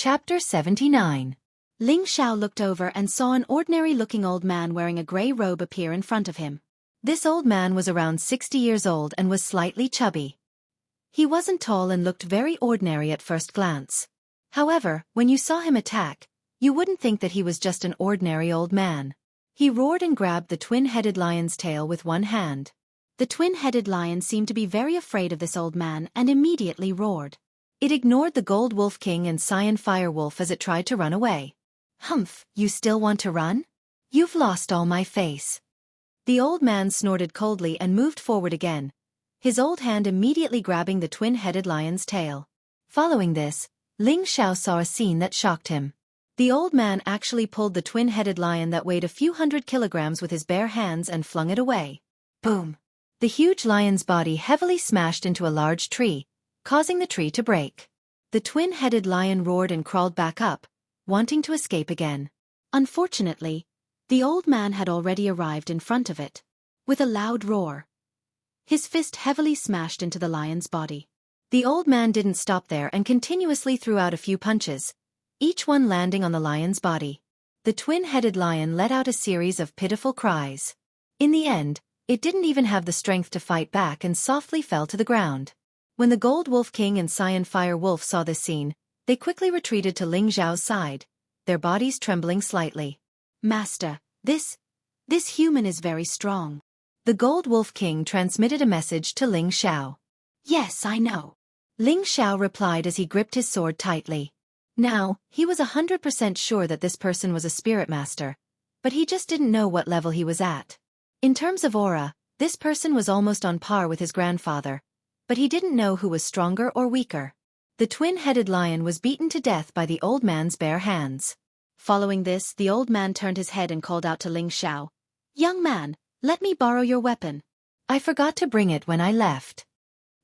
Chapter 79. Ling Xiao looked over and saw an ordinary-looking old man wearing a gray robe appear in front of him. This old man was around 60 years old and was slightly chubby. He wasn't tall and looked very ordinary at first glance. However, when you saw him attack, you wouldn't think that he was just an ordinary old man. He roared and grabbed the twin-headed lion's tail with one hand. The twin-headed lion seemed to be very afraid of this old man and immediately roared. It ignored the Gold Wolf King and Cyan Fire Wolf as it tried to run away. "Humph, you still want to run? You've lost all my face." The old man snorted coldly and moved forward again, his old hand immediately grabbing the twin-headed lion's tail. Following this, Ling Xiao saw a scene that shocked him. The old man actually pulled the twin-headed lion that weighed a few hundred kilograms with his bare hands and flung it away. Boom! The huge lion's body heavily smashed into a large tree, causing the tree to break. The twin-headed lion roared and crawled back up, wanting to escape again. Unfortunately, the old man had already arrived in front of it. With a loud roar, his fist heavily smashed into the lion's body. The old man didn't stop there and continuously threw out a few punches, each one landing on the lion's body. The twin-headed lion let out a series of pitiful cries. In the end, it didn't even have the strength to fight back and softly fell to the ground. When the Gold Wolf King and Cyan Fire Wolf saw this scene, they quickly retreated to Ling Xiao's side, their bodies trembling slightly. "Master, this human is very strong." The Gold Wolf King transmitted a message to Ling Xiao. "Yes, I know." Ling Xiao replied as he gripped his sword tightly. Now, he was 100% sure that this person was a spirit master, but he just didn't know what level he was at. In terms of aura, this person was almost on par with his grandfather, but he didn't know who was stronger or weaker. The twin-headed lion was beaten to death by the old man's bare hands. Following this, the old man turned his head and called out to Ling Xiao. "Young man, let me borrow your weapon. I forgot to bring it when I left."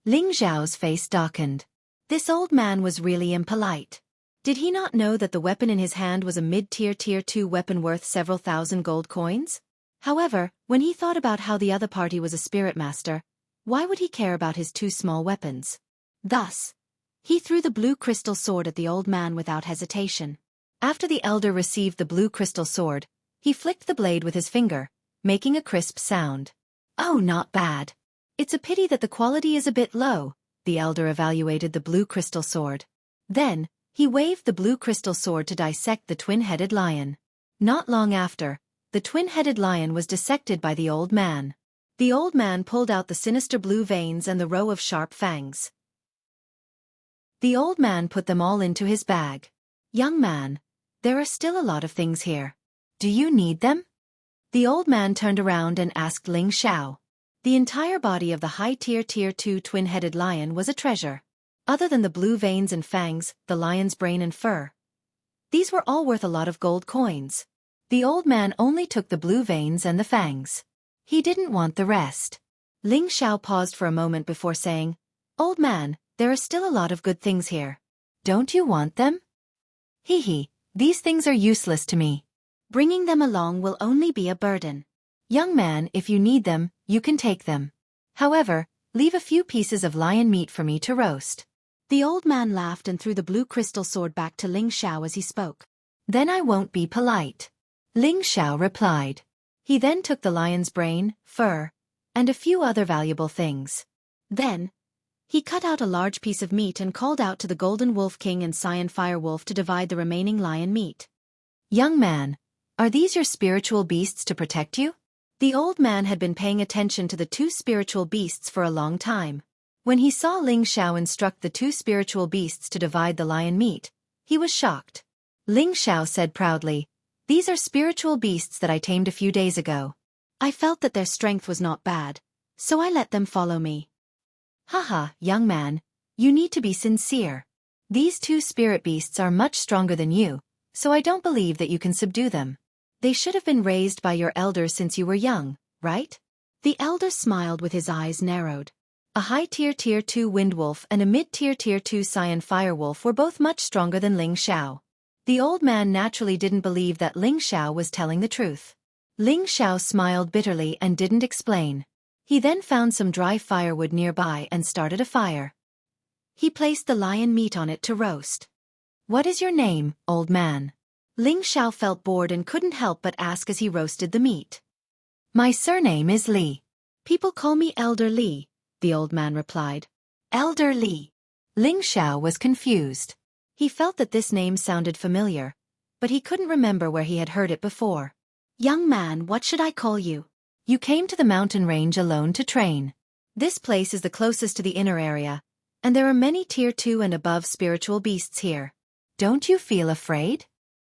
Ling Xiao's face darkened. This old man was really impolite. Did he not know that the weapon in his hand was a mid-tier Tier 2 weapon worth several thousand gold coins? However, when he thought about how the other party was a spirit master, why would he care about his two small weapons? Thus, he threw the blue crystal sword at the old man without hesitation. After the elder received the blue crystal sword, he flicked the blade with his finger, making a crisp sound. "Oh, not bad. It's a pity that the quality is a bit low," the elder evaluated the blue crystal sword. Then, he waved the blue crystal sword to dissect the twin-headed lion. Not long after, the twin-headed lion was dissected by the old man. The old man pulled out the sinister blue veins and the row of sharp fangs. The old man put them all into his bag. "Young man, there are still a lot of things here. Do you need them?" The old man turned around and asked Ling Xiao. The entire body of the high-tier Tier 2 twin-headed lion was a treasure. Other than the blue veins and fangs, the lion's brain and fur, these were all worth a lot of gold coins. The old man only took the blue veins and the fangs. He didn't want the rest. Ling Xiao paused for a moment before saying, "Old man, there are still a lot of good things here. Don't you want them?" "Hee, these things are useless to me. Bringing them along will only be a burden. Young man, if you need them, you can take them. However, leave a few pieces of lion meat for me to roast." The old man laughed and threw the blue crystal sword back to Ling Xiao as he spoke. "Then I won't be polite," Ling Xiao replied. He then took the lion's brain, fur, and a few other valuable things. Then, he cut out a large piece of meat and called out to the Golden Wolf King and Cyan Fire Wolf to divide the remaining lion meat. "Young man, are these your spiritual beasts to protect you?" The old man had been paying attention to the two spiritual beasts for a long time. When he saw Ling Xiao instruct the two spiritual beasts to divide the lion meat, he was shocked. Ling Xiao said proudly, "These are spiritual beasts that I tamed a few days ago. I felt that their strength was not bad, so I let them follow me." "Haha, young man, you need to be sincere. These two spirit beasts are much stronger than you, so I don't believe that you can subdue them. They should have been raised by your elder since you were young, right?" The elder smiled with his eyes narrowed. A high-tier Tier 2 Wind Wolf and a mid-tier Tier 2 Cyan Fire Wolf were both much stronger than Ling Xiao. The old man naturally didn't believe that Ling Xiao was telling the truth. Ling Xiao smiled bitterly and didn't explain. He then found some dry firewood nearby and started a fire. He placed the lion meat on it to roast. What is your name, old man? Ling Xiao felt bored and couldn't help but ask as he roasted the meat. My surname is Li. People call me Elder Li, the old man replied. Elder Li. Ling Xiao was confused. He felt that this name sounded familiar, but he couldn't remember where he had heard it before. Young man, what should I call you? You came to the mountain range alone to train. This place is the closest to the inner area, and there are many tier 2 and above spiritual beasts here. Don't you feel afraid?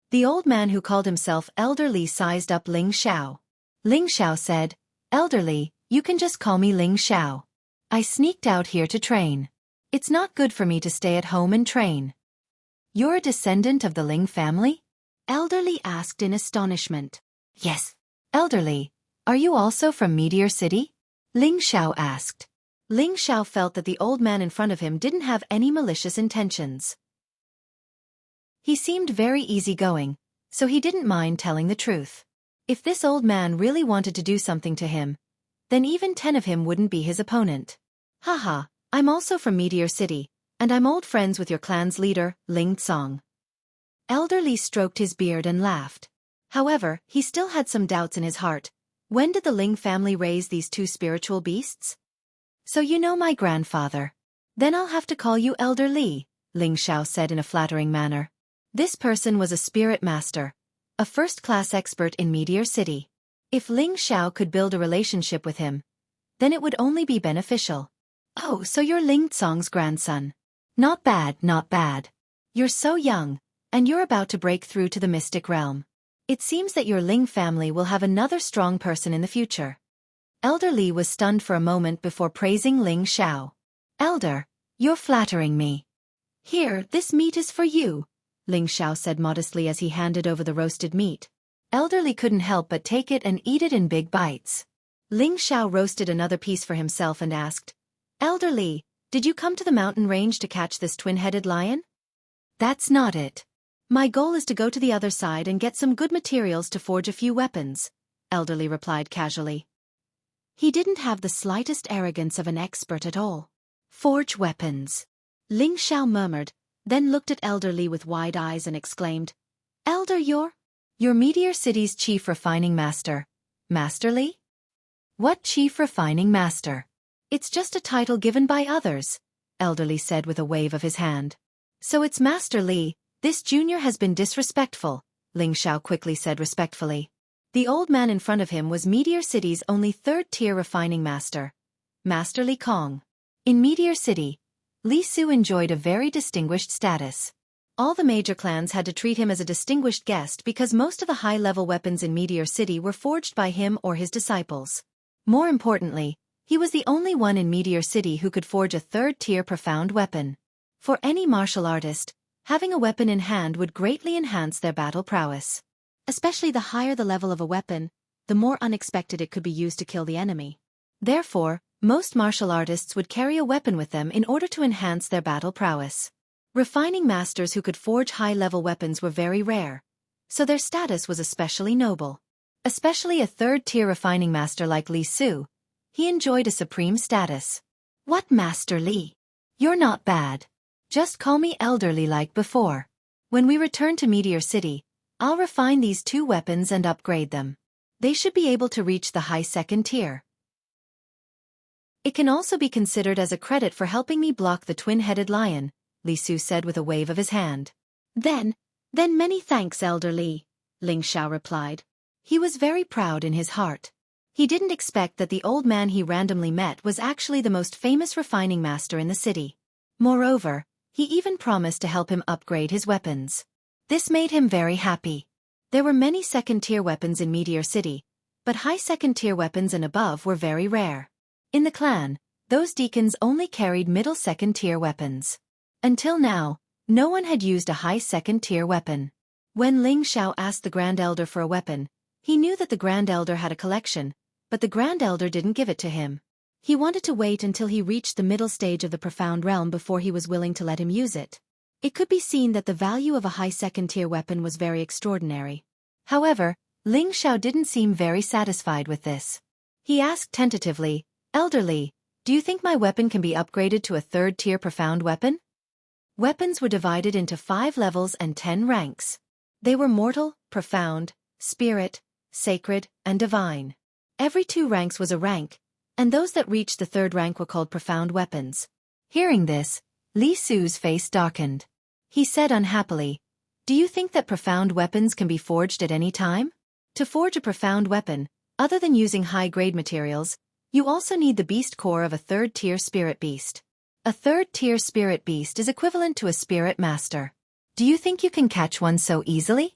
The old man who called himself Elder Li sized up Ling Xiao. Ling Xiao said, Elder Li, you can just call me Ling Xiao. I sneaked out here to train. It's not good for me to stay at home and train. You're a descendant of the Ling family? Elder Li asked in astonishment. Yes. Elder Li, are you also from Meteor City? Ling Xiao asked. Ling Xiao felt that the old man in front of him didn't have any malicious intentions. He seemed very easygoing, so he didn't mind telling the truth. If this old man really wanted to do something to him, then even 10 of him wouldn't be his opponent. Haha, I'm also from Meteor City, and I'm old friends with your clan's leader, Ling Tsong. Elder Li stroked his beard and laughed. However, he still had some doubts in his heart. When did the Ling family raise these 2 spiritual beasts? So you know my grandfather. Then I'll have to call you Elder Li, Ling Xiao said in a flattering manner. This person was a spirit master, a first-class expert in Meteor City. If Ling Xiao could build a relationship with him, then it would only be beneficial. Oh, so you're Ling Tsong's grandson. Not bad, not bad. You're so young, and you're about to break through to the mystic realm. It seems that your Ling family will have another strong person in the future. Elder Li was stunned for a moment before praising Ling Xiao. Elder, you're flattering me. Here, this meat is for you, Ling Xiao said modestly as he handed over the roasted meat. Elder Li couldn't help but take it and eat it in big bites. Ling Xiao roasted another piece for himself and asked, Elder Li, did you come to the mountain range to catch this twin-headed lion? That's not it. My goal is to go to the other side and get some good materials to forge a few weapons, Elder Li replied casually. He didn't have the slightest arrogance of an expert at all. Forge weapons. Ling Xiao murmured, then looked at Elder Li with wide eyes and exclaimed, Elder, you're Meteor City's chief refining master, Master Li? What chief refining master? It's just a title given by others, Elder Li said with a wave of his hand. So it's Master Li. This junior has been disrespectful, Ling Xiao quickly said respectfully. The old man in front of him was Meteor City's only 3rd-tier refining master, Master Li Kong. In Meteor City, Li Su enjoyed a very distinguished status. All the major clans had to treat him as a distinguished guest because most of the high-level weapons in Meteor City were forged by him or his disciples. More importantly, he was the only one in Meteor City who could forge a 3rd-tier profound weapon. For any martial artist, having a weapon in hand would greatly enhance their battle prowess. Especially the higher the level of a weapon, the more unexpected it could be used to kill the enemy. Therefore, most martial artists would carry a weapon with them in order to enhance their battle prowess. Refining masters who could forge high-level weapons were very rare, so their status was especially noble. Especially a 3rd-tier refining master like Li Su, he enjoyed a supreme status. What, Master Li? You're not bad. Just call me Elder Li like before. When we return to Meteor City, I'll refine these 2 weapons and upgrade them. They should be able to reach the high 2nd tier. It can also be considered as a credit for helping me block the twin-headed lion, Li Su said with a wave of his hand. Then many thanks, Elder Li, Ling Xiao replied. He was very proud in his heart. He didn't expect that the old man he randomly met was actually the most famous refining master in the city. Moreover, he even promised to help him upgrade his weapons. This made him very happy. There were many 2nd-tier weapons in Meteor City, but high 2nd-tier weapons and above were very rare. In the clan, those deacons only carried middle 2nd-tier weapons. Until now, no one had used a high 2nd-tier weapon. When Ling Xiao asked the Grand Elder for a weapon, he knew that the Grand Elder had a collection, but the Grand Elder didn't give it to him. He wanted to wait until he reached the middle stage of the profound realm before he was willing to let him use it. It could be seen that the value of a high 2nd-tier weapon was very extraordinary. However, Ling Xiao didn't seem very satisfied with this. He asked tentatively, Elder Li, do you think my weapon can be upgraded to a 3rd-tier profound weapon? Weapons were divided into 5 levels and 10 ranks. They were mortal, profound, spirit, sacred, and divine. Every 2 ranks was a rank, and those that reached the 3rd rank were called profound weapons. Hearing this, Li Su's face darkened. He said unhappily, "Do you think that profound weapons can be forged at any time? To forge a profound weapon, other than using high-grade materials, you also need the beast core of a 3rd-tier spirit beast. A 3rd-tier spirit beast is equivalent to a spirit master. Do you think you can catch one so easily?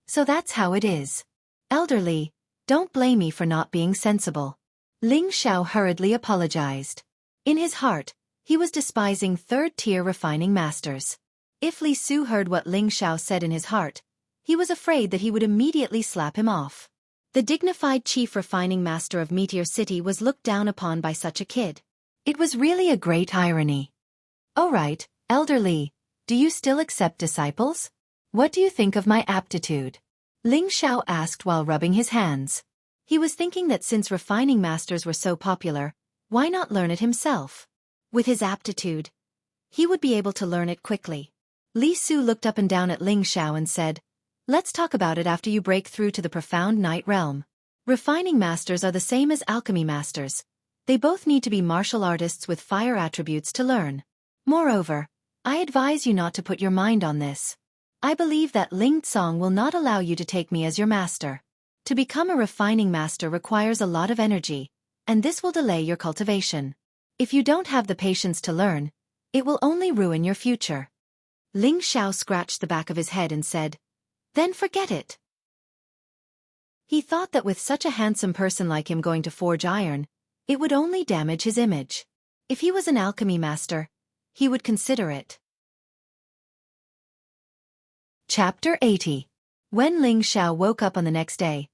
So that's how it is. Elder Li, don't blame me for not being sensible." Ling Xiao hurriedly apologized. In his heart, he was despising 3rd-tier refining masters. If Li Su heard what Ling Xiao said in his heart, he was afraid that he would immediately slap him off. The dignified chief refining master of Meteor City was looked down upon by such a kid. It was really a great irony. "All right, Elder Li, do you still accept disciples? What do you think of my aptitude?" Ling Xiao asked while rubbing his hands. He was thinking that since refining masters were so popular, why not learn it himself? With his aptitude, he would be able to learn it quickly. Li Su looked up and down at Ling Xiao and said, "Let's talk about it after you break through to the profound night realm. Refining masters are the same as alchemy masters. They both need to be martial artists with fire attributes to learn. Moreover, I advise you not to put your mind on this. I believe that Ling Tsong will not allow you to take me as your master. To become a refining master requires a lot of energy, and this will delay your cultivation. If you don't have the patience to learn, it will only ruin your future." Ling Xiao scratched the back of his head and said, "Then forget it." He thought that with such a handsome person like him going to forge iron, it would only damage his image. If he was an alchemy master, he would consider it. Chapter 80. When Ling Xiao woke up on the next day,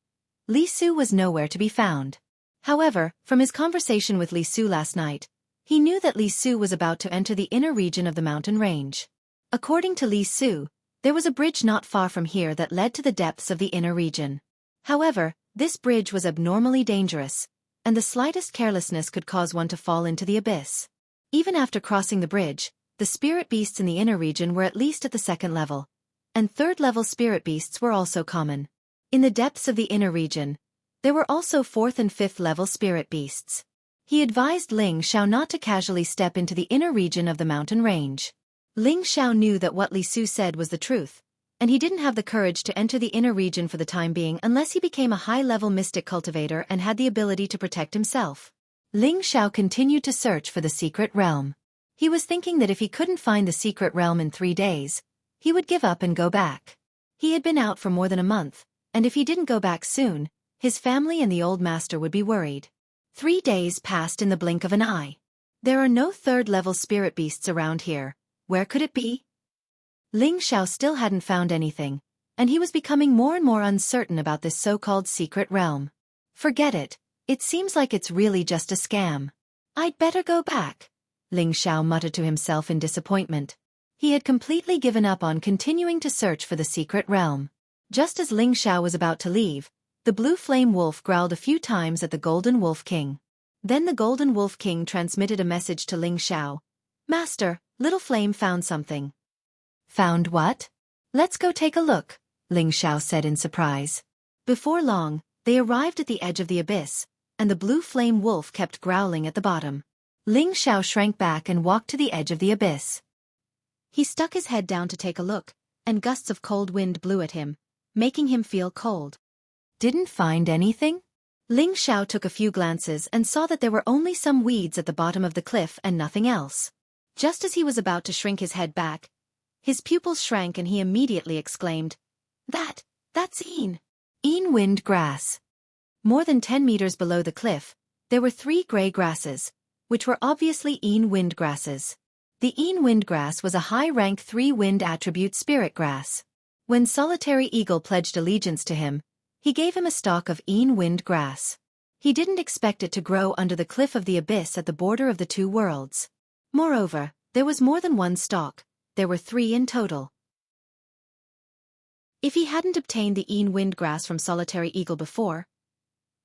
Li Su was nowhere to be found. However, from his conversation with Li Su last night, he knew that Li Su was about to enter the inner region of the mountain range. According to Li Su, there was a bridge not far from here that led to the depths of the inner region. However, this bridge was abnormally dangerous, and the slightest carelessness could cause one to fall into the abyss. Even after crossing the bridge, the spirit beasts in the inner region were at least at the 2nd level, and 3rd-level spirit beasts were also common. In the depths of the inner region, there were also 4th and 5th-level spirit beasts. He advised Ling Xiao not to casually step into the inner region of the mountain range. Ling Xiao knew that what Li Su said was the truth, and he didn't have the courage to enter the inner region for the time being unless he became a high-level mystic cultivator and had the ability to protect himself. Ling Xiao continued to search for the secret realm. He was thinking that if he couldn't find the secret realm in 3 days, he would give up and go back. He had been out for more than a month, and if he didn't go back soon, his family and the old master would be worried. 3 days passed in the blink of an eye. There are no 3rd-level spirit beasts around here. Where could it be? Ling Xiao still hadn't found anything, and he was becoming more and more uncertain about this so-called secret realm. Forget it. It seems like it's really just a scam. I'd better go back, Ling Xiao muttered to himself in disappointment. He had completely given up on continuing to search for the secret realm. Just as Ling Xiao was about to leave, the blue flame wolf growled a few times at the Golden Wolf King. Then the Golden Wolf King transmitted a message to Ling Xiao. "Master, Little Flame found something." "Found what? Let's go take a look," Ling Xiao said in surprise. Before long, they arrived at the edge of the abyss, and the blue flame wolf kept growling at the bottom. Ling Xiao shrank back and walked to the edge of the abyss. He stuck his head down to take a look, and gusts of cold wind blew at him, making him feel cold. "Didn't find anything?" Ling Xiao took a few glances and saw that there were only some weeds at the bottom of the cliff and nothing else. Just as he was about to shrink his head back, his pupils shrank and he immediately exclaimed, That's wind grass." More than 10 meters below the cliff, there were 3 gray grasses, which were obviously wind grasses. The wind grass was a high-rank 3 wind attribute spirit grass. When Solitary Eagle pledged allegiance to him, he gave him a stalk of wind grass. He didn't expect it to grow under the cliff of the abyss at the border of the 2 worlds. Moreover, there was more than 1 stalk. There were 3 in total. If he hadn't obtained the wind grass from Solitary Eagle before,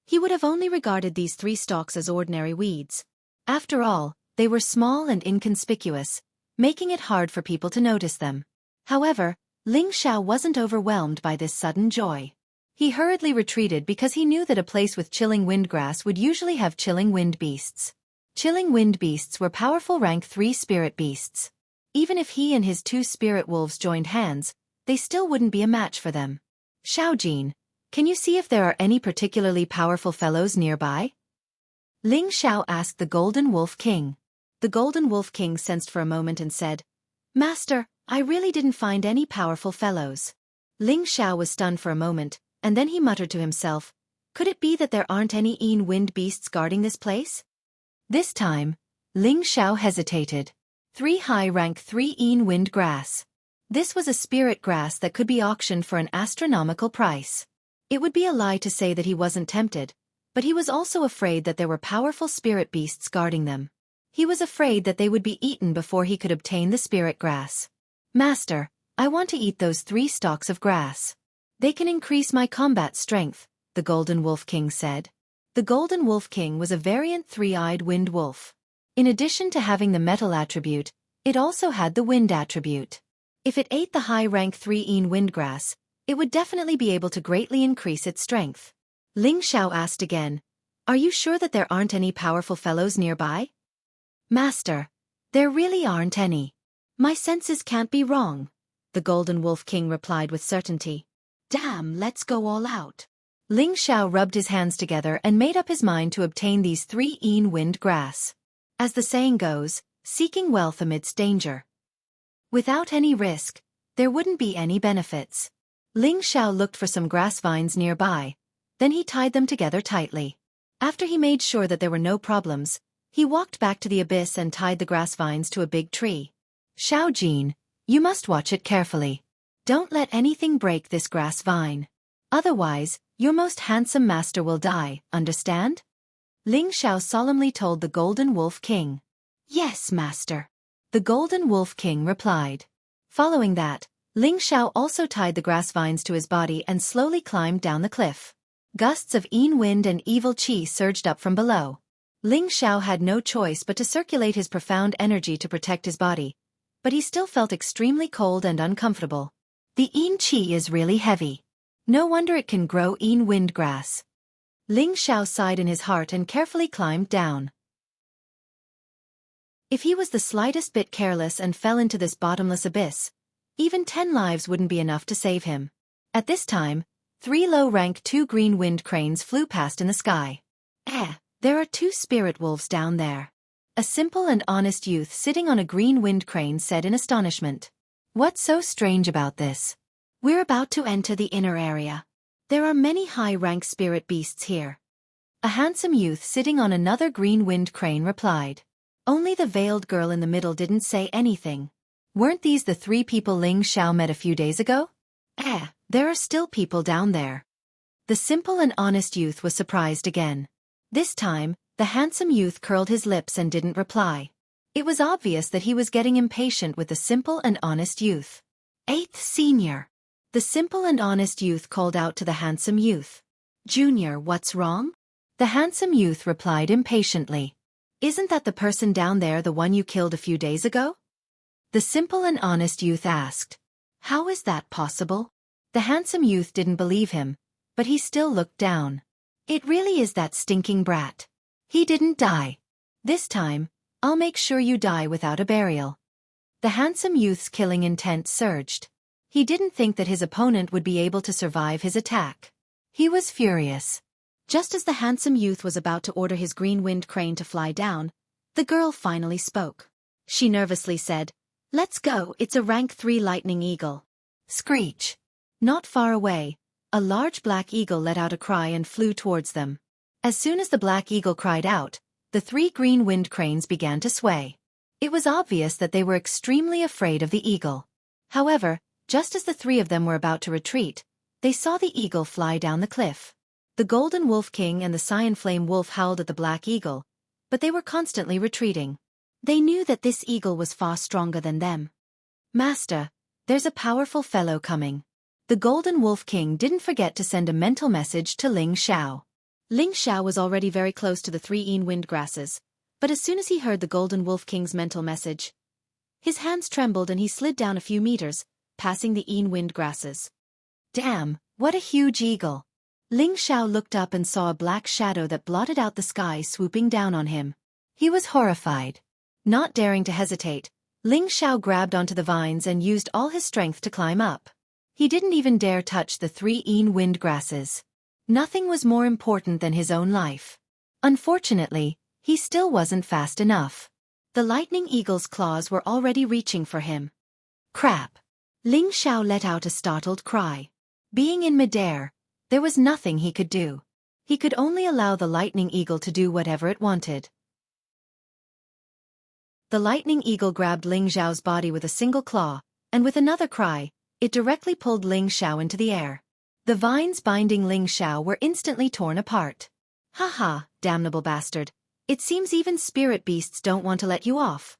he would have only regarded these 3 stalks as ordinary weeds. After all, they were small and inconspicuous, making it hard for people to notice them. However, Ling Xiao wasn't overwhelmed by this sudden joy. He hurriedly retreated because he knew that a place with chilling wind grass would usually have chilling wind beasts. Chilling wind beasts were powerful rank 3 spirit beasts. Even if he and his 2 spirit wolves joined hands, they still wouldn't be a match for them. Xiaojin, can you see if there are any particularly powerful fellows nearby? Ling Xiao asked the Golden Wolf King. The Golden Wolf King sensed for a moment and said, Master, I really didn't find any powerful fellows. Ling Xiao was stunned for a moment, and then he muttered to himself, could it be that there aren't any wind beasts guarding this place? This time, Ling Xiao hesitated. 3 high rank 3 wind grass. This was a spirit grass that could be auctioned for an astronomical price. It would be a lie to say that he wasn't tempted, but he was also afraid that there were powerful spirit beasts guarding them. He was afraid that they would be eaten before he could obtain the spirit grass. Master, I want to eat those 3 stalks of grass. They can increase my combat strength, the Golden Wolf King said. The Golden Wolf King was a variant 3-eyed wind wolf. In addition to having the metal attribute, it also had the wind attribute. If it ate the high rank 3 wind grass, it would definitely be able to greatly increase its strength. Ling Xiao asked again, are you sure that there aren't any powerful fellows nearby? Master, there really aren't any. My senses can't be wrong, the Golden Wolf King replied with certainty. Damn, let's go all out. Ling Xiao rubbed his hands together and made up his mind to obtain these 3 wind grass. As the saying goes, seeking wealth amidst danger. Without any risk, there wouldn't be any benefits. Ling Xiao looked for some grass vines nearby, then he tied them together tightly. After he made sure that there were no problems, he walked back to the abyss and tied the grass vines to a big tree. Xiaojin, you must watch it carefully. Don't let anything break this grass vine. Otherwise, your most handsome master will die, understand? Ling Xiao solemnly told the Golden Wolf King. Yes, master. The Golden Wolf King replied. Following that, Ling Xiao also tied the grass vines to his body and slowly climbed down the cliff. Gusts of wind and evil qi surged up from below. Ling Xiao had no choice but to circulate his profound energy to protect his body, but he still felt extremely cold and uncomfortable. The qi is really heavy. No wonder it can grow wind grass. Ling Xiao sighed in his heart and carefully climbed down. If he was the slightest bit careless and fell into this bottomless abyss, even 10 lives wouldn't be enough to save him. At this time, 3 low-rank 2 green wind cranes flew past in the sky. There are 2 spirit wolves down there. A simple and honest youth sitting on a green wind crane said in astonishment. What's so strange about this? We're about to enter the inner area. There are many high-rank spirit beasts here. A handsome youth sitting on another green wind crane replied. Only the veiled girl in the middle didn't say anything. Weren't these the 3 people Ling Xiao met a few days ago? There are still people down there. The simple and honest youth was surprised again. This time, the handsome youth curled his lips and didn't reply. It was obvious that he was getting impatient with the simple and honest youth. 8th Senior. The simple and honest youth called out to the handsome youth. Junior, what's wrong? The handsome youth replied impatiently. Isn't that the person down there the one you killed a few days ago? The simple and honest youth asked. How is that possible? The handsome youth didn't believe him, but he still looked down. It really is that stinking brat. He didn't die. This time, I'll make sure you die without a burial. The handsome youth's killing intent surged. He didn't think that his opponent would be able to survive his attack. He was furious. Just as the handsome youth was about to order his green wind crane to fly down, the girl finally spoke. She nervously said, Let's go, it's a rank 3 lightning eagle. Screech. Not far away, a large black eagle let out a cry and flew towards them. As soon as the black eagle cried out, the 3 green wind cranes began to sway. It was obvious that they were extremely afraid of the eagle. However, just as the 3 of them were about to retreat, they saw the eagle fly down the cliff. The Golden Wolf King and the Cyan Flame Wolf howled at the black eagle, but they were constantly retreating. They knew that this eagle was far stronger than them. Master, there's a powerful fellow coming. The Golden Wolf King didn't forget to send a mental message to Ling Xiao. Ling Xiao was already very close to the 3 wind grasses, but as soon as he heard the Golden Wolf King's mental message, His hands trembled and he slid down a few meters, passing the wind grasses. Damn, what a huge eagle! Ling Xiao looked up and saw a black shadow that blotted out the sky swooping down on him. He was horrified. Not daring to hesitate, Ling Xiao grabbed onto the vines and used all his strength to climb up. He didn't even dare touch the 3 wind grasses. Nothing was more important than his own life. Unfortunately, he still wasn't fast enough. The lightning eagle's claws were already reaching for him. Crap! Ling Xiao let out a startled cry. Being in midair, there was nothing he could do. He could only allow the lightning eagle to do whatever it wanted. The lightning eagle grabbed Ling Xiao's body with a single claw, and with another cry, it directly pulled Ling Xiao into the air. The vines binding Ling Xiao were instantly torn apart. Haha, damnable bastard. It seems even spirit beasts don't want to let you off.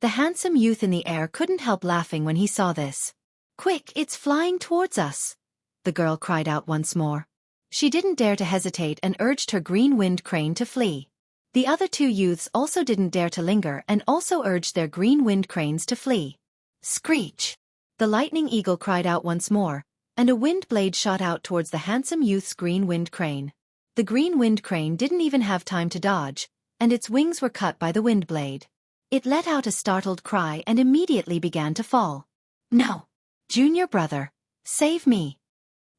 The handsome youth in the air couldn't help laughing when he saw this. Quick, it's flying towards us! The girl cried out once more. She didn't dare to hesitate and urged her green wind crane to flee. The other 2 youths also didn't dare to linger and also urged their green wind cranes to flee. Screech! The lightning eagle cried out once more, and a wind blade shot out towards the handsome youth's green wind crane. The green wind crane didn't even have time to dodge, and its wings were cut by the wind blade. It let out a startled cry and immediately began to fall. No! Junior brother, save me!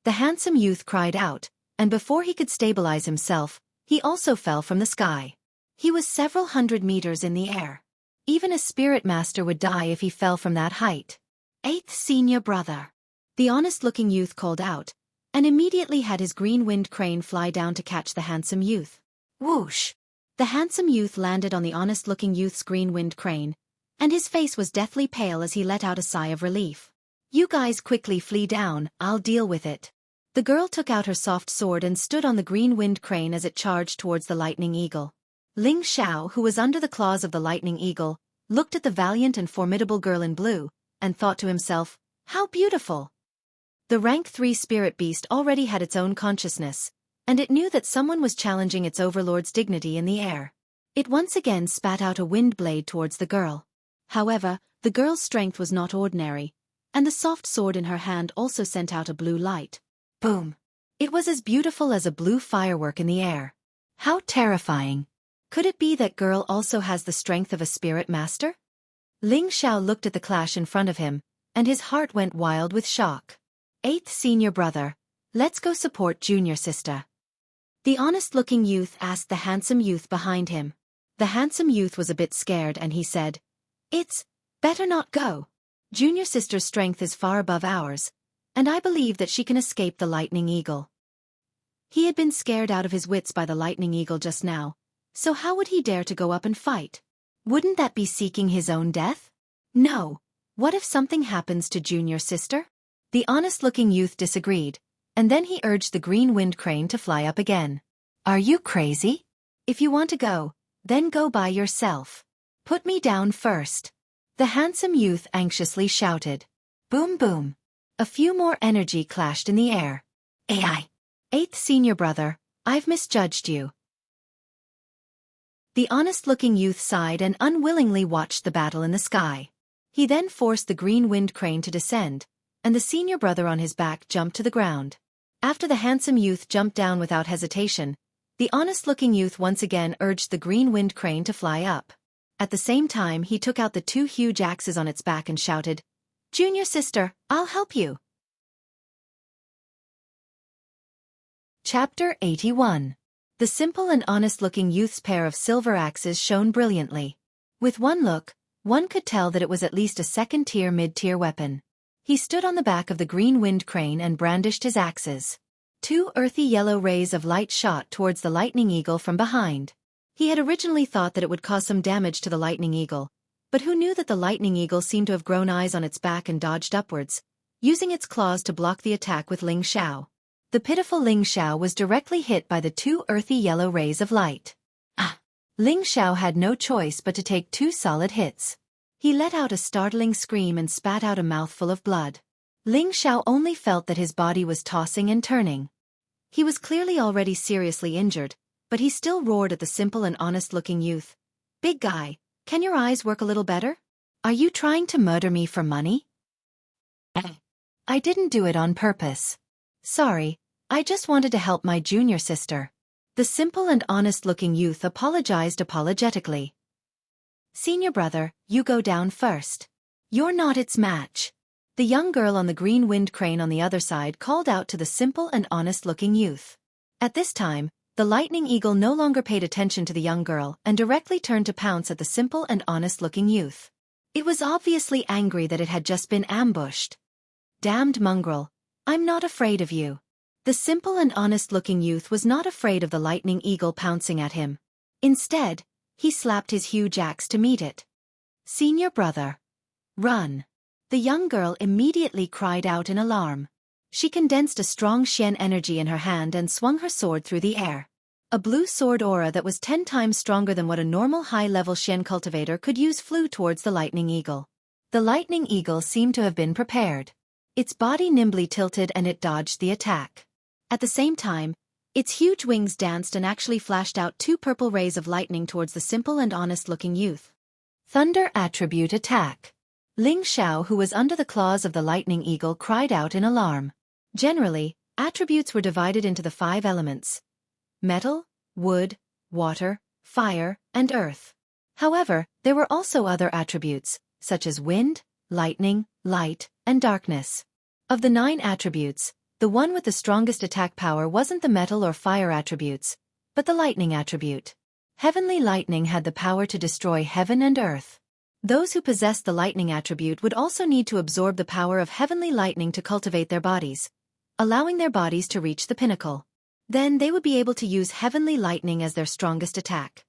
The handsome youth cried out, and before he could stabilize himself, he also fell from the sky. He was several hundred meters in the air. Even a spirit master would die if he fell from that height. 8th senior brother. The honest-looking youth called out, and immediately had his green wind crane fly down to catch the handsome youth. Whoosh! The handsome youth landed on the honest-looking youth's green wind crane, and his face was deathly pale as he let out a sigh of relief. You guys quickly flee down, I'll deal with it. The girl took out her soft sword and stood on the green wind crane as it charged towards the lightning eagle. Ling Xiao, who was under the claws of the lightning eagle, looked at the valiant and formidable girl in blue, and thought to himself, how beautiful! The rank 3 spirit beast already had its own consciousness, and it knew that someone was challenging its overlord's dignity in the air. It once again spat out a wind blade towards the girl. However, the girl's strength was not ordinary, and the soft sword in her hand also sent out a blue light. Boom! It was as beautiful as a blue firework in the air. How terrifying! Could it be that girl also has the strength of a spirit master? Ling Xiao looked at the clash in front of him, and his heart went wild with shock. 8th senior brother, let's go support junior sister. The honest-looking youth asked the handsome youth behind him. The handsome youth was a bit scared and he said, it's better not go. Junior sister's strength is far above ours, and I believe that she can escape the lightning eagle. He had been scared out of his wits by the lightning eagle just now, so how would he dare to go up and fight? Wouldn't that be seeking his own death? No. What if something happens to junior sister? The honest-looking youth disagreed, and then he urged the green wind crane to fly up again. Are you crazy? If you want to go, then go by yourself. Put me down first. The handsome youth anxiously shouted. Boom boom. A few more energy clashed in the air. AI. 8th senior brother, I've misjudged you. The honest-looking youth sighed and unwillingly watched the battle in the sky. He then forced the green wind crane to descend, and the senior brother on his back jumped to the ground. After the handsome youth jumped down without hesitation, the honest-looking youth once again urged the green wind crane to fly up. At the same time he took out the 2 huge axes on its back and shouted, Junior sister, I'll help you. Chapter 81. The simple and honest-looking youth's pair of silver axes shone brilliantly. With one look, one could tell that it was at least a second-tier mid-tier weapon. He stood on the back of the green wind crane and brandished his axes. 2 earthy yellow rays of light shot towards the lightning eagle from behind. He had originally thought that it would cause some damage to the lightning eagle, but who knew that the lightning eagle seemed to have grown eyes on its back and dodged upwards, using its claws to block the attack with Ling Xiao. The pitiful Ling Xiao was directly hit by the 2 earthy yellow rays of light. Ah! Ling Xiao had no choice but to take 2 solid hits. He let out a startling scream and spat out a mouthful of blood. Ling Xiao only felt that his body was tossing and turning. He was clearly already seriously injured, but he still roared at the simple and honest-looking youth. Big guy, can your eyes work a little better? Are you trying to murder me for money? I didn't do it on purpose. Sorry, I just wanted to help my junior sister. The simple and honest-looking youth apologized apologetically. Senior brother, you go down first. You're not its match. The young girl on the green wind crane on the other side called out to the simple and honest-looking youth. At this time, the lightning eagle no longer paid attention to the young girl and directly turned to pounce at the simple and honest-looking youth. It was obviously angry that it had just been ambushed. Damned mongrel, I'm not afraid of you. The simple and honest-looking youth was not afraid of the lightning eagle pouncing at him. Instead, he slapped his huge axe to meet it. Senior brother. Run. The young girl immediately cried out in alarm. She condensed a strong Xian energy in her hand and swung her sword through the air. A blue sword aura that was 10 times stronger than what a normal high-level Xian cultivator could use flew towards the lightning eagle. The lightning eagle seemed to have been prepared. Its body nimbly tilted and it dodged the attack. At the same time, its huge wings danced and actually flashed out 2 purple rays of lightning towards the simple and honest-looking youth. Thunder attribute attack. Ling Xiao, who was under the claws of the lightning eagle, cried out in alarm. Generally, attributes were divided into the 5 elements: metal, wood, water, fire, and earth. However, there were also other attributes, such as wind, lightning, light, and darkness. Of the 9 attributes, the one with the strongest attack power wasn't the metal or fire attributes, but the lightning attribute. Heavenly lightning had the power to destroy heaven and earth. Those who possessed the lightning attribute would also need to absorb the power of heavenly lightning to cultivate their bodies, allowing their bodies to reach the pinnacle. Then they would be able to use heavenly lightning as their strongest attack.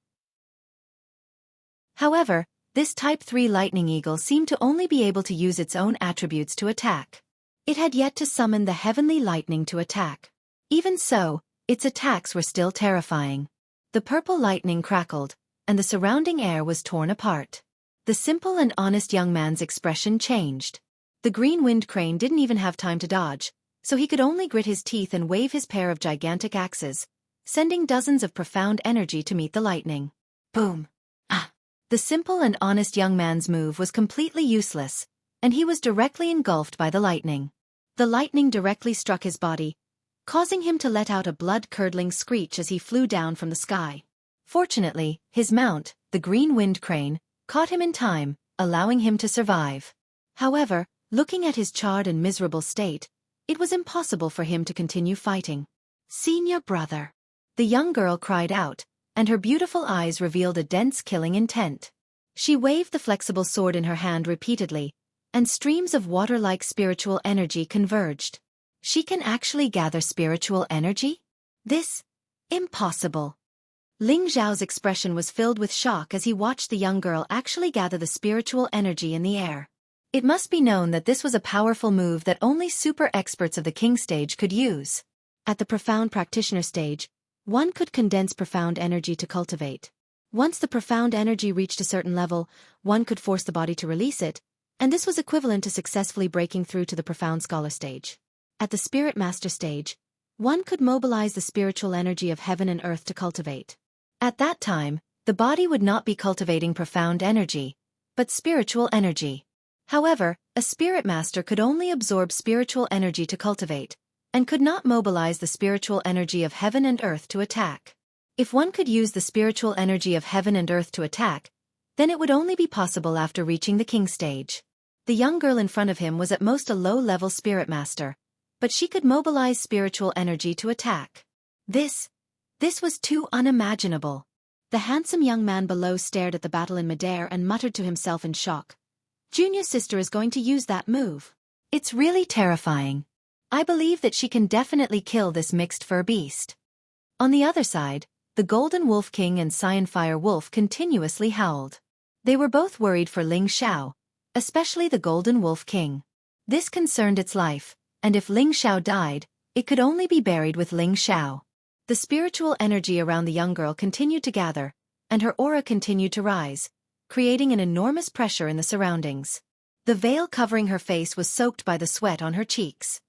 However, this Type 3 lightning eagle seemed to only be able to use its own attributes to attack. It had yet to summon the heavenly lightning to attack. Even so, its attacks were still terrifying. The purple lightning crackled, and the surrounding air was torn apart. The simple and honest young man's expression changed. The green wind crane didn't even have time to dodge, so he could only grit his teeth and wave his pair of gigantic axes, sending dozens of profound energy to meet the lightning. Boom! Ah! The simple and honest young man's move was completely useless, and he was directly engulfed by the lightning. The lightning directly struck his body, causing him to let out a blood-curdling screech as he flew down from the sky. Fortunately, his mount, the green wind crane, caught him in time, allowing him to survive. However, looking at his charred and miserable state, it was impossible for him to continue fighting. Senior brother. The young girl cried out, and her beautiful eyes revealed a dense killing intent. She waved the flexible sword in her hand repeatedly, and streams of water-like spiritual energy converged. She can actually gather spiritual energy? This? Impossible. Ling Zhao's expression was filled with shock as he watched the young girl actually gather the spiritual energy in the air. It must be known that this was a powerful move that only super experts of the king stage could use. At the profound practitioner stage, one could condense profound energy to cultivate. Once the profound energy reached a certain level, one could force the body to release it, and this was equivalent to successfully breaking through to the profound scholar stage. At the spirit master stage, one could mobilize the spiritual energy of heaven and earth to cultivate. At that time, the body would not be cultivating profound energy, but spiritual energy. However, a spirit master could only absorb spiritual energy to cultivate, and could not mobilize the spiritual energy of heaven and earth to attack. If one could use the spiritual energy of heaven and earth to attack, then it would only be possible after reaching the king stage. The young girl in front of him was at most a low-level spirit master, but she could mobilize spiritual energy to attack. This was too unimaginable. The handsome young man below stared at the battle in midair and muttered to himself in shock. Junior's sister is going to use that move. It's really terrifying. I believe that she can definitely kill this mixed fur beast. On the other side, the Golden Wolf King and Cyan Fire Wolf continuously howled. They were both worried for Ling Xiao, especially the Golden Wolf King. This concerned its life, and if Ling Xiao died, it could only be buried with Ling Xiao. The spiritual energy around the young girl continued to gather, and her aura continued to rise, creating an enormous pressure in the surroundings. The veil covering her face was soaked by the sweat on her cheeks.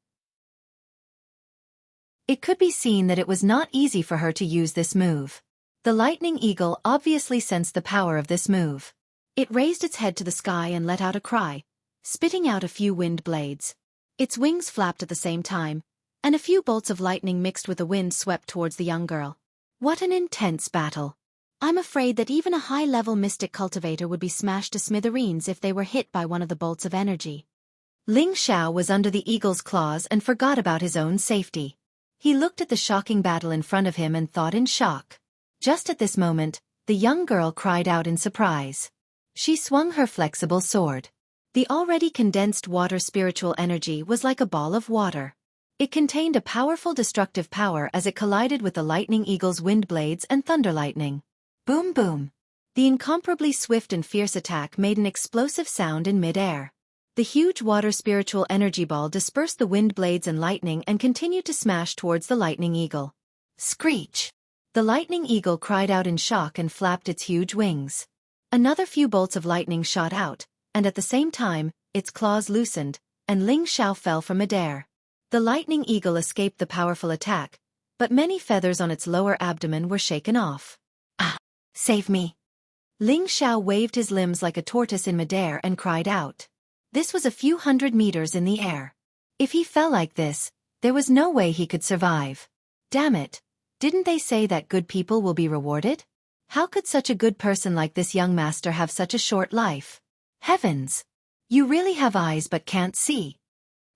It could be seen that it was not easy for her to use this move. The lightning eagle obviously sensed the power of this move. It raised its head to the sky and let out a cry, spitting out a few wind blades. Its wings flapped at the same time, and a few bolts of lightning mixed with the wind swept towards the young girl. What an intense battle! I'm afraid that even a high-level mystic cultivator would be smashed to smithereens if they were hit by one of the bolts of energy. Ling Xiao was under the eagle's claws and forgot about his own safety. He looked at the shocking battle in front of him and thought in shock. Just at this moment, the young girl cried out in surprise. She swung her flexible sword. The already condensed water spiritual energy was like a ball of water. It contained a powerful destructive power as it collided with the lightning eagle's wind blades and thunder lightning. Boom boom. The incomparably swift and fierce attack made an explosive sound in mid-air. The huge water spiritual energy ball dispersed the wind blades and lightning and continued to smash towards the lightning eagle. Screech! The lightning eagle cried out in shock and flapped its huge wings. Another few bolts of lightning shot out, and at the same time, its claws loosened, and Ling Xiao fell from mid-air. The lightning eagle escaped the powerful attack, but many feathers on its lower abdomen were shaken off. Ah! Save me! Ling Xiao waved his limbs like a tortoise in midair and cried out. This was a few hundred meters in the air. If he fell like this, there was no way he could survive. Damn it! Didn't they say that good people will be rewarded? How could such a good person like this young master have such a short life? Heavens! You really have eyes but can't see.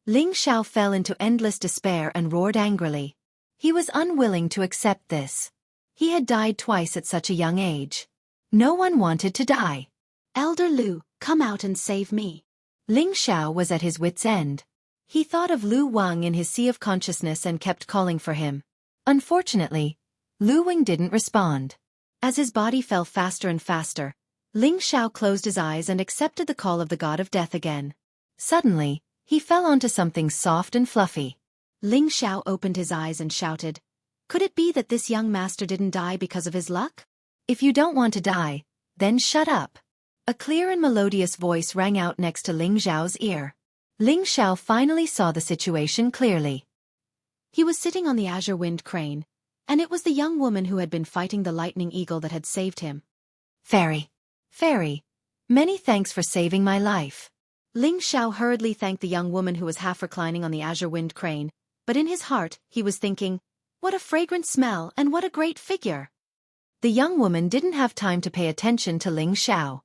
Ling Xiao fell into endless despair and roared angrily. He was unwilling to accept this. He had died twice at such a young age. No one wanted to die. Elder Lu, come out and save me. Ling Xiao was at his wit's end. He thought of Lu Wang in his sea of consciousness and kept calling for him. Unfortunately, Lu Wang didn't respond. As his body fell faster and faster, Ling Xiao closed his eyes and accepted the call of the god of death again. Suddenly, he fell onto something soft and fluffy. Ling Xiao opened his eyes and shouted, "Could it be that this young master didn't die because of his luck? If you don't want to die, then shut up." A clear and melodious voice rang out next to Ling Xiao's ear. Ling Xiao finally saw the situation clearly. He was sitting on the azure wind crane, and it was the young woman who had been fighting the lightning eagle that had saved him. Fairy, many thanks for saving my life." Ling Xiao hurriedly thanked the young woman who was half reclining on the azure wind crane, but in his heart, he was thinking, what a fragrant smell and what a great figure. The young woman didn't have time to pay attention to Ling Xiao.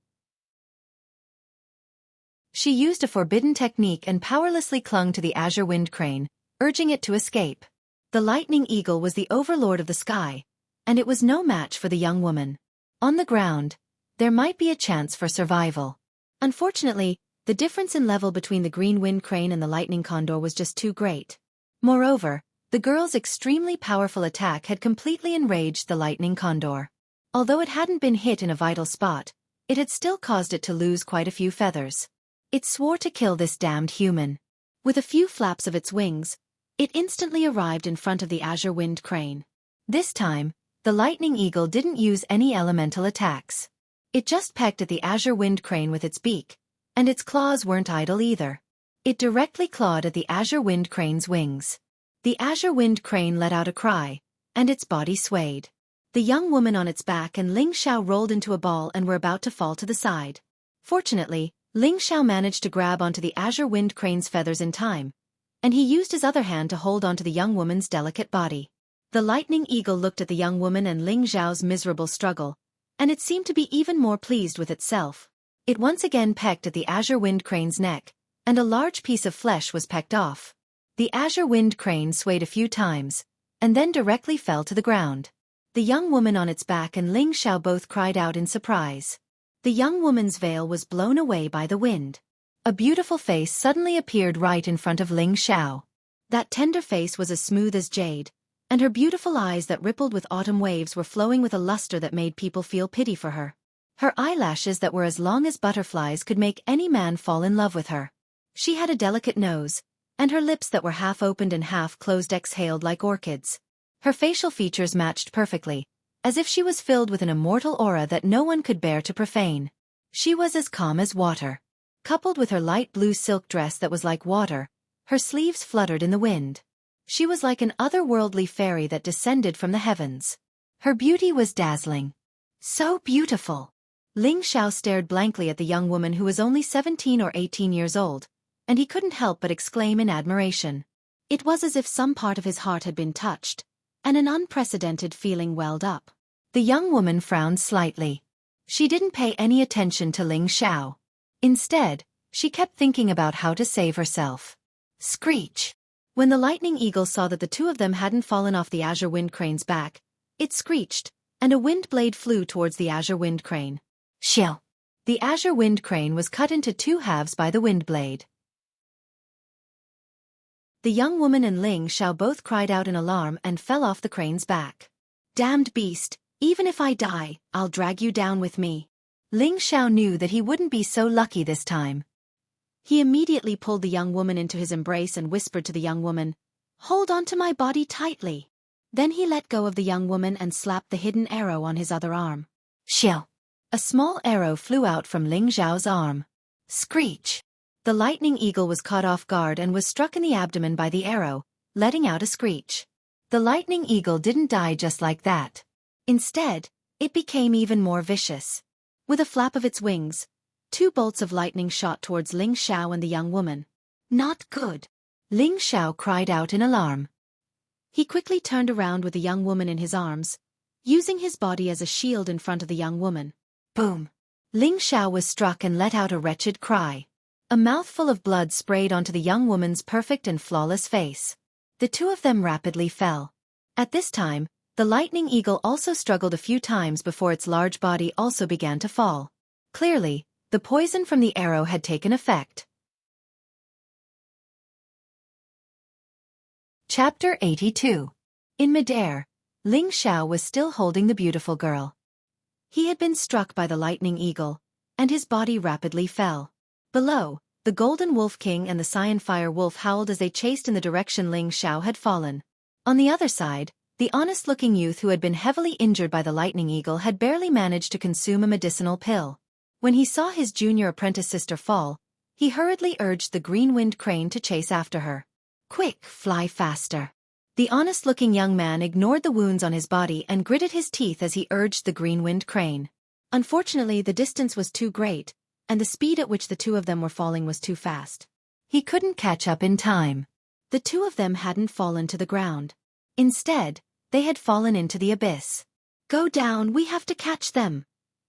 She used a forbidden technique and powerlessly clung to the azure wind crane, urging it to escape. The lightning eagle was the overlord of the sky, and it was no match for the young woman. On the ground, there might be a chance for survival. Unfortunately, the difference in level between the green wind crane and the lightning condor was just too great. Moreover, the girl's extremely powerful attack had completely enraged the lightning condor. Although it hadn't been hit in a vital spot, it had still caused it to lose quite a few feathers. It swore to kill this damned human. With a few flaps of its wings, it instantly arrived in front of the azure wind crane. This time, the lightning eagle didn't use any elemental attacks. It just pecked at the azure wind crane with its beak, and its claws weren't idle either. It directly clawed at the azure wind crane's wings. The azure wind crane let out a cry, and its body swayed. The young woman on its back and Ling Xiao rolled into a ball and were about to fall to the side. Fortunately, Ling Xiao managed to grab onto the azure wind crane's feathers in time, and he used his other hand to hold onto the young woman's delicate body. The lightning eagle looked at the young woman and Ling Xiao's miserable struggle, and it seemed to be even more pleased with itself. It once again pecked at the azure wind crane's neck, and a large piece of flesh was pecked off. The azure wind crane swayed a few times, and then directly fell to the ground. The young woman on its back and Ling Xiao both cried out in surprise. The young woman's veil was blown away by the wind. A beautiful face suddenly appeared right in front of Ling Xiao. That tender face was as smooth as jade, and her beautiful eyes that rippled with autumn waves were flowing with a luster that made people feel pity for her. Her eyelashes that were as long as butterflies could make any man fall in love with her. She had a delicate nose, and her lips that were half opened and half closed exhaled like orchids. Her facial features matched perfectly, as if she was filled with an immortal aura that no one could bear to profane. She was as calm as water. Coupled with her light blue silk dress that was like water, her sleeves fluttered in the wind. She was like an otherworldly fairy that descended from the heavens. Her beauty was dazzling. So beautiful. Ling Xiao stared blankly at the young woman who was only 17 or 18 years old, and he couldn't help but exclaim in admiration. It was as if some part of his heart had been touched, and an unprecedented feeling welled up. The young woman frowned slightly. She didn't pay any attention to Ling Xiao. Instead, she kept thinking about how to save herself. Screech! When the lightning eagle saw that the two of them hadn't fallen off the azure wind crane's back, it screeched, and a wind blade flew towards the azure wind crane. Shill! The azure wind crane was cut into two halves by the wind blade. The young woman and Ling Xiao both cried out in alarm and fell off the crane's back. Damned beast, even if I die, I'll drag you down with me. Ling Xiao knew that he wouldn't be so lucky this time. He immediately pulled the young woman into his embrace and whispered to the young woman, "Hold on to my body tightly." Then he let go of the young woman and slapped the hidden arrow on his other arm. Shill! A small arrow flew out from Ling Xiao's arm. Screech! The lightning eagle was caught off guard and was struck in the abdomen by the arrow, letting out a screech. The lightning eagle didn't die just like that. Instead, it became even more vicious. With a flap of its wings, two bolts of lightning shot towards Ling Xiao and the young woman. Not good! Ling Xiao cried out in alarm. He quickly turned around with the young woman in his arms, using his body as a shield in front of the young woman. Boom! Ling Xiao was struck and let out a wretched cry. A mouthful of blood sprayed onto the young woman's perfect and flawless face. The two of them rapidly fell. At this time, the lightning eagle also struggled a few times before its large body also began to fall. Clearly, the poison from the arrow had taken effect. Chapter 82. In midair, Ling Xiao was still holding the beautiful girl. He had been struck by the lightning eagle, and his body rapidly fell. Below, the Golden Wolf King and the Cyan Fire Wolf howled as they chased in the direction Ling Xiao had fallen. On the other side, the honest-looking youth who had been heavily injured by the lightning eagle had barely managed to consume a medicinal pill. When he saw his junior apprentice sister fall, he hurriedly urged the green wind crane to chase after her. Quick, fly faster! The honest-looking young man ignored the wounds on his body and gritted his teeth as he urged the green wind crane. Unfortunately, the distance was too great, and the speed at which the two of them were falling was too fast. He couldn't catch up in time. The two of them hadn't fallen to the ground. Instead, they had fallen into the abyss. Go down, we have to catch them!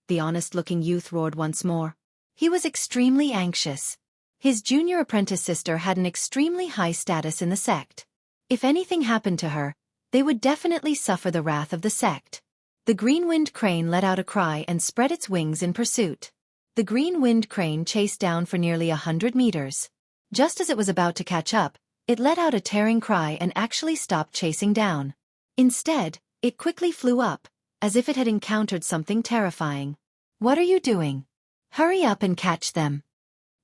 The honest-looking youth roared once more. He was extremely anxious. His junior apprentice sister had an extremely high status in the sect. If anything happened to her, they would definitely suffer the wrath of the sect. The green wind crane let out a cry and spread its wings in pursuit. The green wind crane chased down for nearly 100 meters. Just as it was about to catch up, it let out a tearing cry and actually stopped chasing down. Instead, it quickly flew up, as if it had encountered something terrifying. What are you doing? Hurry up and catch them!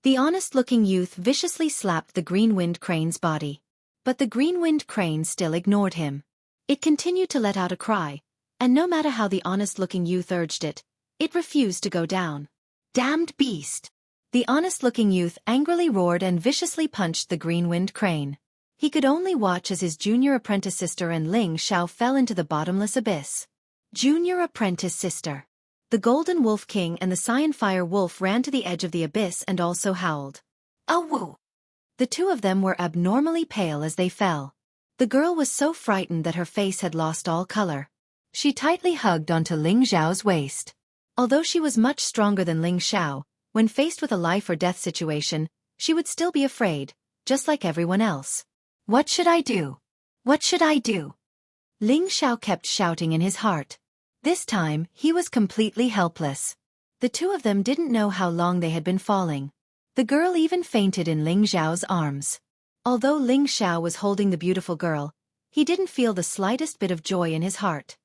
The honest-looking youth viciously slapped the green wind crane's body. But the green wind crane still ignored him. It continued to let out a cry, and no matter how the honest-looking youth urged it, it refused to go down. Damned beast! The honest-looking youth angrily roared and viciously punched the green wind crane. He could only watch as his junior apprentice sister and Ling Xiao fell into the bottomless abyss. Junior apprentice sister. The Golden Wolf King and the Cyan Fire Wolf ran to the edge of the abyss and also howled. Awoo! The two of them were abnormally pale as they fell. The girl was so frightened that her face had lost all color. She tightly hugged onto Ling Xiao's waist. Although she was much stronger than Ling Xiao, when faced with a life-or-death situation, she would still be afraid, just like everyone else. What should I do? What should I do? Ling Xiao kept shouting in his heart. This time, he was completely helpless. The two of them didn't know how long they had been falling. The girl even fainted in Ling Xiao's arms. Although Ling Xiao was holding the beautiful girl, he didn't feel the slightest bit of joy in his heart.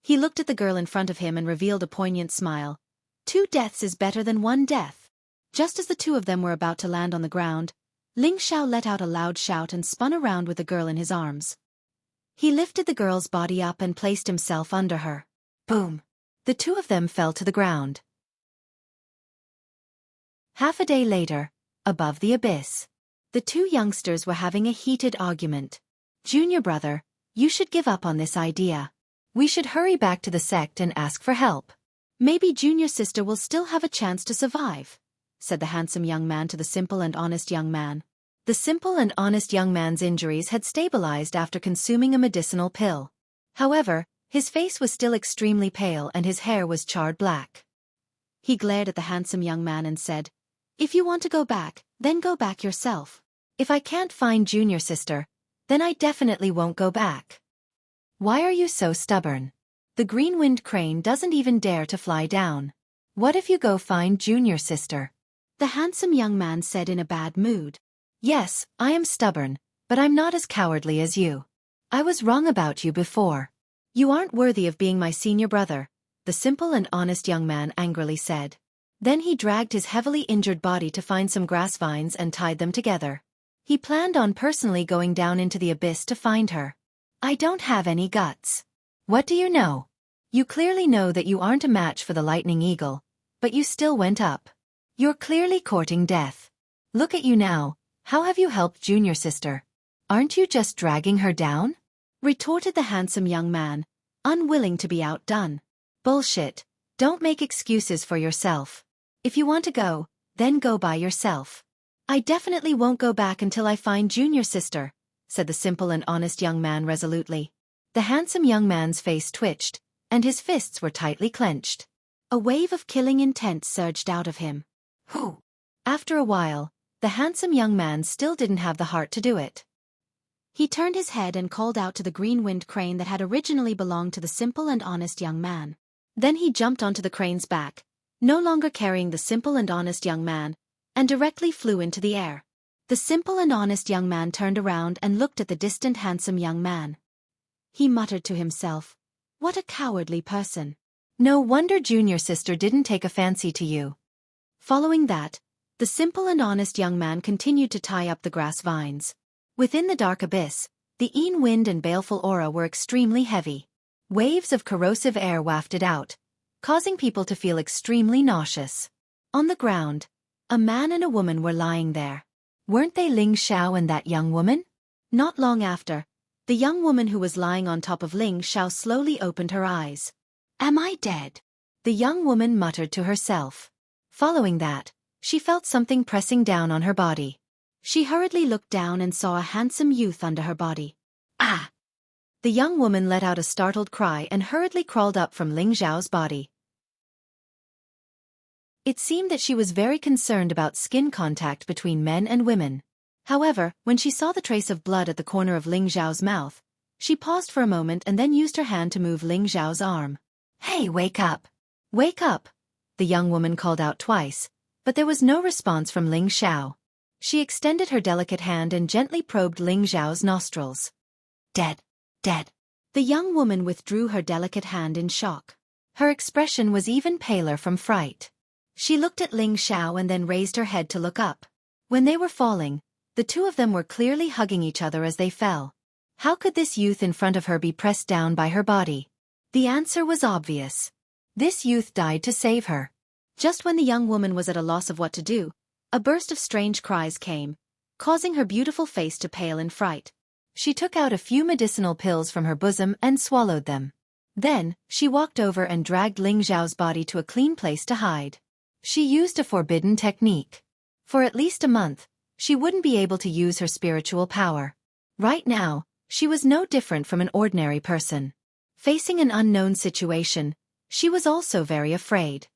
He looked at the girl in front of him and revealed a poignant smile. 2 deaths is better than 1 death. Just as the two of them were about to land on the ground, Ling Xiao let out a loud shout and spun around with the girl in his arms. He lifted the girl's body up and placed himself under her. Boom! The two of them fell to the ground. Half a day later, above the abyss, the two youngsters were having a heated argument. Junior brother, you should give up on this idea. We should hurry back to the sect and ask for help. Maybe junior sister will still have a chance to survive, said the handsome young man to the simple and honest young man. The simple and honest young man's injuries had stabilized after consuming a medicinal pill. However, his face was still extremely pale and his hair was charred black. He glared at the handsome young man and said, "If you want to go back, then go back yourself. If I can't find junior sister, then I definitely won't go back. Why are you so stubborn? The green-winged crane doesn't even dare to fly down. What if you go find junior sister?" The handsome young man said in a bad mood. "Yes, I am stubborn, but I'm not as cowardly as you. I was wrong about you before. You aren't worthy of being my senior brother," the simple and honest young man angrily said. Then he dragged his heavily injured body to find some grass vines and tied them together. He planned on personally going down into the abyss to find her. "I don't have any guts. What do you know? You clearly know that you aren't a match for the lightning eagle, but you still went up. You're clearly courting death. Look at you now, how have you helped junior sister? Aren't you just dragging her down?" retorted the handsome young man, unwilling to be outdone. "Bullshit, don't make excuses for yourself. If you want to go, then go by yourself. I definitely won't go back until I find junior sister," said the simple and honest young man resolutely. The handsome young man's face twitched, and his fists were tightly clenched. A wave of killing intent surged out of him. Whew! After a while, the handsome young man still didn't have the heart to do it. He turned his head and called out to the green-winged crane that had originally belonged to the simple and honest young man. Then he jumped onto the crane's back, no longer carrying the simple and honest young man, and directly flew into the air. The simple and honest young man turned around and looked at the distant handsome young man. He muttered to himself, "What a cowardly person. No wonder junior sister didn't take a fancy to you." Following that, the simple and honest young man continued to tie up the grass vines. Within the dark abyss, the keen wind and baleful aura were extremely heavy. Waves of corrosive air wafted out, causing people to feel extremely nauseous. On the ground, a man and a woman were lying there. Weren't they Ling Xiao and that young woman? Not long after, the young woman who was lying on top of Ling Xiao slowly opened her eyes. "Am I dead?" the young woman muttered to herself. Following that, she felt something pressing down on her body. She hurriedly looked down and saw a handsome youth under her body. "Ah!" The young woman let out a startled cry and hurriedly crawled up from Ling Xiao's body. It seemed that she was very concerned about skin contact between men and women. However, when she saw the trace of blood at the corner of Ling Xiao's mouth, she paused for a moment and then used her hand to move Ling Xiao's arm. "Hey, wake up! Wake up!" the young woman called out twice, but there was no response from Ling Xiao. She extended her delicate hand and gently probed Ling Xiao's nostrils. "Dead. Dead." The young woman withdrew her delicate hand in shock. Her expression was even paler from fright. She looked at Ling Xiao and then raised her head to look up. When they were falling, the two of them were clearly hugging each other as they fell. How could this youth in front of her be pressed down by her body? The answer was obvious. This youth died to save her. Just when the young woman was at a loss of what to do, a burst of strange cries came, causing her beautiful face to pale in fright. She took out a few medicinal pills from her bosom and swallowed them. Then, she walked over and dragged Ling Xiao's body to a clean place to hide. She used a forbidden technique. For at least a month, she wouldn't be able to use her spiritual power. Right now, she was no different from an ordinary person. Facing an unknown situation, she was also very afraid.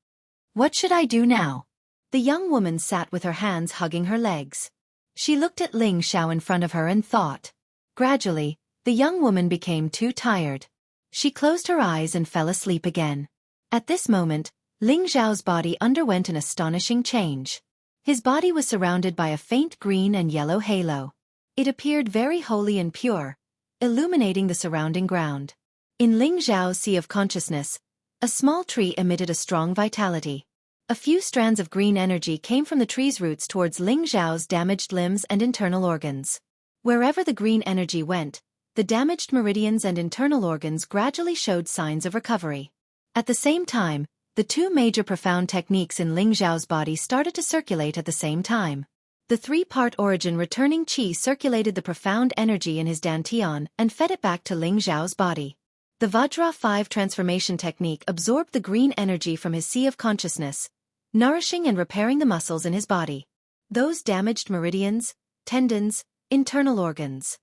What should I do now? The young woman sat with her hands hugging her legs. She looked at Ling Xiao in front of her and thought. Gradually, the young woman became too tired. She closed her eyes and fell asleep again. At this moment, Ling Xiao's body underwent an astonishing change. His body was surrounded by a faint green and yellow halo. It appeared very holy and pure, illuminating the surrounding ground. In Ling Xiao's sea of consciousness, a small tree emitted a strong vitality. A few strands of green energy came from the tree's roots towards Ling Xiao's damaged limbs and internal organs. Wherever the green energy went, the damaged meridians and internal organs gradually showed signs of recovery. At the same time, the two major profound techniques in Ling Xiao's body started to circulate at the same time. The three-part origin returning qi circulated the profound energy in his dantian and fed it back to Ling Xiao's body. The Vajra 5 transformation technique absorbed the green energy from his sea of consciousness, nourishing and repairing the muscles in his body. Those damaged meridians, tendons, internal organs.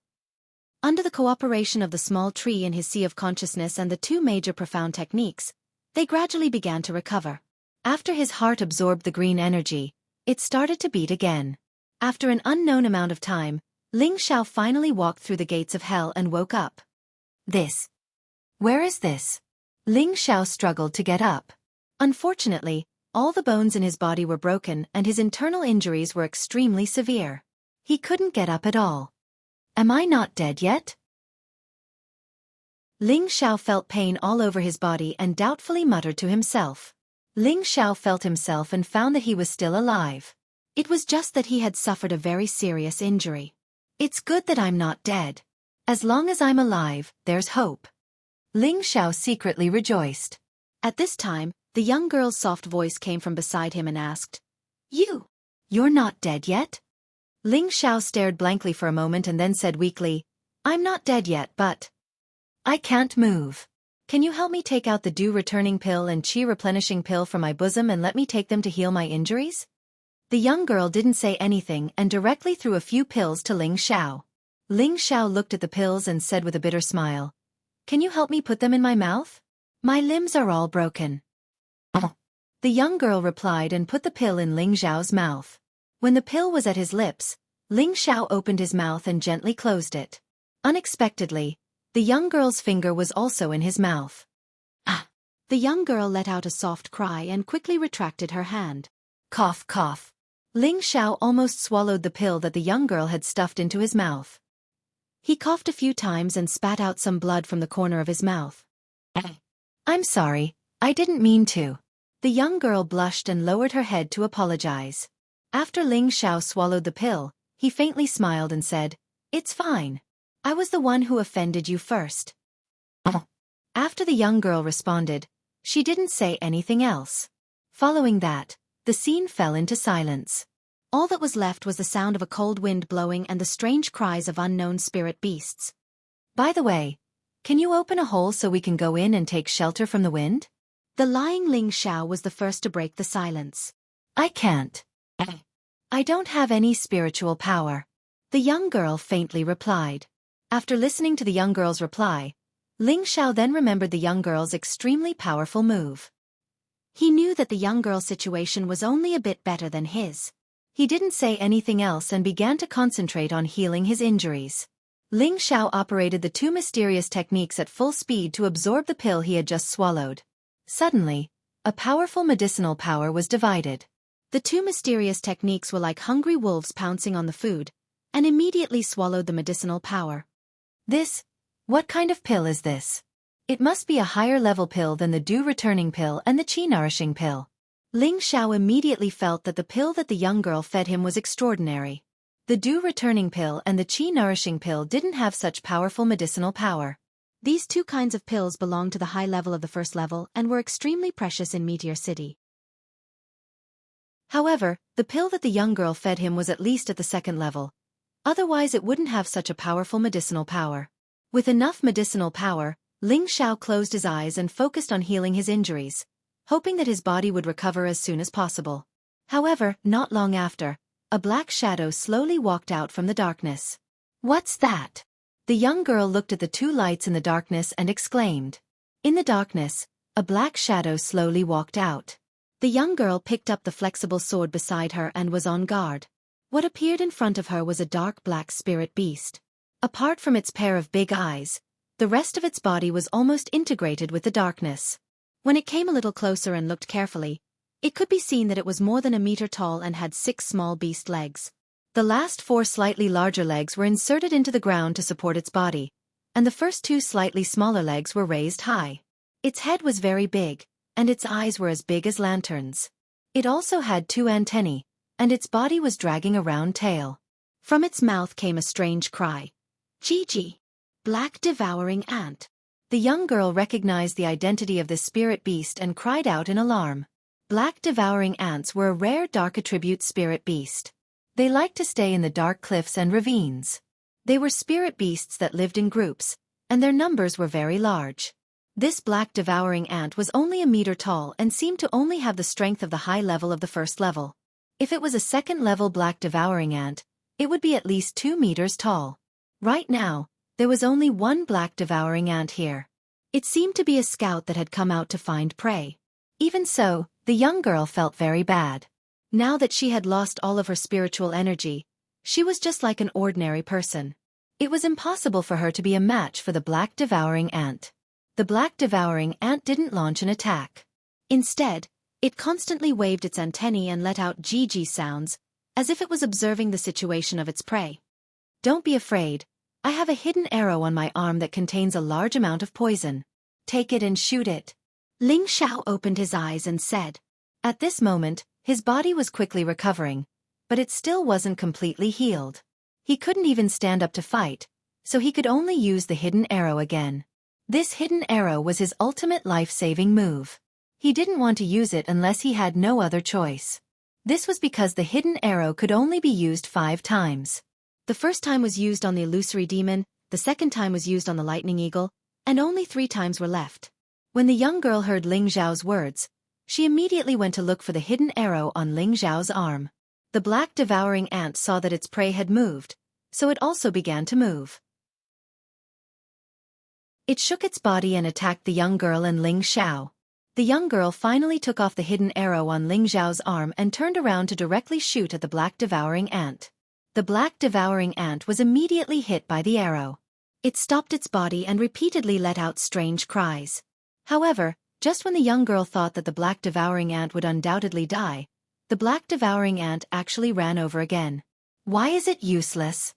Under the cooperation of the small tree in his sea of consciousness and the two major profound techniques, they gradually began to recover. After his heart absorbed the green energy, it started to beat again. After an unknown amount of time, Ling Xiao finally walked through the gates of hell and woke up. Where is this? Ling Xiao struggled to get up. Unfortunately, all the bones in his body were broken and his internal injuries were extremely severe. He couldn't get up at all. Am I not dead yet? Ling Xiao felt pain all over his body and doubtfully muttered to himself. Ling Xiao felt himself and found that he was still alive. It was just that he had suffered a very serious injury. It's good that I'm not dead. As long as I'm alive, there's hope. Ling Xiao secretly rejoiced. At this time, the young girl's soft voice came from beside him and asked, You're not dead yet? Ling Xiao stared blankly for a moment and then said weakly, I'm not dead yet, but I can't move. Can you help me take out the dew returning pill and qi replenishing pill from my bosom and let me take them to heal my injuries? The young girl didn't say anything and directly threw a few pills to Ling Xiao. Ling Xiao looked at the pills and said with a bitter smile, Can you help me put them in my mouth? My limbs are all broken. The young girl replied and put the pill in Ling Xiao's mouth. When the pill was at his lips, Ling Xiao opened his mouth and gently closed it. Unexpectedly, the young girl's finger was also in his mouth. The young girl let out a soft cry and quickly retracted her hand. Cough, cough. Ling Xiao almost swallowed the pill that the young girl had stuffed into his mouth. He coughed a few times and spat out some blood from the corner of his mouth. I'm sorry, I didn't mean to. The young girl blushed and lowered her head to apologize. After Ling Xiao swallowed the pill, he faintly smiled and said, It's fine. I was the one who offended you first. After the young girl responded, she didn't say anything else. Following that, the scene fell into silence. All that was left was the sound of a cold wind blowing and the strange cries of unknown spirit beasts. By the way, can you open a hole so we can go in and take shelter from the wind? The lying Ling Xiao was the first to break the silence. I can't. I don't have any spiritual power. The young girl faintly replied. After listening to the young girl's reply, Ling Xiao then remembered the young girl's extremely powerful move. He knew that the young girl's situation was only a bit better than his. He didn't say anything else and began to concentrate on healing his injuries. Ling Xiao operated the two mysterious techniques at full speed to absorb the pill he had just swallowed. Suddenly, a powerful medicinal power was divided. The two mysterious techniques were like hungry wolves pouncing on the food, and immediately swallowed the medicinal power. What kind of pill is this? It must be a higher level pill than the dew returning pill and the qi nourishing pill. Ling Xiao immediately felt that the pill that the young girl fed him was extraordinary. The dew returning pill and the qi nourishing pill didn't have such powerful medicinal power. These two kinds of pills belonged to the high level of the first level and were extremely precious in Meteor City. However, the pill that the young girl fed him was at least at the second level. Otherwise it wouldn't have such a powerful medicinal power. With enough medicinal power, Ling Xiao closed his eyes and focused on healing his injuries, hoping that his body would recover as soon as possible. However, not long after, a black shadow slowly walked out from the darkness. What's that? The young girl looked at the two lights in the darkness and exclaimed. In the darkness, a black shadow slowly walked out. The young girl picked up the flexible sword beside her and was on guard. What appeared in front of her was a dark black spirit beast. Apart from its pair of big eyes, the rest of its body was almost integrated with the darkness. When it came a little closer and looked carefully, it could be seen that it was more than a meter tall and had 6 small beast legs. The last 4 slightly larger legs were inserted into the ground to support its body, and the first 2 slightly smaller legs were raised high. Its head was very big, and its eyes were as big as lanterns. It also had 2 antennae, and its body was dragging a round tail. From its mouth came a strange cry. Gigi! Black devouring ant. The young girl recognized the identity of the spirit beast and cried out in alarm. Black devouring ants were a rare dark attribute spirit beast. They liked to stay in the dark cliffs and ravines. They were spirit beasts that lived in groups, and their numbers were very large. This black devouring ant was only a meter tall and seemed to only have the strength of the high level of the first level. If it was a second-level black devouring ant, it would be at least 2 meters tall. Right now, there was only one black devouring ant here. It seemed to be a scout that had come out to find prey. Even so, the young girl felt very bad. Now that she had lost all of her spiritual energy, she was just like an ordinary person. It was impossible for her to be a match for the black devouring ant. The black devouring ant didn't launch an attack. Instead, it constantly waved its antennae and let out GG sounds, as if it was observing the situation of its prey. Don't be afraid. I have a hidden arrow on my arm that contains a large amount of poison. Take it and shoot it. Ling Xiao opened his eyes and said. At this moment, his body was quickly recovering, but it still wasn't completely healed. He couldn't even stand up to fight, so he could only use the hidden arrow again. This hidden arrow was his ultimate life-saving move. He didn't want to use it unless he had no other choice. This was because the hidden arrow could only be used 5 times. The first time was used on the illusory demon, the second time was used on the lightning eagle, and only 3 times were left. When the young girl heard Ling Xiao's words, she immediately went to look for the hidden arrow on Ling Xiao's arm. The black devouring ant saw that its prey had moved, so it also began to move. It shook its body and attacked the young girl and Ling Xiao. The young girl finally took off the hidden arrow on Ling Xiao's arm and turned around to directly shoot at the black devouring ant. The black devouring ant was immediately hit by the arrow. It stopped its body and repeatedly let out strange cries. However, just when the young girl thought that the black devouring ant would undoubtedly die, the black devouring ant actually ran over again. Why is it useless?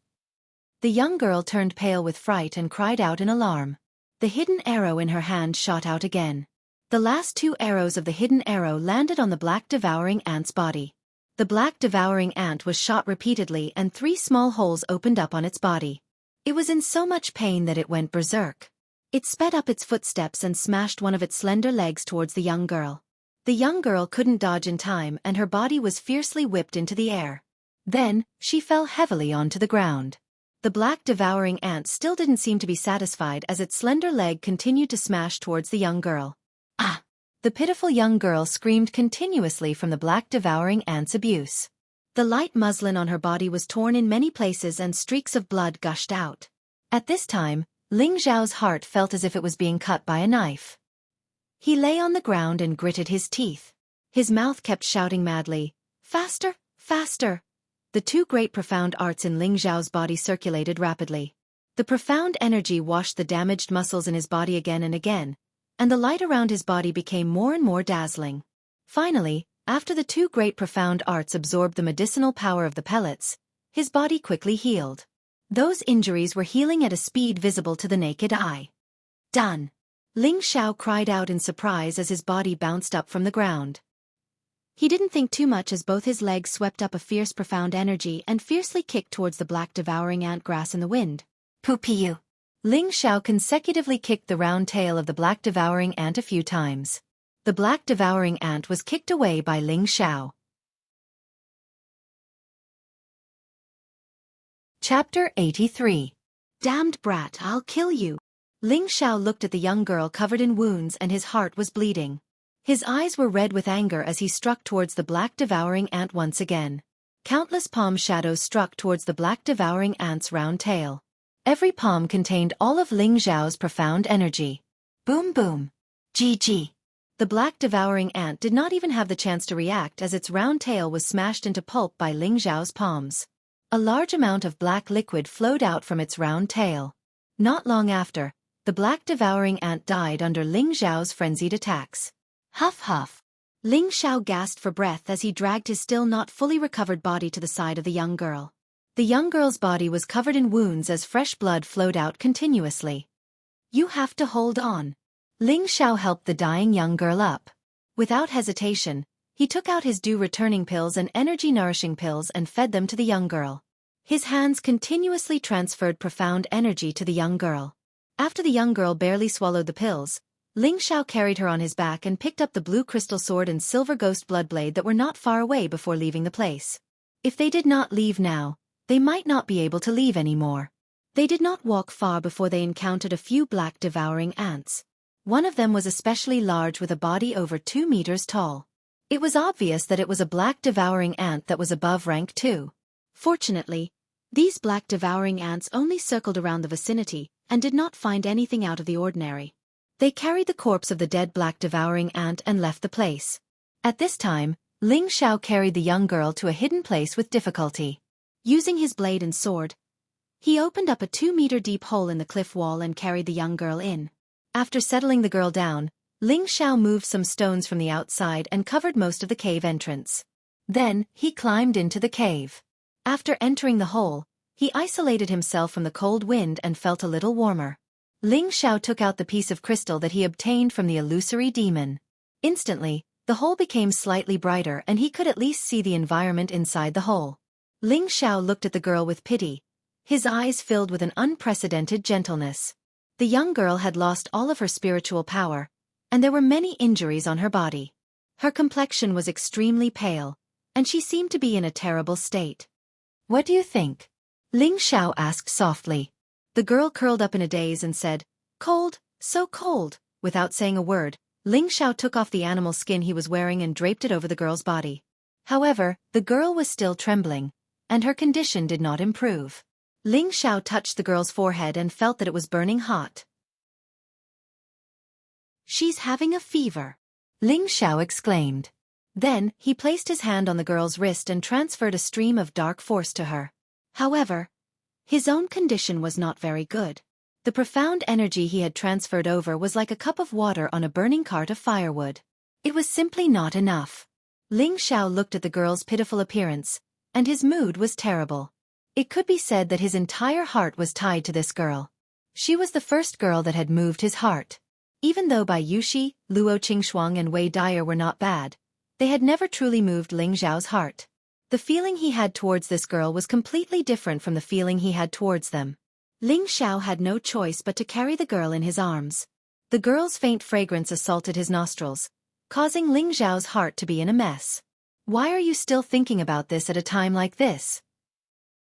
The young girl turned pale with fright and cried out in alarm. The hidden arrow in her hand shot out again. The last 2 arrows of the hidden arrow landed on the black devouring ant's body. The black devouring ant was shot repeatedly and 3 small holes opened up on its body. It was in so much pain that it went berserk. It sped up its footsteps and smashed one of its slender legs towards the young girl. The young girl couldn't dodge in time and her body was fiercely whipped into the air. Then, she fell heavily onto the ground. The black devouring ant still didn't seem to be satisfied as its slender leg continued to smash towards the young girl. Ah! The pitiful young girl screamed continuously from the black devouring ant's abuse. The light muslin on her body was torn in many places and streaks of blood gushed out. At this time, Ling Xiao's heart felt as if it was being cut by a knife. He lay on the ground and gritted his teeth. His mouth kept shouting madly, "Faster, faster!" The 2 great profound arts in Ling Xiao's body circulated rapidly. The profound energy washed the damaged muscles in his body again and again, and the light around his body became more and more dazzling. Finally, after the 2 great profound arts absorbed the medicinal power of the pellets, his body quickly healed. Those injuries were healing at a speed visible to the naked eye. Done! Ling Xiao cried out in surprise as his body bounced up from the ground. He didn't think too much as both his legs swept up a fierce profound energy and fiercely kicked towards the black devouring ant grass in the wind. Poo-pee-you! Ling Xiao consecutively kicked the round tail of the black devouring ant a few times. The black devouring ant was kicked away by Ling Xiao. Chapter 83. Damned brat, I'll kill you! Ling Xiao looked at the young girl covered in wounds and his heart was bleeding. His eyes were red with anger as he struck towards the black devouring ant once again. Countless palm shadows struck towards the black devouring ant's round tail. Every palm contained all of Ling Xiao's profound energy. Boom boom! GG! The black devouring ant did not even have the chance to react as its round tail was smashed into pulp by Ling Xiao's palms. A large amount of black liquid flowed out from its round tail. Not long after, the black devouring ant died under Ling Xiao's frenzied attacks. Huff huff! Ling Xiao gasped for breath as he dragged his still not fully recovered body to the side of the young girl. The young girl's body was covered in wounds as fresh blood flowed out continuously. You have to hold on. Ling Xiao helped the dying young girl up. Without hesitation, he took out his dew-returning pills and energy-nourishing pills and fed them to the young girl. His hands continuously transferred profound energy to the young girl. After the young girl barely swallowed the pills, Ling Xiao carried her on his back and picked up the blue crystal sword and silver ghost blood blade that were not far away before leaving the place. If they did not leave now, they might not be able to leave anymore. They did not walk far before they encountered a few black devouring ants. One of them was especially large with a body over 2 meters tall. It was obvious that it was a black devouring ant that was above rank 2. Fortunately, these black devouring ants only circled around the vicinity and did not find anything out of the ordinary. They carried the corpse of the dead black devouring ant and left the place. At this time, Ling Xiao carried the young girl to a hidden place with difficulty. Using his blade and sword, he opened up a 2-meter-deep hole in the cliff wall and carried the young girl in. After settling the girl down, Ling Xiao moved some stones from the outside and covered most of the cave entrance. Then, he climbed into the cave. After entering the hole, he isolated himself from the cold wind and felt a little warmer. Ling Xiao took out the piece of crystal that he obtained from the illusory demon. Instantly, the hole became slightly brighter and he could at least see the environment inside the hole. Ling Xiao looked at the girl with pity, his eyes filled with an unprecedented gentleness. The young girl had lost all of her spiritual power, and there were many injuries on her body. Her complexion was extremely pale, and she seemed to be in a terrible state. "What do you think?" Ling Xiao asked softly. The girl curled up in a daze and said, "Cold, so cold." Without saying a word, Ling Xiao took off the animal skin he was wearing and draped it over the girl's body. However, the girl was still trembling, and her condition did not improve. Ling Xiao touched the girl's forehead and felt that it was burning hot. "She's having a fever," Ling Xiao exclaimed. Then, he placed his hand on the girl's wrist and transferred a stream of dark force to her. However, his own condition was not very good. The profound energy he had transferred over was like a cup of water on a burning cart of firewood. It was simply not enough. Ling Xiao looked at the girl's pitiful appearance, and his mood was terrible. It could be said that his entire heart was tied to this girl. She was the first girl that had moved his heart. Even though Bai Yuxi, Luo Qingxuang and Wei Dyer were not bad, they had never truly moved Ling Xiao's heart. The feeling he had towards this girl was completely different from the feeling he had towards them. Ling Xiao had no choice but to carry the girl in his arms. The girl's faint fragrance assaulted his nostrils, causing Ling Xiao's heart to be in a mess. "Why are you still thinking about this at a time like this?"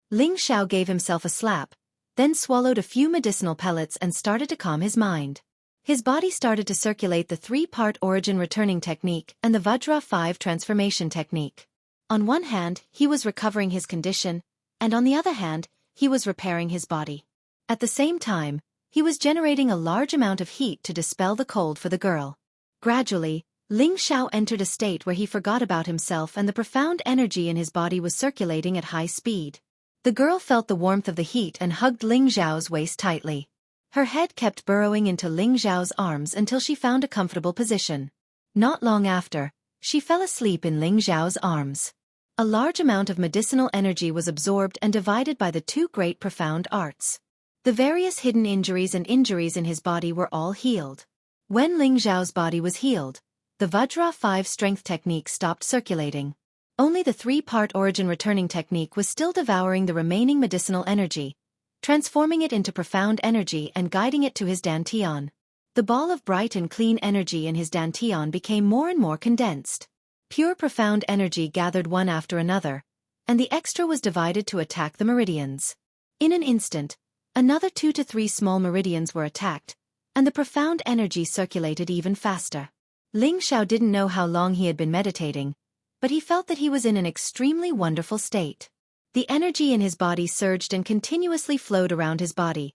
Ling Xiao gave himself a slap, then swallowed a few medicinal pellets and started to calm his mind. His body started to circulate the 3-part origin returning technique and the Vajra 5 transformation technique. On one hand, he was recovering his condition, and on the other hand, he was repairing his body. At the same time, he was generating a large amount of heat to dispel the cold for the girl. Gradually, Ling Xiao entered a state where he forgot about himself and the profound energy in his body was circulating at high speed. The girl felt the warmth of the heat and hugged Ling Xiao's waist tightly. Her head kept burrowing into Ling Xiao's arms until she found a comfortable position. Not long after, she fell asleep in Ling Xiao's arms. A large amount of medicinal energy was absorbed and divided by the 2 great profound arts. The various hidden injuries and injuries in his body were all healed. When Ling Xiao's body was healed, the Vajra 5 strength technique stopped circulating. Only the 3-part origin returning technique was still devouring the remaining medicinal energy, transforming it into profound energy and guiding it to his dantian. The ball of bright and clean energy in his dantian became more and more condensed. Pure profound energy gathered one after another, and the extra was divided to attack the meridians. In an instant, another 2 to 3 small meridians were attacked, and the profound energy circulated even faster. Ling Xiao didn't know how long he had been meditating, but he felt that he was in an extremely wonderful state. The energy in his body surged and continuously flowed around his body,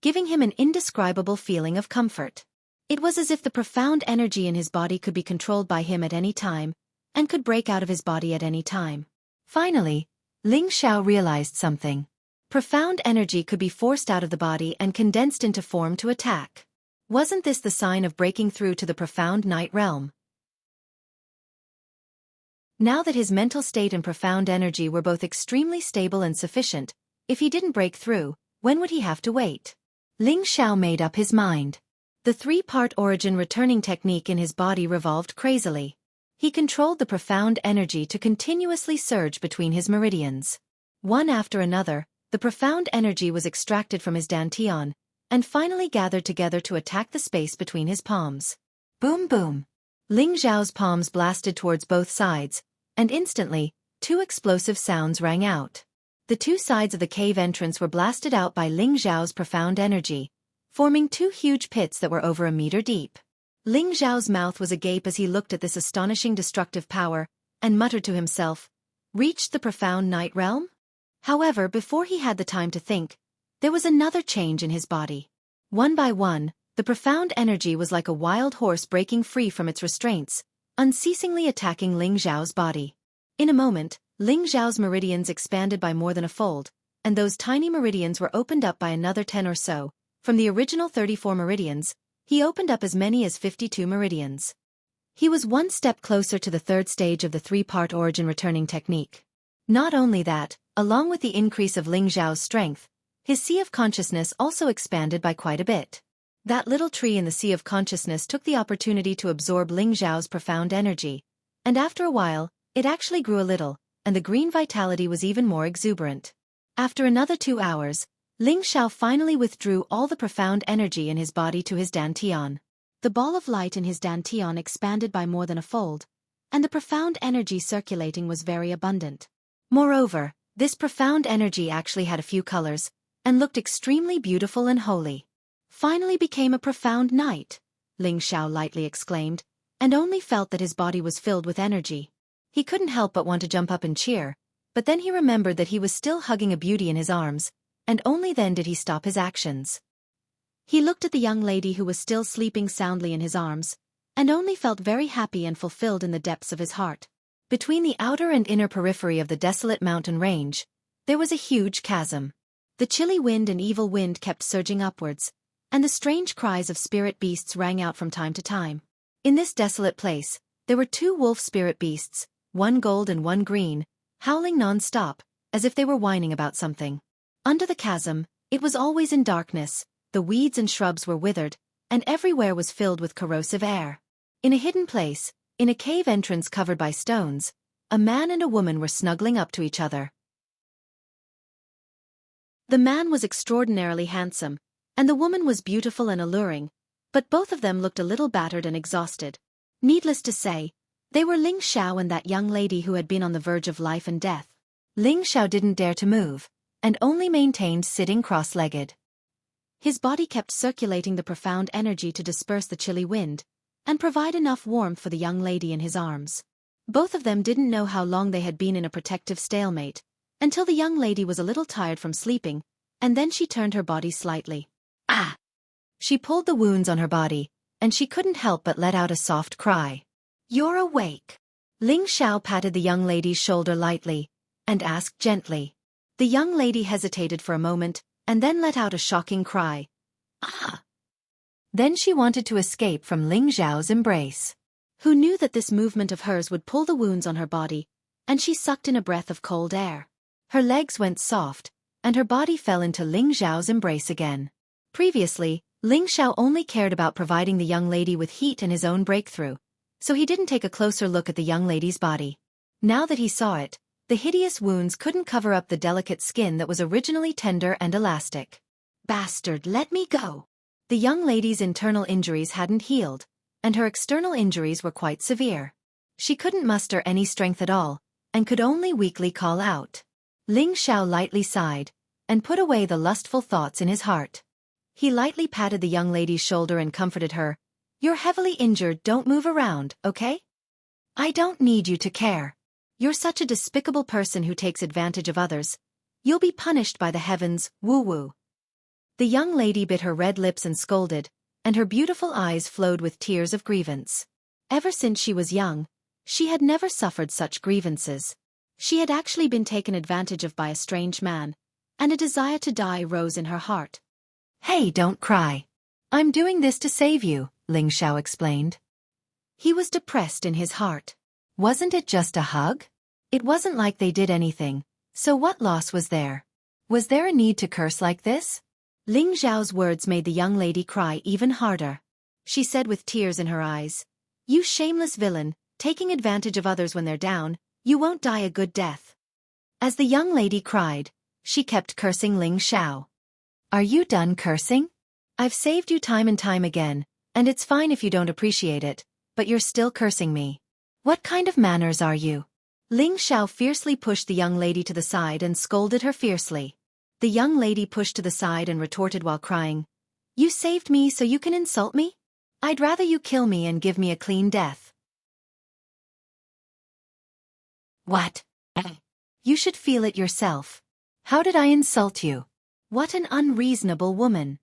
giving him an indescribable feeling of comfort. It was as if the profound energy in his body could be controlled by him at any time, and could break out of his body at any time. Finally, Ling Xiao realized something. Profound energy could be forced out of the body and condensed into form to attack. Wasn't this the sign of breaking through to the profound night realm? Now that his mental state and profound energy were both extremely stable and sufficient, if he didn't break through, when would he have to wait? Ling Xiao made up his mind. The 3-part origin returning technique in his body revolved crazily. He controlled the profound energy to continuously surge between his meridians. One after another, the profound energy was extracted from his dantian, and finally gathered together to attack the space between his palms. Boom boom! Ling Xiao's palms blasted towards both sides, and instantly, 2 explosive sounds rang out. The 2 sides of the cave entrance were blasted out by Ling Xiao's profound energy, forming 2 huge pits that were over a meter deep. Ling Xiao's mouth was agape as he looked at this astonishing destructive power, and muttered to himself, "Reached the profound night realm?" However, before he had the time to think, there was another change in his body. One by one, the profound energy was like a wild horse breaking free from its restraints, unceasingly attacking Ling Xiao's body. In a moment, Ling Xiao's meridians expanded by more than a fold, and those tiny meridians were opened up by another 10 or so. From the original 34 meridians, he opened up as many as 52 meridians. He was one step closer to the third stage of the three-part origin returning technique. Not only that, along with the increase of Ling Xiao's strength, his sea of consciousness also expanded by quite a bit. That little tree in the sea of consciousness took the opportunity to absorb Ling Xiao's profound energy, and after a while, it actually grew a little, and the green vitality was even more exuberant. After another 2 hours, Ling Xiao finally withdrew all the profound energy in his body to his dantian. The ball of light in his dantian expanded by more than a fold, and the profound energy circulating was very abundant. Moreover, this profound energy actually had a few colors, and looked extremely beautiful and holy. "Finally became a profound night," Ling Xiao lightly exclaimed, and only felt that his body was filled with energy. He couldn't help but want to jump up and cheer, but then he remembered that he was still hugging a beauty in his arms, and only then did he stop his actions. He looked at the young lady who was still sleeping soundly in his arms, and only felt very happy and fulfilled in the depths of his heart. Between the outer and inner periphery of the desolate mountain range, there was a huge chasm. The chilly wind and evil wind kept surging upwards, and the strange cries of spirit beasts rang out from time to time. In this desolate place, there were 2 wolf spirit beasts, one gold and one green, howling non-stop, as if they were whining about something. Under the chasm, it was always in darkness, the weeds and shrubs were withered, and everywhere was filled with corrosive air. In a hidden place, in a cave entrance covered by stones, a man and a woman were snuggling up to each other. The man was extraordinarily handsome, and the woman was beautiful and alluring, but both of them looked a little battered and exhausted. Needless to say, they were Ling Xiao and that young lady who had been on the verge of life and death. Ling Xiao didn't dare to move, and only maintained sitting cross-legged. His body kept circulating the profound energy to disperse the chilly wind, and provide enough warmth for the young lady in his arms. Both of them didn't know how long they had been in a protective stalemate, until the young lady was a little tired from sleeping, and then she turned her body slightly. Ah! She pulled the wounds on her body, and she couldn't help but let out a soft cry. "You're awake." Ling Xiao patted the young lady's shoulder lightly, and asked gently. The young lady hesitated for a moment, and then let out a shocking cry. "Ah!" Then she wanted to escape from Ling Xiao's embrace. Who knew that this movement of hers would pull the wounds on her body, and she sucked in a breath of cold air. Her legs went soft, and her body fell into Ling Xiao's embrace again. Previously, Ling Xiao only cared about providing the young lady with heat and his own breakthrough, so he didn't take a closer look at the young lady's body. Now that he saw it, the hideous wounds couldn't cover up the delicate skin that was originally tender and elastic. "Bastard, let me go!" The young lady's internal injuries hadn't healed, and her external injuries were quite severe. She couldn't muster any strength at all, and could only weakly call out. Ling Xiao lightly sighed, and put away the lustful thoughts in his heart. He lightly patted the young lady's shoulder and comforted her. "You're heavily injured, don't move around, okay? I don't need you to care. You're such a despicable person who takes advantage of others. You'll be punished by the heavens, woo-woo." The young lady bit her red lips and scolded, and her beautiful eyes flowed with tears of grievance. Ever since she was young, she had never suffered such grievances. She had actually been taken advantage of by a strange man, and a desire to die rose in her heart. "Hey, don't cry. I'm doing this to save you," Ling Xiao explained. He was depressed in his heart. Wasn't it just a hug? It wasn't like they did anything, so what loss was there? Was there a need to curse like this? Ling Xiao's words made the young lady cry even harder. She said with tears in her eyes, "You shameless villain, taking advantage of others when they're down, you won't die a good death." As the young lady cried, she kept cursing Ling Xiao. "Are you done cursing? I've saved you time and time again, and it's fine if you don't appreciate it, but you're still cursing me. What kind of manners are you?" Ling Xiao fiercely pushed the young lady to the side and scolded her fiercely. The young lady pushed to the side and retorted while crying, "You saved me so you can insult me? I'd rather you kill me and give me a clean death. What? You should feel it yourself. How did I insult you? What an unreasonable woman.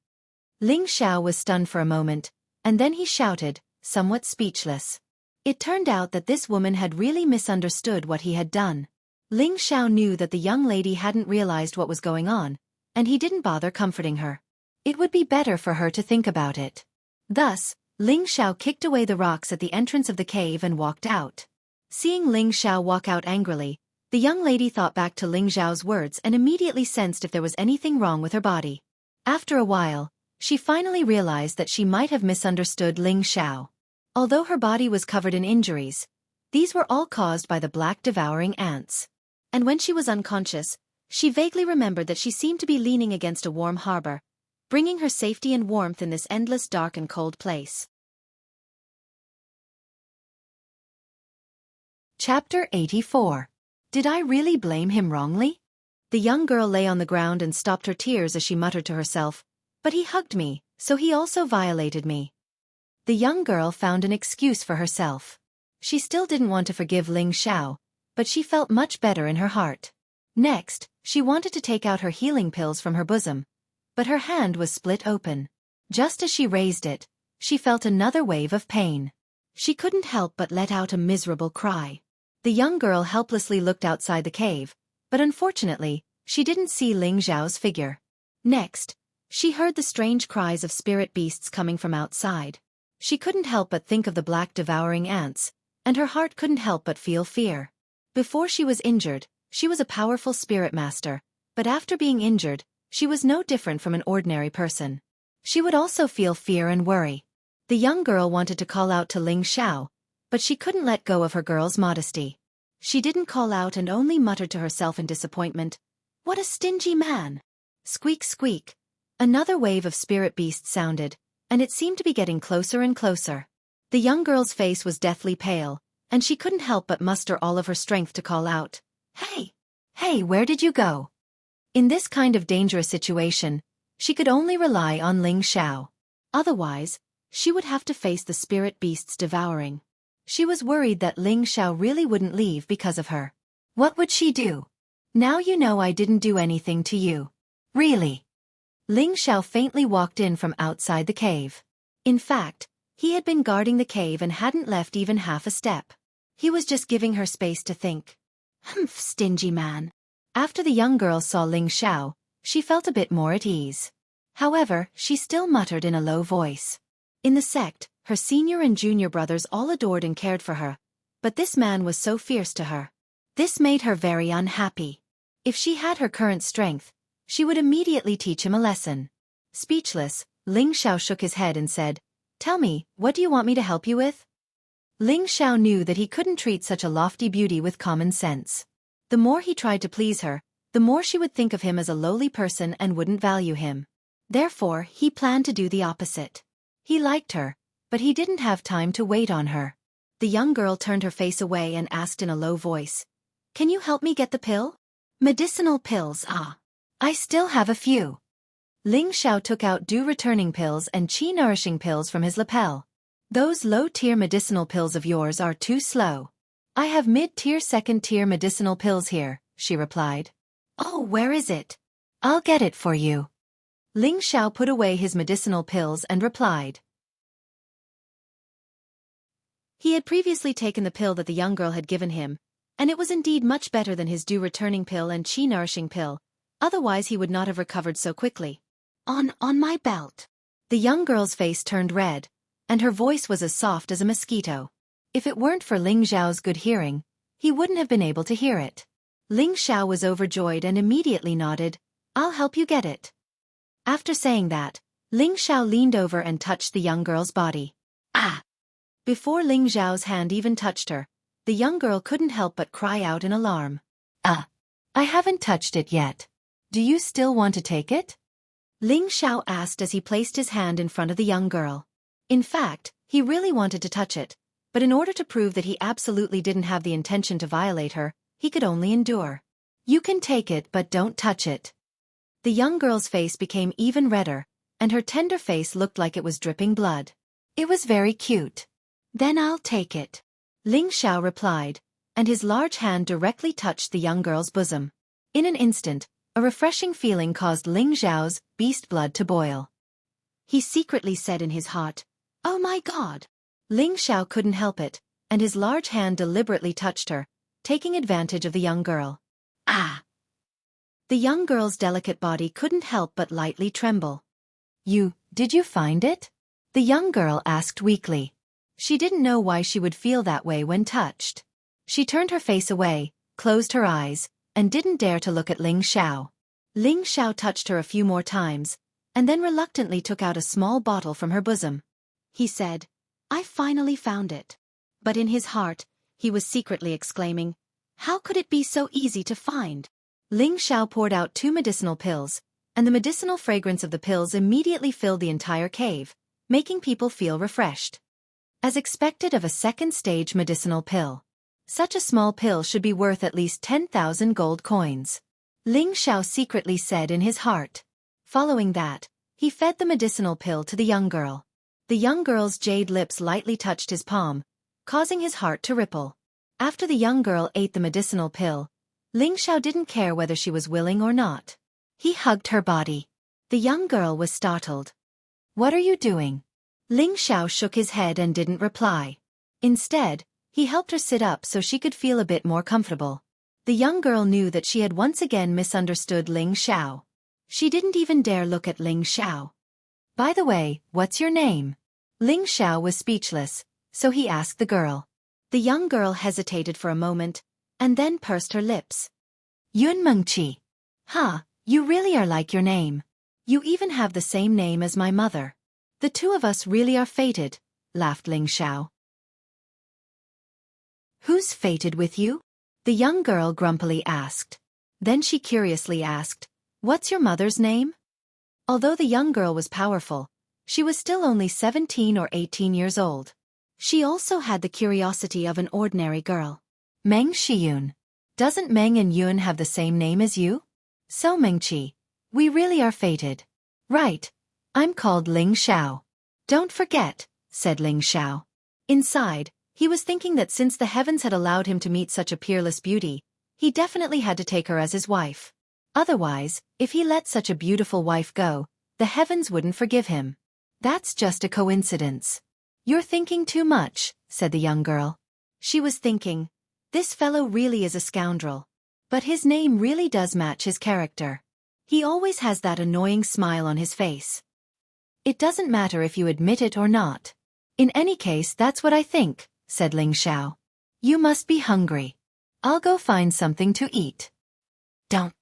Ling Xiao was stunned for a moment, and then he shouted, somewhat speechless. It turned out that this woman had really misunderstood what he had done. Ling Xiao knew that the young lady hadn't realized what was going on, and he didn't bother comforting her. It would be better for her to think about it. Thus, Ling Xiao kicked away the rocks at the entrance of the cave and walked out. Seeing Ling Xiao walk out angrily, the young lady thought back to Ling Xiao's words and immediately sensed if there was anything wrong with her body. After a while, she finally realized that she might have misunderstood Ling Xiao. Although her body was covered in injuries, these were all caused by the black devouring ants. And when she was unconscious, she vaguely remembered that she seemed to be leaning against a warm harbor, bringing her safety and warmth in this endless dark and cold place. Chapter 84. Did I really blame him wrongly? The young girl lay on the ground and stopped her tears as she muttered to herself, but he hugged me, so he also violated me. The young girl found an excuse for herself. She still didn't want to forgive Ling Xiao, but she felt much better in her heart. Next, she wanted to take out her healing pills from her bosom, but her hand was split open. Just as she raised it, she felt another wave of pain. She couldn't help but let out a miserable cry. The young girl helplessly looked outside the cave, but unfortunately, she didn't see Ling Xiao's figure. Next, she heard the strange cries of spirit beasts coming from outside. She couldn't help but think of the black devouring ants, and her heart couldn't help but feel fear. Before she was injured, she was a powerful spirit master, but after being injured, she was no different from an ordinary person. She would also feel fear and worry. The young girl wanted to call out to Ling Xiao, but she couldn't let go of her girl's modesty. She didn't call out and only muttered to herself in disappointment, "What a stingy man!" Squeak squeak. Another wave of spirit beasts sounded, and it seemed to be getting closer and closer. The young girl's face was deathly pale, and she couldn't help but muster all of her strength to call out, "Hey! Hey, where did you go?" In this kind of dangerous situation, she could only rely on Ling Xiao. Otherwise, she would have to face the spirit beasts devouring. She was worried that Ling Xiao really wouldn't leave because of her. What would she do? "Now you know I didn't do anything to you." "Really?" Ling Xiao faintly walked in from outside the cave. In fact, he had been guarding the cave and hadn't left even half a step. He was just giving her space to think. "Humph, stingy man." After the young girl saw Ling Xiao, she felt a bit more at ease. However, she still muttered in a low voice. In the sect, her senior and junior brothers all adored and cared for her, but this man was so fierce to her. This made her very unhappy. If she had her current strength, she would immediately teach him a lesson. Speechless, Ling Xiao shook his head and said, "Tell me, what do you want me to help you with?" Ling Xiao knew that he couldn't treat such a lofty beauty with common sense. The more he tried to please her, the more she would think of him as a lowly person and wouldn't value him. Therefore, he planned to do the opposite. He liked her, but he didn't have time to wait on her. The young girl turned her face away and asked in a low voice, "Can you help me get the pill?" "Medicinal pills, ah. I still have a few." Ling Xiao took out dew-returning pills and qi-nourishing pills from his lapel. "Those low-tier medicinal pills of yours are too slow. I have mid-tier second-tier medicinal pills here," she replied. "Oh, where is it? I'll get it for you." Ling Xiao put away his medicinal pills and replied. He had previously taken the pill that the young girl had given him, and it was indeed much better than his dew-returning pill and qi-nourishing pill, otherwise he would not have recovered so quickly. On my belt." The young girl's face turned red, and her voice was as soft as a mosquito. If it weren't for Ling Xiao's good hearing, he wouldn't have been able to hear it. Ling Xiao was overjoyed and immediately nodded, "I'll help you get it." After saying that, Ling Xiao leaned over and touched the young girl's body. "Ah!" Before Ling Xiao's hand even touched her, the young girl couldn't help but cry out in alarm. I haven't touched it yet. Do you still want to take it?" Ling Xiao asked as he placed his hand in front of the young girl. In fact, he really wanted to touch it, but in order to prove that he absolutely didn't have the intention to violate her, he could only endure. "You can take it but don't touch it." The young girl's face became even redder, and her tender face looked like it was dripping blood. It was very cute. Then I'll take it. Ling Xiao replied, and his large hand directly touched the young girl's bosom. In an instant, a refreshing feeling caused Ling Xiao's beast blood to boil. He secretly said in his heart, "Oh my God!" Ling Xiao couldn't help it, and his large hand deliberately touched her, taking advantage of the young girl. Ah! The young girl's delicate body couldn't help but lightly tremble. Did you find it? The young girl asked weakly. She didn't know why she would feel that way when touched. She turned her face away, closed her eyes, and didn't dare to look at Ling Xiao. Ling Xiao touched her a few more times, and then reluctantly took out a small bottle from her bosom. He said, "I finally found it." But in his heart, he was secretly exclaiming, "How could it be so easy to find?" Ling Xiao poured out 2 medicinal pills, and the medicinal fragrance of the pills immediately filled the entire cave, making people feel refreshed. As expected of a second-stage medicinal pill, such a small pill should be worth at least 10,000 gold coins. Ling Xiao secretly said in his heart. Following that, he fed the medicinal pill to the young girl. The young girl's jade lips lightly touched his palm, causing his heart to ripple. After the young girl ate the medicinal pill, Ling Xiao didn't care whether she was willing or not. He hugged her body. The young girl was startled. "What are you doing?" Ling Xiao shook his head and didn't reply. Instead, he helped her sit up so she could feel a bit more comfortable. The young girl knew that she had once again misunderstood Ling Xiao. She didn't even dare look at Ling Xiao. "By the way, what's your name?" Ling Xiao was speechless, so he asked the girl. The young girl hesitated for a moment, and then pursed her lips. "Yunmengqi. Huh, you really are like your name. You even have the same name as my mother. The two of us really are fated," laughed Ling Xiao. "Who's fated with you?" the young girl grumpily asked. Then she curiously asked, "What's your mother's name?" Although the young girl was powerful, she was still only 17 or 18 years old. She also had the curiosity of an ordinary girl. "Meng Shiyun. Doesn't Meng and Yun have the same name as you?" "So Mengqi, we really are fated." "Right. I'm called Ling Xiao." "Don't forget," said Ling Xiao. Inside, he was thinking that since the heavens had allowed him to meet such a peerless beauty, he definitely had to take her as his wife. Otherwise, if he let such a beautiful wife go, the heavens wouldn't forgive him. "That's just a coincidence." "You're thinking too much," said the young girl. She was thinking, this fellow really is a scoundrel. But his name really does match his character. He always has that annoying smile on his face. "It doesn't matter if you admit it or not. In any case, that's what I think," said Ling Xiao. "You must be hungry. I'll go find something to eat." "Don't.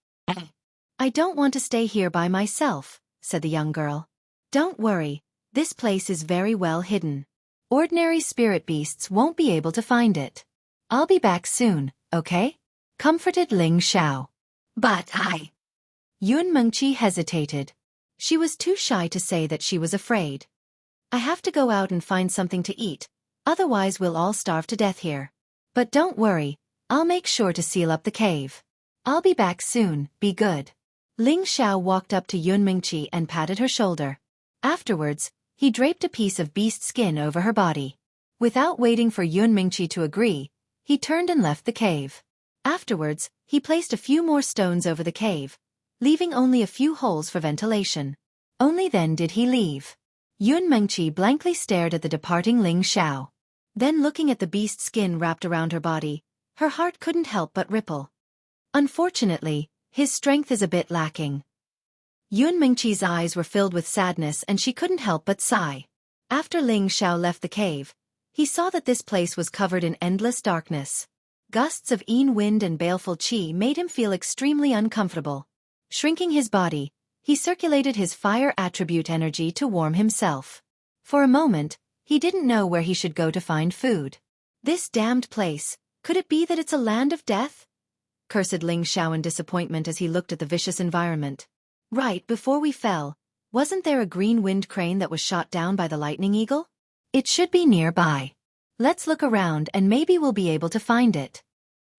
I don't want to stay here by myself," said the young girl. "Don't worry, this place is very well hidden. Ordinary spirit beasts won't be able to find it. I'll be back soon, okay?" comforted Ling Xiao. "But Yun Mengqi hesitated. She was too shy to say that she was afraid. "I have to go out and find something to eat, otherwise we'll all starve to death here. But don't worry, I'll make sure to seal up the cave. I'll be back soon, be good." Ling Xiao walked up to Yun Mengqi and patted her shoulder. Afterwards, he draped a piece of beast skin over her body. Without waiting for Yun Mengqi to agree, he turned and left the cave. Afterwards, he placed a few more stones over the cave, leaving only a few holes for ventilation. Only then did he leave. Yun Mengqi blankly stared at the departing Ling Xiao. Then looking at the beast skin wrapped around her body, her heart couldn't help but ripple. Unfortunately, his strength is a bit lacking. Yun Mengqi's eyes were filled with sadness and she couldn't help but sigh. After Ling Xiao left the cave, he saw that this place was covered in endless darkness. Gusts of Yin wind and baleful qi made him feel extremely uncomfortable. Shrinking his body, he circulated his fire attribute energy to warm himself. For a moment, he didn't know where he should go to find food. "This damned place, could it be that it's a land of death?" cursed Ling Xiao in disappointment as he looked at the vicious environment. "Right before we fell, wasn't there a green wind crane that was shot down by the lightning eagle? It should be nearby. Let's look around and maybe we'll be able to find it."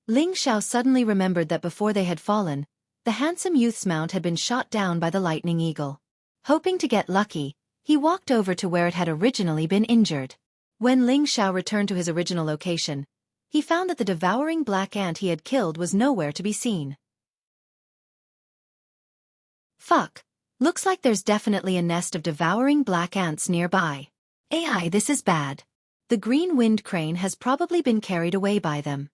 Ling Xiao suddenly remembered that before they had fallen, the handsome youth's mount had been shot down by the lightning eagle. Hoping to get lucky, He walked over to where it had originally been injured. When Ling Xiao returned to his original location, he found that the devouring black ant he had killed was nowhere to be seen. Fuck. Looks like there's definitely a nest of devouring black ants nearby. AI, this is bad. The green wind crane has probably been carried away by them.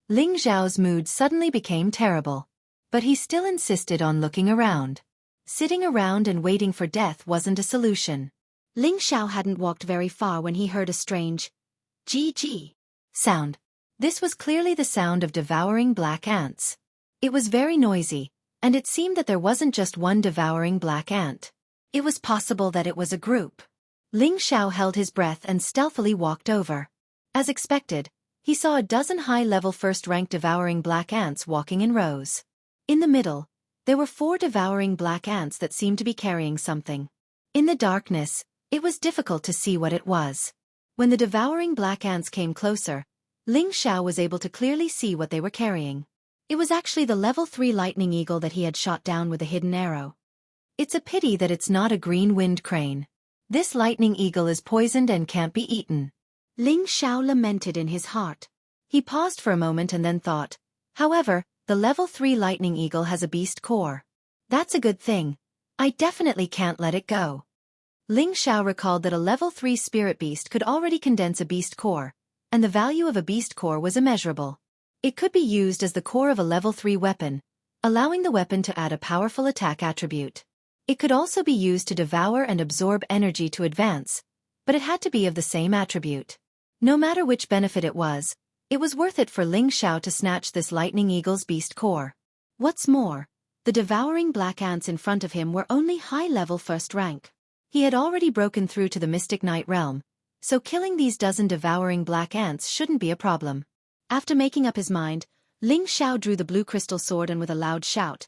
Ling Xiao's mood suddenly became terrible. But he still insisted on looking around. Sitting around and waiting for death wasn't a solution. Ling Xiao hadn't walked very far when he heard a strange GG sound. This was clearly the sound of devouring black ants. It was very noisy, and it seemed that there wasn't just one devouring black ant. It was possible that it was a group. Ling Xiao held his breath and stealthily walked over. As expected, he saw a dozen high-level first-rank devouring black ants walking in rows. In the middle, there were 4 devouring black ants that seemed to be carrying something. In the darkness, it was difficult to see what it was. When the devouring black ants came closer, Ling Xiao was able to clearly see what they were carrying. It was actually the level 3 lightning eagle that he had shot down with a hidden arrow. It's a pity that it's not a green wind crane. This lightning eagle is poisoned and can't be eaten. Ling Xiao lamented in his heart. He paused for a moment and then thought, however, the level 3 lightning eagle has a beast core. That's a good thing. I definitely can't let it go. Ling Xiao recalled that a level 3 spirit beast could already condense a beast core, and the value of a beast core was immeasurable. It could be used as the core of a level 3 weapon, allowing the weapon to add a powerful attack attribute. It could also be used to devour and absorb energy to advance, but it had to be of the same attribute. No matter which benefit it was worth it for Ling Xiao to snatch this lightning eagle's beast core. What's more, the devouring black ants in front of him were only high-level first rank. He had already broken through to the Mystic Night realm, so killing these dozen devouring black ants shouldn't be a problem. After making up his mind, Ling Xiao drew the blue crystal sword and with a loud shout,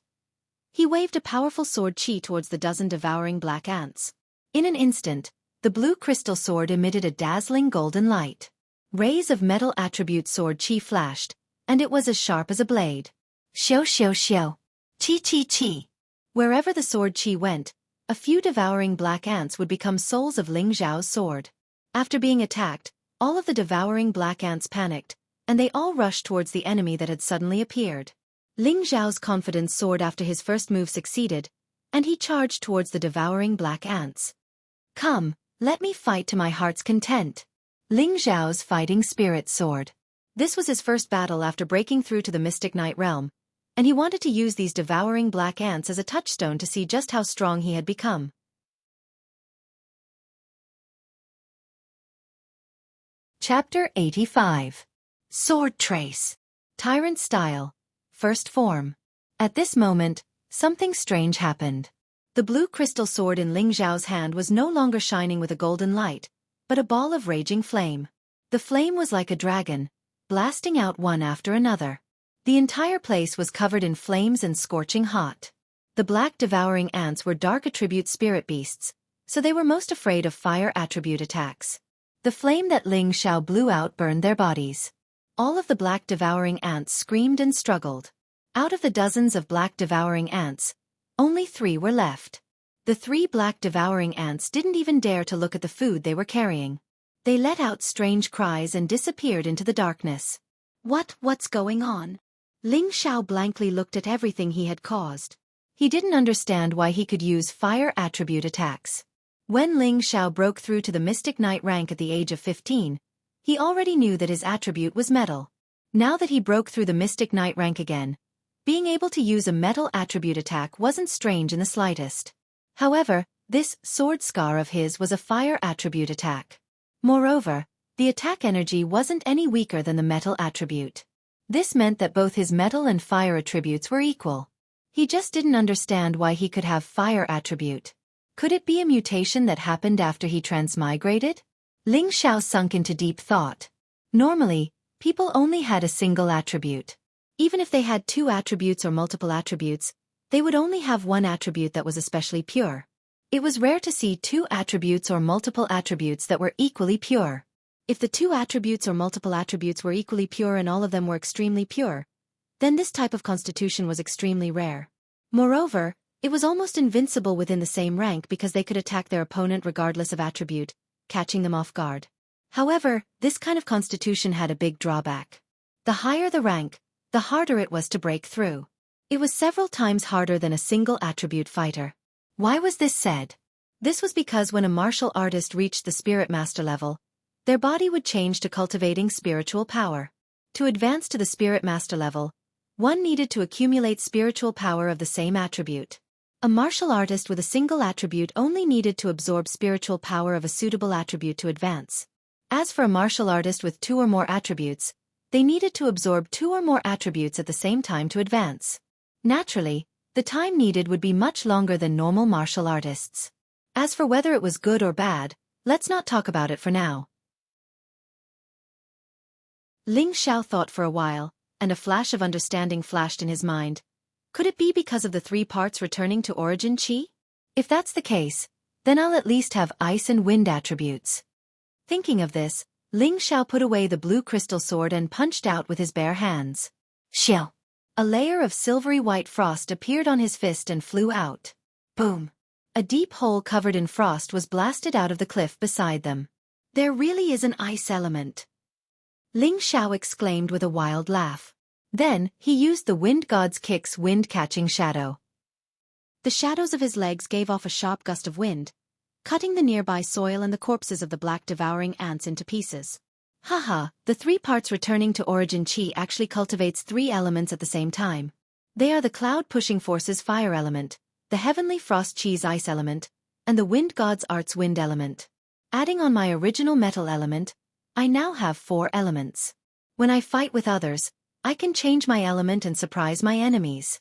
he waved a powerful sword chi towards the dozen devouring black ants. In an instant, the blue crystal sword emitted a dazzling golden light. Rays of metal attribute sword chi flashed, and it was as sharp as a blade. Xiao xiao xiao. Chi chi chi. Wherever the sword chi went, a few devouring black ants would become souls of Ling Xiao's sword. After being attacked, all of the devouring black ants panicked, and they all rushed towards the enemy that had suddenly appeared. Ling Xiao's confidence soared after his first move succeeded, and he charged towards the devouring black ants. Come, let me fight to my heart's content. Ling Xiao's fighting spirit sword. This was his first battle after breaking through to the Mystic Night realm, and he wanted to use these devouring black ants as a touchstone to see just how strong he had become. Chapter 85. Sword Trace. Tyrant Style. First Form. At this moment, something strange happened. The blue crystal sword in Ling Xiao's hand was no longer shining with a golden light, but a ball of raging flame. The flame was like a dragon, blasting out one after another. The entire place was covered in flames and scorching hot. The black devouring ants were dark attribute spirit beasts, so they were most afraid of fire attribute attacks. The flame that Ling Xiao blew out burned their bodies. All of the black devouring ants screamed and struggled. Out of the dozens of black devouring ants, only 3 were left. The 3 black devouring ants didn't even dare to look at the food they were carrying. They let out strange cries and disappeared into the darkness. What's going on? Ling Xiao blankly looked at everything he had caused. He didn't understand why he could use fire attribute attacks. When Ling Xiao broke through to the Mystic Knight rank at the age of 15, he already knew that his attribute was metal. Now that he broke through the Mystic Knight rank again, being able to use a metal attribute attack wasn't strange in the slightest. However, this sword scar of his was a fire attribute attack. Moreover, the attack energy wasn't any weaker than the metal attribute. This meant that both his metal and fire attributes were equal. He just didn't understand why he could have fire attribute. Could it be a mutation that happened after he transmigrated? Ling Xiao sunk into deep thought. Normally, people only had a single attribute. Even if they had 2 attributes or multiple attributes, they would only have one attribute that was especially pure. It was rare to see 2 attributes or multiple attributes that were equally pure. If the 2 attributes or multiple attributes were equally pure and all of them were extremely pure, then this type of constitution was extremely rare. Moreover, It was almost invincible within the same rank because they could attack their opponent regardless of attribute, catching them off guard. However, this kind of constitution had a big drawback. The higher the rank, the harder it was to break through. It was several times harder than a single attribute fighter. Why was this said? This was because when a martial artist reached the spirit master level, their body would change to cultivating spiritual power. To advance to the spirit master level, one needed to accumulate spiritual power of the same attribute. A martial artist with a single attribute only needed to absorb spiritual power of a suitable attribute to advance. As for a martial artist with 2 or more attributes, they needed to absorb 2 or more attributes at the same time to advance. Naturally, the time needed would be much longer than normal martial artists. As for whether it was good or bad, let's not talk about it for now. Ling Xiao thought for a while, and a flash of understanding flashed in his mind. Could it be because of the 3 parts returning to origin qi? If that's the case, then I'll at least have ice and wind attributes. Thinking of this, Ling Xiao put away the blue crystal sword and punched out with his bare hands. Xiao! A layer of silvery white frost appeared on his fist and flew out. Boom! A deep hole covered in frost was blasted out of the cliff beside them. There really is an ice element. Ling Xiao exclaimed with a wild laugh. Then, he used the wind god's kick's wind-catching shadow. The shadows of his legs gave off a sharp gust of wind, cutting the nearby soil and the corpses of the black devouring ants into pieces. Haha, the 3 parts returning to origin qi actually cultivates 3 elements at the same time. They are the cloud-pushing forces fire element, the heavenly frost qi's ice element, and the wind god's art's wind element. Adding on my original metal element, I now have 4 elements. When I fight with others, I can change my element and surprise my enemies.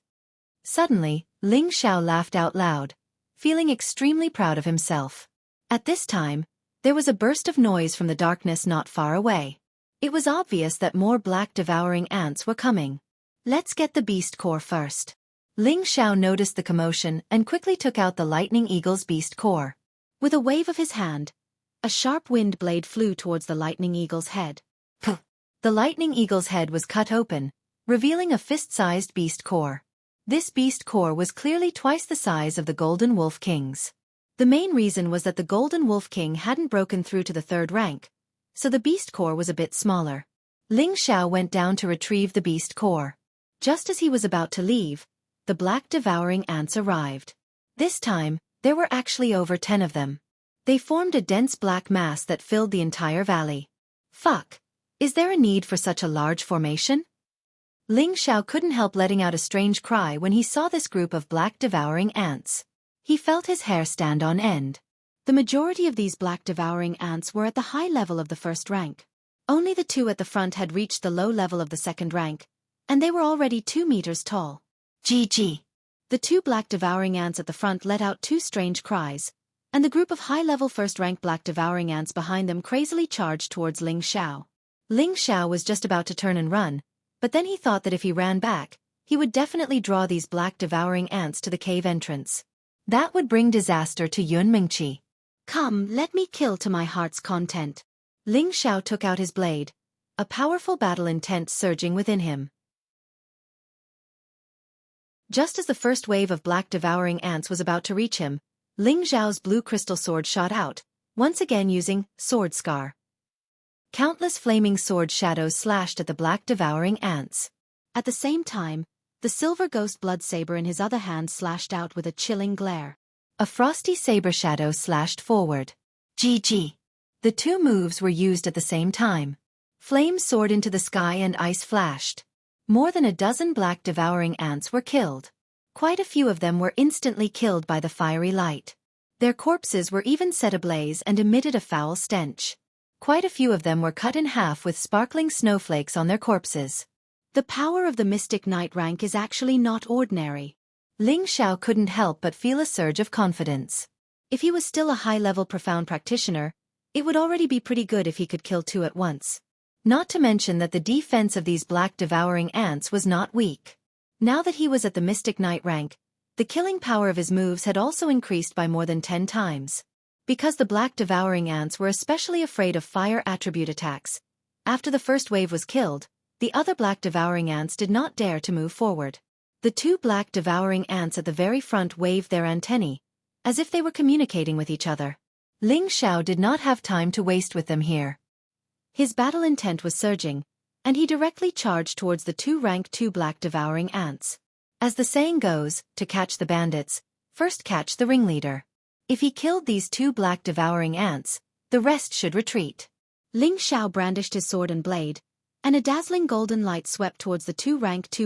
Suddenly, Ling Xiao laughed out loud, feeling extremely proud of himself. At this time, there was a burst of noise from the darkness not far away. It was obvious that more black devouring ants were coming. Let's get the beast core first. Ling Xiao noticed the commotion and quickly took out the lightning eagle's beast core. With a wave of his hand, a sharp wind blade flew towards the lightning eagle's head. Puh! The lightning eagle's head was cut open, revealing a fist-sized beast core. This beast core was clearly twice the size of the Golden Wolf King's. The main reason was that the Golden Wolf King hadn't broken through to the 3rd rank, so the beast core was a bit smaller. Ling Xiao went down to retrieve the beast core. Just as he was about to leave, the black devouring ants arrived. This time, there were actually over 10 of them. They formed a dense black mass that filled the entire valley. Fuck! Is there a need for such a large formation? Ling Xiao couldn't help letting out a strange cry when he saw this group of black devouring ants. He felt his hair stand on end. The majority of these black devouring ants were at the high level of the 1st rank. Only the 2 at the front had reached the low level of the 2nd rank, and they were already 2 meters tall. GG. The 2 black devouring ants at the front let out 2 strange cries, and the group of high-level 1st rank black devouring ants behind them crazily charged towards Ling Xiao. Ling Xiao was just about to turn and run, but then he thought that if he ran back, he would definitely draw these black devouring ants to the cave entrance. That would bring disaster to Yunmingqi. Come, let me kill to my heart's content. Ling Xiao took out his blade, a powerful battle intent surging within him. Just as the first wave of black devouring ants was about to reach him, Ling Xiao's blue crystal sword shot out, once again using sword scar. Countless flaming sword shadows slashed at the black devouring ants. At the same time, the silver ghost blood saber in his other hand slashed out with a chilling glare. A frosty saber shadow slashed forward. GG. The 2 moves were used at the same time. Flames soared into the sky and ice flashed. More than a dozen black devouring ants were killed. Quite a few of them were instantly killed by the fiery light. Their corpses were even set ablaze and emitted a foul stench. Quite a few of them were cut in half with sparkling snowflakes on their corpses. The power of the Mystic Knight rank is actually not ordinary. Ling Xiao couldn't help but feel a surge of confidence. If he was still a high-level profound practitioner, it would already be pretty good if he could kill 2 at once. Not to mention that the defense of these black devouring ants was not weak. Now that he was at the Mystic Knight rank, the killing power of his moves had also increased by more than 10 times. Because the black devouring ants were especially afraid of fire attribute attacks, after the first wave was killed, the other black devouring ants did not dare to move forward. The two black devouring ants at the very front waved their antennae, as if they were communicating with each other. Ling Xiao did not have time to waste with them here. His battle intent was surging, and he directly charged towards the two black devouring ants. As the saying goes, to catch the bandits, first catch the ringleader. If he killed these two black devouring ants, the rest should retreat. Ling Xiao brandished his sword and blade, and a dazzling golden light swept towards the two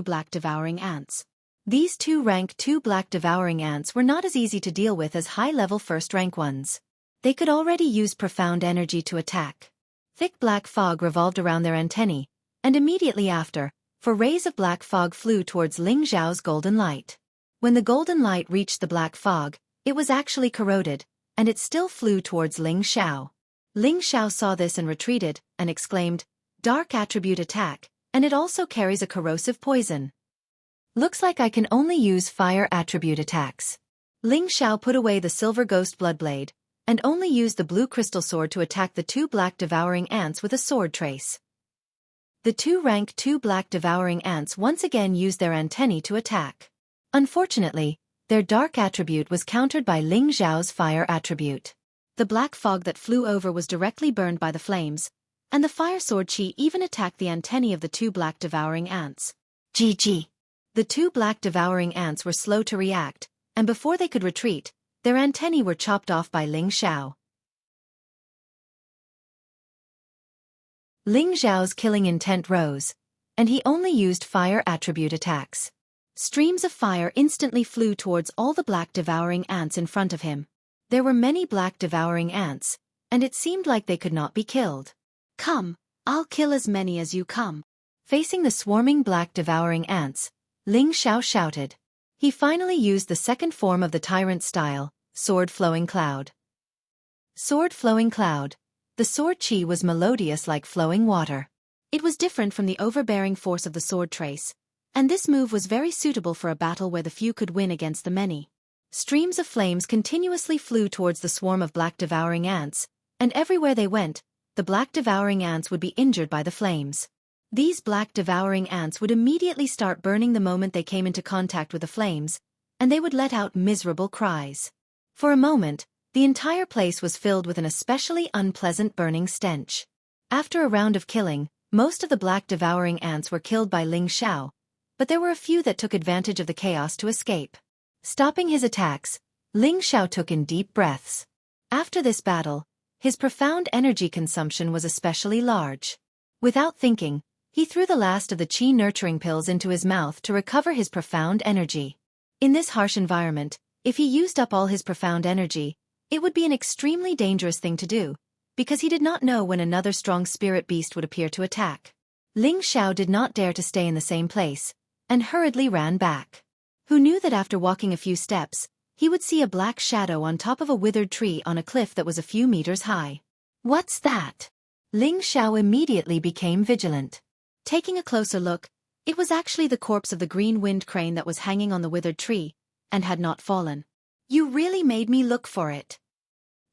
black devouring ants. These two black devouring ants were not as easy to deal with as high-level first-rank ones. They could already use profound energy to attack. Thick black fog revolved around their antennae, and immediately after, four rays of black fog flew towards Ling Xiao's golden light. When the golden light reached the black fog, it was actually corroded, and it still flew towards Ling Xiao. Ling Xiao saw this and retreated, and exclaimed, "Dark attribute attack, and it also carries a corrosive poison. Looks like I can only use fire attribute attacks." Ling Xiao put away the silver ghost bloodblade, and only used the blue crystal sword to attack the two black devouring ants with a sword trace. The two black devouring ants once again used their antennae to attack. Unfortunately, their dark attribute was countered by Ling Xiao's fire attribute. The black fog that flew over was directly burned by the flames, and the fire sword chi even attacked the antennae of the two black devouring ants. GG. The two black devouring ants were slow to react, and before they could retreat, their antennae were chopped off by Ling Xiao. Ling Xiao's killing intent rose, and he only used fire attribute attacks. Streams of fire instantly flew towards all the black devouring ants in front of him. There were many black devouring ants, and it seemed like they could not be killed. "Come, I'll kill as many as you come." Facing the swarming black devouring ants, Ling Xiao shouted. He finally used the second form of the tyrant style, Sword Flowing Cloud. Sword Flowing Cloud. The sword chi was melodious like flowing water. It was different from the overbearing force of the sword trace, and this move was very suitable for a battle where the few could win against the many. Streams of flames continuously flew towards the swarm of black devouring ants, and everywhere they went, the black devouring ants would be injured by the flames. These black devouring ants would immediately start burning the moment they came into contact with the flames, and they would let out miserable cries. For a moment, the entire place was filled with an especially unpleasant burning stench. After a round of killing, most of the black devouring ants were killed by Ling Xiao, but there were a few that took advantage of the chaos to escape. Stopping his attacks, Ling Xiao took in deep breaths. After this battle, his profound energy consumption was especially large. Without thinking, he threw the last of the qi nurturing pills into his mouth to recover his profound energy. In this harsh environment, if he used up all his profound energy, it would be an extremely dangerous thing to do, because he did not know when another strong spirit beast would appear to attack. Ling Xiao did not dare to stay in the same place, and hurriedly ran back. Who knew that after walking a few steps, he would see a black shadow on top of a withered tree on a cliff that was a few meters high. What's that? Ling Xiao immediately became vigilant. Taking a closer look, it was actually the corpse of the green-winged crane that was hanging on the withered tree, and had not fallen. "You really made me look for it."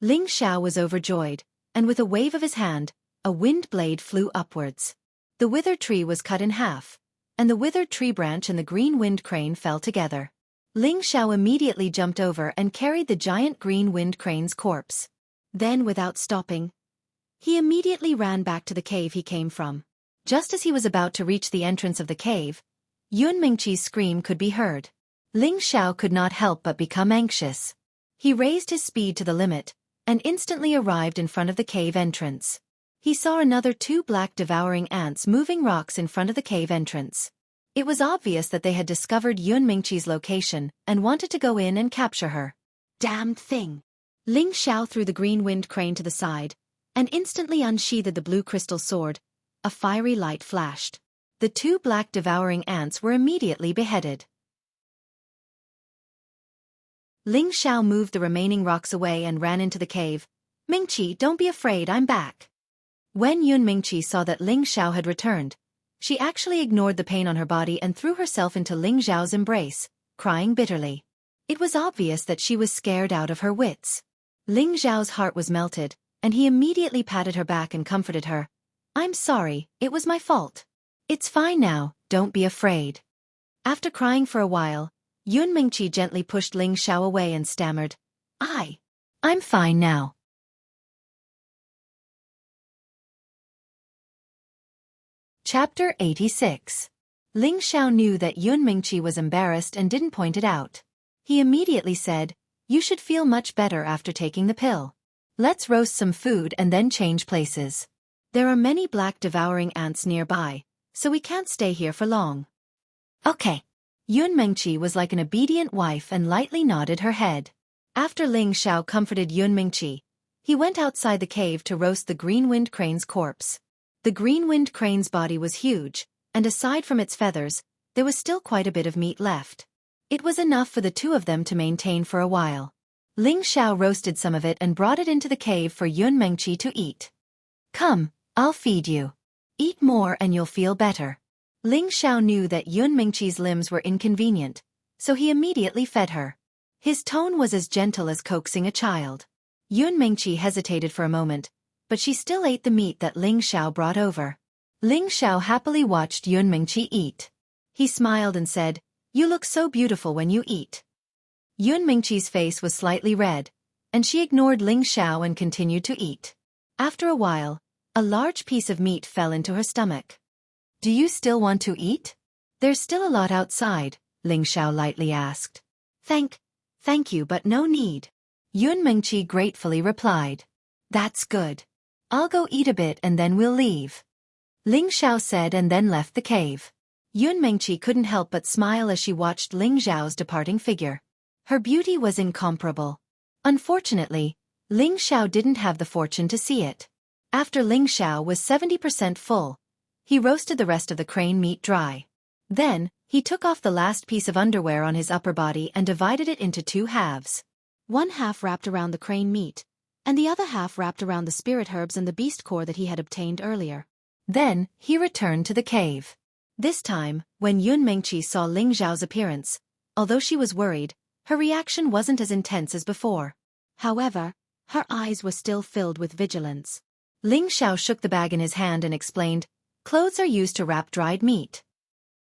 Ling Xiao was overjoyed, and with a wave of his hand, a wind blade flew upwards. The withered tree was cut in half, and the withered tree branch and the green-winged crane fell together. Ling Xiao immediately jumped over and carried the giant green-winged crane's corpse. Then, without stopping, he immediately ran back to the cave he came from. Just as he was about to reach the entrance of the cave, Yun Mingqi's scream could be heard. Ling Xiao could not help but become anxious. He raised his speed to the limit, and instantly arrived in front of the cave entrance. He saw another two black devouring ants moving rocks in front of the cave entrance. It was obvious that they had discovered Yun Mingqi's location and wanted to go in and capture her. Damned thing! Ling Xiao threw the green-winged crane to the side, and instantly unsheathed the blue crystal sword. A fiery light flashed. The two black devouring ants were immediately beheaded. Ling Xiao moved the remaining rocks away and ran into the cave. "Mingqi, don't be afraid, I'm back." When Yun Mingqi saw that Ling Xiao had returned, she actually ignored the pain on her body and threw herself into Ling Xiao's embrace, crying bitterly. It was obvious that she was scared out of her wits. Ling Xiao's heart was melted, and he immediately patted her back and comforted her. "I'm sorry, it was my fault. It's fine now, don't be afraid." After crying for a while, Yun Mingqi gently pushed Ling Xiao away and stammered, I'm fine now. Chapter 86. Ling Xiao knew that Yun Mingqi was embarrassed and didn't point it out. He immediately said, "You should feel much better after taking the pill. Let's roast some food and then change places. There are many black devouring ants nearby, so we can't stay here for long." Okay. Yun Mingqi was like an obedient wife and lightly nodded her head. After Ling Xiao comforted Yun Mingqi, he went outside the cave to roast the green-winged crane's corpse. The green-winged crane's body was huge, and aside from its feathers, there was still quite a bit of meat left. It was enough for the two of them to maintain for a while. Ling Xiao roasted some of it and brought it into the cave for Yun Mingqi to eat. "Come, I'll feed you. Eat more and you'll feel better." Ling Xiao knew that Yun Mingqi's limbs were inconvenient, so he immediately fed her. His tone was as gentle as coaxing a child. Yun Mingqi hesitated for a moment, but she still ate the meat that Ling Xiao brought over. Ling Xiao happily watched Yun Mingqi eat. He smiled and said, "You look so beautiful when you eat." Yun Mingqi's face was slightly red, and she ignored Ling Xiao and continued to eat. After a while, a large piece of meat fell into her stomach. "Do you still want to eat? There's still a lot outside," Ling Xiao lightly asked. Thank you, but no need," Yun Mingqi gratefully replied. "That's good. I'll go eat a bit and then we'll leave," Ling Xiao said and then left the cave. Yun Mingqi couldn't help but smile as she watched Ling Xiao's departing figure. Her beauty was incomparable. Unfortunately, Ling Xiao didn't have the fortune to see it. After Ling Xiao was 70% full, he roasted the rest of the crane meat dry. Then, he took off the last piece of underwear on his upper body and divided it into two halves. One half wrapped around the crane meat, and the other half wrapped around the spirit herbs and the beast core that he had obtained earlier. Then, he returned to the cave. This time, when Yun Mingqi saw Ling Xiao's appearance, although she was worried, her reaction wasn't as intense as before. However, her eyes were still filled with vigilance. Ling Xiao shook the bag in his hand and explained, "Clothes are used to wrap dried meat."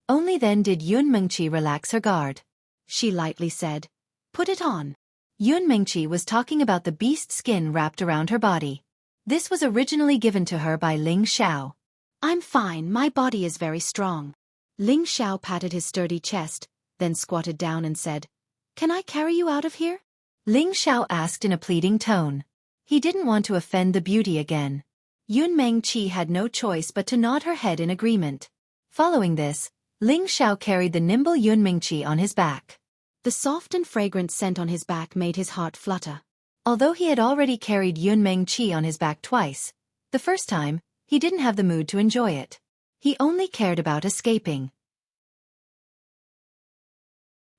Only then did Yun Mingqi relax her guard. She lightly said, "Put it on." Yun Mingqi was talking about the beast skin wrapped around her body. This was originally given to her by Ling Xiao. "I'm fine, my body is very strong." Ling Xiao patted his sturdy chest, then squatted down and said, "Can I carry you out of here?" Ling Xiao asked in a pleading tone. He didn't want to offend the beauty again. Yun Mingqi had no choice but to nod her head in agreement. Following this, Ling Xiao carried the nimble Yun Mingqi on his back. The soft and fragrant scent on his back made his heart flutter. Although he had already carried Yun Mingqi on his back twice, the first time, he didn't have the mood to enjoy it. He only cared about escaping.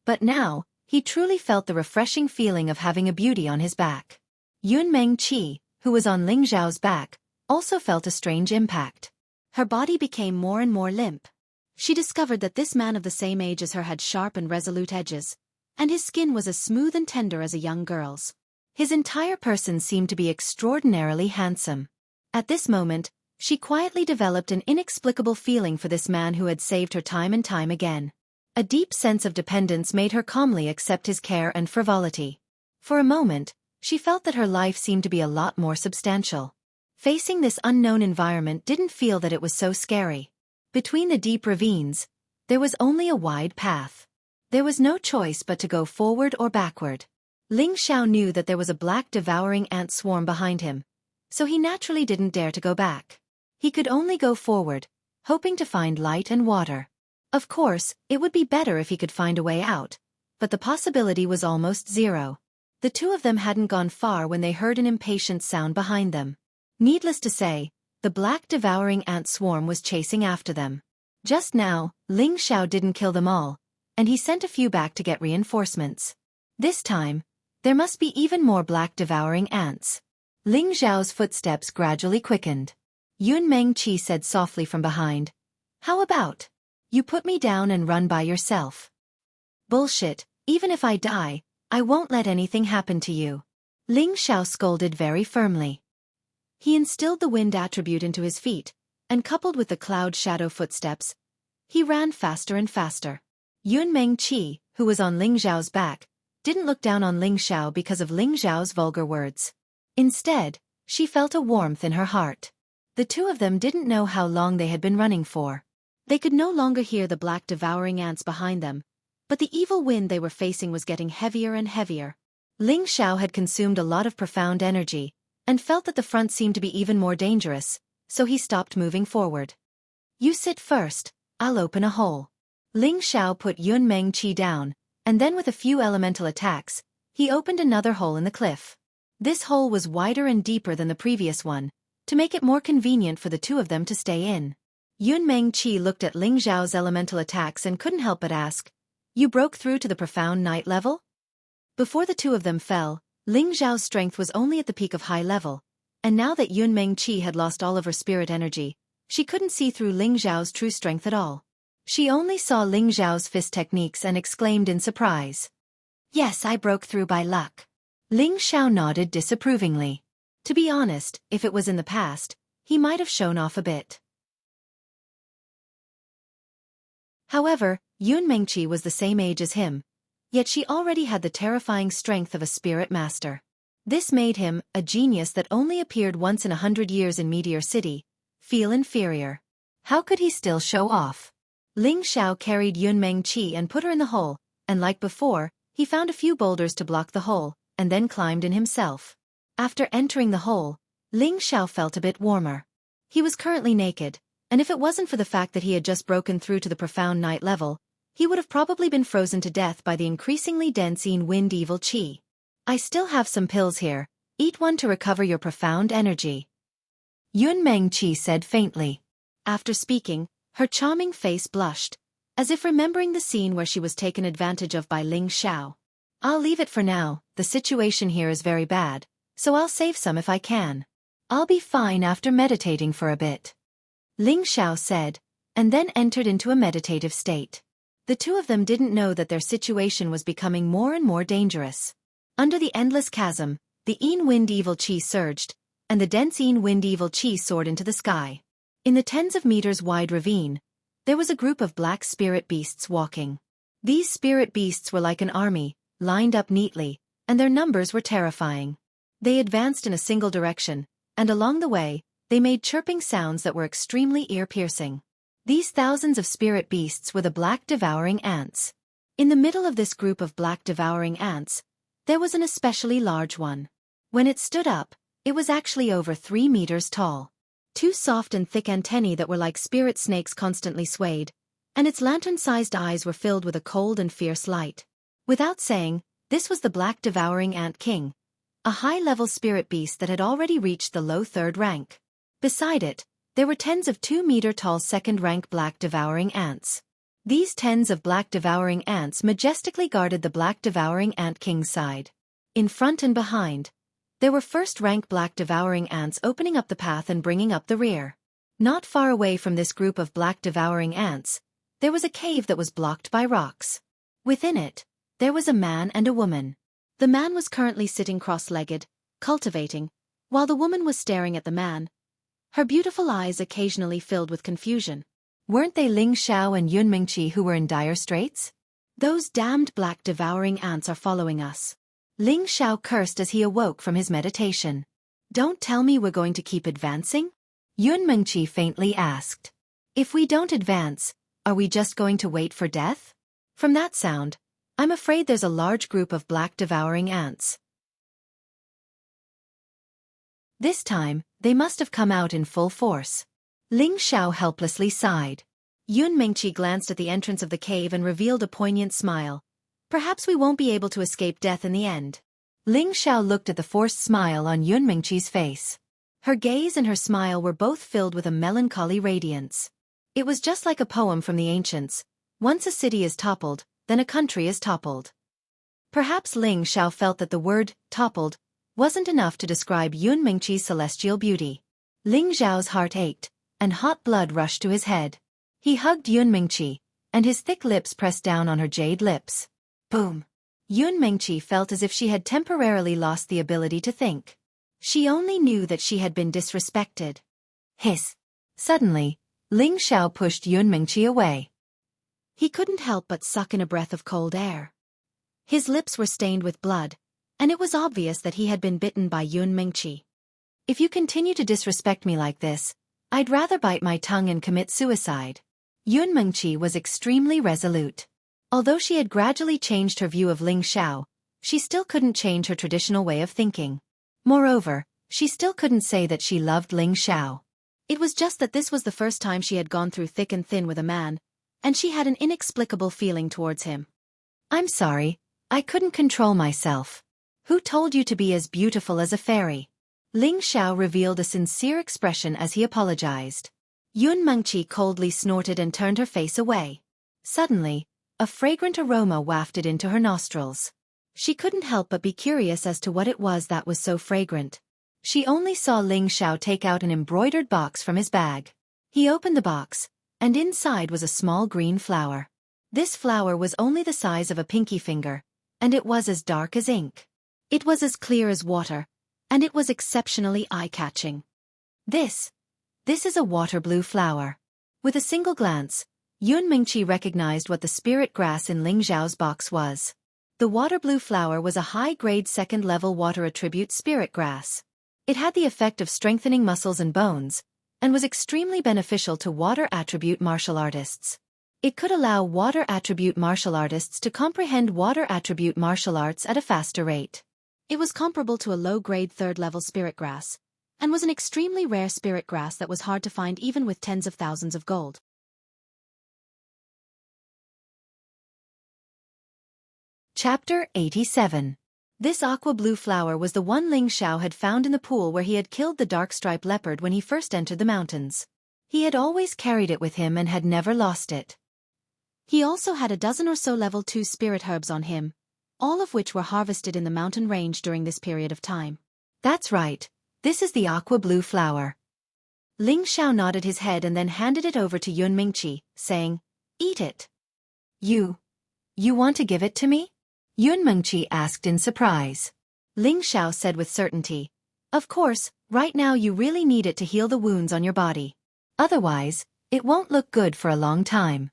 But now, he truly felt the refreshing feeling of having a beauty on his back. Yun Mingqi, who was on Ling Xiao's back, also felt a strange impact. Her body became more and more limp. She discovered that this man of the same age as her had sharp and resolute edges, and his skin was as smooth and tender as a young girl's. His entire person seemed to be extraordinarily handsome. At this moment, she quietly developed an inexplicable feeling for this man who had saved her time and time again. A deep sense of dependence made her calmly accept his care and frivolity. For a moment, she felt that her life seemed to be a lot more substantial. Facing this unknown environment didn't feel that it was so scary. Between the deep ravines, there was only a wide path. There was no choice but to go forward or backward. Ling Xiao knew that there was a black devouring ant swarm behind him, so he naturally didn't dare to go back. He could only go forward, hoping to find light and water. Of course, it would be better if he could find a way out, but the possibility was almost zero. The two of them hadn't gone far when they heard an impatient sound behind them. Needless to say, the black devouring ant swarm was chasing after them. Just now, Ling Xiao didn't kill them all, and he sent a few back to get reinforcements. This time, there must be even more black devouring ants. Ling Xiao's footsteps gradually quickened. Yun Mingqi said softly from behind, "How about you put me down and run by yourself?" "Bullshit, even if I die, I won't let anything happen to you," Ling Xiao scolded very firmly. He instilled the wind attribute into his feet, and coupled with the cloud shadow footsteps, he ran faster and faster. Yun Mengqi, who was on Ling Xiao's back, didn't look down on Ling Xiao because of Ling Xiao's vulgar words. Instead, she felt a warmth in her heart. The two of them didn't know how long they had been running for. They could no longer hear the black devouring ants behind them, but the evil wind they were facing was getting heavier and heavier. Ling Xiao had consumed a lot of profound energy, and felt that the front seemed to be even more dangerous, so he stopped moving forward. You sit first, I'll open a hole. Ling Xiao put Yun Mengqi down, and then with a few elemental attacks, he opened another hole in the cliff. This hole was wider and deeper than the previous one, to make it more convenient for the two of them to stay in. Yun Mengqi looked at Ling Xiao's elemental attacks and couldn't help but ask, "You broke through to the profound night level?" Before the two of them fell, Ling Xiao's strength was only at the peak of high level, and now that Yun Mengqi had lost all of her spirit energy, she couldn't see through Ling Xiao's true strength at all. She only saw Ling Xiao's fist techniques and exclaimed in surprise. "Yes, I broke through by luck." Ling Xiao nodded disapprovingly. To be honest, if it was in the past, he might have shown off a bit. However, Yun Mengqi was the same age as him, yet she already had the terrifying strength of a spirit master. This made him, a genius that only appeared once in 100 years in Meteor City, feel inferior. How could he still show off? Ling Xiao carried Yun Mengqi and put her in the hole, and like before, he found a few boulders to block the hole, and then climbed in himself. After entering the hole, Ling Xiao felt a bit warmer. He was currently naked, and if it wasn't for the fact that he had just broken through to the profound night level, he would have probably been frozen to death by the increasingly dense wind evil qi. "I still have some pills here, eat one to recover your profound energy," Yun Mengqi said faintly. After speaking, her charming face blushed, as if remembering the scene where she was taken advantage of by Ling Xiao. "I'll leave it for now, the situation here is very bad, so I'll save some if I can. I'll be fine after meditating for a bit," Ling Xiao said, and then entered into a meditative state. The two of them didn't know that their situation was becoming more and more dangerous. Under the endless chasm, the wind evil qi surged, and the dense wind evil qi soared into the sky. In the tens of meters wide ravine, there was a group of black spirit beasts walking. These spirit beasts were like an army, lined up neatly, and their numbers were terrifying. They advanced in a single direction, and along the way, they made chirping sounds that were extremely ear-piercing. These thousands of spirit beasts were the black devouring ants. In the middle of this group of black devouring ants, there was an especially large one. When it stood up, it was actually over 3 meters tall. Two soft and thick antennae that were like spirit snakes constantly swayed, and its lantern-sized eyes were filled with a cold and fierce light. Without saying, this was the Black Devouring Ant King, a high-level spirit beast that had already reached the low 3rd rank. Beside it, there were tens of 2-meter-tall 2nd-rank Black Devouring Ants. These tens of Black Devouring Ants majestically guarded the Black Devouring Ant King's side. In front and behind, there were 1st-rank Black Devouring Ants opening up the path and bringing up the rear. Not far away from this group of Black Devouring Ants, there was a cave that was blocked by rocks. Within it, there was a man and a woman. The man was currently sitting cross-legged, cultivating, while the woman was staring at the man, her beautiful eyes occasionally filled with confusion. Weren't they Ling Xiao and Yun Mengqi who were in dire straits? "Those damned black devouring ants are following us," Ling Xiao cursed as he awoke from his meditation. "Don't tell me we're going to keep advancing?" Yun Mengqi faintly asked. "If we don't advance, are we just going to wait for death?" From that sound, I'm afraid there's a large group of black devouring ants. This time, they must have come out in full force. Ling Xiao helplessly sighed. Yun Mengqi glanced at the entrance of the cave and revealed a poignant smile. "Perhaps we won't be able to escape death in the end." Ling Xiao looked at the forced smile on Yun Mengqi's face. Her gaze and her smile were both filled with a melancholy radiance. It was just like a poem from the ancients. Once a city is toppled, then a country is toppled. Perhaps Ling Xiao felt that the word, toppled, wasn't enough to describe Yun Mengqi's celestial beauty. Ling Xiao's heart ached, and hot blood rushed to his head. He hugged Yun Mengqi, and his thick lips pressed down on her jade lips. Boom! Yun Mengqi felt as if she had temporarily lost the ability to think. She only knew that she had been disrespected. Hiss! Suddenly, Ling Xiao pushed Yun Mengqi away. He couldn't help but suck in a breath of cold air. His lips were stained with blood, and it was obvious that he had been bitten by Yun Mingqi. If you continue to disrespect me like this, I'd rather bite my tongue and commit suicide. Yun Mingqi was extremely resolute. Although she had gradually changed her view of Ling Xiao, she still couldn't change her traditional way of thinking. Moreover, she still couldn't say that she loved Ling Xiao. It was just that this was the first time she had gone through thick and thin with a man, and she had an inexplicable feeling towards him. I'm sorry, I couldn't control myself. Who told you to be as beautiful as a fairy? Ling Xiao revealed a sincere expression as he apologized. Yun Mengqi coldly snorted and turned her face away. Suddenly, a fragrant aroma wafted into her nostrils. She couldn't help but be curious as to what it was that was so fragrant. She only saw Ling Xiao take out an embroidered box from his bag. He opened the box, and inside was a small green flower. This flower was only the size of a pinky finger, and it was as dark as ink. It was as clear as water, and it was exceptionally eye-catching. This is a water blue flower. With a single glance, Yun Mingqi recognized what the spirit grass in Ling Xiao's box was. The water blue flower was a high-grade second-level water attribute spirit grass. It had the effect of strengthening muscles and bones, and was extremely beneficial to water attribute martial artists. It could allow water attribute martial artists to comprehend water attribute martial arts at a faster rate. It was comparable to a low-grade third-level spirit grass, and was an extremely rare spirit grass that was hard to find even with tens of thousands of gold. Chapter 87. This aqua blue flower was the one Ling Xiao had found in the pool where he had killed the dark-striped leopard when he first entered the mountains. He had always carried it with him and had never lost it. He also had a dozen or so level 2 spirit herbs on him, all of which were harvested in the mountain range during this period of time. That's right, this is the aqua blue flower. Ling Xiao nodded his head and then handed it over to Yun Mingqi, saying, "Eat it." You want to give it to me?" Yun Mingqi asked in surprise. Ling Xiao said with certainty, "Of course, right now you really need it to heal the wounds on your body. Otherwise, it won't look good for a long time."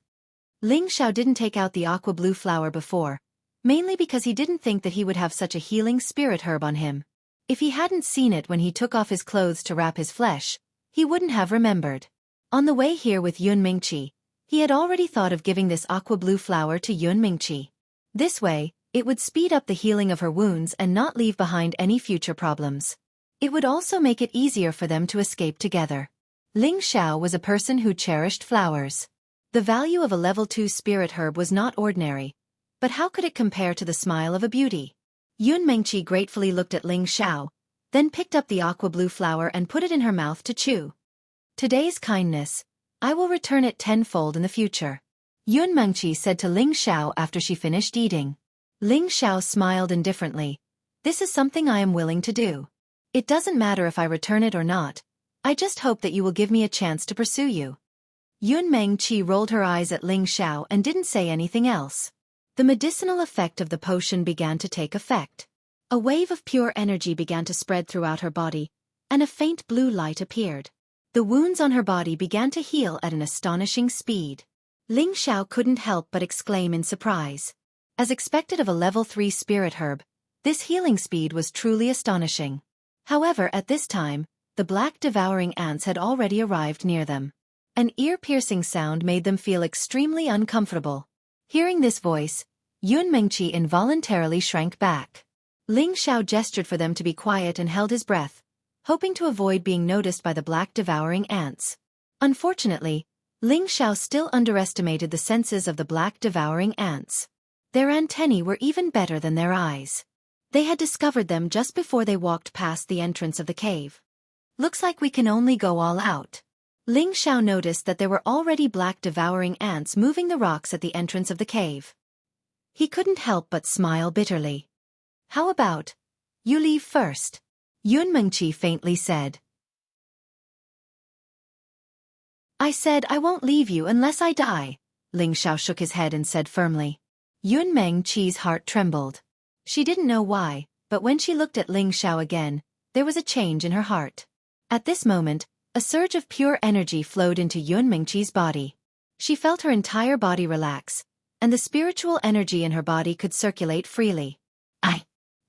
Ling Xiao didn't take out the aqua blue flower before, mainly because he didn't think that he would have such a healing spirit herb on him. If he hadn't seen it when he took off his clothes to wrap his flesh, he wouldn't have remembered. On the way here with Yun Mingqi, he had already thought of giving this aqua blue flower to Yun Mingqi. This way, it would speed up the healing of her wounds and not leave behind any future problems. It would also make it easier for them to escape together. Ling Xiao was a person who cherished flowers. The value of a level 2 spirit herb was not ordinary, but how could it compare to the smile of a beauty? Yun Mengqi gratefully looked at Ling Xiao, then picked up the aqua blue flower and put it in her mouth to chew. Today's kindness, I will return it tenfold in the future, Yun Mengqi said to Ling Xiao after she finished eating. Ling Xiao smiled indifferently. This is something I am willing to do. It doesn't matter if I return it or not. I just hope that you will give me a chance to pursue you. Yun Mengqi rolled her eyes at Ling Xiao and didn't say anything else. The medicinal effect of the potion began to take effect. A wave of pure energy began to spread throughout her body, and a faint blue light appeared. The wounds on her body began to heal at an astonishing speed. Ling Xiao couldn't help but exclaim in surprise. As expected of a level 3 spirit herb, this healing speed was truly astonishing. However, at this time, the black devouring ants had already arrived near them. An ear-piercing sound made them feel extremely uncomfortable. Hearing this voice, Yun Mengqi involuntarily shrank back. Ling Xiao gestured for them to be quiet and held his breath, hoping to avoid being noticed by the black devouring ants. Unfortunately, Ling Xiao still underestimated the senses of the black devouring ants. Their antennae were even better than their eyes. They had discovered them just before they walked past the entrance of the cave. Looks like we can only go all out. Ling Xiao noticed that there were already black devouring ants moving the rocks at the entrance of the cave. He couldn't help but smile bitterly. How about, you leave first? Yun Mengqi faintly said. I said I won't leave you unless I die. Ling Xiao shook his head and said firmly. Yun Mengqi's heart trembled. She didn't know why, but when she looked at Ling Xiao again, there was a change in her heart. At this moment, a surge of pure energy flowed into Yun Mengqi's body. She felt her entire body relax, and the spiritual energy in her body could circulate freely.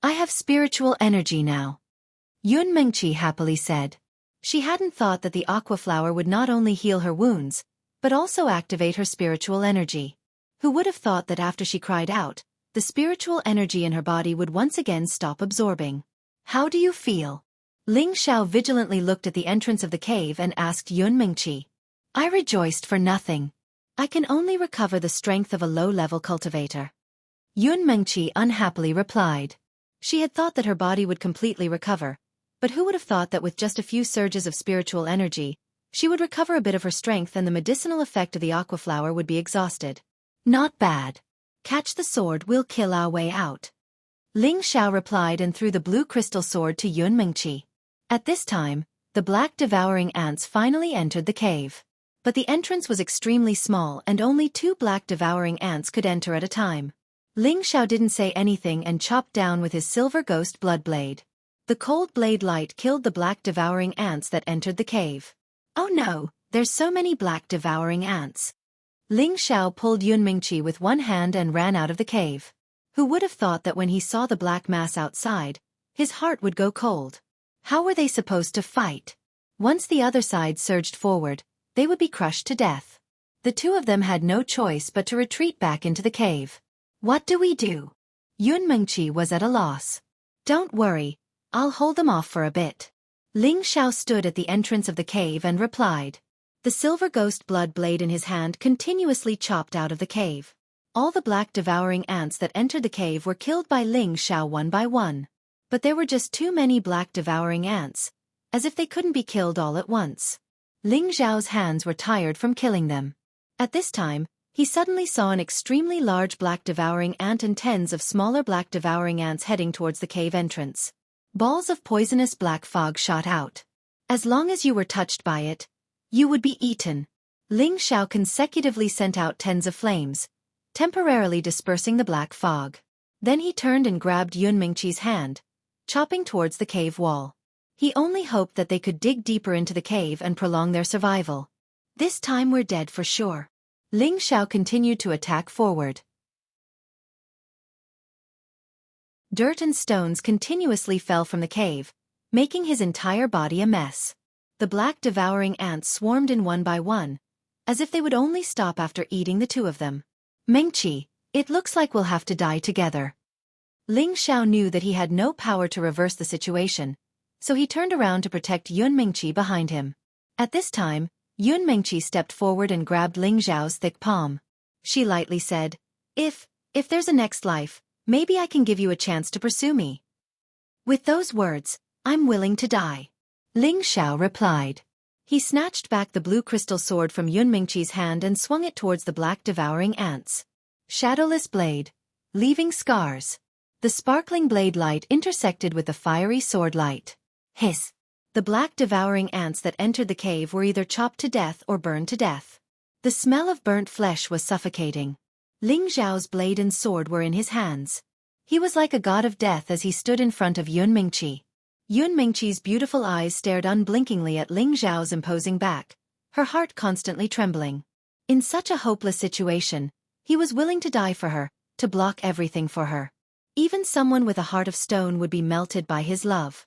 I have spiritual energy now," Yun Mengqi happily said. She hadn't thought that the aqua flower would not only heal her wounds, but also activate her spiritual energy. Who would have thought that after she cried out, the spiritual energy in her body would once again stop absorbing? "How do you feel?" Ling Xiao vigilantly looked at the entrance of the cave and asked Yun Mengqi. "I rejoiced for nothing. I can only recover the strength of a low-level cultivator," Yun Mengqi unhappily replied. She had thought that her body would completely recover, but who would have thought that with just a few surges of spiritual energy, she would recover a bit of her strength and the medicinal effect of the aqua flower would be exhausted. "Not bad. Catch the sword, we'll kill our way out," Ling Xiao replied and threw the blue crystal sword to Yun Mengqi. At this time, the black devouring ants finally entered the cave. But the entrance was extremely small and only 2 black devouring ants could enter at a time. Ling Xiao didn't say anything and chopped down with his silver ghost blood blade. The cold blade light killed the black devouring ants that entered the cave. "Oh no, there's so many black devouring ants." Ling Xiao pulled Yun Mengqi with one hand and ran out of the cave. Who would have thought that when he saw the black mass outside, his heart would go cold? How were they supposed to fight? Once the other side surged forward, they would be crushed to death. The 2 of them had no choice but to retreat back into the cave. "What do we do?" Yun Mengqi was at a loss. "Don't worry, I'll hold them off for a bit." Ling Xiao stood at the entrance of the cave and replied. The silver ghost blood blade in his hand continuously chopped out of the cave. All the black devouring ants that entered the cave were killed by Ling Xiao one by one. But there were just too many black devouring ants, as if they couldn't be killed all at once. Ling Xiao's hands were tired from killing them. At this time, he suddenly saw an extremely large black devouring ant and tens of smaller black devouring ants heading towards the cave entrance. Balls of poisonous black fog shot out. As long as you were touched by it, you would be eaten. Ling Xiao consecutively sent out tens of flames, temporarily dispersing the black fog. Then he turned and grabbed Yun Mengqi's hand, chopping towards the cave wall. He only hoped that they could dig deeper into the cave and prolong their survival. "This time we're dead for sure." Ling Xiao continued to attack forward. Dirt and stones continuously fell from the cave, making his entire body a mess. The black devouring ants swarmed in one by one, as if they would only stop after eating the 2 of them. "Mengqi, it looks like we'll have to die together." Ling Xiao knew that he had no power to reverse the situation, so he turned around to protect Yun Mengqi behind him. At this time, Yun Mengqi stepped forward and grabbed Ling Xiao's thick palm. She lightly said, If there's a next life, maybe I can give you a chance to pursue me." With those words, "I'm willing to die," Ling Xiao replied. He snatched back the blue crystal sword from Yun Mengqi's hand and swung it towards the black devouring ants. Shadowless blade, leaving scars. The sparkling blade light intersected with the fiery sword light. Hiss! The black devouring ants that entered the cave were either chopped to death or burned to death. The smell of burnt flesh was suffocating. Ling Xiao's blade and sword were in his hands. He was like a god of death as he stood in front of Yun Mengqi. Yun Mengqi's beautiful eyes stared unblinkingly at Ling Xiao's imposing back, her heart constantly trembling. In such a hopeless situation, he was willing to die for her, to block everything for her. Even someone with a heart of stone would be melted by his love.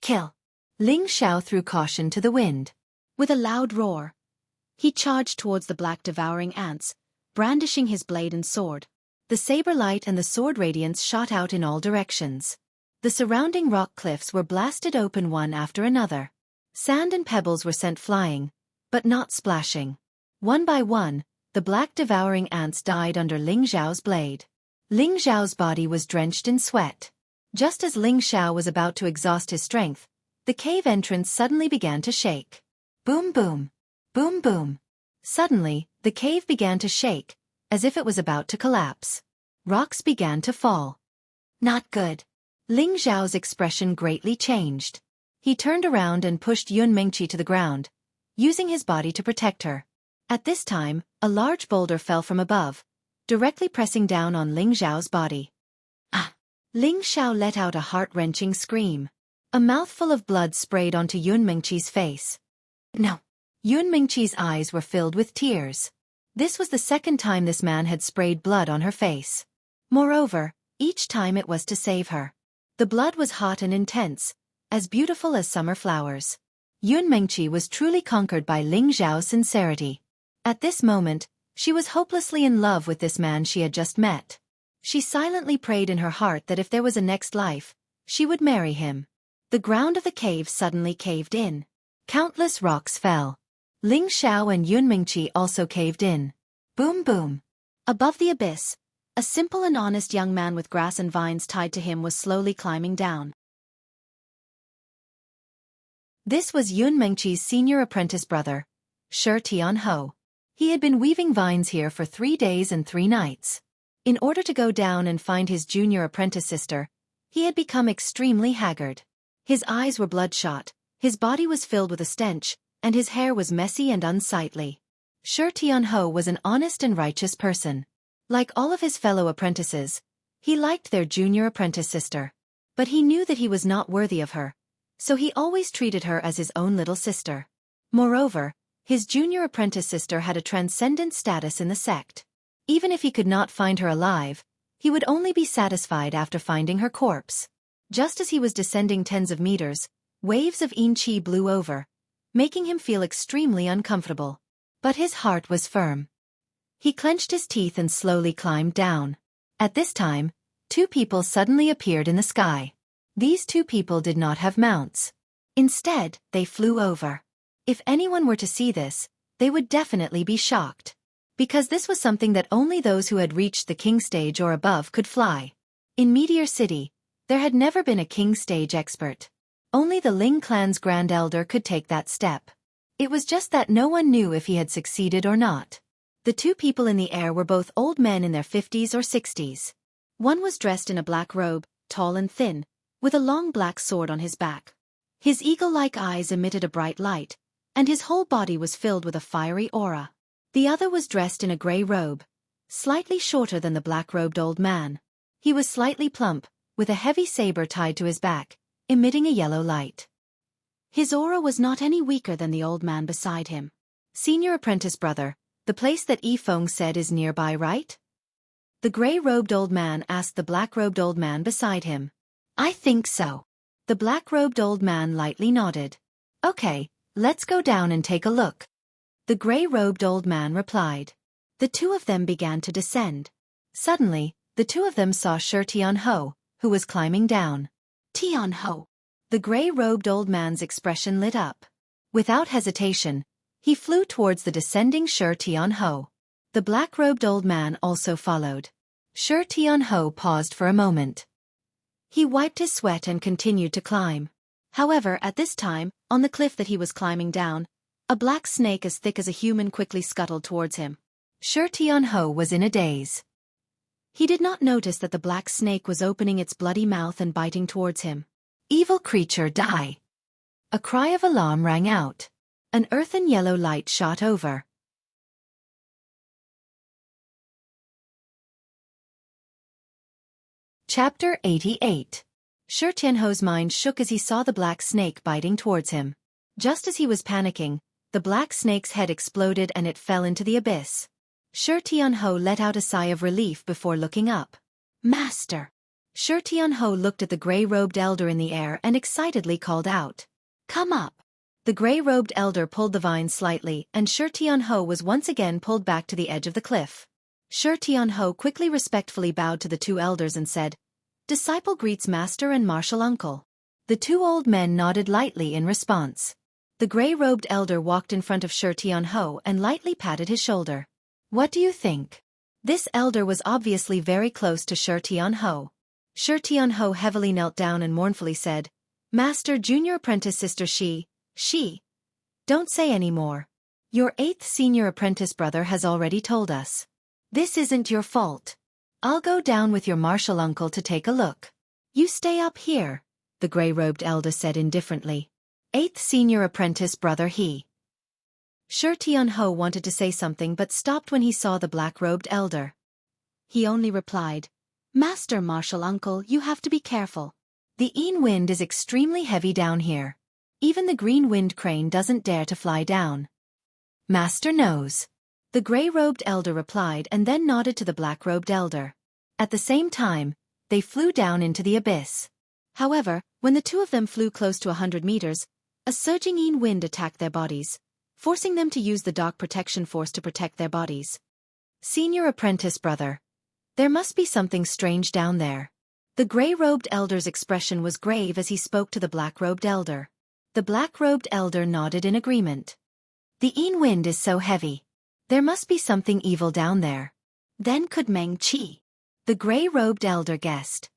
"Kill!" Ling Xiao threw caution to the wind. With a loud roar, he charged towards the black devouring ants, brandishing his blade and sword. The saber light and the sword radiance shot out in all directions. The surrounding rock cliffs were blasted open one after another. Sand and pebbles were sent flying, but not splashing. One by one, the black devouring ants died under Ling Xiao's blade. Ling Xiao's body was drenched in sweat. Just as Ling Xiao was about to exhaust his strength, the cave entrance suddenly began to shake. Boom boom! Boom boom! Suddenly, the cave began to shake, as if it was about to collapse. Rocks began to fall. Not good. Ling Xiao's expression greatly changed. He turned around and pushed Yun Mengqi to the ground, using his body to protect her. At this time, a large boulder fell from above, directly pressing down on Ling Xiao's body. Ah! Ling Xiao let out a heart-wrenching scream. A mouthful of blood sprayed onto Yun Mengqi's face. No! Yun Mengqi's eyes were filled with tears. This was the second time this man had sprayed blood on her face. Moreover, each time it was to save her. The blood was hot and intense, as beautiful as summer flowers. Yun Mengqi was truly conquered by Ling Zhao's sincerity. At this moment, she was hopelessly in love with this man she had just met. She silently prayed in her heart that if there was a next life, she would marry him. The ground of the cave suddenly caved in. Countless rocks fell. Ling Xiao and Yun Mengqi also caved in. Boom boom. Above the abyss, a simple and honest young man with grass and vines tied to him was slowly climbing down. This was Yun Mengqi's senior apprentice brother, Shi Tianho. He had been weaving vines here for 3 days and 3 nights. In order to go down and find his junior apprentice sister, he had become extremely haggard. His eyes were bloodshot, his body was filled with a stench, and his hair was messy and unsightly. Shi Tianho was an honest and righteous person. Like all of his fellow apprentices, he liked their junior apprentice sister. But he knew that he was not worthy of her, so he always treated her as his own little sister. Moreover, his junior apprentice sister had a transcendent status in the sect. Even if he could not find her alive, he would only be satisfied after finding her corpse. Just as he was descending tens of meters, waves of yin qi blew over, making him feel extremely uncomfortable. But his heart was firm. He clenched his teeth and slowly climbed down. At this time, 2 people suddenly appeared in the sky. These 2 people did not have mounts. Instead, they flew over. If anyone were to see this, they would definitely be shocked. Because this was something that only those who had reached the king stage or above could fly. In Meteor City, there had never been a king stage expert. Only the Ling clan's grand elder could take that step. It was just that no one knew if he had succeeded or not. The 2 people in the air were both old men in their 50s or 60s. One was dressed in a black robe, tall and thin, with a long black sword on his back. His eagle-like eyes emitted a bright light, and his whole body was filled with a fiery aura. The other was dressed in a grey robe, slightly shorter than the black-robed old man. He was slightly plump, with a heavy saber tied to his back, emitting a yellow light. His aura was not any weaker than the old man beside him. Senior apprentice brother, the place that Yifeng said is nearby, right? The grey-robed old man asked the black-robed old man beside him. I think so. The black-robed old man lightly nodded. Okay, let's go down and take a look. The grey-robed old man replied. The 2 of them began to descend. Suddenly, the 2 of them saw Shi Tianho, who was climbing down. Tianho. The grey-robed old man's expression lit up. Without hesitation, he flew towards the descending Shi Tianho. The black-robed old man also followed. Shi Tianho paused for a moment. He wiped his sweat and continued to climb. However, at this time, on the cliff that he was climbing down, a black snake as thick as a human quickly scuttled towards him. Shi Tianho was in a daze. He did not notice that the black snake was opening its bloody mouth and biting towards him. Evil creature, die! A cry of alarm rang out. An earthen yellow light shot over. Chapter 88. Shi Tianho's mind shook as he saw the black snake biting towards him. Just as he was panicking, the black snake's head exploded and it fell into the abyss. Shi Tianho let out a sigh of relief before looking up. Master! Shi Tianho looked at the grey-robed elder in the air and excitedly called out. Come up! The grey-robed elder pulled the vine slightly and Shi Tianho was once again pulled back to the edge of the cliff. Shi Tianho quickly respectfully bowed to the 2 elders and said, Disciple greets master and martial uncle. The 2 old men nodded lightly in response. The grey-robed elder walked in front of Shi Tianho and lightly patted his shoulder. What do you think? This elder was obviously very close to Shi Tianho. Shi Tianho heavily knelt down and mournfully said, Master, junior apprentice sister Shi. Don't say any more. Your 8th senior apprentice brother has already told us. This isn't your fault. I'll go down with your martial uncle to take a look. You stay up here, the grey-robed elder said indifferently. 8th senior apprentice brother he. Shi Tianho wanted to say something but stopped when he saw the black-robed elder. He only replied, Master martial uncle, you have to be careful. The Yin wind is extremely heavy down here. Even the green wind crane doesn't dare to fly down. Master knows. The gray-robed elder replied and then nodded to the black-robed elder. At the same time, they flew down into the abyss. However, when the two of them flew close to 100 meters, a surging Yin wind attacked their bodies, forcing them to use the dark protection force to protect their bodies. Senior apprentice brother. There must be something strange down there. The gray-robed elder's expression was grave as he spoke to the black-robed elder. The black-robed elder nodded in agreement. The Yin wind is so heavy. There must be something evil down there. Then could Meng Qi? The gray-robed elder guessed.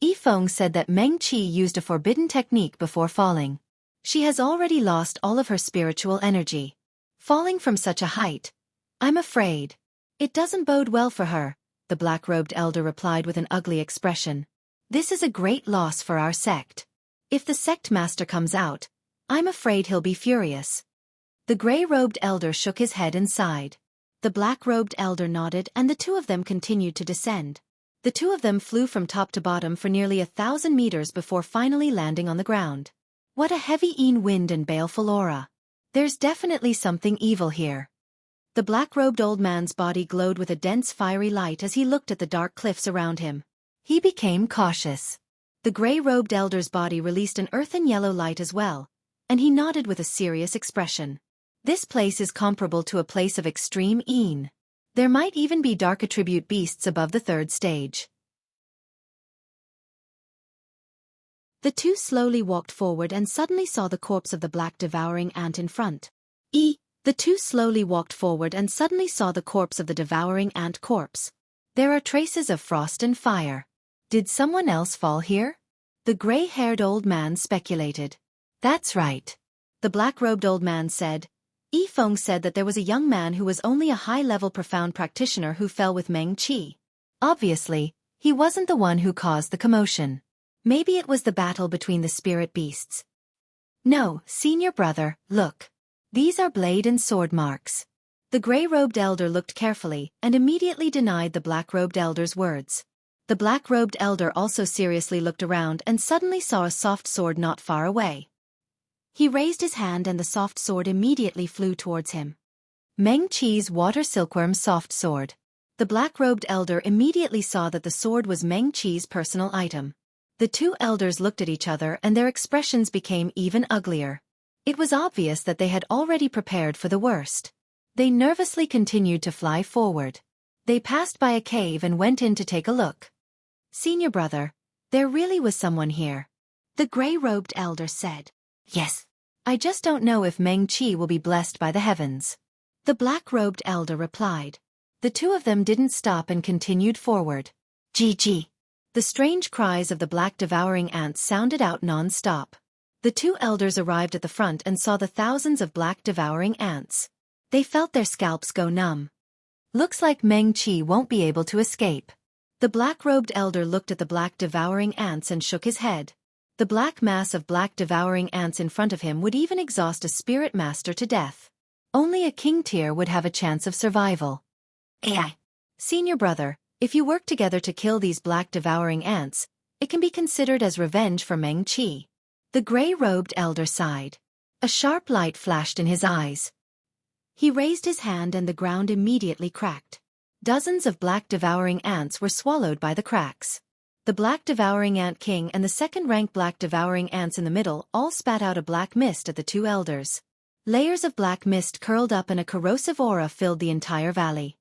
Yifeng said that Meng Qi used a forbidden technique before falling. She has already lost all of her spiritual energy. Falling from such a height, I'm afraid. It doesn't bode well for her, the black-robed elder replied with an ugly expression. This is a great loss for our sect. If the sect master comes out, I'm afraid he'll be furious. The gray-robed elder shook his head and sighed. The black-robed elder nodded and the two of them continued to descend. The two of them flew from top to bottom for nearly 1,000 meters before finally landing on the ground. What a heavy Yin wind and baleful aura. There's definitely something evil here. The black-robed old man's body glowed with a dense fiery light as he looked at the dark cliffs around him. He became cautious. The gray-robed elder's body released an earthen yellow light as well, and he nodded with a serious expression. This place is comparable to a place of extreme Yin. There might even be dark attribute beasts above the third stage. The two slowly walked forward and suddenly saw the corpse of the black devouring ant in front. The two slowly walked forward and suddenly saw the corpse of the devouring ant corpse. There are traces of frost and fire. Did someone else fall here? The gray-haired old man speculated. That's right. The black-robed old man said. Yifeng said that there was a young man who was only a high-level profound practitioner who fell with Meng Qi. Obviously, he wasn't the one who caused the commotion. Maybe it was the battle between the spirit beasts. No, senior brother, look. These are blade and sword marks. The gray-robed elder looked carefully and immediately denied the black-robed elder's words. The black-robed elder also seriously looked around and suddenly saw a soft sword not far away. He raised his hand and the soft sword immediately flew towards him. Meng Qi's water silkworm soft sword. The black-robed elder immediately saw that the sword was Meng Qi's personal item. The two elders looked at each other and their expressions became even uglier. It was obvious that they had already prepared for the worst. They nervously continued to fly forward. They passed by a cave and went in to take a look. Senior brother, there really was someone here. The gray-robed elder said. Yes. I just don't know if Meng Qi will be blessed by the heavens. The black-robed elder replied. The two of them didn't stop and continued forward. GG. The strange cries of the black devouring ants sounded out non-stop. The two elders arrived at the front and saw the thousands of black devouring ants. They felt their scalps go numb. Looks like Meng Qi won't be able to escape. The black-robed elder looked at the black devouring ants and shook his head. The black mass of black devouring ants in front of him would even exhaust a spirit master to death. Only a king tier would have a chance of survival. AI. Senior brother, if you work together to kill these black devouring ants, it can be considered as revenge for Meng Qi. The gray-robed elder sighed. A sharp light flashed in his eyes. He raised his hand and the ground immediately cracked. Dozens of black devouring ants were swallowed by the cracks. The black devouring ant king and the second-rank black devouring ants in the middle all spat out a black mist at the two elders. Layers of black mist curled up and a corrosive aura filled the entire valley.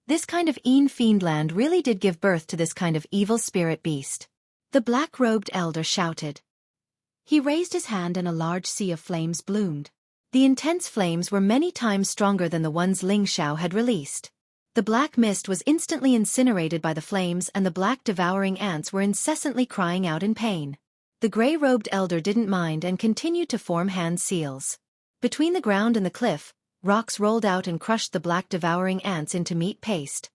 This kind of Een Fiendland really did give birth to this kind of evil spirit beast. The black-robed elder shouted. He raised his hand and a large sea of flames bloomed. The intense flames were many times stronger than the ones Ling Xiao had released. The black mist was instantly incinerated by the flames and the black devouring ants were incessantly crying out in pain. The gray-robed elder didn't mind and continued to form hand seals. Between the ground and the cliff, rocks rolled out and crushed the black devouring ants into meat paste.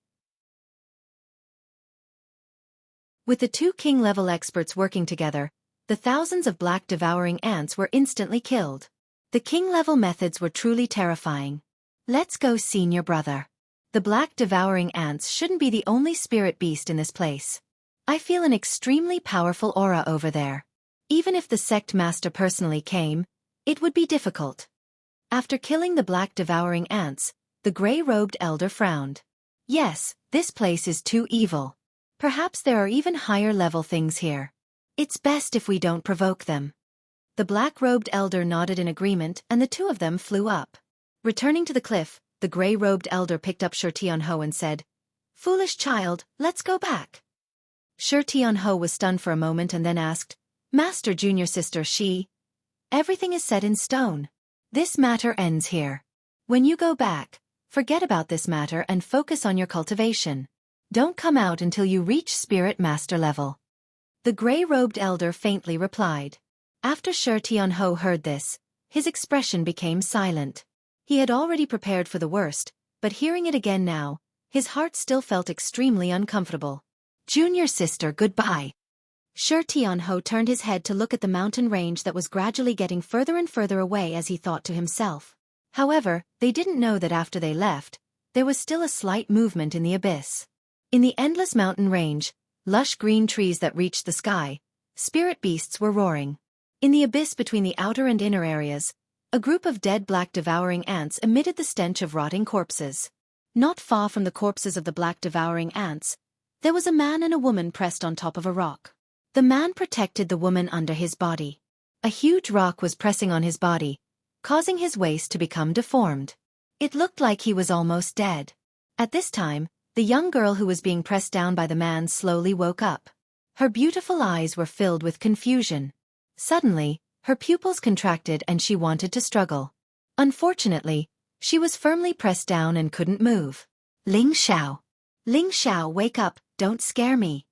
With the two king-level experts working together, the thousands of black devouring ants were instantly killed. The king-level methods were truly terrifying. Let's go, senior brother. The black devouring ants shouldn't be the only spirit beast in this place. I feel an extremely powerful aura over there. Even if the sect master personally came, it would be difficult. After killing the black devouring ants, The gray-robed elder frowned. Yes, this place is too evil. Perhaps there are even higher-level things here. It's best if we don't provoke them. The black-robed elder nodded in agreement and the two of them flew up. Returning to the cliff, the gray-robed elder picked up Xianxia and said, "Foolish child, let's go back." Xianxia was stunned for a moment and then asked, "Master Junior Sister Shi, everything is set in stone. This matter ends here. When you go back, forget about this matter and focus on your cultivation. Don't come out until you reach spirit master level." The gray-robed elder faintly replied. After Xianxia heard this, his expression became silent. He had already prepared for the worst, but hearing it again now, his heart still felt extremely uncomfortable. "Junior sister, goodbye." Xianxia turned his head to look at the mountain range that was gradually getting further and further away as he thought to himself. However, they didn't know that after they left, there was still a slight movement in the abyss. In the endless mountain range, lush green trees that reached the sky, spirit beasts were roaring. In the abyss between the outer and inner areas, a group of dead black devouring ants emitted the stench of rotting corpses. Not far from the corpses of the black devouring ants, there was a man and a woman pressed on top of a rock. The man protected the woman under his body. A huge rock was pressing on his body, causing his waist to become deformed. It looked like he was almost dead. At this time, the young girl who was being pressed down by the man slowly woke up. Her beautiful eyes were filled with confusion. Suddenly, her pupils contracted and she wanted to struggle. Unfortunately, she was firmly pressed down and couldn't move. "Ling Xiao. Ling Xiao, wake up, don't scare me."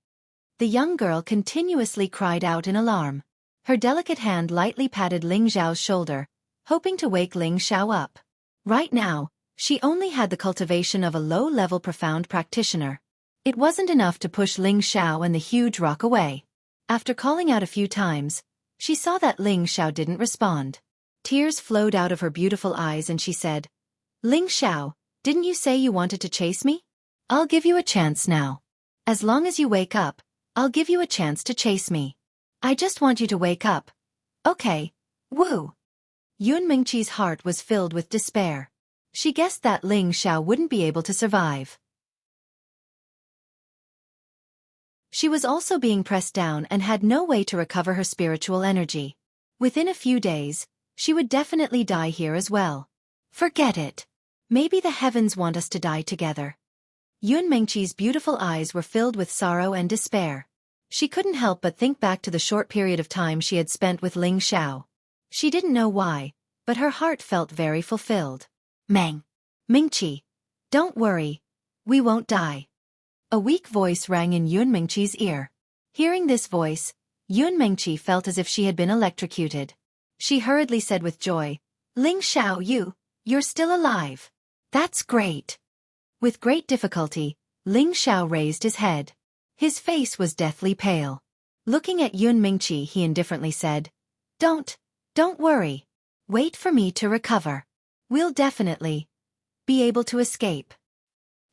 The young girl continuously cried out in alarm. Her delicate hand lightly patted Ling Xiao's shoulder, hoping to wake Ling Xiao up. Right now, she only had the cultivation of a low-level profound practitioner. It wasn't enough to push Ling Xiao and the huge rock away. After calling out a few times, she saw that Ling Xiao didn't respond. Tears flowed out of her beautiful eyes and she said, "Ling Xiao, didn't you say you wanted to chase me? I'll give you a chance now. As long as you wake up, I'll give you a chance to chase me. I just want you to wake up. Okay, woo." Yun Mingqi's heart was filled with despair. She guessed that Ling Xiao wouldn't be able to survive. She was also being pressed down and had no way to recover her spiritual energy. Within a few days, she would definitely die here as well. Forget it. Maybe the heavens want us to die together. Yun Mingqi's beautiful eyes were filled with sorrow and despair. She couldn't help but think back to the short period of time she had spent with Ling Xiao. She didn't know why, but her heart felt very fulfilled. Mingqi, don't worry. We won't die." A weak voice rang in Yun Mingqi's ear. Hearing this voice, Yun Mingqi felt as if she had been electrocuted. She hurriedly said with joy, "Ling Xiao, you're still alive. That's great." With great difficulty, Ling Xiao raised his head. His face was deathly pale. Looking at Yun Mingqi, he indifferently said, Don't worry. Wait for me to recover. We'll definitely be able to escape."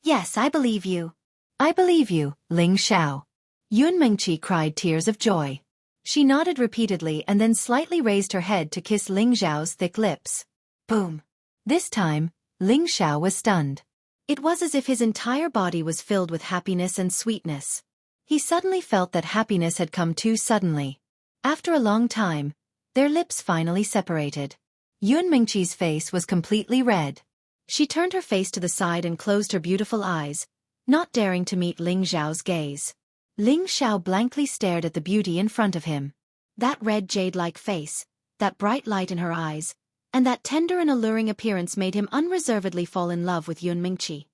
"Yes, I believe you." "I believe you, Ling Xiao." Yun Mingqi cried tears of joy. She nodded repeatedly and then slightly raised her head to kiss Ling Xiao's thick lips. Boom. This time, Ling Xiao was stunned. It was as if his entire body was filled with happiness and sweetness. He suddenly felt that happiness had come too suddenly. After a long time, their lips finally separated. Yun Mingqi's face was completely red. She turned her face to the side and closed her beautiful eyes, not daring to meet Ling Xiao's gaze. Ling Xiao blankly stared at the beauty in front of him. That red jade-like face, that bright light in her eyes, and that tender and alluring appearance made him unreservedly fall in love with Yun Mingqi.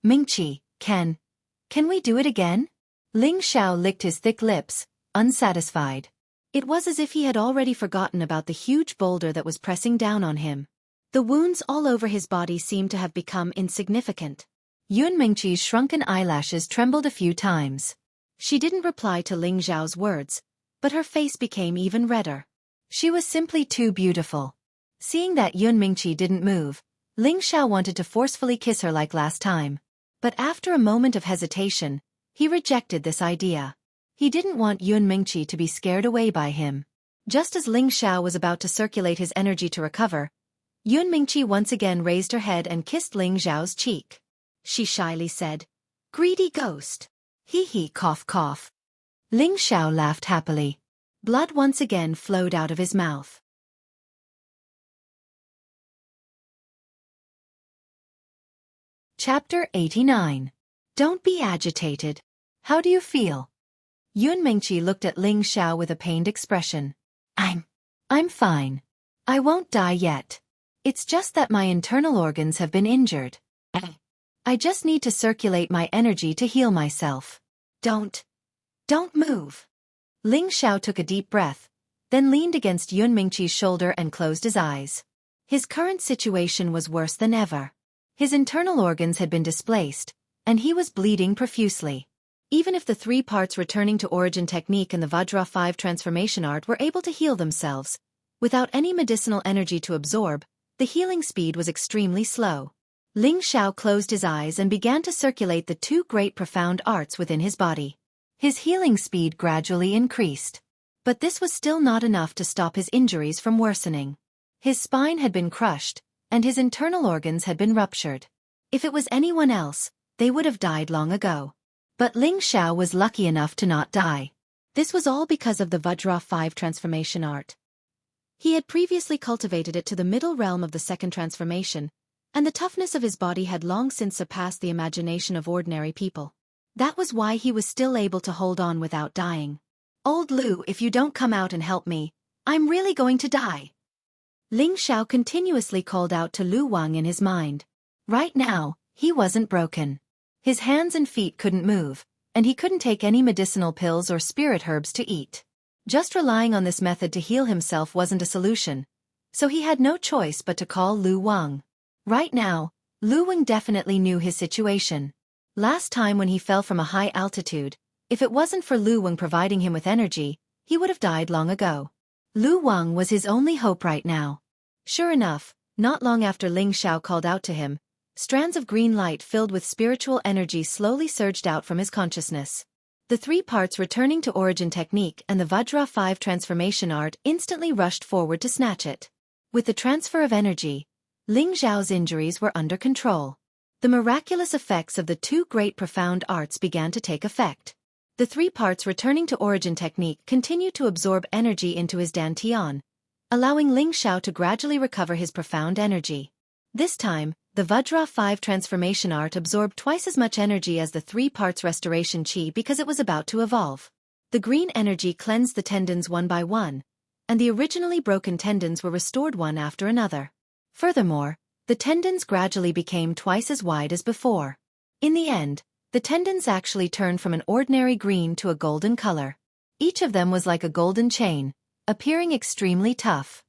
"Mingqi, can we do it again?" Ling Xiao licked his thick lips, unsatisfied. It was as if he had already forgotten about the huge boulder that was pressing down on him. The wounds all over his body seemed to have become insignificant. Yun Mingqi's shrunken eyelashes trembled a few times. She didn't reply to Ling Xiao's words, but her face became even redder. She was simply too beautiful. Seeing that Yun Mingqi didn't move, Ling Xiao wanted to forcefully kiss her like last time. But after a moment of hesitation, he rejected this idea. He didn't want Yun Mingqi to be scared away by him. Just as Ling Xiao was about to circulate his energy to recover, Yun Mingqi once again raised her head and kissed Ling Xiao's cheek. She shyly said, "Greedy ghost." Hee hee, cough cough. Ling Xiao laughed happily. Blood once again flowed out of his mouth. Chapter 89. Don't be agitated. How do you feel? Yun Mingqi looked at Ling Xiao with a pained expression. I'm fine. I won't die yet. It's just that my internal organs have been injured. I just need to circulate my energy to heal myself. Don't move. Ling Xiao took a deep breath, then leaned against Yun Mingqi's shoulder and closed his eyes. His current situation was worse than ever. His internal organs had been displaced, and he was bleeding profusely. Even if the 3 parts returning to origin technique and the Vajra 5 transformation art were able to heal themselves, without any medicinal energy to absorb, the healing speed was extremely slow. Ling Xiao closed his eyes and began to circulate the 2 great profound arts within his body. His healing speed gradually increased. But this was still not enough to stop his injuries from worsening. His spine had been crushed, and his internal organs had been ruptured. If it was anyone else, they would have died long ago. But Ling Xiao was lucky enough to not die. This was all because of the Vajra 5 transformation art. He had previously cultivated it to the middle realm of the second transformation, and the toughness of his body had long since surpassed the imagination of ordinary people. That was why he was still able to hold on without dying. "Old Lu, if you don't come out and help me, I'm really going to die." Ling Xiao continuously called out to Lu Wang in his mind. Right now, he wasn't broken. His hands and feet couldn't move, and he couldn't take any medicinal pills or spirit herbs to eat. Just relying on this method to heal himself wasn't a solution, so he had no choice but to call Lu Wang. Right now, Lu Wang definitely knew his situation. Last time when he fell from a high altitude, if it wasn't for Lu Wang providing him with energy, he would have died long ago. Lu Wang was his only hope right now. Sure enough, not long after Ling Xiao called out to him, strands of green light filled with spiritual energy slowly surged out from his consciousness. The 3 parts returning to origin technique and the Vajra 5 transformation art instantly rushed forward to snatch it. With the transfer of energy, Ling Xiao's injuries were under control. The miraculous effects of the 2 great profound arts began to take effect. The 3 parts returning to origin technique continued to absorb energy into his dantian, allowing Ling Xiao to gradually recover his profound energy. This time, the Vajra 5 transformation art absorbed twice as much energy as the 3 parts restoration chi because it was about to evolve. The green energy cleansed the tendons one by one, and the originally broken tendons were restored one after another. Furthermore, the tendons gradually became twice as wide as before. In the end, the tendons actually turned from an ordinary green to a golden color. Each of them was like a golden chain, appearing extremely tough.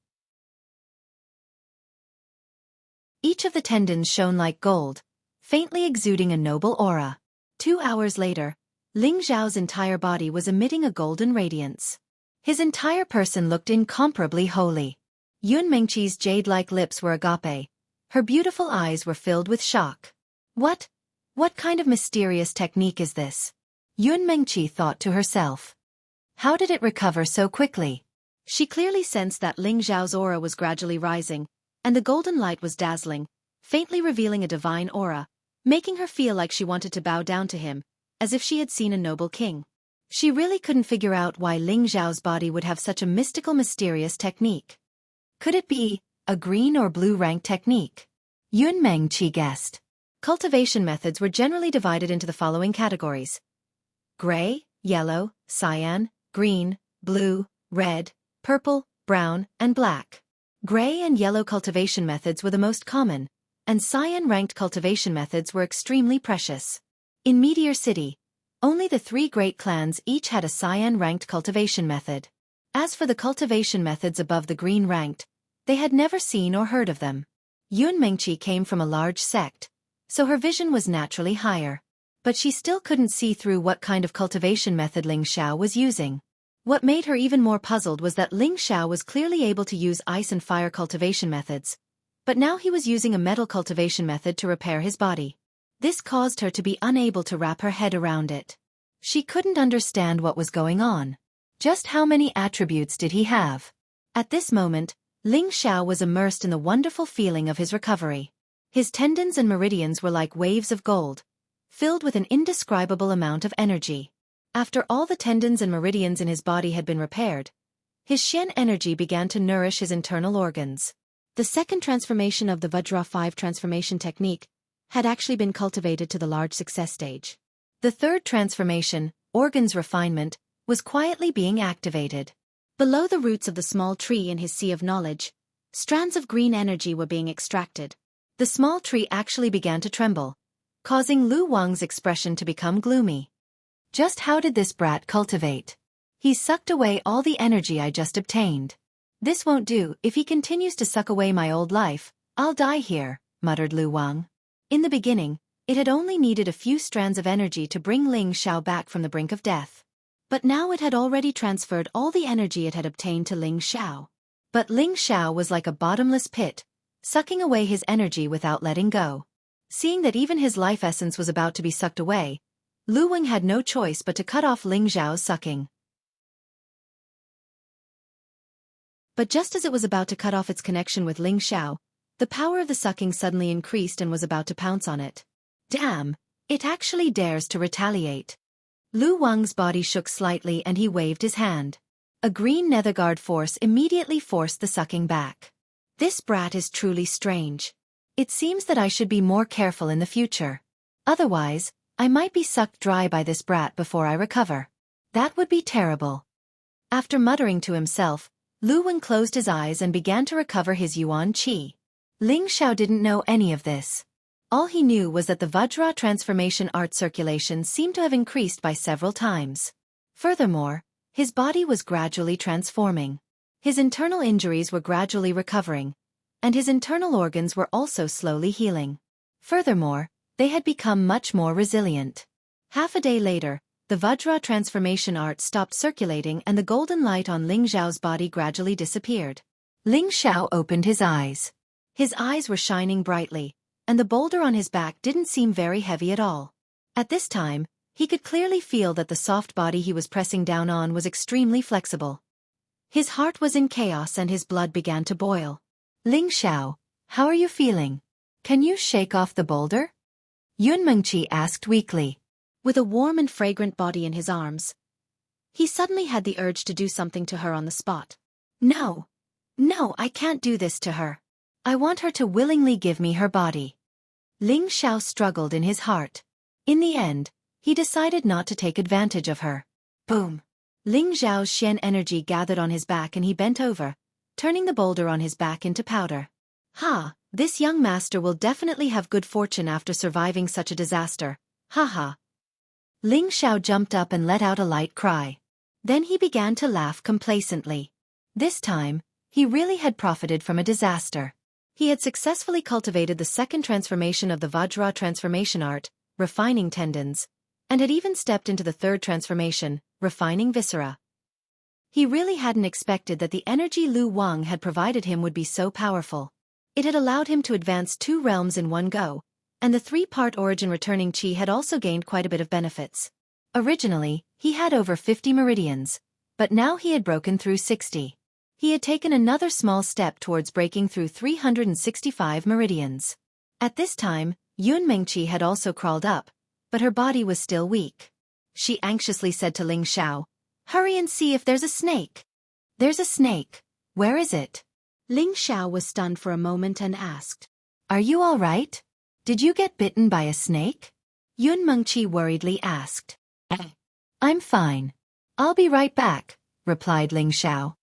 Each of the tendons shone like gold, faintly exuding a noble aura. 2 hours later, Ling Xiao's entire body was emitting a golden radiance. His entire person looked incomparably holy. Yun Mingqi's jade-like lips were agape. Her beautiful eyes were filled with shock. What kind of mysterious technique is this? Yun Mingqi thought to herself. How did it recover so quickly? She clearly sensed that Ling Xiao's aura was gradually rising, and the golden light was dazzling, faintly revealing a divine aura, making her feel like she wanted to bow down to him, as if she had seen a noble king. She really couldn't figure out why Ling Xiao's body would have such a mystical, mysterious technique. Could it be a green or blue rank technique? Yun Mingqi guessed. Cultivation methods were generally divided into the following categories: gray, yellow, cyan, green, blue, red, purple, brown, and black. Gray and yellow cultivation methods were the most common, and cyan-ranked cultivation methods were extremely precious. In Meteor City, only the 3 great clans each had a cyan-ranked cultivation method. As for the cultivation methods above the green-ranked, they had never seen or heard of them. Yun Mingqi came from a large sect, so her vision was naturally higher. But she still couldn't see through what kind of cultivation method Ling Xiao was using. What made her even more puzzled was that Ling Xiao was clearly able to use ice and fire cultivation methods, but now he was using a metal cultivation method to repair his body. This caused her to be unable to wrap her head around it. She couldn't understand what was going on. Just how many attributes did he have? At this moment, Ling Xiao was immersed in the wonderful feeling of his recovery. His tendons and meridians were like waves of gold, filled with an indescribable amount of energy. After all the tendons and meridians in his body had been repaired, his Xian energy began to nourish his internal organs. The second transformation of the Vajra 5 transformation technique had actually been cultivated to the large success stage. The third transformation, organs refinement, was quietly being activated. Below the roots of the small tree in his sea of knowledge, strands of green energy were being extracted. The small tree actually began to tremble, causing Lu Wang's expression to become gloomy. Just how did this brat cultivate? He sucked away all the energy I just obtained. This won't do. If he continues to suck away my old life, I'll die here, muttered Lu Wang. In the beginning, it had only needed a few strands of energy to bring Ling Xiao back from the brink of death. But now it had already transferred all the energy it had obtained to Ling Xiao. But Ling Xiao was like a bottomless pit, sucking away his energy without letting go. Seeing that even his life essence was about to be sucked away, Lu Wang had no choice but to cut off Ling Xiao's sucking. But just as it was about to cut off its connection with Ling Xiao, the power of the sucking suddenly increased and was about to pounce on it. Damn! It actually dares to retaliate. Lu Wang's body shook slightly and he waved his hand. A green netherguard force immediately forced the sucking back. This brat is truly strange. It seems that I should be more careful in the future. Otherwise, I might be sucked dry by this brat before I recover. That would be terrible. After muttering to himself, Lu Wang closed his eyes and began to recover his yuan qi. Ling Xiao didn't know any of this. All he knew was that the Vajra transformation art circulation seemed to have increased by several times. Furthermore, his body was gradually transforming. His internal injuries were gradually recovering, and his internal organs were also slowly healing. Furthermore, they had become much more resilient. Half a day later, the Vajra transformation art stopped circulating and the golden light on Ling Xiao's body gradually disappeared. Ling Xiao opened his eyes. His eyes were shining brightly, and the boulder on his back didn't seem very heavy at all. At this time, he could clearly feel that the soft body he was pressing down on was extremely flexible. His heart was in chaos and his blood began to boil. Ling Xiao, how are you feeling? Can you shake off the boulder? Yun Mengqi asked weakly. With a warm and fragrant body in his arms, he suddenly had the urge to do something to her on the spot. No, I can't do this to her. I want her to willingly give me her body. Ling Xiao struggled in his heart. In the end, he decided not to take advantage of her. Boom! Ling Xiao's Xian energy gathered on his back and he bent over, turning the boulder on his back into powder. Ha! This young master will definitely have good fortune after surviving such a disaster. Ha ha! Ling Xiao jumped up and let out a light cry. Then he began to laugh complacently. This time, he really had profited from a disaster. He had successfully cultivated the second transformation of the Vajra transformation art, refining tendons, and had even stepped into the third transformation, refining viscera. He really hadn't expected that the energy Lu Wang had provided him would be so powerful. It had allowed him to advance 2 realms in one go, and the 3-part origin returning qi had also gained quite a bit of benefits. Originally, he had over 50 meridians, but now he had broken through 60. He had taken another small step towards breaking through 365 meridians. At this time, Yun Mengqi had also crawled up, but her body was still weak. She anxiously said to Ling Xiao, "Hurry and see if there's a snake." "There's a snake. Where is it?" Ling Xiao was stunned for a moment and asked, "Are you all right? Did you get bitten by a snake?" Yun Mengqi worriedly asked. "I'm fine. I'll be right back," replied Ling Xiao.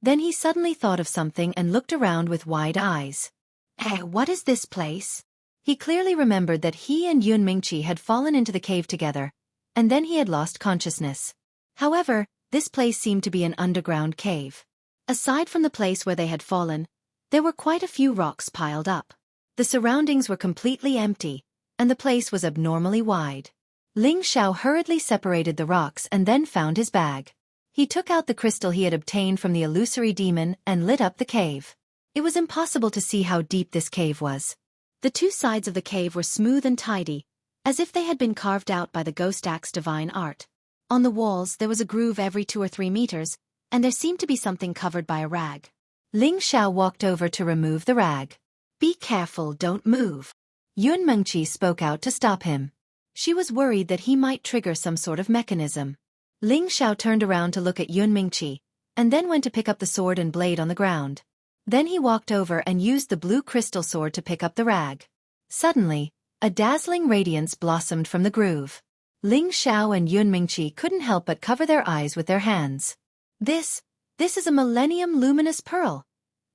Then he suddenly thought of something and looked around with wide eyes. "Hey, what is this place?" He clearly remembered that he and Yun Mingqi had fallen into the cave together, and then he had lost consciousness. However, this place seemed to be an underground cave. Aside from the place where they had fallen, there were quite a few rocks piled up. The surroundings were completely empty, and the place was abnormally wide. Ling Xiao hurriedly separated the rocks and then found his bag. He took out the crystal he had obtained from the illusory demon and lit up the cave. It was impossible to see how deep this cave was. The 2 sides of the cave were smooth and tidy, as if they had been carved out by the ghost axe divine art. On the walls there was a groove every 2 or 3 meters, and there seemed to be something covered by a rag. Ling Xiao walked over to remove the rag. "Be careful, don't move." Yun Mengqi spoke out to stop him. She was worried that he might trigger some sort of mechanism. Ling Xiao turned around to look at Yun Mengqi, and then went to pick up the sword and blade on the ground. Then he walked over and used the blue crystal sword to pick up the rag. Suddenly, a dazzling radiance blossomed from the groove. Ling Xiao and Yun Mengqi couldn't help but cover their eyes with their hands. This is a Millennium Luminous Pearl,"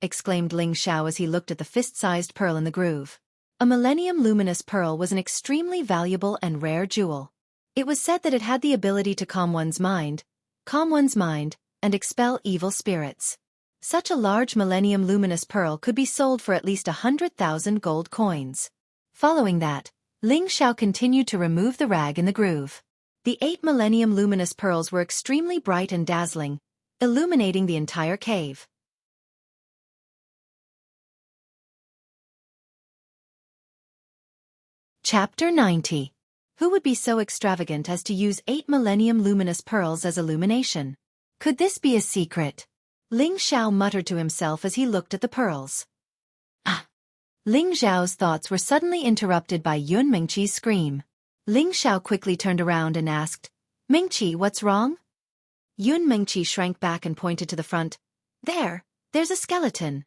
exclaimed Ling Xiao as he looked at the fist-sized pearl in the groove. A Millennium Luminous Pearl was an extremely valuable and rare jewel. It was said that it had the ability to calm one's mind, and expel evil spirits. Such a large Millennium Luminous Pearl could be sold for at least 100,000 gold coins. Following that, Ling Xiao continued to remove the rag in the groove. The 8 Millennium Luminous Pearls were extremely bright and dazzling, illuminating the entire cave. Chapter 90. Who would be so extravagant as to use 8 Millennium Luminous Pearls as illumination? Could this be a secret? Ling Xiao muttered to himself as he looked at the pearls. Ah! Ling Xiao's thoughts were suddenly interrupted by Yun Mengqi's scream. Ling Xiao quickly turned around and asked, "Mengqi, what's wrong?" Yun Mengqi shrank back and pointed to the front. There's a skeleton."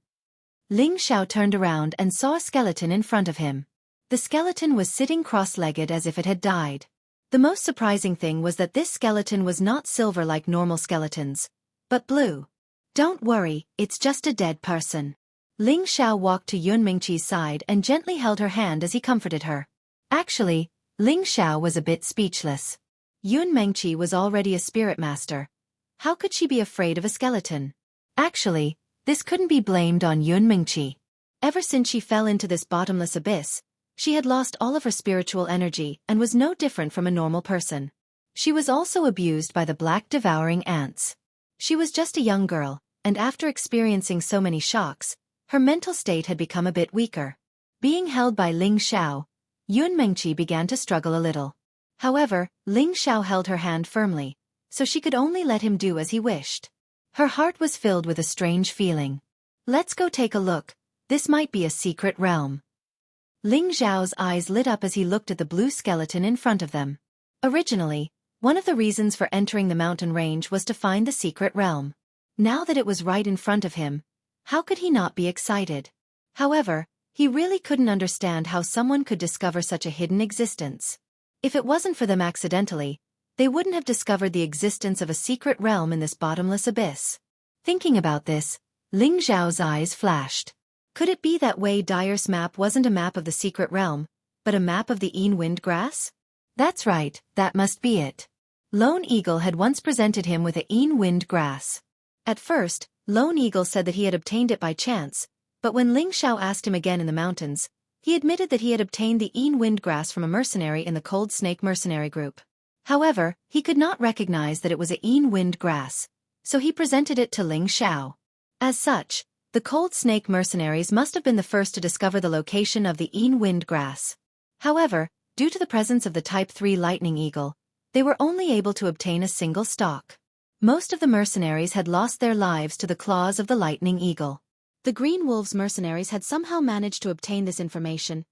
Ling Xiao turned around and saw a skeleton in front of him. The skeleton was sitting cross-legged as if it had died. The most surprising thing was that this skeleton was not silver like normal skeletons, but blue. "Don't worry, it's just a dead person." Ling Xiao walked to Yun Mengqi's side and gently held her hand as he comforted her. Actually, Ling Xiao was a bit speechless. Yun Mengqi was already a spirit master. How could she be afraid of a skeleton? Actually, this couldn't be blamed on Yun Mengqi. Ever since she fell into this bottomless abyss, she had lost all of her spiritual energy and was no different from a normal person. She was also abused by the black devouring ants. She was just a young girl, and after experiencing so many shocks, her mental state had become a bit weaker. Being held by Ling Xiao, Yun Mengqi began to struggle a little. However, Ling Xiao held her hand firmly, so she could only let him do as he wished. Her heart was filled with a strange feeling. "Let's go take a look. This might be a secret realm." Ling Xiao's eyes lit up as he looked at the blue skeleton in front of them. Originally, one of the reasons for entering the mountain range was to find the secret realm. Now that it was right in front of him, how could he not be excited? However, he really couldn't understand how someone could discover such a hidden existence. If it wasn't for them accidentally, they wouldn't have discovered the existence of a secret realm in this bottomless abyss. Thinking about this, Ling Xiao's eyes flashed. Could it be that Wei Dyer's map wasn't a map of the secret realm, but a map of the Wind Grass? That's right, that must be it. Lone Eagle had once presented him with a Wind Grass. At first, Lone Eagle said that he had obtained it by chance, but when Ling Xiao asked him again in the mountains, he admitted that he had obtained the Wind Grass from a mercenary in the Cold Snake mercenary group. However, he could not recognize that it was a Wind Grass, so he presented it to Ling Xiao. As such, the Cold Snake mercenaries must have been the first to discover the location of the Wind Grass. However, due to the presence of the Type 3 Lightning Eagle, they were only able to obtain a single stalk. Most of the mercenaries had lost their lives to the claws of the Lightning Eagle. The Green Wolves mercenaries had somehow managed to obtain this information,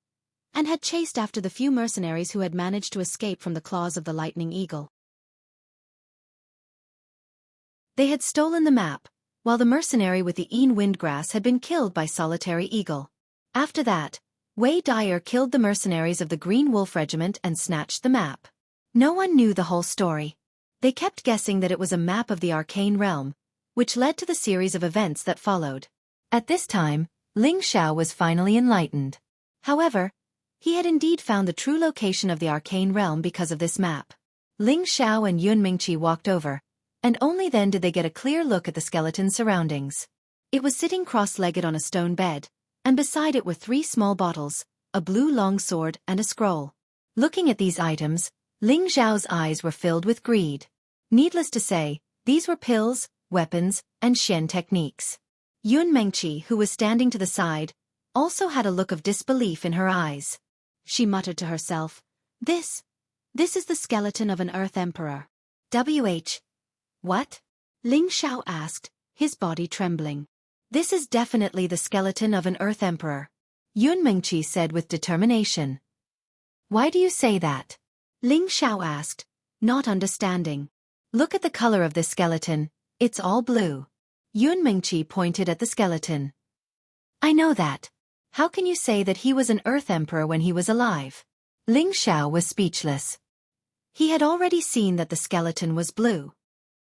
and had chased after the few mercenaries who had managed to escape from the claws of the Lightning Eagle. They had stolen the map, while the mercenary with the Wind Grass had been killed by Solitary Eagle. After that, Wei Dyer killed the mercenaries of the Green Wolf Regiment and snatched the map. No one knew the whole story. They kept guessing that it was a map of the Arcane Realm, which led to the series of events that followed. At this time, Ling Xiao was finally enlightened. However, he had indeed found the true location of the Arcane Realm because of this map. Ling Xiao and Yun Mengqi walked over, and only then did they get a clear look at the skeleton's surroundings. It was sitting cross-legged on a stone bed, and beside it were 3 small bottles, a blue long sword and a scroll. Looking at these items, Ling Xiao's eyes were filled with greed. Needless to say, these were pills, weapons, and Xian techniques. Yun Mengqi, who was standing to the side, also had a look of disbelief in her eyes. She muttered to herself, This is the skeleton of an Earth Emperor. What? Ling Xiao asked, his body trembling. This is definitely the skeleton of an Earth Emperor, Yun Mengqi said with determination. Why do you say that? Ling Xiao asked, not understanding. Look at the color of this skeleton, it's all blue. Yun Mengqi pointed at the skeleton. I know that. How can you say that he was an Earth Emperor when he was alive? Ling Xiao was speechless. He had already seen that the skeleton was blue.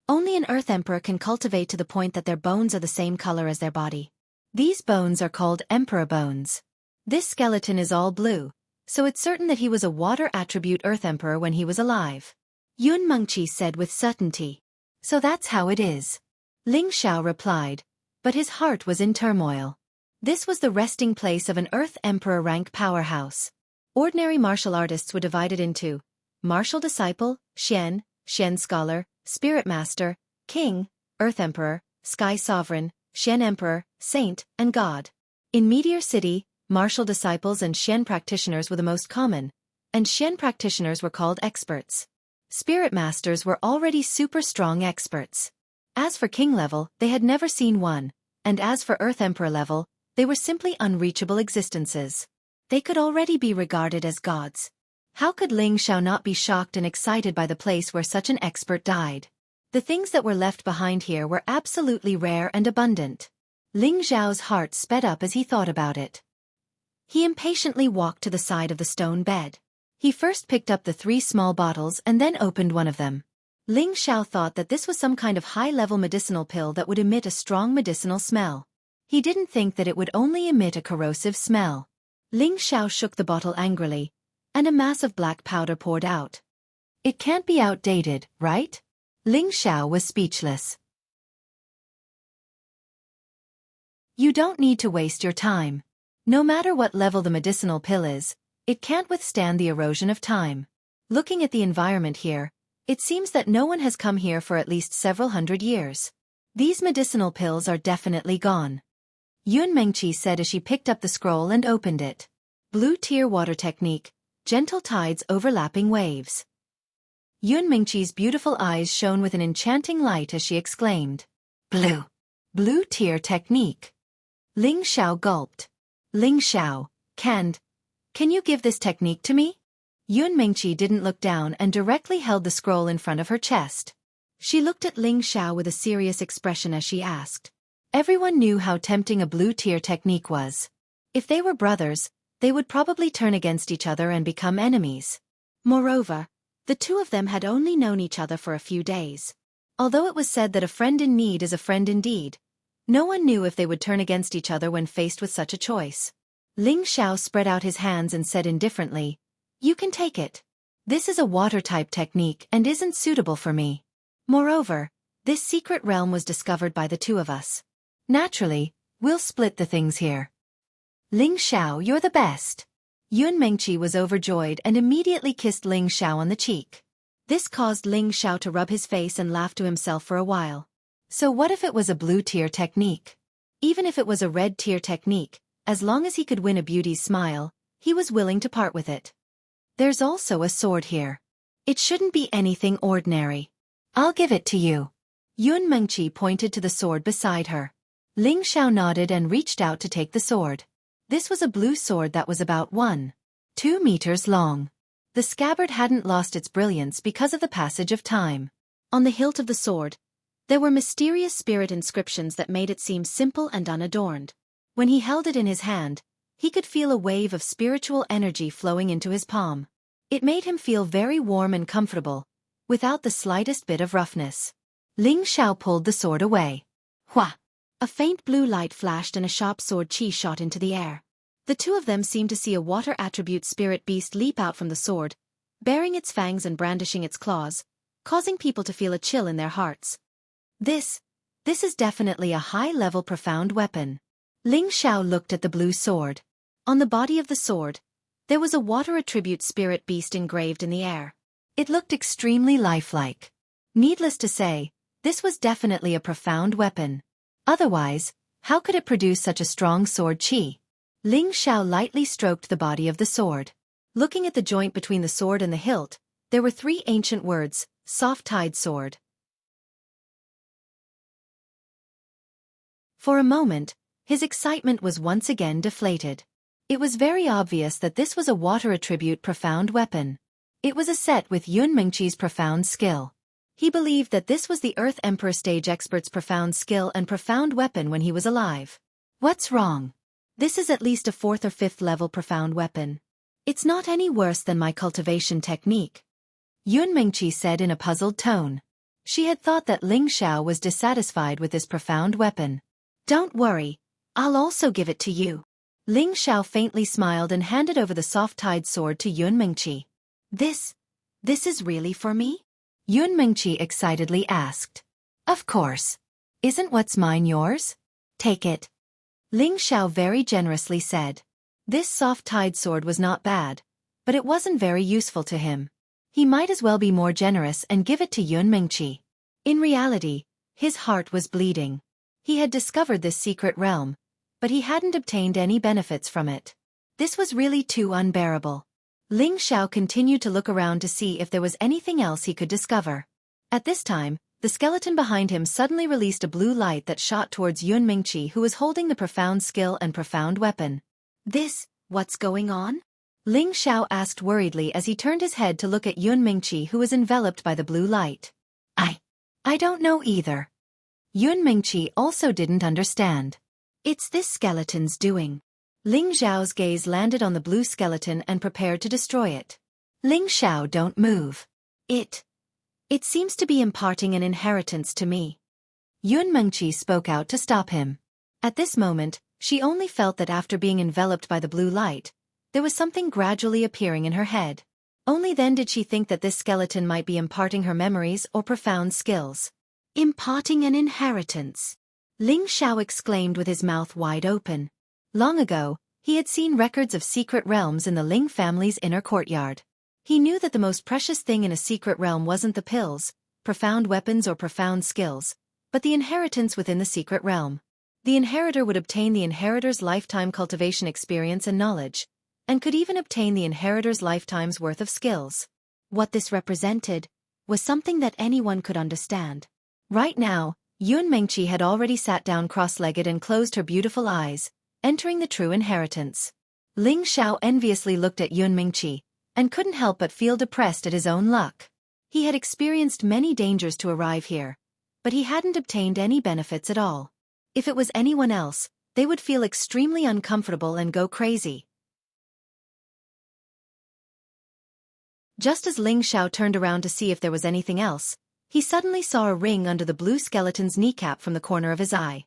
Only an Earth Emperor can cultivate to the point that their bones are the same color as their body. These bones are called Emperor bones. This skeleton is all blue, so it's certain that he was a water attribute Earth Emperor when he was alive. Yun Mengqi said with certainty. So that's how it is. Ling Xiao replied, but his heart was in turmoil. This was the resting place of an Earth Emperor rank powerhouse. Ordinary martial artists were divided into martial disciple, Xian scholar, spirit master, king, Earth Emperor, sky sovereign, Xian emperor, saint, and god. In Meteor City, martial disciples and Xian practitioners were the most common, and Xian practitioners were called experts. Spirit masters were already super strong experts. As for king level, they had never seen one, and as for Earth Emperor level, they were simply unreachable existences. They could already be regarded as gods. How could Ling Xiao not be shocked and excited by the place where such an expert died? The things that were left behind here were absolutely rare and abundant. Ling Xiao's heart sped up as he thought about it. He impatiently walked to the side of the stone bed. He first picked up the 3 small bottles and then opened one of them. Ling Xiao thought that this was some kind of high-level medicinal pill that would emit a strong medicinal smell. He didn't think that it would only emit a corrosive smell. Ling Xiao shook the bottle angrily, and a mass of black powder poured out. It can't be outdated, right? Ling Xiao was speechless. You don't need to waste your time. No matter what level the medicinal pill is, it can't withstand the erosion of time. Looking at the environment here, it seems that no one has come here for at least several hundred years. These medicinal pills are definitely gone. Yun Mengqi said as she picked up the scroll and opened it. Blue tier water technique, gentle tides overlapping waves. Yun Mengqi's beautiful eyes shone with an enchanting light as she exclaimed. Blue tier technique. Ling Xiao gulped. Ling Xiao, can you give this technique to me? Yun Mengqi didn't look down and directly held the scroll in front of her chest. She looked at Ling Xiao with a serious expression as she asked. Everyone knew how tempting a blue tier technique was. If they were brothers, they would probably turn against each other and become enemies. Moreover, the two of them had only known each other for a few days. Although it was said that a friend in need is a friend indeed, no one knew if they would turn against each other when faced with such a choice. Ling Xiao spread out his hands and said indifferently, You can take it. This is a water-type technique and isn't suitable for me. Moreover, this secret realm was discovered by the two of us. Naturally, we'll split the things here. Ling Xiao, you're the best. Yun Mengqi was overjoyed and immediately kissed Ling Xiao on the cheek. This caused Ling Xiao to rub his face and laugh to himself for a while. So what if it was a blue tier technique? Even if it was a red tier technique, as long as he could win a beauty's smile, he was willing to part with it. There's also a sword here. It shouldn't be anything ordinary. I'll give it to you. Yun Mengqi pointed to the sword beside her. Ling Xiao nodded and reached out to take the sword. This was a blue sword that was about 1.2 meters long. The scabbard hadn't lost its brilliance because of the passage of time. On the hilt of the sword, there were mysterious spirit inscriptions that made it seem simple and unadorned. When he held it in his hand, he could feel a wave of spiritual energy flowing into his palm. It made him feel very warm and comfortable, without the slightest bit of roughness. Ling Xiao pulled the sword away. Hua! A faint blue light flashed and a sharp sword chi shot into the air. The two of them seemed to see a water attribute spirit beast leap out from the sword, baring its fangs and brandishing its claws, causing people to feel a chill in their hearts. This is definitely a high-level profound weapon. Ling Xiao looked at the blue sword. On the body of the sword, there was a water attribute spirit beast engraved in the air. It looked extremely lifelike. Needless to say, this was definitely a profound weapon. Otherwise, how could it produce such a strong sword chi? Ling Xiao lightly stroked the body of the sword. Looking at the joint between the sword and the hilt, there were 3 ancient words, soft-tide sword. For a moment, his excitement was once again deflated. It was very obvious that this was a water attribute profound weapon. It was a set with Yun Mingqi's profound skill. He believed that this was the Earth Emperor stage expert's profound skill and profound weapon when he was alive. What's wrong? This is at least a 4th or 5th level profound weapon. It's not any worse than my cultivation technique, Yun Mingqi said in a puzzled tone. She had thought that Ling Xiao was dissatisfied with this profound weapon. Don't worry, I'll also give it to you. Ling Xiao faintly smiled and handed over the soft-tied sword to Yun Mingqi. This is really for me? Yun Mingqi excitedly asked. Of course. Isn't what's mine yours? Take it. Ling Xiao very generously said. This soft-tied sword was not bad, but it wasn't very useful to him. He might as well be more generous and give it to Yun Mingqi. In reality, his heart was bleeding. He had discovered this secret realm, but he hadn't obtained any benefits from it. This was really too unbearable. Ling Xiao continued to look around to see if there was anything else he could discover. At this time, the skeleton behind him suddenly released a blue light that shot towards Yun Mingqi, who was holding the profound skill and profound weapon. What's going on? Ling Xiao asked worriedly as he turned his head to look at Yun Mingqi, who was enveloped by the blue light. I don't know either. Yun Mingqi also didn't understand. It's this skeleton's doing. Ling Xiao's gaze landed on the blue skeleton and prepared to destroy it. Ling Xiao, don't move. It seems to be imparting an inheritance to me. Yun Mingqi spoke out to stop him. At this moment, she only felt that after being enveloped by the blue light, there was something gradually appearing in her head. Only then did she think that this skeleton might be imparting her memories or profound skills. Imparting an inheritance. Ling Xiao exclaimed with his mouth wide open. Long ago, he had seen records of secret realms in the Ling family's inner courtyard. He knew that the most precious thing in a secret realm wasn't the pills, profound weapons or profound skills, but the inheritance within the secret realm. The inheritor would obtain the inheritor's lifetime cultivation experience and knowledge, and could even obtain the inheritor's lifetime's worth of skills. What this represented was something that anyone could understand. Right now, Yun Mingqi had already sat down cross-legged and closed her beautiful eyes, entering the true inheritance. Ling Xiao enviously looked at Yun Mingqi, and couldn't help but feel depressed at his own luck. He had experienced many dangers to arrive here, but he hadn't obtained any benefits at all. If it was anyone else, they would feel extremely uncomfortable and go crazy. Just as Ling Xiao turned around to see if there was anything else, he suddenly saw a ring under the blue skeleton's kneecap from the corner of his eye.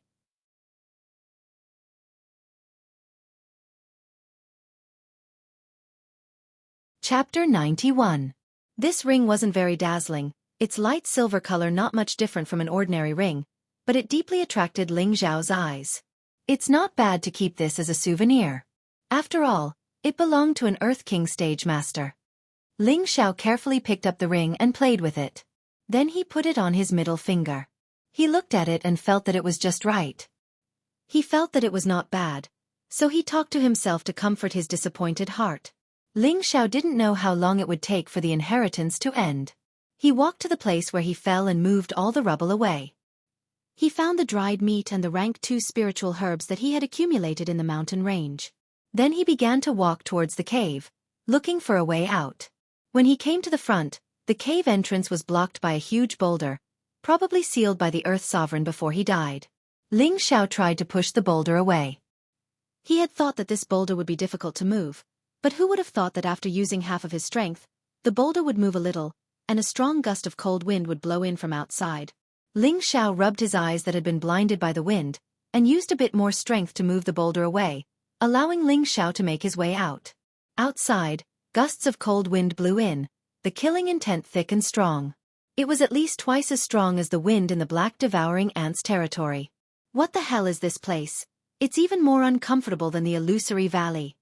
Chapter 91. This ring wasn't very dazzling, its light silver color not much different from an ordinary ring, but it deeply attracted Ling Xiao's eyes. It's not bad to keep this as a souvenir. After all, it belonged to an Earth King stage master. Ling Xiao carefully picked up the ring and played with it. Then he put it on his middle finger. He looked at it and felt that it was just right. He felt that it was not bad, so he talked to himself to comfort his disappointed heart. Ling Xiao didn't know how long it would take for the inheritance to end. He walked to the place where he fell and moved all the rubble away. He found the dried meat and the rank 2 spiritual herbs that he had accumulated in the mountain range. Then he began to walk towards the cave, looking for a way out. When he came to the front, the cave entrance was blocked by a huge boulder, probably sealed by the Earth Sovereign before he died. Ling Xiao tried to push the boulder away. He had thought that this boulder would be difficult to move, but who would have thought that after using half of his strength, the boulder would move a little, and a strong gust of cold wind would blow in from outside. Ling Xiao rubbed his eyes that had been blinded by the wind, and used a bit more strength to move the boulder away, allowing Ling Xiao to make his way out. Outside, gusts of cold wind blew in, the killing intent thick and strong. It was at least twice as strong as the wind in the black devouring ants' territory. What the hell is this place? It's even more uncomfortable than the illusory valley.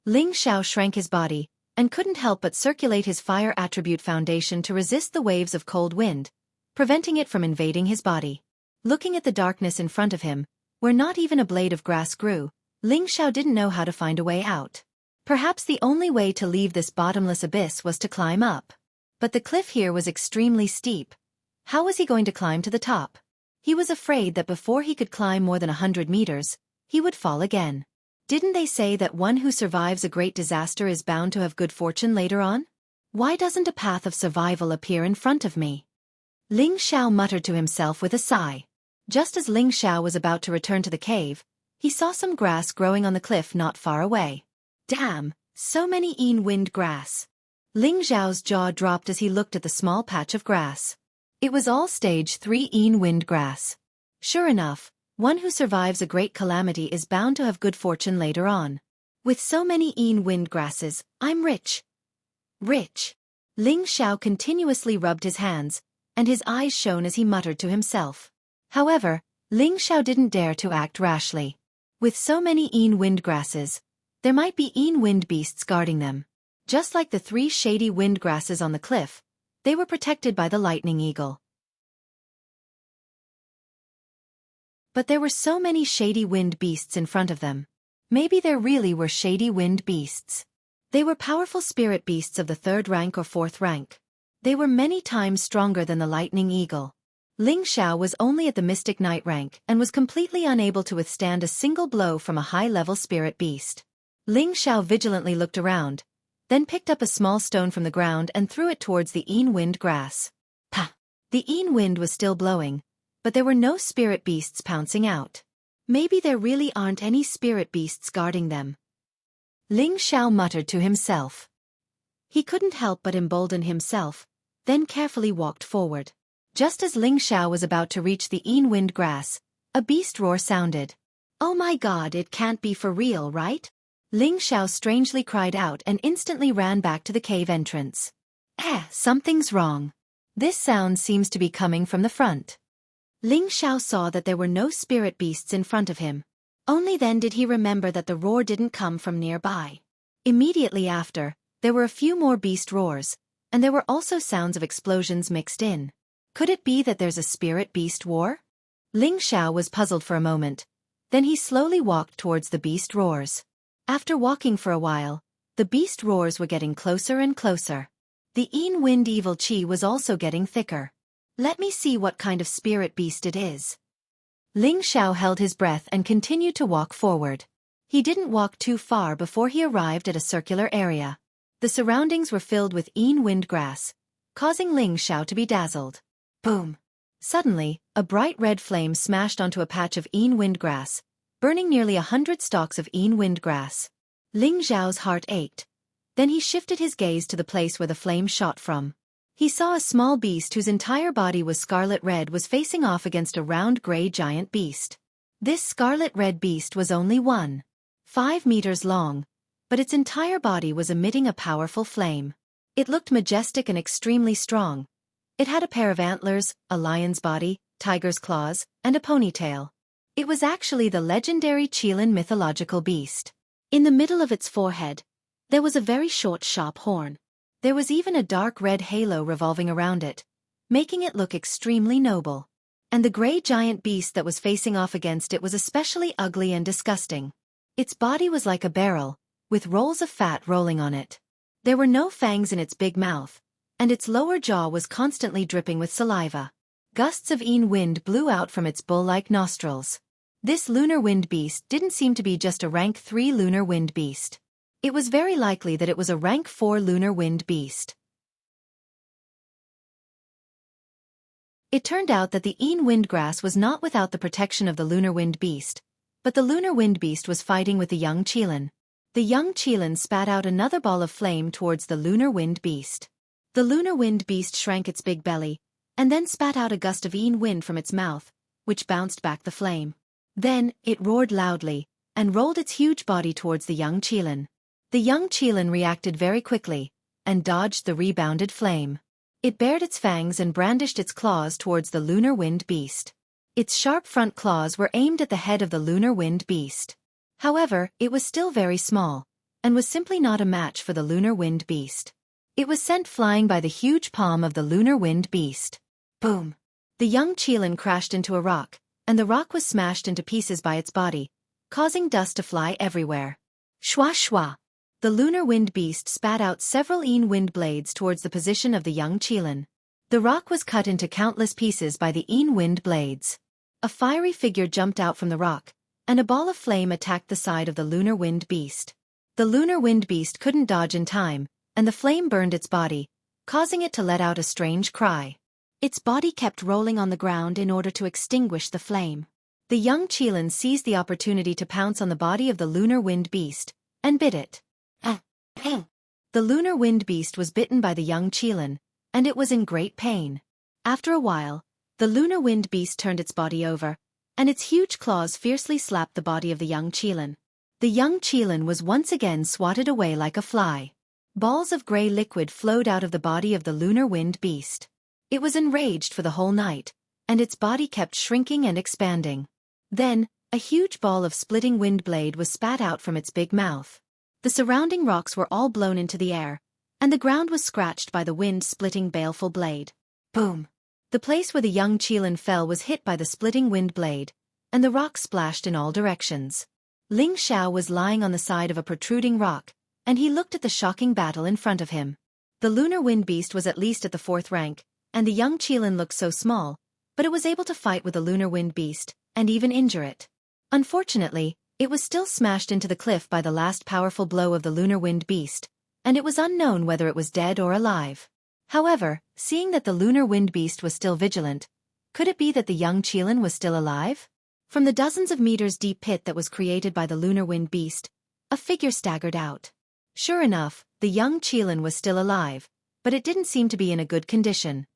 Ling Xiao shrank his body, and couldn't help but circulate his fire attribute foundation to resist the waves of cold wind, preventing it from invading his body. Looking at the darkness in front of him, where not even a blade of grass grew, Ling Xiao didn't know how to find a way out. Perhaps the only way to leave this bottomless abyss was to climb up. But the cliff here was extremely steep. How was he going to climb to the top? He was afraid that before he could climb more than 100 meters, he would fall again. Didn't they say that one who survives a great disaster is bound to have good fortune later on? Why doesn't a path of survival appear in front of me? Ling Xiao muttered to himself with a sigh. Just as Ling Xiao was about to return to the cave, he saw some grass growing on the cliff not far away. Damn, so many wind grass. Ling Xiao's jaw dropped as he looked at the small patch of grass. It was all stage 3 wind grass. Sure enough, one who survives a great calamity is bound to have good fortune later on. With so many wind grasses, I'm rich. Rich. Ling Xiao continuously rubbed his hands, and his eyes shone as he muttered to himself. However, Ling Xiao didn't dare to act rashly. With so many wind grasses, there might be wind beasts guarding them. Just like the 3 shady wind grasses on the cliff, they were protected by the lightning eagle. But there were so many shady wind beasts in front of them. Maybe there really were shady wind beasts. They were powerful spirit beasts of the 3rd rank or 4th rank. They were many times stronger than the lightning eagle. Ling Xiao was only at the mystic knight rank and was completely unable to withstand a single blow from a high-level spirit beast. Ling Xiao vigilantly looked around, then picked up a small stone from the ground and threw it towards the wind grass. Pah! The wind was still blowing, but there were no spirit beasts pouncing out. Maybe there really aren't any spirit beasts guarding them. Ling Xiao muttered to himself. He couldn't help but embolden himself, then carefully walked forward. Just as Ling Xiao was about to reach the wind grass, a beast roar sounded. Oh my god, it can't be for real, right? Ling Xiao strangely cried out and instantly ran back to the cave entrance. Something's wrong. This sound seems to be coming from the front. Ling Xiao saw that there were no spirit beasts in front of him. Only then did he remember that the roar didn't come from nearby. Immediately after, there were a few more beast roars, and there were also sounds of explosions mixed in. Could it be that there's a spirit beast war? Ling Xiao was puzzled for a moment. Then he slowly walked towards the beast roars. After walking for a while, the beast roars were getting closer and closer. The wind evil chi was also getting thicker. Let me see what kind of spirit beast it is. Ling Xiao held his breath and continued to walk forward. He didn't walk too far before he arrived at a circular area. The surroundings were filled with wind grass, causing Ling Xiao to be dazzled. Boom! Suddenly, a bright red flame smashed onto a patch of wind grass, burning nearly 100 stalks of wind grass. Ling Xiao's heart ached. Then he shifted his gaze to the place where the flame shot from. He saw a small beast whose entire body was scarlet red was facing off against a round gray giant beast. This scarlet red beast was only 1.5 meters long, but its entire body was emitting a powerful flame. It looked majestic and extremely strong. It had a pair of antlers, a lion's body, tiger's claws, and a ponytail. It was actually the legendary Qilin mythological beast. In the middle of its forehead, there was a very short sharp horn. There was even a dark red halo revolving around it, making it look extremely noble. And the gray giant beast that was facing off against it was especially ugly and disgusting. Its body was like a barrel, with rolls of fat rolling on it. There were no fangs in its big mouth, and its lower jaw was constantly dripping with saliva. Gusts of wind blew out from its bull-like nostrils. This lunar wind beast didn't seem to be just a rank 3 lunar wind beast. It was very likely that it was a rank 4 lunar wind beast. It turned out that the wind grass was not without the protection of the lunar wind beast, but the lunar wind beast was fighting with the young Qilin. The young Qilin spat out another ball of flame towards the lunar wind beast. The lunar wind beast shrank its big belly, and then spat out a gust of wind from its mouth, which bounced back the flame. Then, it roared loudly, and rolled its huge body towards the young Qilin. The young Qilin reacted very quickly, and dodged the rebounded flame. It bared its fangs and brandished its claws towards the lunar wind beast. Its sharp front claws were aimed at the head of the lunar wind beast. However, it was still very small, and was simply not a match for the lunar wind beast. It was sent flying by the huge palm of the lunar wind beast. Boom! The young Qilin crashed into a rock, and the rock was smashed into pieces by its body, causing dust to fly everywhere. Shwa shwa! The lunar wind beast spat out several wind blades towards the position of the young Qilin. The rock was cut into countless pieces by the wind blades. A fiery figure jumped out from the rock, and a ball of flame attacked the side of the lunar wind beast. The lunar wind beast couldn't dodge in time, and the flame burned its body, causing it to let out a strange cry. Its body kept rolling on the ground in order to extinguish the flame. The young Qilin seized the opportunity to pounce on the body of the lunar wind beast, and bit it. The lunar wind beast was bitten by the young Qilin, and it was in great pain. After a while, the lunar wind beast turned its body over, and its huge claws fiercely slapped the body of the young Qilin. The young Qilin was once again swatted away like a fly. Balls of gray liquid flowed out of the body of the lunar wind beast. It was enraged for the whole night, and its body kept shrinking and expanding. Then, a huge ball of splitting wind blade was spat out from its big mouth. The surrounding rocks were all blown into the air, and the ground was scratched by the wind-splitting baleful blade. Boom! The place where the young Qilin fell was hit by the splitting wind blade, and the rocks splashed in all directions. Ling Xiao was lying on the side of a protruding rock, and he looked at the shocking battle in front of him. The lunar wind beast was at least at the 4th rank, and the young Qilin looked so small, but it was able to fight with the lunar wind beast, and even injure it. Unfortunately, it was still smashed into the cliff by the last powerful blow of the lunar wind beast, and it was unknown whether it was dead or alive. However, seeing that the lunar wind beast was still vigilant, could it be that the young Qilin was still alive? From the dozens of meters deep pit that was created by the lunar wind beast, a figure staggered out. Sure enough, the young Qilin was still alive, but it didn't seem to be in a good condition.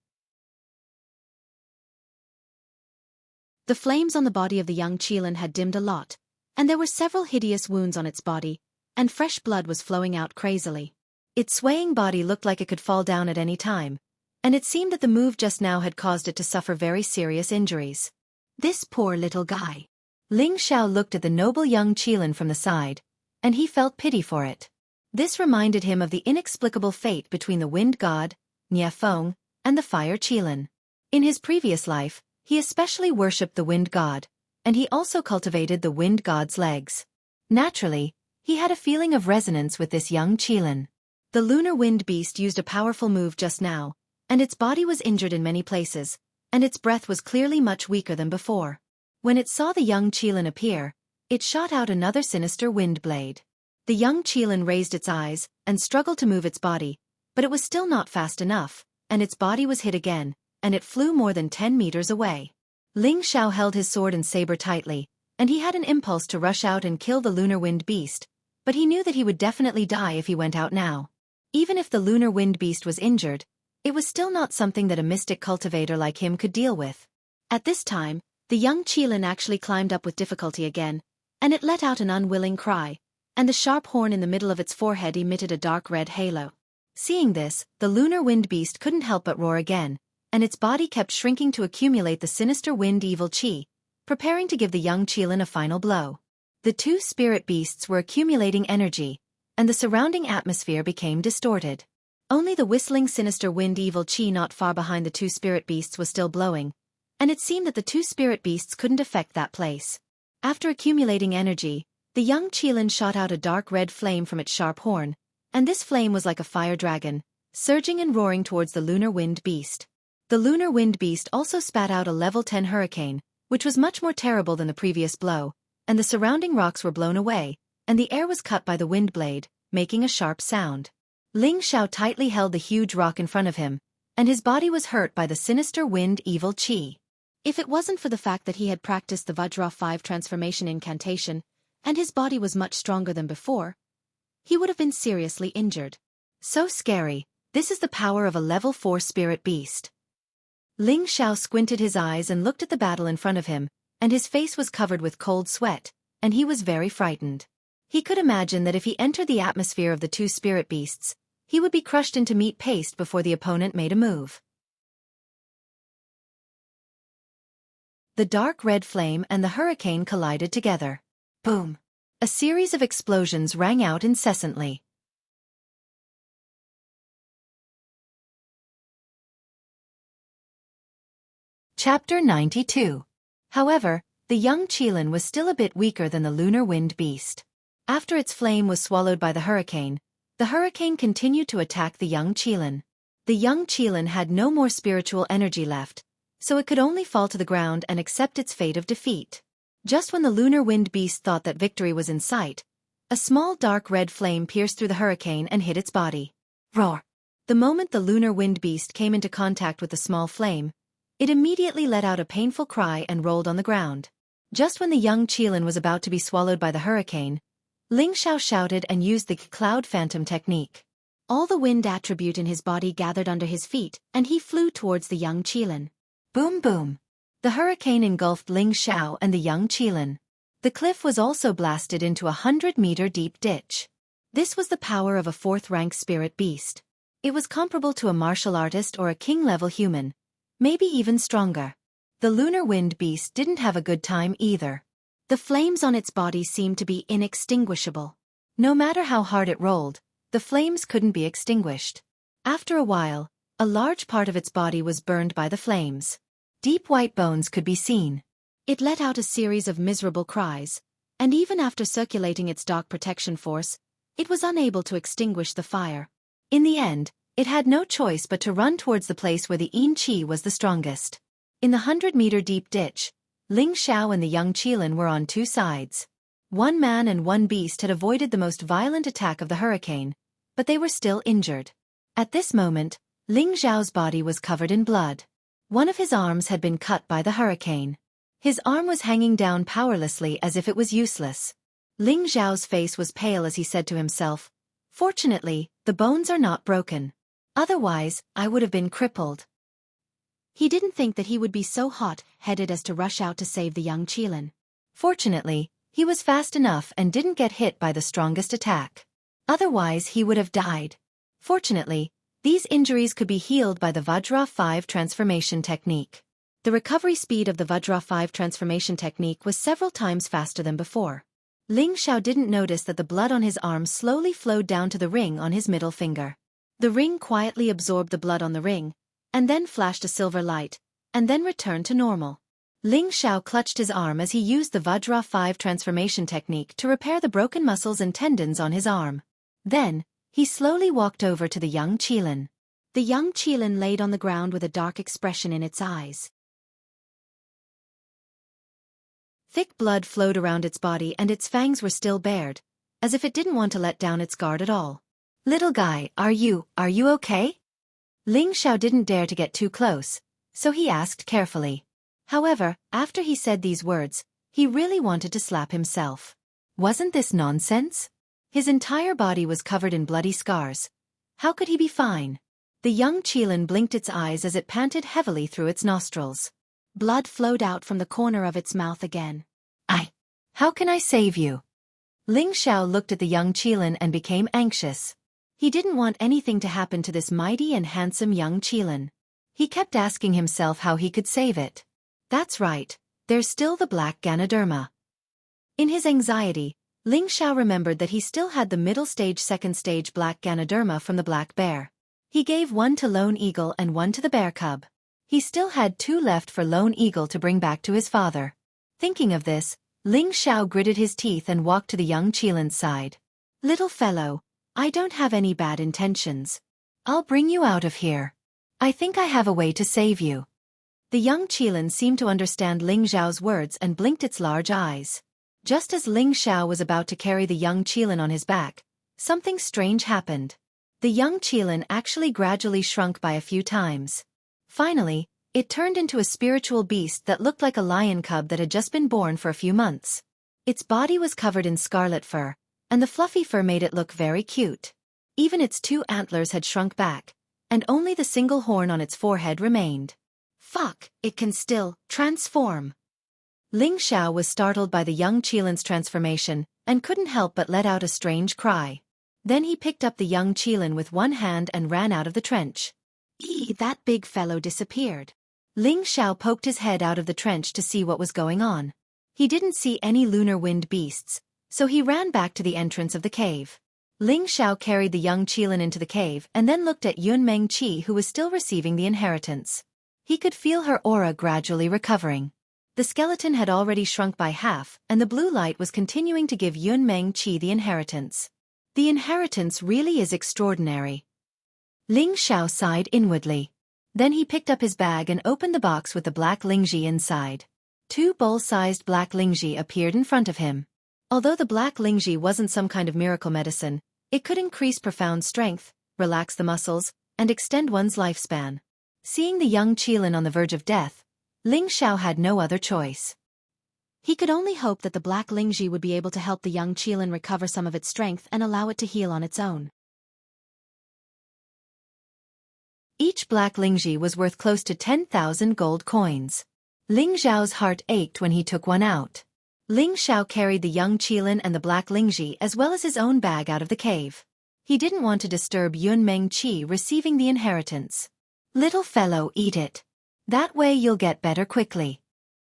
The flames on the body of the young Qilin had dimmed a lot, and there were several hideous wounds on its body, and fresh blood was flowing out crazily. Its swaying body looked like it could fall down at any time, and it seemed that the move just now had caused it to suffer very serious injuries. This poor little guy. Ling Xiao looked at the noble young Qilin from the side, and he felt pity for it. This reminded him of the inexplicable fate between the wind god, Niafeng, and the fire Qilin. In his previous life, he especially worshipped the wind god, and he also cultivated the wind god's legs. Naturally, he had a feeling of resonance with this young Qilin. The lunar wind beast used a powerful move just now, and its body was injured in many places, and its breath was clearly much weaker than before. When it saw the young Qilin appear, it shot out another sinister wind blade. The young Qilin raised its eyes, and struggled to move its body, but it was still not fast enough, and its body was hit again, and it flew more than 10 meters away. Ling Xiao held his sword and saber tightly, and he had an impulse to rush out and kill the lunar wind beast, but he knew that he would definitely die if he went out now. Even if the lunar wind beast was injured, it was still not something that a mystic cultivator like him could deal with. At this time, the young Qilin actually climbed up with difficulty again, and it let out an unwilling cry, and the sharp horn in the middle of its forehead emitted a dark red halo. Seeing this, the lunar wind beast couldn't help but roar again, and its body kept shrinking to accumulate the sinister wind evil qi, preparing to give the young Qilin a final blow. The two spirit beasts were accumulating energy, and the surrounding atmosphere became distorted. Only the whistling sinister wind evil qi not far behind the two spirit beasts was still blowing, and it seemed that the two spirit beasts couldn't affect that place. After accumulating energy, the young Qilin shot out a dark red flame from its sharp horn, and this flame was like a fire dragon, surging and roaring towards the lunar wind beast. The lunar wind beast also spat out a level 10 hurricane, which was much more terrible than the previous blow, and the surrounding rocks were blown away, and the air was cut by the wind blade, making a sharp sound. Ling Xiao tightly held the huge rock in front of him, and his body was hurt by the sinister wind evil qi. If it wasn't for the fact that he had practiced the Vajra 5 transformation incantation, and his body was much stronger than before, he would have been seriously injured. So scary, this is the power of a level 4 spirit beast. Ling Xiao squinted his eyes and looked at the battle in front of him, and his face was covered with cold sweat, and he was very frightened. He could imagine that if he entered the atmosphere of the two spirit beasts, he would be crushed into meat paste before the opponent made a move. The dark red flame and the hurricane collided together. Boom! A series of explosions rang out incessantly. Chapter 92. However, the young Qilin was still a bit weaker than the lunar wind beast. After its flame was swallowed by the hurricane continued to attack the young Qilin. The young Qilin had no more spiritual energy left, so it could only fall to the ground and accept its fate of defeat. Just when the lunar wind beast thought that victory was in sight, a small dark red flame pierced through the hurricane and hit its body. Roar! The moment the lunar wind beast came into contact with the small flame, it immediately let out a painful cry and rolled on the ground. Just when the young Qilin was about to be swallowed by the hurricane, Ling Xiao shouted and used the cloud phantom technique. All the wind attribute in his body gathered under his feet, and he flew towards the young Qilin. Boom boom! The hurricane engulfed Ling Xiao and the young Qilin. The cliff was also blasted into a 100-meter deep ditch. This was the power of a 4th-rank spirit beast. It was comparable to a martial artist or a king-level human, maybe even stronger. The lunar wind beast didn't have a good time either. The flames on its body seemed to be inextinguishable. No matter how hard it rolled, the flames couldn't be extinguished. After a while, a large part of its body was burned by the flames. Deep white bones could be seen. It let out a series of miserable cries, and even after circulating its dark protection force, it was unable to extinguish the fire. In the end, it had no choice but to run towards the place where the Yin Qi was the strongest. In the 100-meter deep ditch, Ling Xiao and the young Qilin were on 2 sides. One man and one beast had avoided the most violent attack of the hurricane, but they were still injured. At this moment, Ling Xiao's body was covered in blood. One of his arms had been cut by the hurricane. His arm was hanging down powerlessly as if it was useless. Ling Xiao's face was pale as he said to himself, "Fortunately, the bones are not broken. Otherwise, I would have been crippled." He didn't think that he would be so hot-headed as to rush out to save the young Qilin. Fortunately, he was fast enough and didn't get hit by the strongest attack. Otherwise he would have died. Fortunately, these injuries could be healed by the Vajra 5 transformation technique. The recovery speed of the Vajra 5 transformation technique was several times faster than before. Ling Xiao didn't notice that the blood on his arm slowly flowed down to the ring on his middle finger. The ring quietly absorbed the blood on the ring, and then flashed a silver light, and then returned to normal. Ling Xiao clutched his arm as he used the Vajra 5 transformation technique to repair the broken muscles and tendons on his arm. Then, he slowly walked over to the young Qilin. The young Qilin laid on the ground with a dark expression in its eyes. Thick blood flowed around its body and its fangs were still bared, as if it didn't want to let down its guard at all. "Little guy, are you okay?" Ling Xiao didn't dare to get too close, so he asked carefully. However, after he said these words, he really wanted to slap himself. Wasn't this nonsense? His entire body was covered in bloody scars. How could he be fine? The young Qilin blinked its eyes as it panted heavily through its nostrils. Blood flowed out from the corner of its mouth again. How can I save you?" Ling Xiao looked at the young Qilin and became anxious. He didn't want anything to happen to this mighty and handsome young Qilin. He kept asking himself how he could save it. That's right, there's still the black Ganoderma. In his anxiety, Ling Xiao remembered that he still had the middle stage second stage black Ganoderma from the black bear. He gave one to Lone Eagle and one to the bear cub. He still had 2 left for Lone Eagle to bring back to his father. Thinking of this, Ling Xiao gritted his teeth and walked to the young Qilin's side. "Little fellow, I don't have any bad intentions. I'll bring you out of here. I think I have a way to save you." The young Qilin seemed to understand Ling Xiao's words and blinked its large eyes. Just as Ling Xiao was about to carry the young Qilin on his back, something strange happened. The young Qilin actually gradually shrunk by a few times. Finally, it turned into a spiritual beast that looked like a lion cub that had just been born for a few months. Its body was covered in scarlet fur, and the fluffy fur made it look very cute. Even its 2 antlers had shrunk back, and only the single horn on its forehead remained. Fuck, it can still transform. Ling Xiao was startled by the young Qilin's transformation, and couldn't help but let out a strange cry. Then he picked up the young Qilin with one hand and ran out of the trench. That big fellow disappeared. Ling Xiao poked his head out of the trench to see what was going on. He didn't see any lunar wind beasts, so he ran back to the entrance of the cave. Ling Xiao carried the young Qilin into the cave and then looked at Yun Meng Qi, who was still receiving the inheritance. He could feel her aura gradually recovering. The skeleton had already shrunk by half, and the blue light was continuing to give Yun Meng Qi the inheritance. The inheritance really is extraordinary. Ling Xiao sighed inwardly. Then he picked up his bag and opened the box with the black lingji inside. 2 bowl-sized black lingji appeared in front of him. Although the black lingji wasn't some kind of miracle medicine, it could increase profound strength, relax the muscles, and extend one's lifespan. Seeing the young Qilin on the verge of death, Ling Xiao had no other choice. He could only hope that the black lingji would be able to help the young Qilin recover some of its strength and allow it to heal on its own. Each black lingji was worth close to 10,000 gold coins. Ling Xiao's heart ached when he took one out. Ling Xiao carried the young Qilin and the black lingji as well as his own bag out of the cave. He didn't want to disturb Yun Mengqi receiving the inheritance. "Little fellow, eat it. That way you'll get better quickly."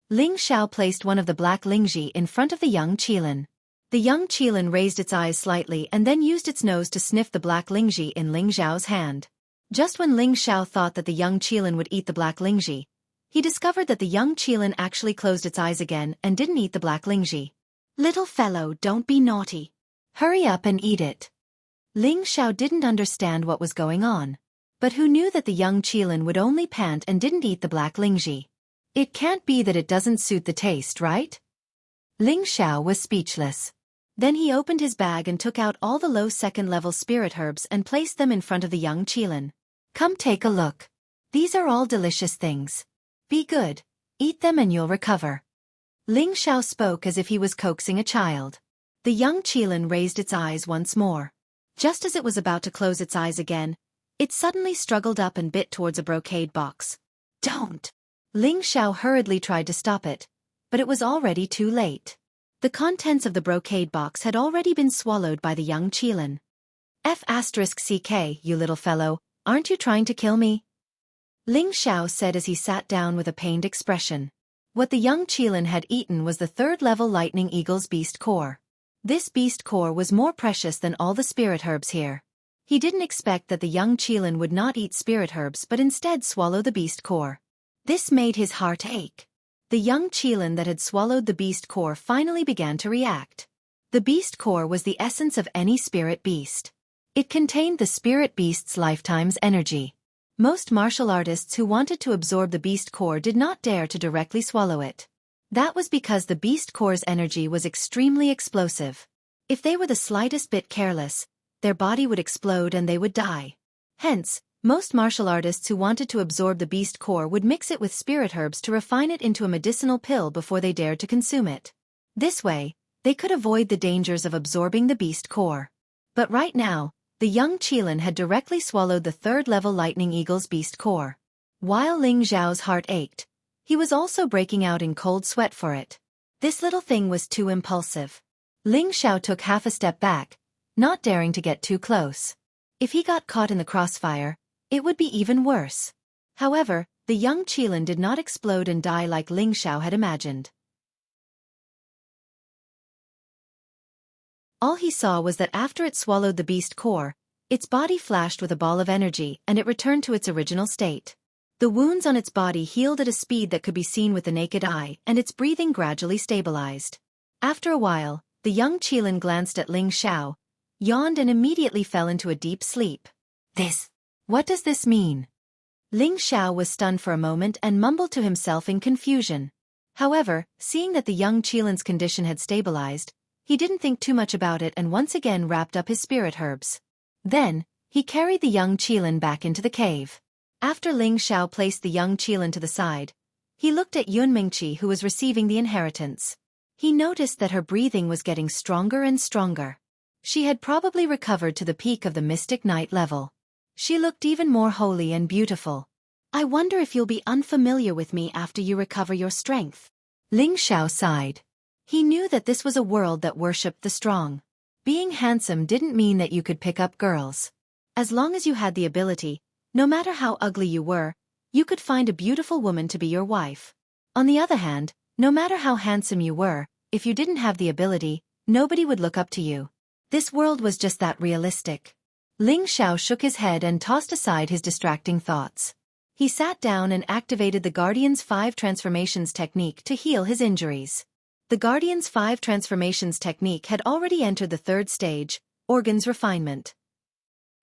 Ling Xiao placed one of the black lingji in front of the young Qilin. The young Qilin raised its eyes slightly and then used its nose to sniff the black lingji in Ling Xiao's hand. Just when Ling Xiao thought that the young Qilin would eat the black lingji, he discovered that the young Qilin actually closed its eyes again and didn't eat the black lingji. "Little fellow, don't be naughty. Hurry up and eat it." Ling Xiao didn't understand what was going on. But who knew that the young Qilin would only pant and didn't eat the black lingji? It can't be that it doesn't suit the taste, right? Ling Xiao was speechless. Then he opened his bag and took out all the low second-level spirit herbs and placed them in front of the young Qilin. "Come take a look. These are all delicious things. Be good, eat them and you'll recover." Ling Xiao spoke as if he was coaxing a child. The young Qilin raised its eyes once more. Just as it was about to close its eyes again, it suddenly struggled up and bit towards a brocade box. "Don't!" Ling Xiao hurriedly tried to stop it, but it was already too late. The contents of the brocade box had already been swallowed by the young Qilin. "F***ck, you little fellow, aren't you trying to kill me?" Ling Xiao said as he sat down with a pained expression. What the young Qilin had eaten was the 3rd-level Lightning Eagle's beast core. This beast core was more precious than all the spirit herbs here. He didn't expect that the young Qilin would not eat spirit herbs but instead swallow the beast core. This made his heart ache. The young Qilin that had swallowed the beast core finally began to react. The beast core was the essence of any spirit beast. It contained the spirit beast's lifetime's energy. Most martial artists who wanted to absorb the beast core did not dare to directly swallow it. That was because the beast core's energy was extremely explosive. If they were the slightest bit careless, their body would explode and they would die. Hence, most martial artists who wanted to absorb the beast core would mix it with spirit herbs to refine it into a medicinal pill before they dared to consume it. This way, they could avoid the dangers of absorbing the beast core. But right now, the young Qilin had directly swallowed the 3rd-level Lightning Eagle's beast core. While Ling Xiao's heart ached, he was also breaking out in cold sweat for it. This little thing was too impulsive. Ling Xiao took half a step back, not daring to get too close. If he got caught in the crossfire, it would be even worse. However, the young Qilin did not explode and die like Ling Xiao had imagined. All he saw was that after it swallowed the beast core, its body flashed with a ball of energy and it returned to its original state. The wounds on its body healed at a speed that could be seen with the naked eye and its breathing gradually stabilized. After a while, the young Qilin glanced at Ling Xiao, yawned and immediately fell into a deep sleep. What does this mean?" Ling Xiao was stunned for a moment and mumbled to himself in confusion. However, seeing that the young Qilin's condition had stabilized, he didn't think too much about it and once again wrapped up his spirit herbs. Then, he carried the young Qilin back into the cave. After Ling Xiao placed the young Qilin to the side, he looked at Yun Mingqi who was receiving the inheritance. He noticed that her breathing was getting stronger and stronger. She had probably recovered to the peak of the Mystic Knight level. She looked even more holy and beautiful. "I wonder if you'll be unfamiliar with me after you recover your strength." Ling Xiao sighed. He knew that this was a world that worshipped the strong. Being handsome didn't mean that you could pick up girls. As long as you had the ability, no matter how ugly you were, you could find a beautiful woman to be your wife. On the other hand, no matter how handsome you were, if you didn't have the ability, nobody would look up to you. This world was just that realistic. Ling Xiao shook his head and tossed aside his distracting thoughts. He sat down and activated the Guardian's 5 Transformations technique to heal his injuries. The Guardian's 5 Transformations technique had already entered the 3rd stage, Organs Refinement.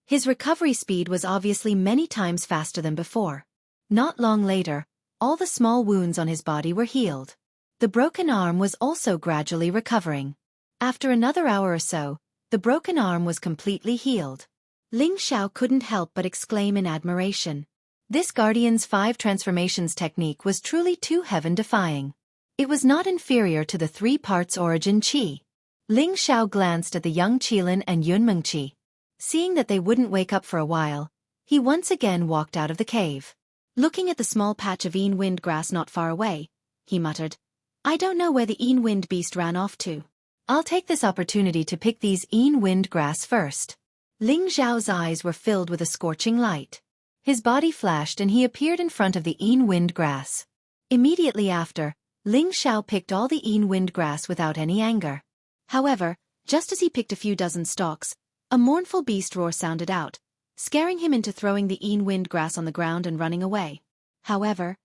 His recovery speed was obviously many times faster than before. Not long later, all the small wounds on his body were healed. The broken arm was also gradually recovering. After another hour or so, the broken arm was completely healed. Ling Xiao couldn't help but exclaim in admiration. This Guardian's 5 transformations technique was truly too heaven-defying. It was not inferior to the 3 parts origin qi. Ling Xiao glanced at the young Qilin and Yunmeng Qi. Seeing that they wouldn't wake up for a while, he once again walked out of the cave. Looking at the small patch of Yin wind grass not far away, he muttered, "I don't know where the Yin wind beast ran off to. I'll take this opportunity to pick these Yin wind grass first." Ling Xiao's eyes were filled with a scorching light. His body flashed and he appeared in front of the Yin wind grass. Immediately after, Ling Xiao picked all the Yin wind grass without any anger. However, just as he picked a few dozen stalks, a mournful beast roar sounded out, scaring him into throwing the Yin wind grass on the ground and running away. However,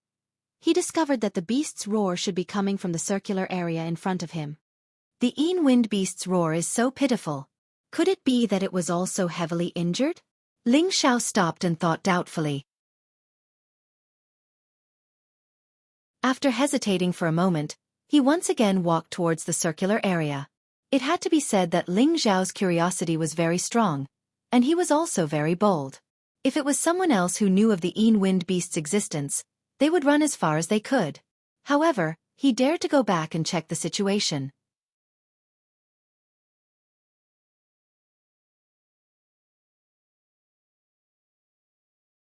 he discovered that the beast's roar should be coming from the circular area in front of him. The Yin wind beast's roar is so pitiful. Could it be that it was also heavily injured? Ling Xiao stopped and thought doubtfully. After hesitating for a moment, he once again walked towards the circular area. It had to be said that Ling Xiao's curiosity was very strong, and he was also very bold. If it was someone else who knew of the Yin wind beast's existence, they would run as far as they could. However, he dared to go back and check the situation.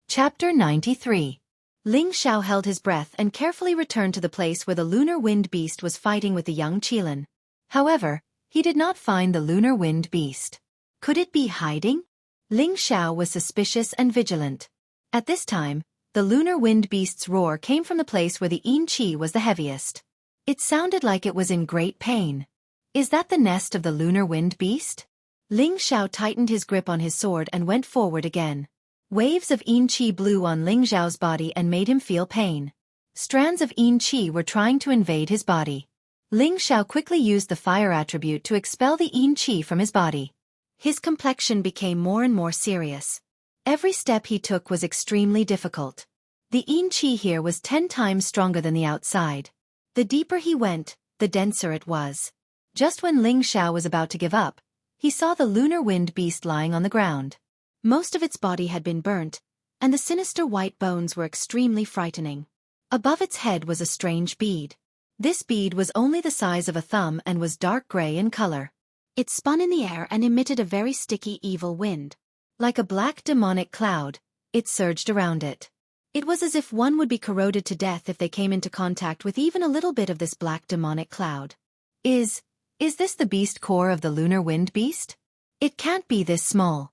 Chapter 93. Ling Xiao held his breath and carefully returned to the place where the lunar wind beast was fighting with the young Qilin. However, he did not find the lunar wind beast. Could it be hiding? Ling Xiao was suspicious and vigilant. At this time, the lunar wind beast's roar came from the place where the Yin Qi was the heaviest. It sounded like it was in great pain. Is that the nest of the lunar wind beast? Ling Xiao tightened his grip on his sword and went forward again. Waves of Yin Qi blew on Ling Xiao's body and made him feel pain. Strands of Yin Qi were trying to invade his body. Ling Xiao quickly used the fire attribute to expel the Yin Qi from his body. His complexion became more and more serious. Every step he took was extremely difficult. The Yin Qi here was 10 times stronger than the outside. The deeper he went, the denser it was. Just when Ling Xiao was about to give up, he saw the lunar wind beast lying on the ground. Most of its body had been burnt, and the sinister white bones were extremely frightening. Above its head was a strange bead. This bead was only the size of a thumb and was dark gray in color. It spun in the air and emitted a very sticky evil wind. Like a black demonic cloud, it surged around it. It was as if one would be corroded to death if they came into contact with even a little bit of this black demonic cloud. Is this the beast core of the lunar wind beast? It can't be this small.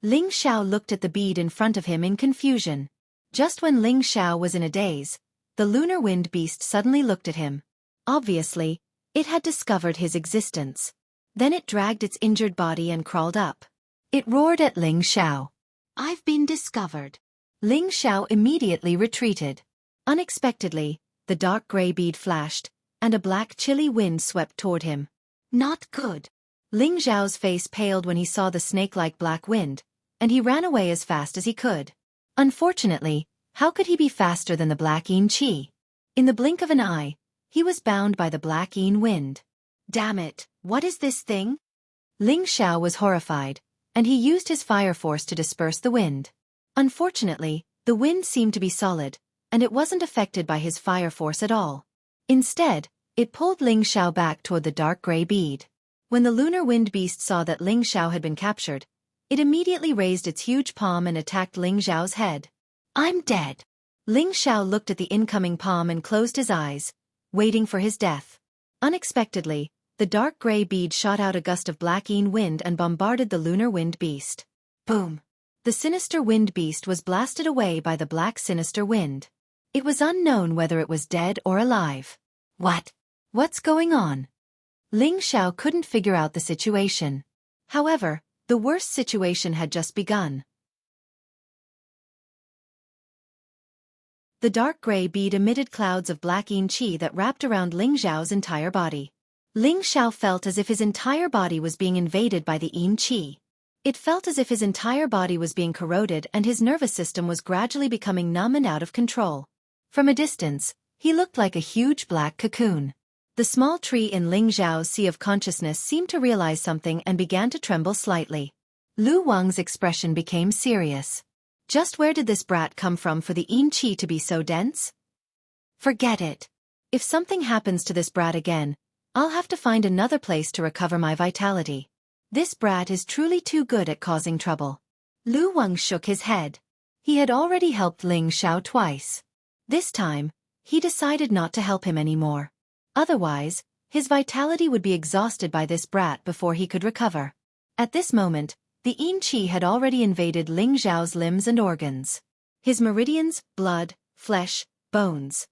Ling Xiao looked at the bead in front of him in confusion. Just when Ling Xiao was in a daze, the lunar wind beast suddenly looked at him. Obviously, it had discovered his existence. Then it dragged its injured body and crawled up. It roared at Ling Xiao. "I've been discovered." Ling Xiao immediately retreated. Unexpectedly, the dark gray bead flashed, and a black chilly wind swept toward him. Not good. Ling Xiao's face paled when he saw the snake-like black wind, and he ran away as fast as he could. Unfortunately, how could he be faster than the black Yin Qi? In the blink of an eye, he was bound by the black Yin wind. Damn it, what is this thing? Ling Xiao was horrified, and he used his fire force to disperse the wind. Unfortunately, the wind seemed to be solid, and it wasn't affected by his fire force at all. Instead, it pulled Ling Xiao back toward the dark gray bead. When the lunar wind beast saw that Ling Xiao had been captured, it immediately raised its huge palm and attacked Ling Xiao's head. "I'm dead." Ling Xiao looked at the incoming palm and closed his eyes, waiting for his death. Unexpectedly, the dark gray bead shot out a gust of black Yin wind and bombarded the lunar wind beast. Boom! The sinister wind beast was blasted away by the black sinister wind. It was unknown whether it was dead or alive. What's going on? Ling Xiao couldn't figure out the situation. However, the worst situation had just begun. The dark gray bead emitted clouds of black Yin Qi that wrapped around Ling Xiao's entire body. Ling Xiao felt as if his entire body was being invaded by the Yin Qi. It felt as if his entire body was being corroded and his nervous system was gradually becoming numb and out of control. From a distance, he looked like a huge black cocoon. The small tree in Ling Zhao's sea of consciousness seemed to realize something and began to tremble slightly. Lu Wang's expression became serious. Just where did this brat come from for the yin qi to be so dense? Forget it. If something happens to this brat again, I'll have to find another place to recover my vitality. This brat is truly too good at causing trouble. Lu Wang shook his head. He had already helped Ling Xiao twice. This time, he decided not to help him anymore. Otherwise, his vitality would be exhausted by this brat before he could recover. At this moment, the yin qi had already invaded Ling Xiao's limbs and organs. His meridians, blood, flesh, bones.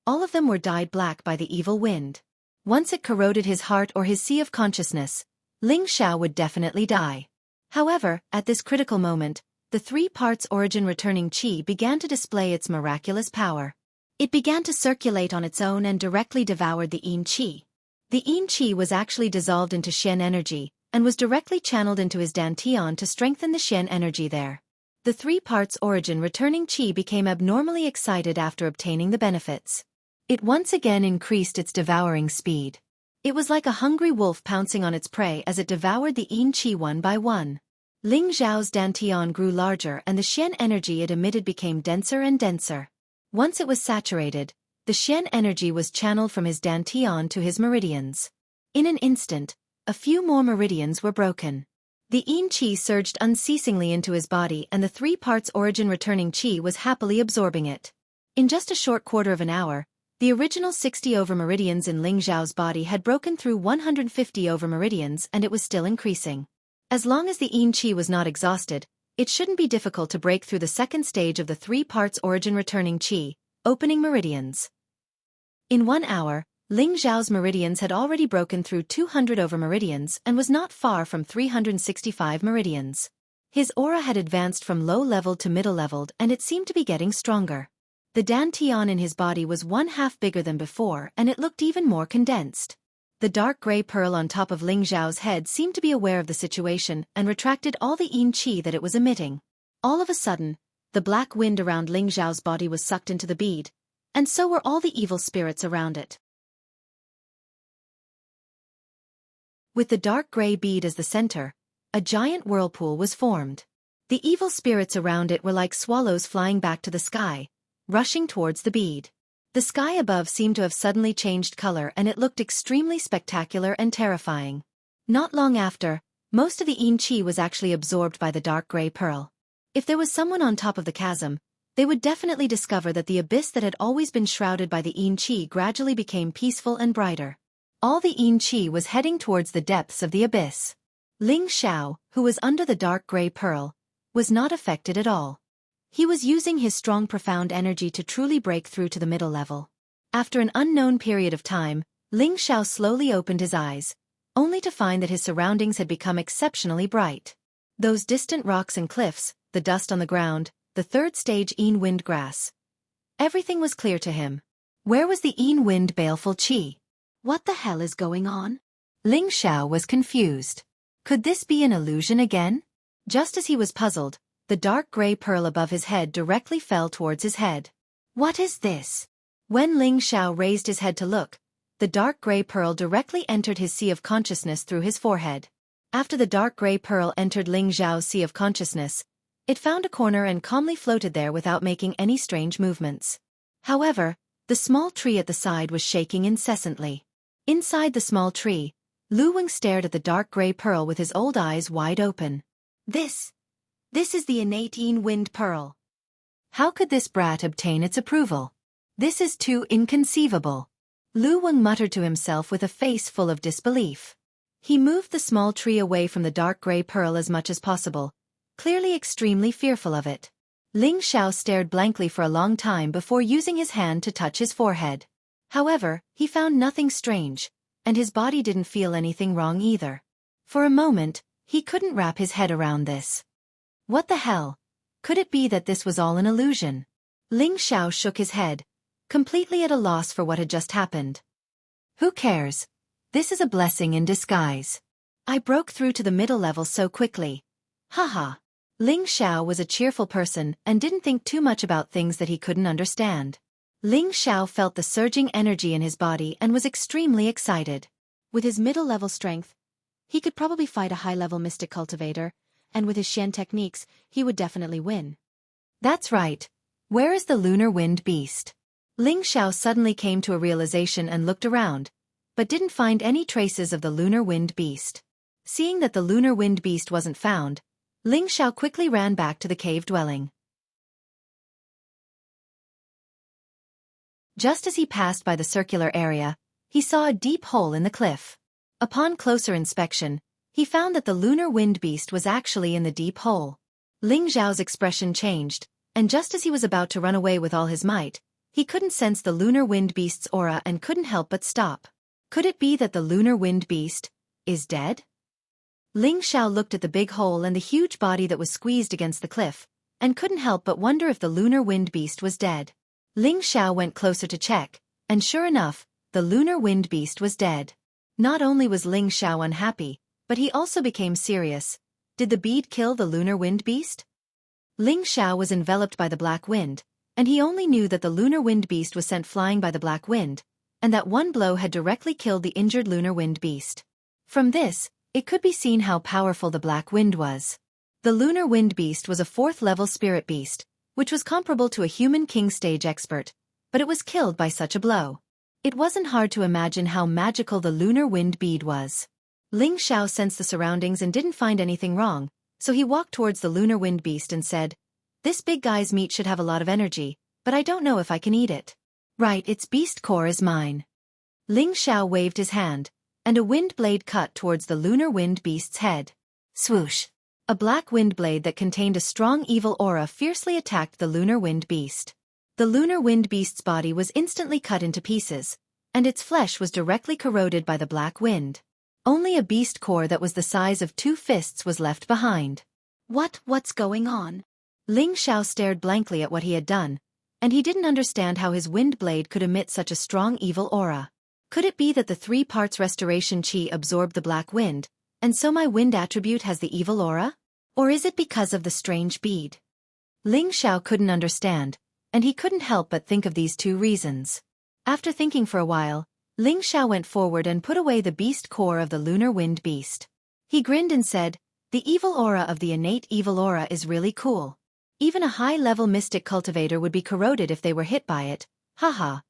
All of them were dyed black by the evil wind. Once it corroded his heart or his sea of consciousness, Ling Xiao would definitely die. However, at this critical moment, the 3 parts origin returning qi began to display its miraculous power. It began to circulate on its own and directly devoured the yin qi. The yin qi was actually dissolved into Xian energy, and was directly channeled into his dantian to strengthen the Xian energy there. The 3 parts origin returning qi became abnormally excited after obtaining the benefits. It once again increased its devouring speed. It was like a hungry wolf pouncing on its prey as it devoured the yin qi one by one. Ling Zhao's dantian grew larger and the Xian energy it emitted became denser and denser. Once it was saturated, the Xian energy was channeled from his dantian to his meridians. In an instant, a few more meridians were broken. The yin qi surged unceasingly into his body and the 3 parts origin returning qi was happily absorbing it. In just a short quarter of an hour, the original 60 over meridians in Ling Zhao's body had broken through 150 over meridians and it was still increasing. As long as the yin qi was not exhausted, it shouldn't be difficult to break through the second stage of the 3 parts origin returning qi, opening meridians. In 1 hour, Ling Zhao's meridians had already broken through 200 over meridians and was not far from 365 meridians. His aura had advanced from low-leveled to middle-leveled and it seemed to be getting stronger. The dantian in his body was 1/2 bigger than before and it looked even more condensed. The dark gray pearl on top of Ling Zhao's head seemed to be aware of the situation and retracted all the yin qi that it was emitting. All of a sudden, the black wind around Ling Zhao's body was sucked into the bead, and so were all the evil spirits around it. With the dark gray bead as the center, a giant whirlpool was formed. The evil spirits around it were like swallows flying back to the sky, rushing towards the bead. The sky above seemed to have suddenly changed color and it looked extremely spectacular and terrifying. Not long after, most of the yin qi was actually absorbed by the dark gray pearl. If there was someone on top of the chasm, they would definitely discover that the abyss that had always been shrouded by the yin qi gradually became peaceful and brighter. All the yin qi was heading towards the depths of the abyss. Ling Xiao, who was under the dark gray pearl, was not affected at all. He was using his strong profound energy to truly break through to the middle level. After an unknown period of time, Ling Xiao slowly opened his eyes, only to find that his surroundings had become exceptionally bright. Those distant rocks and cliffs, the dust on the ground, the 3rd stage yin wind grass. Everything was clear to him. Where was the yin wind baleful qi? What the hell is going on? Ling Xiao was confused. Could this be an illusion again? Just as he was puzzled, the dark gray pearl above his head directly fell towards his head. What is this? When Ling Xiao raised his head to look, the dark gray pearl directly entered his sea of consciousness through his forehead. After the dark gray pearl entered Ling Xiao's sea of consciousness, it found a corner and calmly floated there without making any strange movements. However, the small tree at the side was shaking incessantly. Inside the small tree, Lu Wang stared at the dark gray pearl with his old eyes wide open. This is the innate yin wind pearl. How could this brat obtain its approval? This is too inconceivable. Lu Wang muttered to himself with a face full of disbelief. He moved the small tree away from the dark gray pearl as much as possible, clearly extremely fearful of it. Ling Xiao stared blankly for a long time before using his hand to touch his forehead. However, he found nothing strange, and his body didn't feel anything wrong either. For a moment, he couldn't wrap his head around this. What the hell? Could it be that this was all an illusion? Ling Xiao shook his head, completely at a loss for what had just happened. Who cares? This is a blessing in disguise. I broke through to the middle level so quickly, Haha. Ling Xiao was a cheerful person and didn't think too much about things that he couldn't understand. Ling Xiao felt the surging energy in his body and was extremely excited. With his middle-level strength, he could probably fight a high-level mystic cultivator, and with his Xian techniques, he would definitely win. That's right. Where is the lunar wind beast? Ling Xiao suddenly came to a realization and looked around, but didn't find any traces of the lunar wind beast. Seeing that the lunar wind beast wasn't found, Ling Xiao quickly ran back to the cave dwelling. Just as he passed by the circular area, he saw a deep hole in the cliff. Upon closer inspection, he found that the lunar wind beast was actually in the deep hole. Ling Xiao's expression changed, and just as he was about to run away with all his might, he couldn't sense the lunar wind beast's aura and couldn't help but stop. Could it be that the lunar wind beast is dead? Ling Xiao looked at the big hole and the huge body that was squeezed against the cliff, and couldn't help but wonder if the lunar wind beast was dead. Ling Xiao went closer to check, and sure enough, the lunar wind beast was dead. Not only was Ling Xiao unhappy, but he also became serious. Did the bead kill the lunar wind beast? Ling Xiao was enveloped by the black wind, and he only knew that the lunar wind beast was sent flying by the black wind, and that one blow had directly killed the injured lunar wind beast. From this, it could be seen how powerful the black wind was. The lunar wind beast was a 4th-level spirit beast, which was comparable to a human king stage expert, but it was killed by such a blow. It wasn't hard to imagine how magical the lunar wind bead was. Ling Xiao sensed the surroundings and didn't find anything wrong, so he walked towards the lunar wind beast and said, "This big guy's meat should have a lot of energy, but I don't know if I can eat it." "Right, its beast core is mine." Ling Xiao waved his hand, and a wind blade cut towards the lunar wind beast's head. Swoosh! A black wind blade that contained a strong evil aura fiercely attacked the lunar wind beast. The lunar wind beast's body was instantly cut into pieces, and its flesh was directly corroded by the black wind. Only a beast core that was the size of 2 fists was left behind. What's going on? Ling Xiao stared blankly at what he had done, and he didn't understand how his wind blade could emit such a strong evil aura. Could it be that the 3 parts restoration chi absorbed the black wind, and so my wind attribute has the evil aura? Or is it because of the strange bead? Ling Xiao couldn't understand, and he couldn't help but think of these 2 reasons. After thinking for a while, Ling Xiao went forward and put away the beast core of the lunar wind beast. He grinned and said, "The evil aura of the innate evil aura is really cool. Even a high-level mystic cultivator would be corroded if they were hit by it, haha."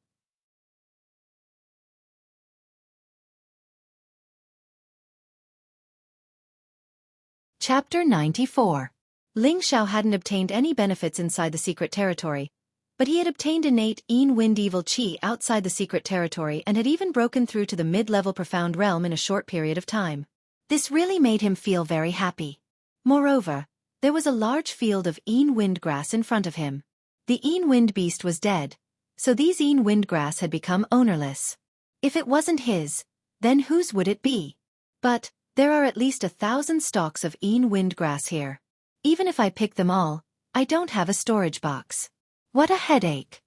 Chapter 94. Ling Xiao hadn't obtained any benefits inside the secret territory, but he had obtained innate wind evil chi outside the secret territory and had even broken through to the mid-level profound realm in a short period of time. This really made him feel very happy. Moreover, there was a large field of wind grass in front of him. The wind beast was dead, so these wind grass had become ownerless. If it wasn't his, then whose would it be? But there are at least 1,000 stalks of wind grass here. Even if I pick them all, I don't have a storage box. What a headache.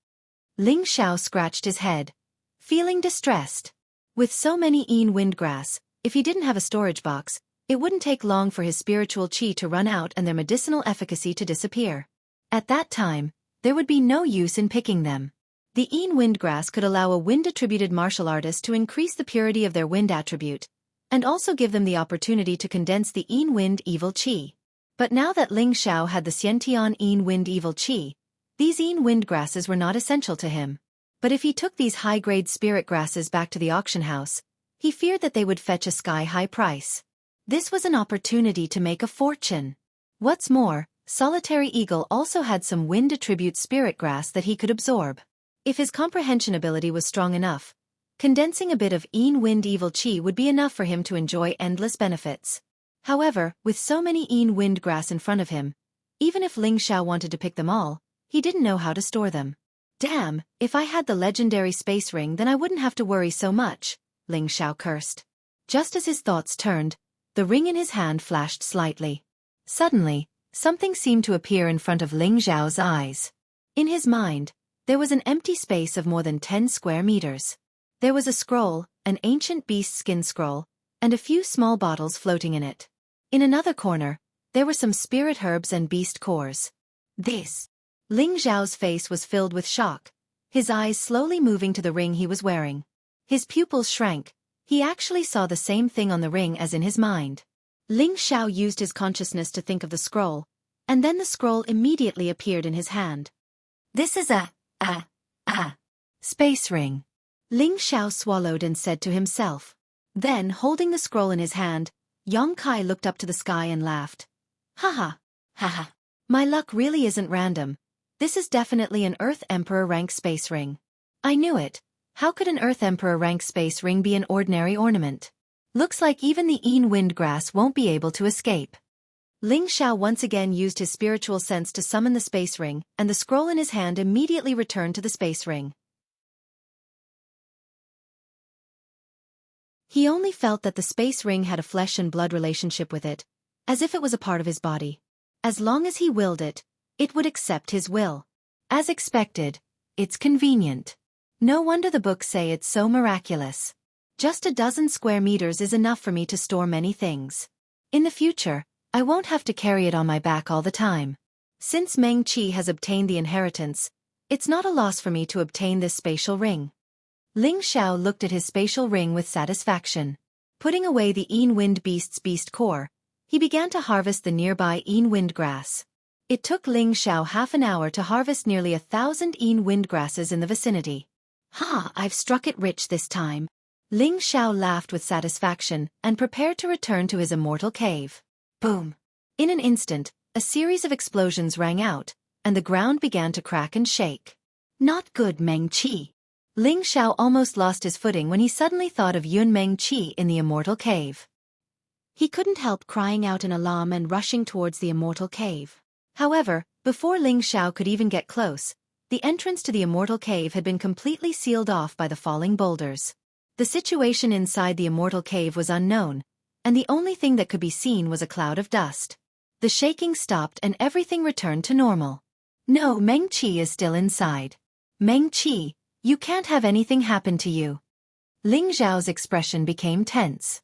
Ling Xiao scratched his head, feeling distressed. With so many wind grass, if he didn't have a storage box, it wouldn't take long for his spiritual chi to run out and their medicinal efficacy to disappear. At that time, there would be no use in picking them. The wind grass could allow a wind-attributed martial artist to increase the purity of their wind attribute, and also give them the opportunity to condense the wind evil chi. But now that Ling Xiao had the Xiantian wind evil chi, these wind grasses were not essential to him. But if he took these high-grade spirit grasses back to the auction house, he feared that they would fetch a sky-high price. This was an opportunity to make a fortune. What's more, Solitary Eagle also had some wind attribute spirit grass that he could absorb. If his comprehension ability was strong enough, condensing a bit of wind evil chi would be enough for him to enjoy endless benefits. However, with so many wind grass in front of him, even if Ling Xiao wanted to pick them all, he didn't know how to store them. Damn, if I had the legendary space ring then I wouldn't have to worry so much, Ling Xiao cursed. Just as his thoughts turned, the ring in his hand flashed slightly. Suddenly, something seemed to appear in front of Ling Xiao's eyes. In his mind, there was an empty space of more than 10 square meters. There was a scroll, an ancient beast skin scroll, and a few small bottles floating in it. In another corner, There were some spirit herbs and beast cores. This. Ling Xiao's face was filled with shock, his eyes slowly moving to the ring he was wearing. His pupils shrank. He actually saw the same thing on the ring as in his mind. Ling Xiao used his consciousness to think of the scroll, and then the scroll immediately appeared in his hand. This is a space ring. Ling Xiao swallowed and said to himself. Then, holding the scroll in his hand, Yang Kai looked up to the sky and laughed. Haha, haha. My luck really isn't random. This is definitely an Earth Emperor rank space ring. I knew it. How could an Earth Emperor rank space ring be an ordinary ornament? Looks like even the Yin Windgrass won't be able to escape. Ling Xiao once again used his spiritual sense to summon the space ring, and the scroll in his hand immediately returned to the space ring. He only felt that the space ring had a flesh and blood relationship with it, as if it was a part of his body. As long as he willed it, it would accept his will. As expected, it's convenient. No wonder the books say it's so miraculous. Just a dozen square meters is enough for me to store many things. In the future, I won't have to carry it on my back all the time. Since Meng Qi has obtained the inheritance, it's not a loss for me to obtain this spatial ring. Ling Xiao looked at his spatial ring with satisfaction. Putting away the Yin Wind Beast's beast core, he began to harvest the nearby Yin Wind grass. It took Ling Xiao half an hour to harvest nearly 1,000 Yin Wind grasses in the vicinity. Ha, I've struck it rich this time. Ling Xiao laughed with satisfaction and prepared to return to his immortal cave. Boom! In an instant, a series of explosions rang out, and the ground began to crack and shake. Not good, Meng Qi. Ling Xiao almost lost his footing when he suddenly thought of Yun Meng Qi in the immortal cave. He couldn't help crying out in alarm and rushing towards the immortal cave. However, before Ling Xiao could even get close, the entrance to the immortal cave had been completely sealed off by the falling boulders. The situation inside the immortal cave was unknown, and the only thing that could be seen was a cloud of dust. The shaking stopped and everything returned to normal. No, Meng Qi is still inside. Meng Qi, you can't have anything happen to you. Ling Xiao's expression became tense.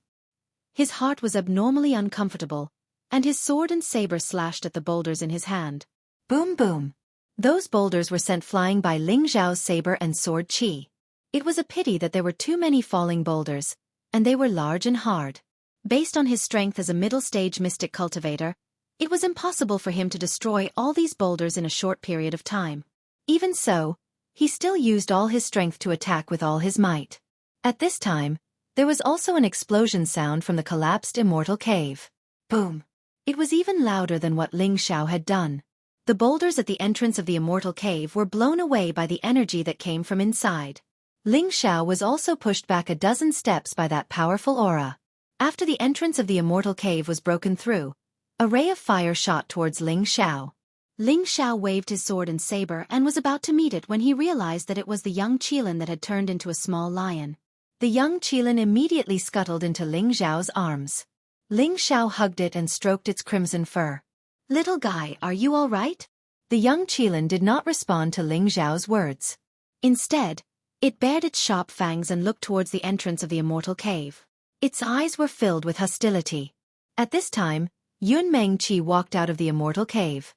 His heart was abnormally uncomfortable, and his sword and saber slashed at the boulders in his hand. Boom boom. Those boulders were sent flying by Ling Xiao's saber and sword qi. It was a pity that there were too many falling boulders, and they were large and hard. Based on his strength as a middle-stage mystic cultivator, it was impossible for him to destroy all these boulders in a short period of time. Even so, he still used all his strength to attack with all his might. At this time, there was also an explosion sound from the collapsed immortal cave. Boom! It was even louder than what Ling Xiao had done. The boulders at the entrance of the immortal cave were blown away by the energy that came from inside. Ling Xiao was also pushed back a dozen steps by that powerful aura. After the entrance of the immortal cave was broken through, a ray of fire shot towards Ling Xiao. Ling Xiao waved his sword and saber and was about to meet it when he realized that it was the young Qilin that had turned into a small lion. The young Qilin immediately scuttled into Ling Xiao's arms. Ling Xiao hugged it and stroked its crimson fur. Little guy, are you all right? The young Qilin did not respond to Ling Xiao's words. Instead, it bared its sharp fangs and looked towards the entrance of the immortal cave. Its eyes were filled with hostility. At this time, Yun Meng Qi walked out of the immortal cave.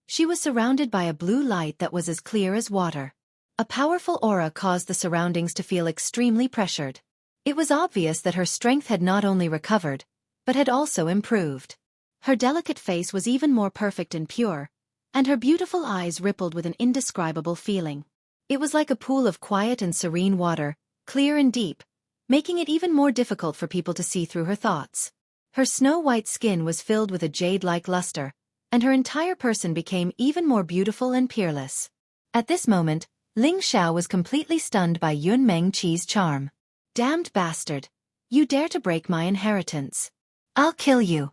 She was surrounded by a blue light that was as clear as water. A powerful aura caused the surroundings to feel extremely pressured. It was obvious that her strength had not only recovered, but had also improved. Her delicate face was even more perfect and pure, and her beautiful eyes rippled with an indescribable feeling. It was like a pool of quiet and serene water, clear and deep, making it even more difficult for people to see through her thoughts. Her snow-white skin was filled with a jade-like luster, and her entire person became even more beautiful and peerless. At this moment, Ling Xiao was completely stunned by Yun Meng Qi's charm. Damned bastard! You dare to break my inheritance! I'll kill you!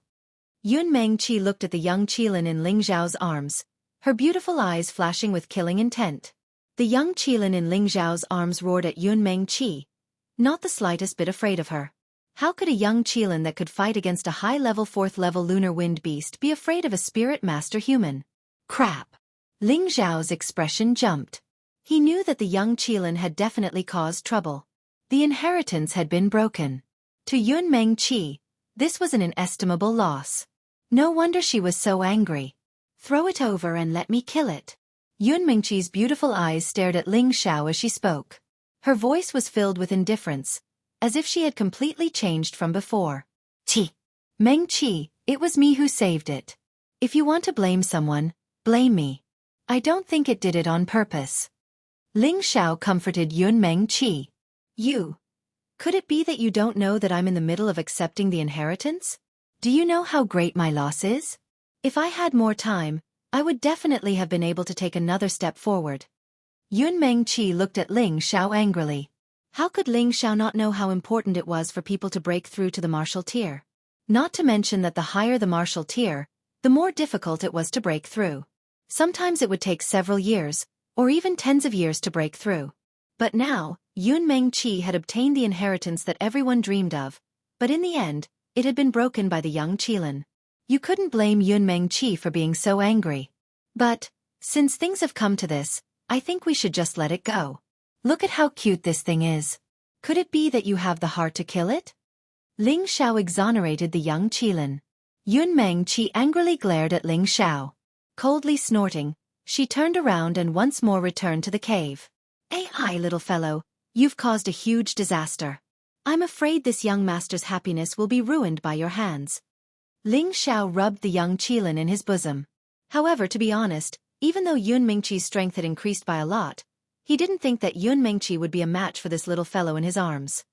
Yun Meng Qi looked at the young Qilin in Ling Xiao's arms, her beautiful eyes flashing with killing intent. The young Qilin in Ling Xiao's arms roared at Yun Meng Qi, not the slightest bit afraid of her. How could a young Qilin that could fight against a high-level 4th-level lunar wind beast be afraid of a spirit master human? Crap! Ling Xiao's expression jumped. He knew that the young Qilin had definitely caused trouble. The inheritance had been broken. To Yun Mengqi, this was an inestimable loss. No wonder she was so angry. Throw it over and let me kill it. Yun Mengqi's beautiful eyes stared at Ling Xiao as she spoke. Her voice was filled with indifference, as if she had completely changed from before. Mengqi, it was me who saved it. If you want to blame someone, blame me. I don't think it did it on purpose. Ling Xiao comforted Yun Mengqi. You. Could it be that you don't know that I'm in the middle of accepting the inheritance? Do you know how great my loss is? If I had more time, I would definitely have been able to take another step forward. Yun Mengqi looked at Ling Xiao angrily. How could Ling Xiao not know how important it was for people to break through to the martial tier? Not to mention that the higher the martial tier, the more difficult it was to break through. Sometimes it would take several years, or even tens of years to break through. But now, Yun Mengqi had obtained the inheritance that everyone dreamed of, but in the end, it had been broken by the young Qilin. You couldn't blame Yun Mengqi for being so angry. But, since things have come to this, I think we should just let it go. Look at how cute this thing is. Could it be that you have the heart to kill it? Ling Xiao exonerated the young Qilin. Yun Mengqi angrily glared at Ling Xiao. Coldly snorting, she turned around and once more returned to the cave. Hi, little fellow, you've caused a huge disaster. I'm afraid this young master's happiness will be ruined by your hands. Ling Xiao rubbed the young Qilin in his bosom. However, to be honest, even though Yun Mengqi's strength had increased by a lot, he didn't think that Yun Mengqi would be a match for this little fellow in his arms.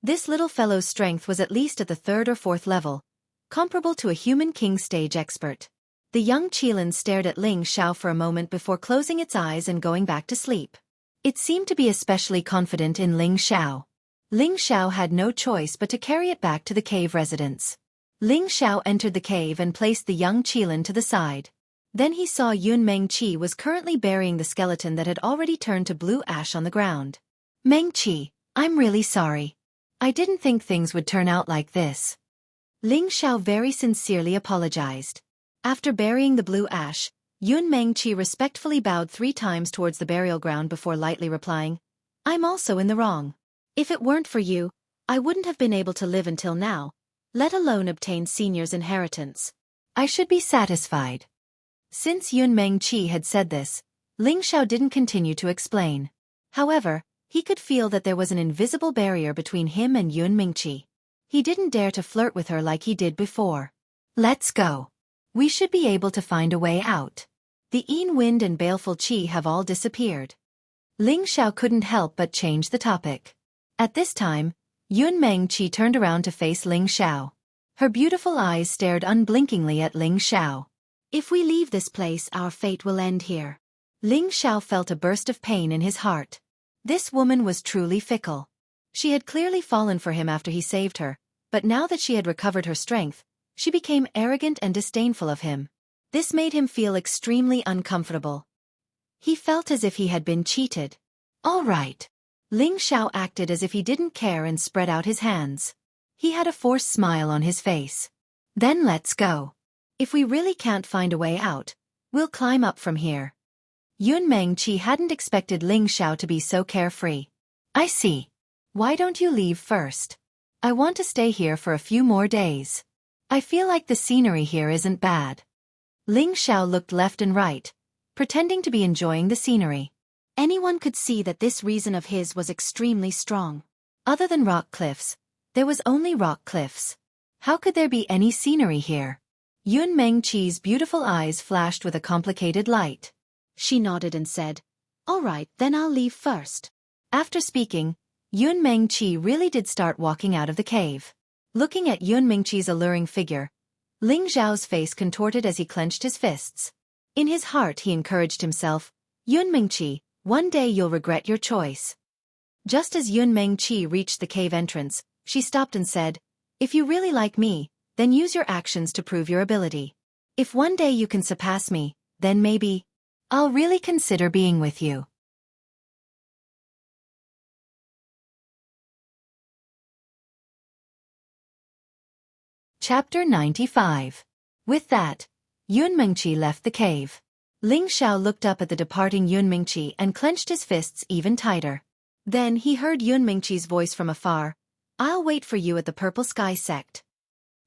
This little fellow's strength was at least at the 3rd or 4th level, comparable to a human king stage expert. The young Qilin stared at Ling Xiao for a moment before closing its eyes and going back to sleep. It seemed to be especially confident in Ling Xiao. Ling Xiao had no choice but to carry it back to the cave residence. Ling Xiao entered the cave and placed the young Qilin to the side. Then he saw Yun Mengqi was currently burying the skeleton that had already turned to blue ash on the ground. Mengqi, I'm really sorry. I didn't think things would turn out like this. Ling Xiao very sincerely apologized. After burying the blue ash, Yun Mengqi respectfully bowed 3 times towards the burial ground before lightly replying, I'm also in the wrong. If it weren't for you, I wouldn't have been able to live until now, let alone obtain senior's inheritance. I should be satisfied. Since Yun Mengqi had said this, Ling Xiao didn't continue to explain. However, he could feel that there was an invisible barrier between him and Yun Mengqi. He didn't dare to flirt with her like he did before. Let's go. We should be able to find a way out. The Yin wind and baleful qi have all disappeared. Ling Xiao couldn't help but change the topic. At this time, Yun Mengqi turned around to face Ling Xiao. Her beautiful eyes stared unblinkingly at Ling Xiao. If we leave this place, our fate will end here. Ling Xiao felt a burst of pain in his heart. This woman was truly fickle. She had clearly fallen for him after he saved her, but now that she had recovered her strength, she became arrogant and disdainful of him. This made him feel extremely uncomfortable. He felt as if he had been cheated. All right. Ling Xiao acted as if he didn't care and spread out his hands. He had a forced smile on his face. Then let's go. If we really can't find a way out, we'll climb up from here. Yun Mengqi hadn't expected Ling Xiao to be so carefree. I see. Why don't you leave first? I want to stay here for a few more days. I feel like the scenery here isn't bad. Ling Xiao looked left and right, pretending to be enjoying the scenery. Anyone could see that this reason of his was extremely strong. Other than rock cliffs, there was only rock cliffs. How could there be any scenery here? Yun Mengqi's beautiful eyes flashed with a complicated light. She nodded and said, All right, then I'll leave first. After speaking, Yun Mengqi really did start walking out of the cave. Looking at Yun Mengqi's alluring figure, Ling Xiao's face contorted as he clenched his fists. In his heart he encouraged himself, Yun Mengqi, one day you'll regret your choice. Just as Yun Mengqi reached the cave entrance, she stopped and said, If you really like me, then use your actions to prove your ability. If one day you can surpass me, then maybe I'll really consider being with you. Chapter 95. With that, Yun Mengqi left the cave. Ling Xiao looked up at the departing Yun Mengqi and clenched his fists even tighter. Then he heard Yun Mingqi's voice from afar. "I'll wait for you at the Purple Sky Sect."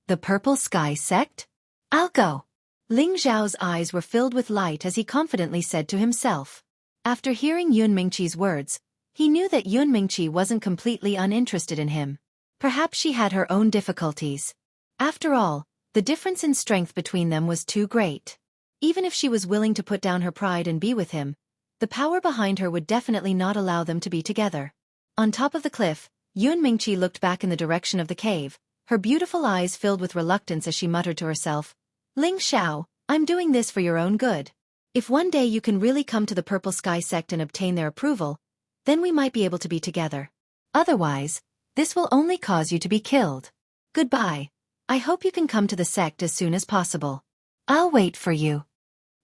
"The Purple Sky Sect? I'll go." Ling Zhao's eyes were filled with light as he confidently said to himself. After hearing Yun Mingqi's words, he knew that Yun Mingqi wasn't completely uninterested in him. Perhaps she had her own difficulties. After all, the difference in strength between them was too great. Even if she was willing to put down her pride and be with him, the power behind her would definitely not allow them to be together. On top of the cliff, Yun Mingqi looked back in the direction of the cave, her beautiful eyes filled with reluctance as she muttered to herself, "Ling Xiao, I'm doing this for your own good. If one day you can really come to the Purple Sky Sect and obtain their approval, then we might be able to be together. Otherwise, this will only cause you to be killed. Goodbye. I hope you can come to the sect as soon as possible. I'll wait for you."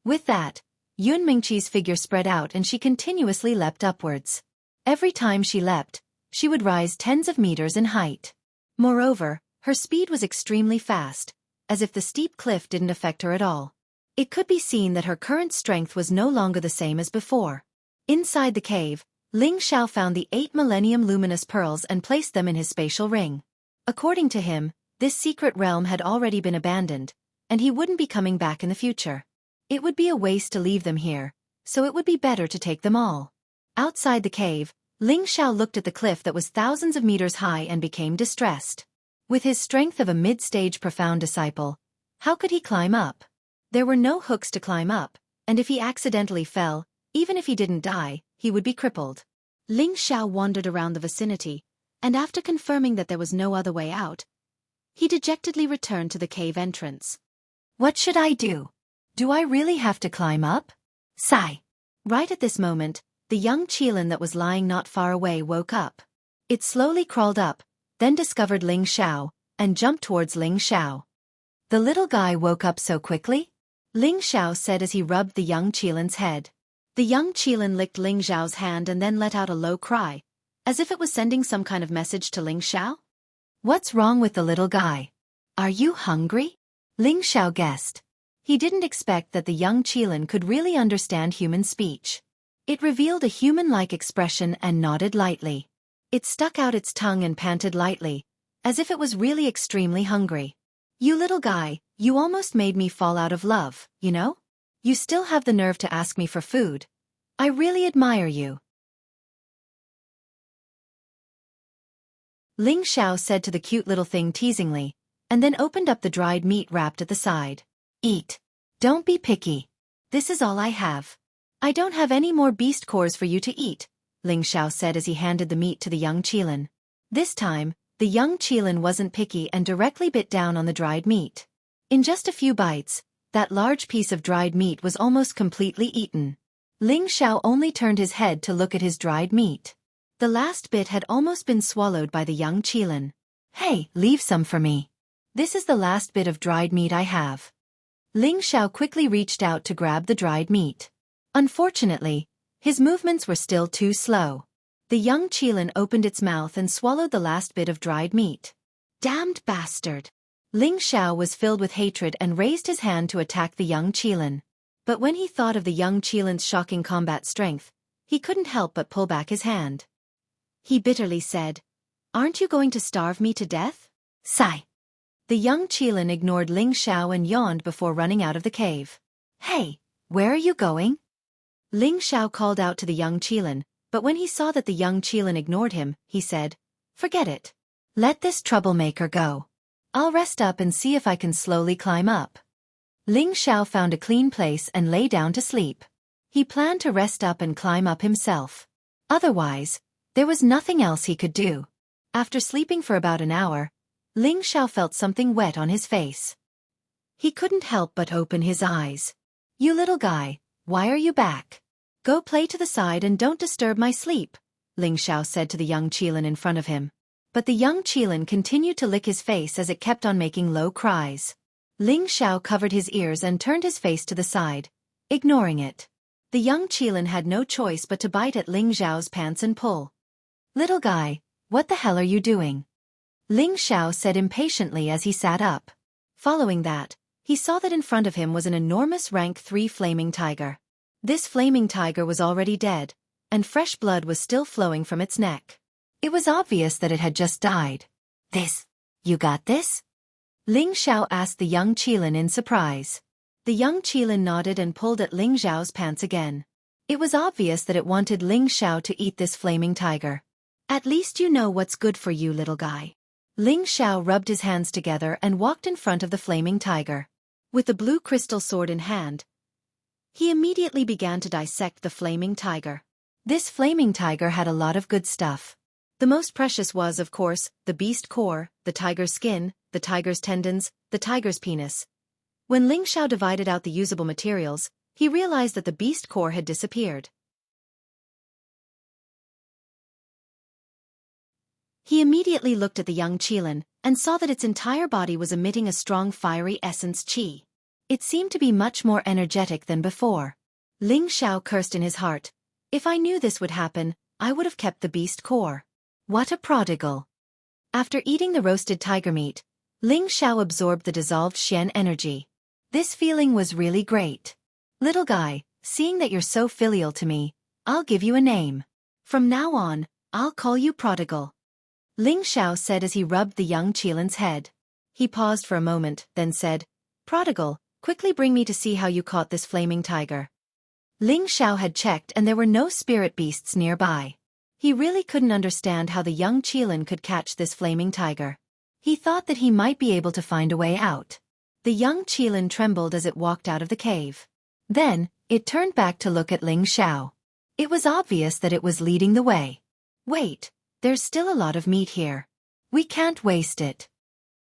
With that, Yun Mingqi's figure spread out and she continuously leapt upwards. Every time she leapt, she would rise tens of meters in height. Moreover, her speed was extremely fast, as if the steep cliff didn't affect her at all. It could be seen that her current strength was no longer the same as before. Inside the cave, Ling Xiao found the 8 Millennium Luminous Pearls and placed them in his spatial ring. According to him, this secret realm had already been abandoned, and he wouldn't be coming back in the future. It would be a waste to leave them here, so it would be better to take them all. Outside the cave, Ling Xiao looked at the cliff that was thousands of meters high and became distressed. With his strength of a mid-stage profound disciple, how could he climb up? There were no hooks to climb up, and if he accidentally fell, even if he didn't die, he would be crippled. Ling Xiao wandered around the vicinity, and after confirming that there was no other way out, he dejectedly returned to the cave entrance. What should I do? Do I really have to climb up? Sigh. Right at this moment, the young Qilin that was lying not far away woke up. It slowly crawled up, then discovered Ling Xiao, and jumped towards Ling Xiao. The little guy woke up so quickly? Ling Xiao said as he rubbed the young Qilin's head. The young Qilin licked Ling Xiao's hand and then let out a low cry, as if it was sending some kind of message to Ling Xiao. What's wrong with the little guy? Are you hungry? Ling Xiao guessed. He didn't expect that the young Qilin could really understand human speech. It revealed a human-like expression and nodded lightly. It stuck out its tongue and panted lightly, as if it was really extremely hungry. You little guy, you almost made me fall out of love, you know? You still have the nerve to ask me for food. I really admire you. Ling Xiao said to the cute little thing teasingly, and then opened up the dried meat wrapped at the side. Eat. Don't be picky. This is all I have. I don't have any more beast cores for you to eat, Ling Xiao said as he handed the meat to the young Qilin. This time, the young Qilin wasn't picky and directly bit down on the dried meat. In just a few bites, that large piece of dried meat was almost completely eaten. Ling Xiao only turned his head to look at his dried meat. The last bit had almost been swallowed by the young Qilin. Hey, leave some for me. This is the last bit of dried meat I have. Ling Xiao quickly reached out to grab the dried meat. Unfortunately, his movements were still too slow. The young Qilin opened its mouth and swallowed the last bit of dried meat. Damned bastard! Ling Xiao was filled with hatred and raised his hand to attack the young Qilin. But when he thought of the young Qilin's shocking combat strength, he couldn't help but pull back his hand. He bitterly said, "Aren't you going to starve me to death?" Sigh. The young Qilin ignored Ling Xiao and yawned before running out of the cave. Hey, where are you going? Ling Xiao called out to the young Qilin, but when he saw that the young Qilin ignored him, he said, "Forget it. Let this troublemaker go. I'll rest up and see if I can slowly climb up." Ling Xiao found a clean place and lay down to sleep. He planned to rest up and climb up himself. Otherwise, there was nothing else he could do. After sleeping for about an hour, Ling Xiao felt something wet on his face. He couldn't help but open his eyes. "You little guy, why are you back? Go play to the side and don't disturb my sleep," Ling Xiao said to the young Qilin in front of him. But the young Qilin continued to lick his face as it kept on making low cries. Ling Xiao covered his ears and turned his face to the side, ignoring it. The young Qilin had no choice but to bite at Ling Xiao's pants and pull. "Little guy, what the hell are you doing?" Ling Xiao said impatiently as he sat up. Following that, he saw that in front of him was an enormous rank 3 flaming tiger. This flaming tiger was already dead, and fresh blood was still flowing from its neck. It was obvious that it had just died. You got this? Ling Xiao asked the young Qilin in surprise. The young Qilin nodded and pulled at Ling Xiao's pants again. It was obvious that it wanted Ling Xiao to eat this flaming tiger. At least you know what's good for you, little guy. Ling Xiao rubbed his hands together and walked in front of the flaming tiger. With the blue crystal sword in hand, he immediately began to dissect the flaming tiger. This flaming tiger had a lot of good stuff. The most precious was, of course, the beast core, the tiger's skin, the tiger's tendons, the tiger's penis. When Ling Xiao divided out the usable materials, he realized that the beast core had disappeared. He immediately looked at the young Qilin and saw that its entire body was emitting a strong fiery essence qi. It seemed to be much more energetic than before. Ling Xiao cursed in his heart. If I knew this would happen, I would have kept the beast core. What a prodigal. After eating the roasted tiger meat, Ling Xiao absorbed the dissolved Xian energy. This feeling was really great. Little guy, seeing that you're so filial to me, I'll give you a name. From now on, I'll call you Prodigal. Ling Xiao said as he rubbed the young Qilin's head. He paused for a moment, then said, Prodigal, quickly bring me to see how you caught this flaming tiger. Ling Xiao had checked and there were no spirit beasts nearby. He really couldn't understand how the young Qilin could catch this flaming tiger. He thought that he might be able to find a way out. The young Qilin trembled as it walked out of the cave. Then, it turned back to look at Ling Xiao. It was obvious that it was leading the way. Wait, there's still a lot of meat here. We can't waste it.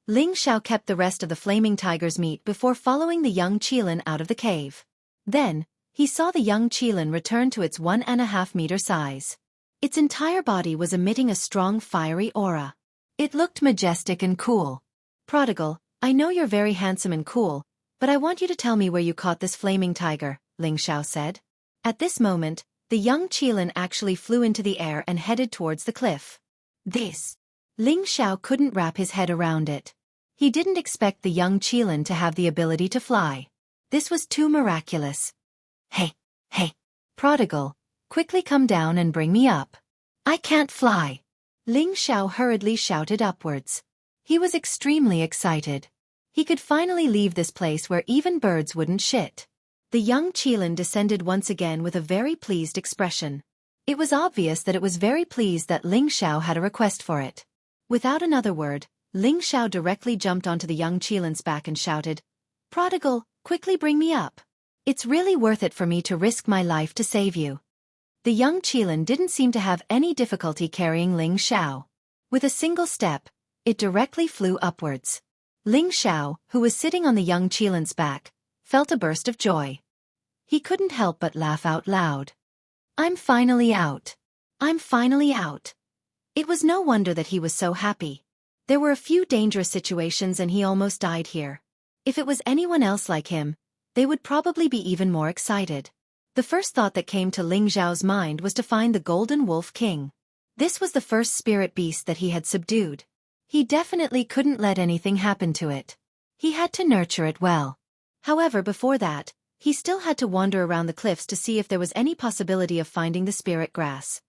Ling Xiao kept the rest of the flaming tiger's meat before following the young Qilin out of the cave. Then, he saw the young Qilin return to its 1.5 meter size. Its entire body was emitting a strong fiery aura. It looked majestic and cool. Prodigal, I know you're very handsome and cool, but I want you to tell me where you caught this flaming tiger, Ling Xiao said. At this moment, the young Qilin actually flew into the air and headed towards the cliff. Ling Xiao couldn't wrap his head around it. He didn't expect the young Qilin to have the ability to fly. This was too miraculous. Hey, Prodigal, quickly come down and bring me up. I can't fly. Ling Xiao hurriedly shouted upwards. He was extremely excited. He could finally leave this place where even birds wouldn't shit. The young Qilin descended once again with a very pleased expression. It was obvious that it was very pleased that Ling Xiao had a request for it. Without another word, Ling Xiao directly jumped onto the young Qilin's back and shouted, Prodigal, quickly bring me up. It's really worth it for me to risk my life to save you. The young Qilin didn't seem to have any difficulty carrying Ling Xiao. With a single step, it directly flew upwards. Ling Xiao, who was sitting on the young Qilin's back, felt a burst of joy. He couldn't help but laugh out loud. I'm finally out. I'm finally out. It was no wonder that he was so happy. There were a few dangerous situations and he almost died here. If it was anyone else like him, they would probably be even more excited. The first thought that came to Ling Xiao's mind was to find the Golden Wolf King. This was the first spirit beast that he had subdued. He definitely couldn't let anything happen to it. He had to nurture it well. However, before that, he still had to wander around the cliffs to see if there was any possibility of finding the spirit grass.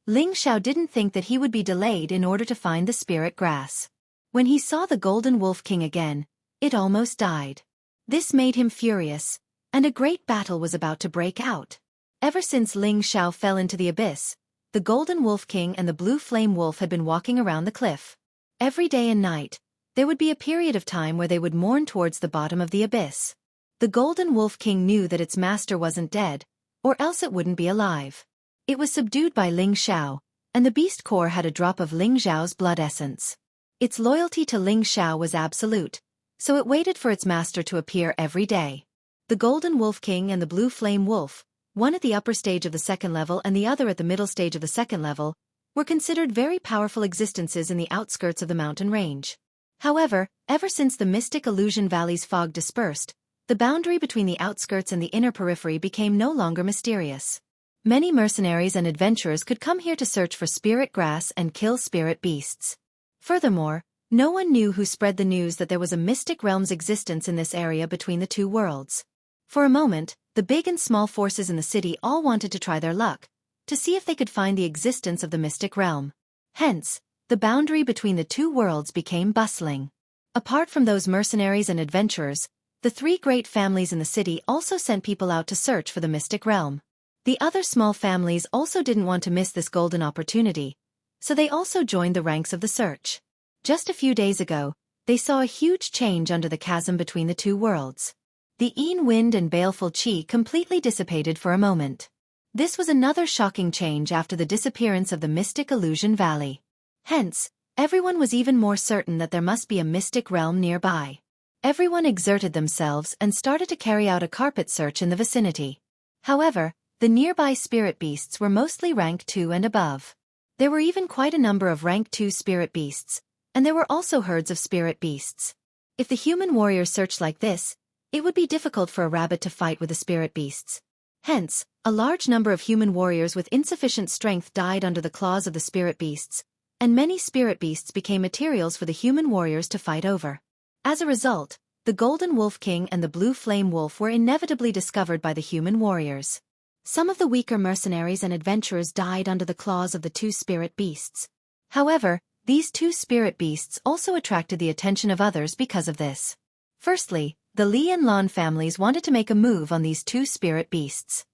Ling Xiao didn't think that he would be delayed in order to find the spirit grass. When he saw the Golden Wolf King again, it almost died. This made him furious, and a great battle was about to break out. Ever since Ling Xiao fell into the abyss, the Golden Wolf King and the Blue Flame Wolf had been walking around the cliff. Every day and night, there would be a period of time where they would mourn towards the bottom of the abyss. The Golden Wolf King knew that its master wasn't dead, or else it wouldn't be alive. It was subdued by Ling Xiao, and the beast core had a drop of Ling Xiao's blood essence. Its loyalty to Ling Xiao was absolute, so it waited for its master to appear every day. The Golden Wolf King and the Blue Flame Wolf, one at the upper stage of the second level and the other at the middle stage of the second level, were considered very powerful existences in the outskirts of the mountain range. However, ever since the Mystic Illusion Valley's fog dispersed, the boundary between the outskirts and the inner periphery became no longer mysterious. Many mercenaries and adventurers could come here to search for spirit grass and kill spirit beasts. Furthermore, no one knew who spread the news that there was a mystic realm's existence in this area between the two worlds. For a moment, The big and small forces in the city all wanted to try their luck, to see if they could find the existence of the mystic realm. Hence, the boundary between the two worlds became bustling. Apart from those mercenaries and adventurers, the three great families in the city also sent people out to search for the mystic realm. The other small families also didn't want to miss this golden opportunity, so they also joined the ranks of the search. Just a few days ago, they saw a huge change under the chasm between the two worlds. The Yin wind and baleful qi completely dissipated for a moment. This was another shocking change after the disappearance of the mystic illusion valley. Hence, everyone was even more certain that there must be a mystic realm nearby. Everyone exerted themselves and started to carry out a carpet search in the vicinity. However, the nearby spirit beasts were mostly rank 2 and above. There were even quite a number of rank 2 spirit beasts, and there were also herds of spirit beasts. If the human warriors searched like this, it would be difficult for a rabbit to fight with the spirit beasts. Hence, a large number of human warriors with insufficient strength died under the claws of the spirit beasts, and many spirit beasts became materials for the human warriors to fight over. As a result, the Golden Wolf King and the Blue Flame Wolf were inevitably discovered by the human warriors. Some of the weaker mercenaries and adventurers died under the claws of the two spirit beasts. However, these two spirit beasts also attracted the attention of others because of this. Firstly, the Li and Lan families wanted to make a move on these two spirit beasts.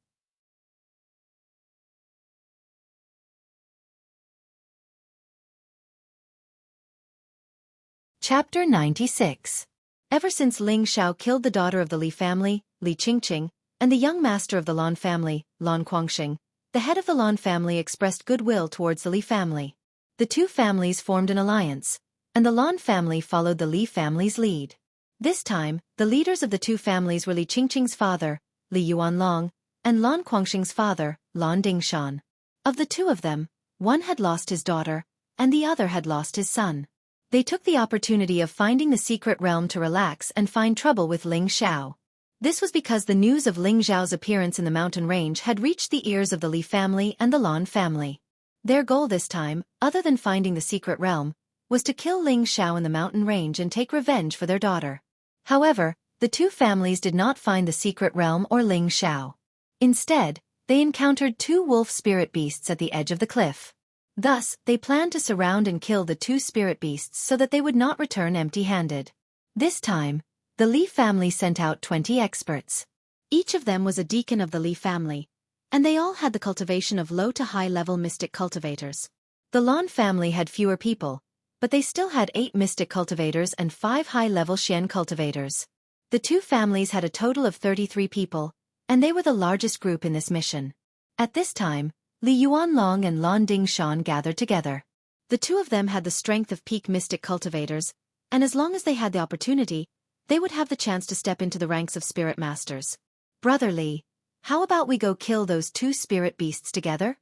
Chapter 96. Ever since Ling Xiao killed the daughter of the Li family, Li Qingqing, and the young master of the Lan family, Lan Guangxing, the head of the Lan family expressed goodwill towards the Li family. The two families formed an alliance, and the Lan family followed the Li family's lead. This time, the leaders of the two families were Li Qingqing's father, Li Yuanlong, and Lan Guangxing's father, Lan Dingshan. Of the two of them, one had lost his daughter, and the other had lost his son. They took the opportunity of finding the secret realm to relax and find trouble with Ling Xiao. This was because the news of Ling Xiao's appearance in the mountain range had reached the ears of the Li family and the Lan family. Their goal this time, other than finding the secret realm, was to kill Ling Xiao in the mountain range and take revenge for their daughter. However, the two families did not find the secret realm or Ling Xiao. Instead, they encountered two wolf spirit beasts at the edge of the cliff. Thus, they planned to surround and kill the two spirit beasts so that they would not return empty-handed. This time, the Li family sent out 20 experts. Each of them was a deacon of the Li family, and they all had the cultivation of low to high-level mystic cultivators. The Lan family had fewer people, but they still had 8 mystic cultivators and 5 high-level Xian cultivators. The two families had a total of 33 people, and they were the largest group in this mission. At this time, Li Yuanlong and Lan Dingshan gathered together. The two of them had the strength of peak mystic cultivators, and as long as they had the opportunity, they would have the chance to step into the ranks of spirit masters. Brother Li, how about we go kill those two spirit beasts together?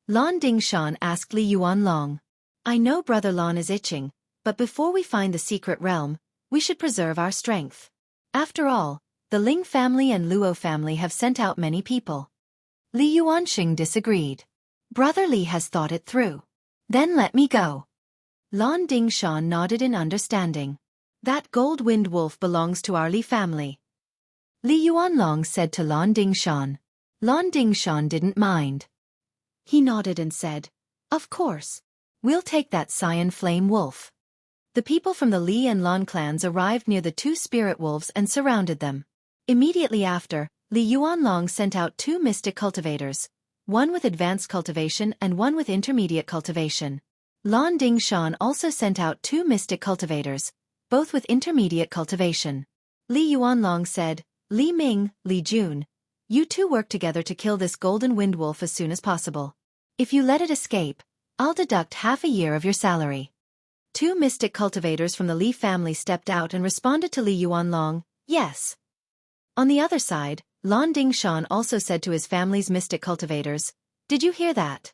Lan Dingshan asked Li Yuanlong. I know Brother Lan is itching, but before we find the secret realm, we should preserve our strength. After all, the Ling family and Luo family have sent out many people. Li Yuanxing disagreed. Brother Li has thought it through. Then let me go. Lan Dingshan nodded in understanding. That gold wind wolf belongs to our Li family. Li Yuanlong said to Lan Dingshan. Lan Dingshan didn't mind. He nodded and said, Of course. We'll take that cyan flame wolf. The people from the Li and Lan clans arrived near the two spirit wolves and surrounded them. Immediately after, Li Yuanlong sent out 2 mystic cultivators, one with advanced cultivation and one with intermediate cultivation. Lan Dingshan also sent out 2 mystic cultivators, both with intermediate cultivation. Li Yuanlong said, Li Ming, Li Jun, you two work together to kill this golden wind wolf as soon as possible. If you let it escape, I'll deduct half a year of your salary. 2 mystic cultivators from the Li family stepped out and responded to Li Yuanlong, yes. On the other side, Lan Dingshan also said to his family's mystic cultivators, Did you hear that?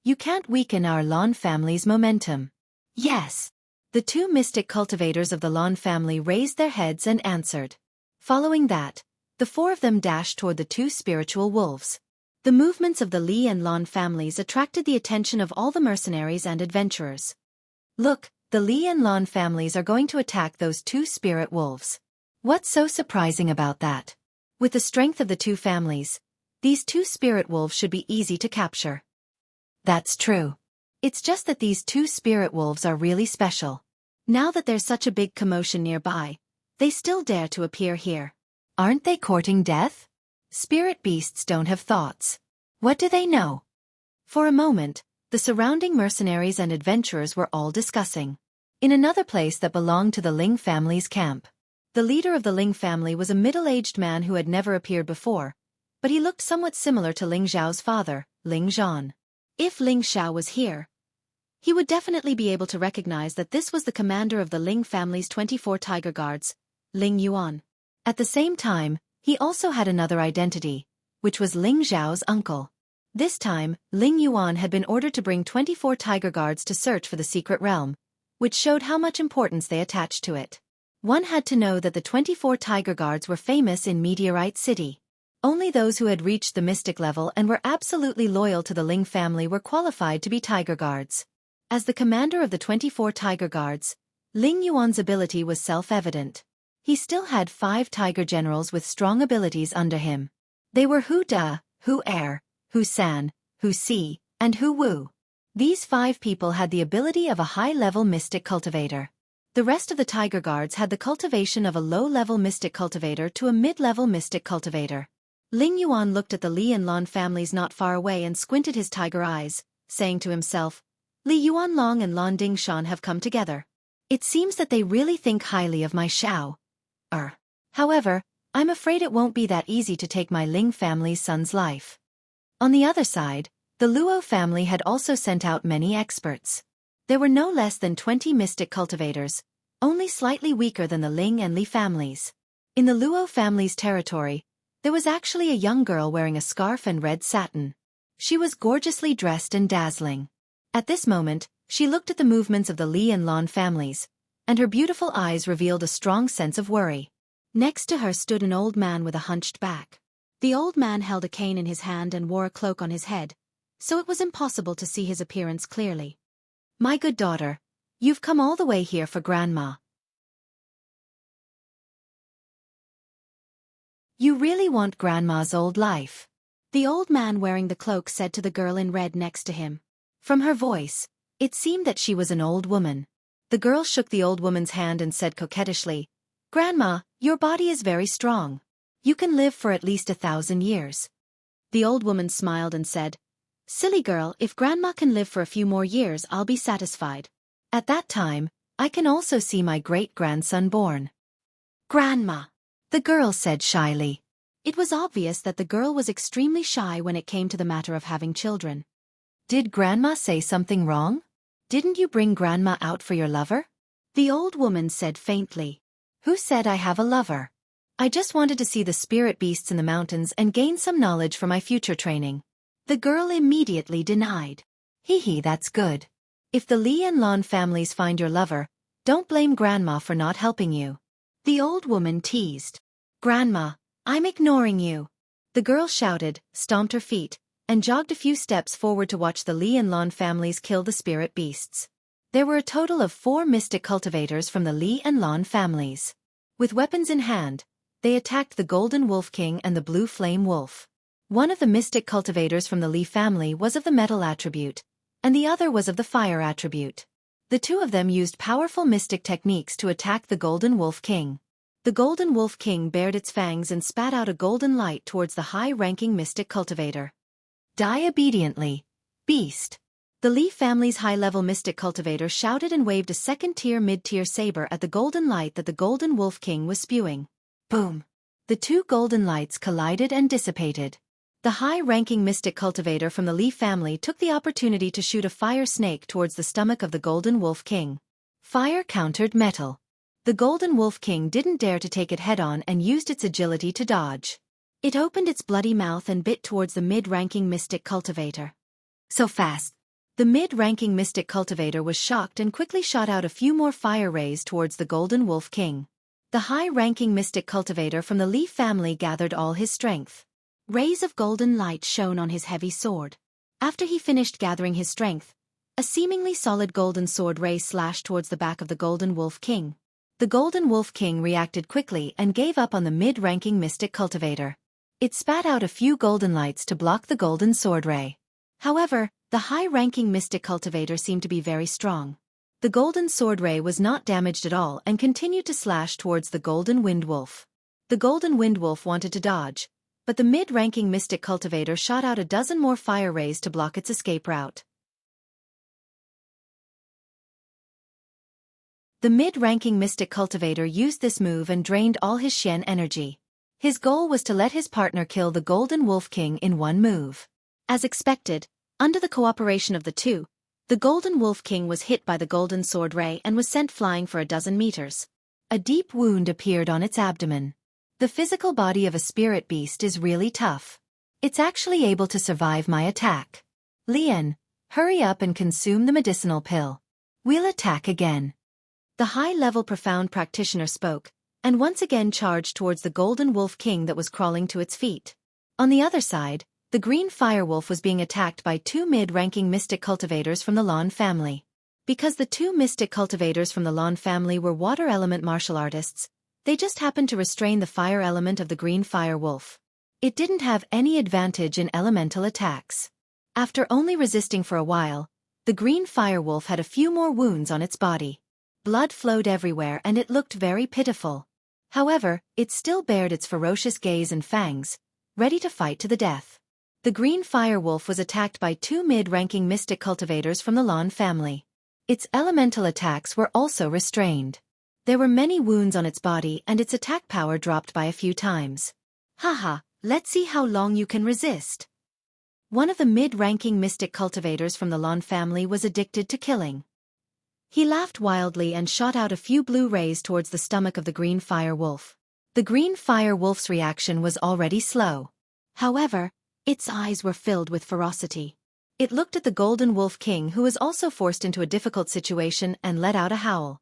You can't weaken our Lan family's momentum. Yes. The 2 mystic cultivators of the Lan family raised their heads and answered. Following that, the 4 of them dashed toward the 2 spiritual wolves. The movements of the Li and Lan families attracted the attention of all the mercenaries and adventurers. Look, the Li and Lan families are going to attack those two spirit wolves. What's so surprising about that? With the strength of the two families, these two spirit wolves should be easy to capture. That's true. It's just that these two spirit wolves are really special. Now that there's such a big commotion nearby, they still dare to appear here. Aren't they courting death? Spirit beasts don't have thoughts. What do they know? For a moment, the surrounding mercenaries and adventurers were all discussing. In another place that belonged to the Ling family's camp, the leader of the Ling family was a middle-aged man who had never appeared before, but he looked somewhat similar to Ling Zhao's father, Ling Zhan. If Ling Xiao was here, he would definitely be able to recognize that this was the commander of the Ling family's 24 tiger guards, Ling Yuan. At the same time, he also had another identity, which was Ling Zhao's uncle. This time, Ling Yuan had been ordered to bring 24 tiger guards to search for the secret realm, which showed how much importance they attached to it. One had to know that the 24 tiger guards were famous in Meteorite City. Only those who had reached the mystic level and were absolutely loyal to the Ling family were qualified to be tiger guards. As the commander of the 24 tiger guards, Ling Yuan's ability was self-evident. He still had 5 tiger generals with strong abilities under him. They were Hu Da, Hu Er, Hu San, Hu Si, and Hu Wu. These 5 people had the ability of a high-level mystic cultivator. The rest of the tiger guards had the cultivation of a low-level mystic cultivator to a mid-level mystic cultivator. Ling Yuan looked at the Li and Lan families not far away and squinted his tiger eyes, saying to himself, Li Yuanlong and Lan Dingshan have come together. It seems that they really think highly of my Xiao. However, I'm afraid it won't be that easy to take my Ling family's son's life. On the other side, the Luo family had also sent out many experts. There were no less than 20 mystic cultivators, only slightly weaker than the Ling and Li families. In the Luo family's territory, there was actually a young girl wearing a scarf and red satin. She was gorgeously dressed and dazzling. At this moment, she looked at the movements of the Li and Lan families, and her beautiful eyes revealed a strong sense of worry. Next to her stood an old man with a hunched back. The old man held a cane in his hand and wore a cloak on his head, so it was impossible to see his appearance clearly. My good daughter, you've come all the way here for Grandma. You really want Grandma's old life? The old man wearing the cloak said to the girl in red next to him. From her voice, it seemed that she was an old woman. The girl shook the old woman's hand and said coquettishly, Grandma, your body is very strong. You can live for at least 1,000 years. The old woman smiled and said, Silly girl, if Grandma can live for a few more years, I'll be satisfied. At that time, I can also see my great-grandson born. Grandma, the girl said shyly. It was obvious that the girl was extremely shy when it came to the matter of having children. Did Grandma say something wrong? Didn't you bring Grandma out for your lover? The old woman said faintly. Who said I have a lover? I just wanted to see the spirit beasts in the mountains and gain some knowledge for my future training. The girl immediately denied. Hee, that's good. If the Li and Lan families find your lover, don't blame Grandma for not helping you. The old woman teased. Grandma, I'm ignoring you. The girl shouted, stomped her feet, and jogged a few steps forward to watch the Li and Lan families kill the spirit beasts. There were a total of 4 mystic cultivators from the Li and Lan families. With weapons in hand, they attacked the Golden Wolf King and the Blue Flame Wolf. One of the mystic cultivators from the Li family was of the metal attribute, and the other was of the fire attribute. The two of them used powerful mystic techniques to attack the Golden Wolf King. The Golden Wolf King bared its fangs and spat out a golden light towards the high-ranking mystic cultivator. Die obediently, beast. The Li family's high-level mystic cultivator shouted and waved a second-tier mid-tier saber at the golden light that the Golden Wolf King was spewing. Boom! The 2 golden lights collided and dissipated. The high-ranking mystic cultivator from the Li family took the opportunity to shoot a fire snake towards the stomach of the Golden Wolf King. Fire countered metal. The Golden Wolf King didn't dare to take it head-on and used its agility to dodge. It opened its bloody mouth and bit towards the mid-ranking mystic cultivator. So fast. The mid-ranking mystic cultivator was shocked and quickly shot out a few more fire rays towards the Golden Wolf King. The high-ranking mystic cultivator from the Li family gathered all his strength. Rays of golden light shone on his heavy sword. After he finished gathering his strength, A seemingly solid golden sword ray slashed towards the back of the Golden Wolf King. The Golden Wolf King reacted quickly and gave up on the mid-ranking mystic cultivator. It spat out a few golden lights to block the golden sword ray. However, the high-ranking mystic cultivator seemed to be very strong. The golden sword ray was not damaged at all and continued to slash towards the Golden Wind Wolf. The Golden Wind Wolf wanted to dodge, but the mid-ranking mystic cultivator shot out a dozen more fire rays to block its escape route. The mid-ranking mystic cultivator used this move and drained all his Xian energy. His goal was to let his partner kill the Golden Wolf King in one move. As expected, under the cooperation of the two, the Golden Wolf King was hit by the golden sword ray and was sent flying for a dozen meters. A deep wound appeared on its abdomen. The physical body of a spirit beast is really tough. It's actually able to survive my attack. Lian, hurry up and consume the medicinal pill. We'll attack again. The high-level profound practitioner spoke, and once again charged towards the Golden Wolf King that was crawling to its feet. On the other side, the Green Firewolf was being attacked by two mid-ranking mystic cultivators from the Lan family. Because the two mystic cultivators from the Lan family were water element martial artists, they just happened to restrain the fire element of the Green Firewolf. It didn't have any advantage in elemental attacks. After only resisting for a while, the Green Firewolf had a few more wounds on its body. Blood flowed everywhere and it looked very pitiful. However, it still bared its ferocious gaze and fangs, ready to fight to the death. The Green Firewolf was attacked by two mid-ranking mystic cultivators from the Lan family. Its elemental attacks were also restrained. There were many wounds on its body and its attack power dropped by a few times. Haha, let's see how long you can resist. One of the mid-ranking mystic cultivators from the Lan family was addicted to killing. He laughed wildly and shot out a few blue rays towards the stomach of the Green Fire Wolf. The Green Fire Wolf's reaction was already slow. However, its eyes were filled with ferocity. It looked at the Golden Wolf King, who was also forced into a difficult situation, and let out a howl.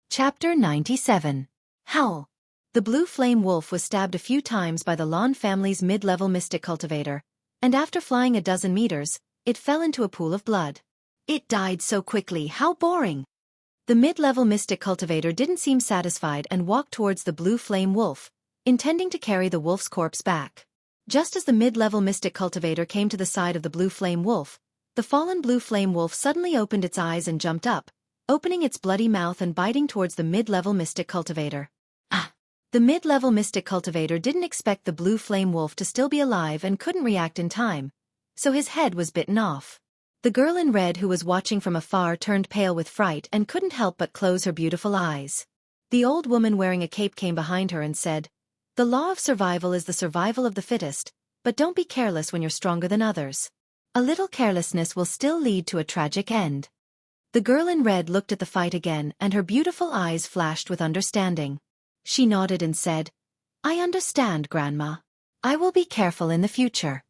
Chapter 97. Howl. The Blue Flame Wolf was stabbed a few times by the Lan family's mid-level mystic cultivator, and after flying a dozen meters, it fell into a pool of blood. It died so quickly, how boring! The mid-level mystic cultivator didn't seem satisfied and walked towards the Blue Flame Wolf, intending to carry the wolf's corpse back. Just as the mid-level mystic cultivator came to the side of the Blue Flame Wolf, the fallen Blue Flame Wolf suddenly opened its eyes and jumped up, opening its bloody mouth and biting towards the mid-level mystic cultivator. The mid-level mystic cultivator didn't expect the Blue Flame Wolf to still be alive and couldn't react in time, so his head was bitten off. The girl in red who was watching from afar turned pale with fright and couldn't help but close her beautiful eyes. The old woman wearing a cape came behind her and said, "The law of survival is the survival of the fittest, but don't be careless when you're stronger than others. A little carelessness will still lead to a tragic end." The girl in red looked at the fight again and her beautiful eyes flashed with understanding. She nodded and said, "I understand, Grandma. I will be careful in the future."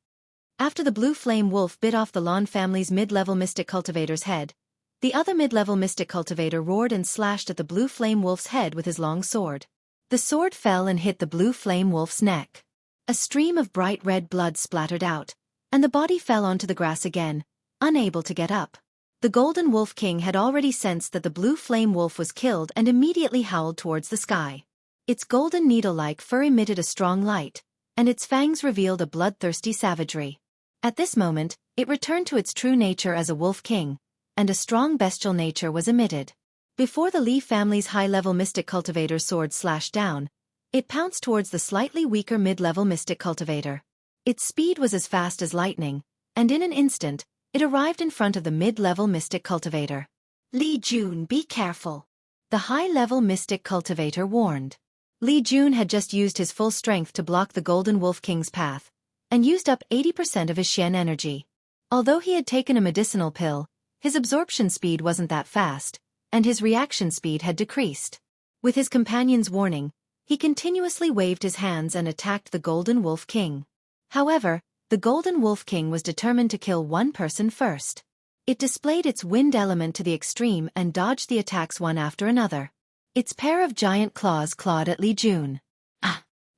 After the Blue Flame Wolf bit off the Lan family's mid-level mystic cultivator's head, the other mid-level mystic cultivator roared and slashed at the Blue Flame Wolf's head with his long sword. The sword fell and hit the Blue Flame Wolf's neck. A stream of bright red blood splattered out, and the body fell onto the grass again, unable to get up. The Golden Wolf King had already sensed that the Blue Flame Wolf was killed and immediately howled towards the sky. Its golden needle-like fur emitted a strong light, and its fangs revealed a bloodthirsty savagery. At this moment, it returned to its true nature as a wolf king, and a strong bestial nature was emitted. Before the Li family's high-level mystic cultivator's sword slashed down, it pounced towards the slightly weaker mid-level mystic cultivator. Its speed was as fast as lightning, and in an instant, it arrived in front of the mid-level mystic cultivator. "Li Jun, be careful," the high-level mystic cultivator warned. Li Jun had just used his full strength to block the Golden Wolf King's path, and used up 80% of his Xian energy. Although he had taken a medicinal pill, his absorption speed wasn't that fast, and his reaction speed had decreased. With his companion's warning, he continuously waved his hands and attacked the Golden Wolf King. However, the Golden Wolf King was determined to kill one person first. It displayed its wind element to the extreme and dodged the attacks one after another. Its pair of giant claws clawed at Li Jun.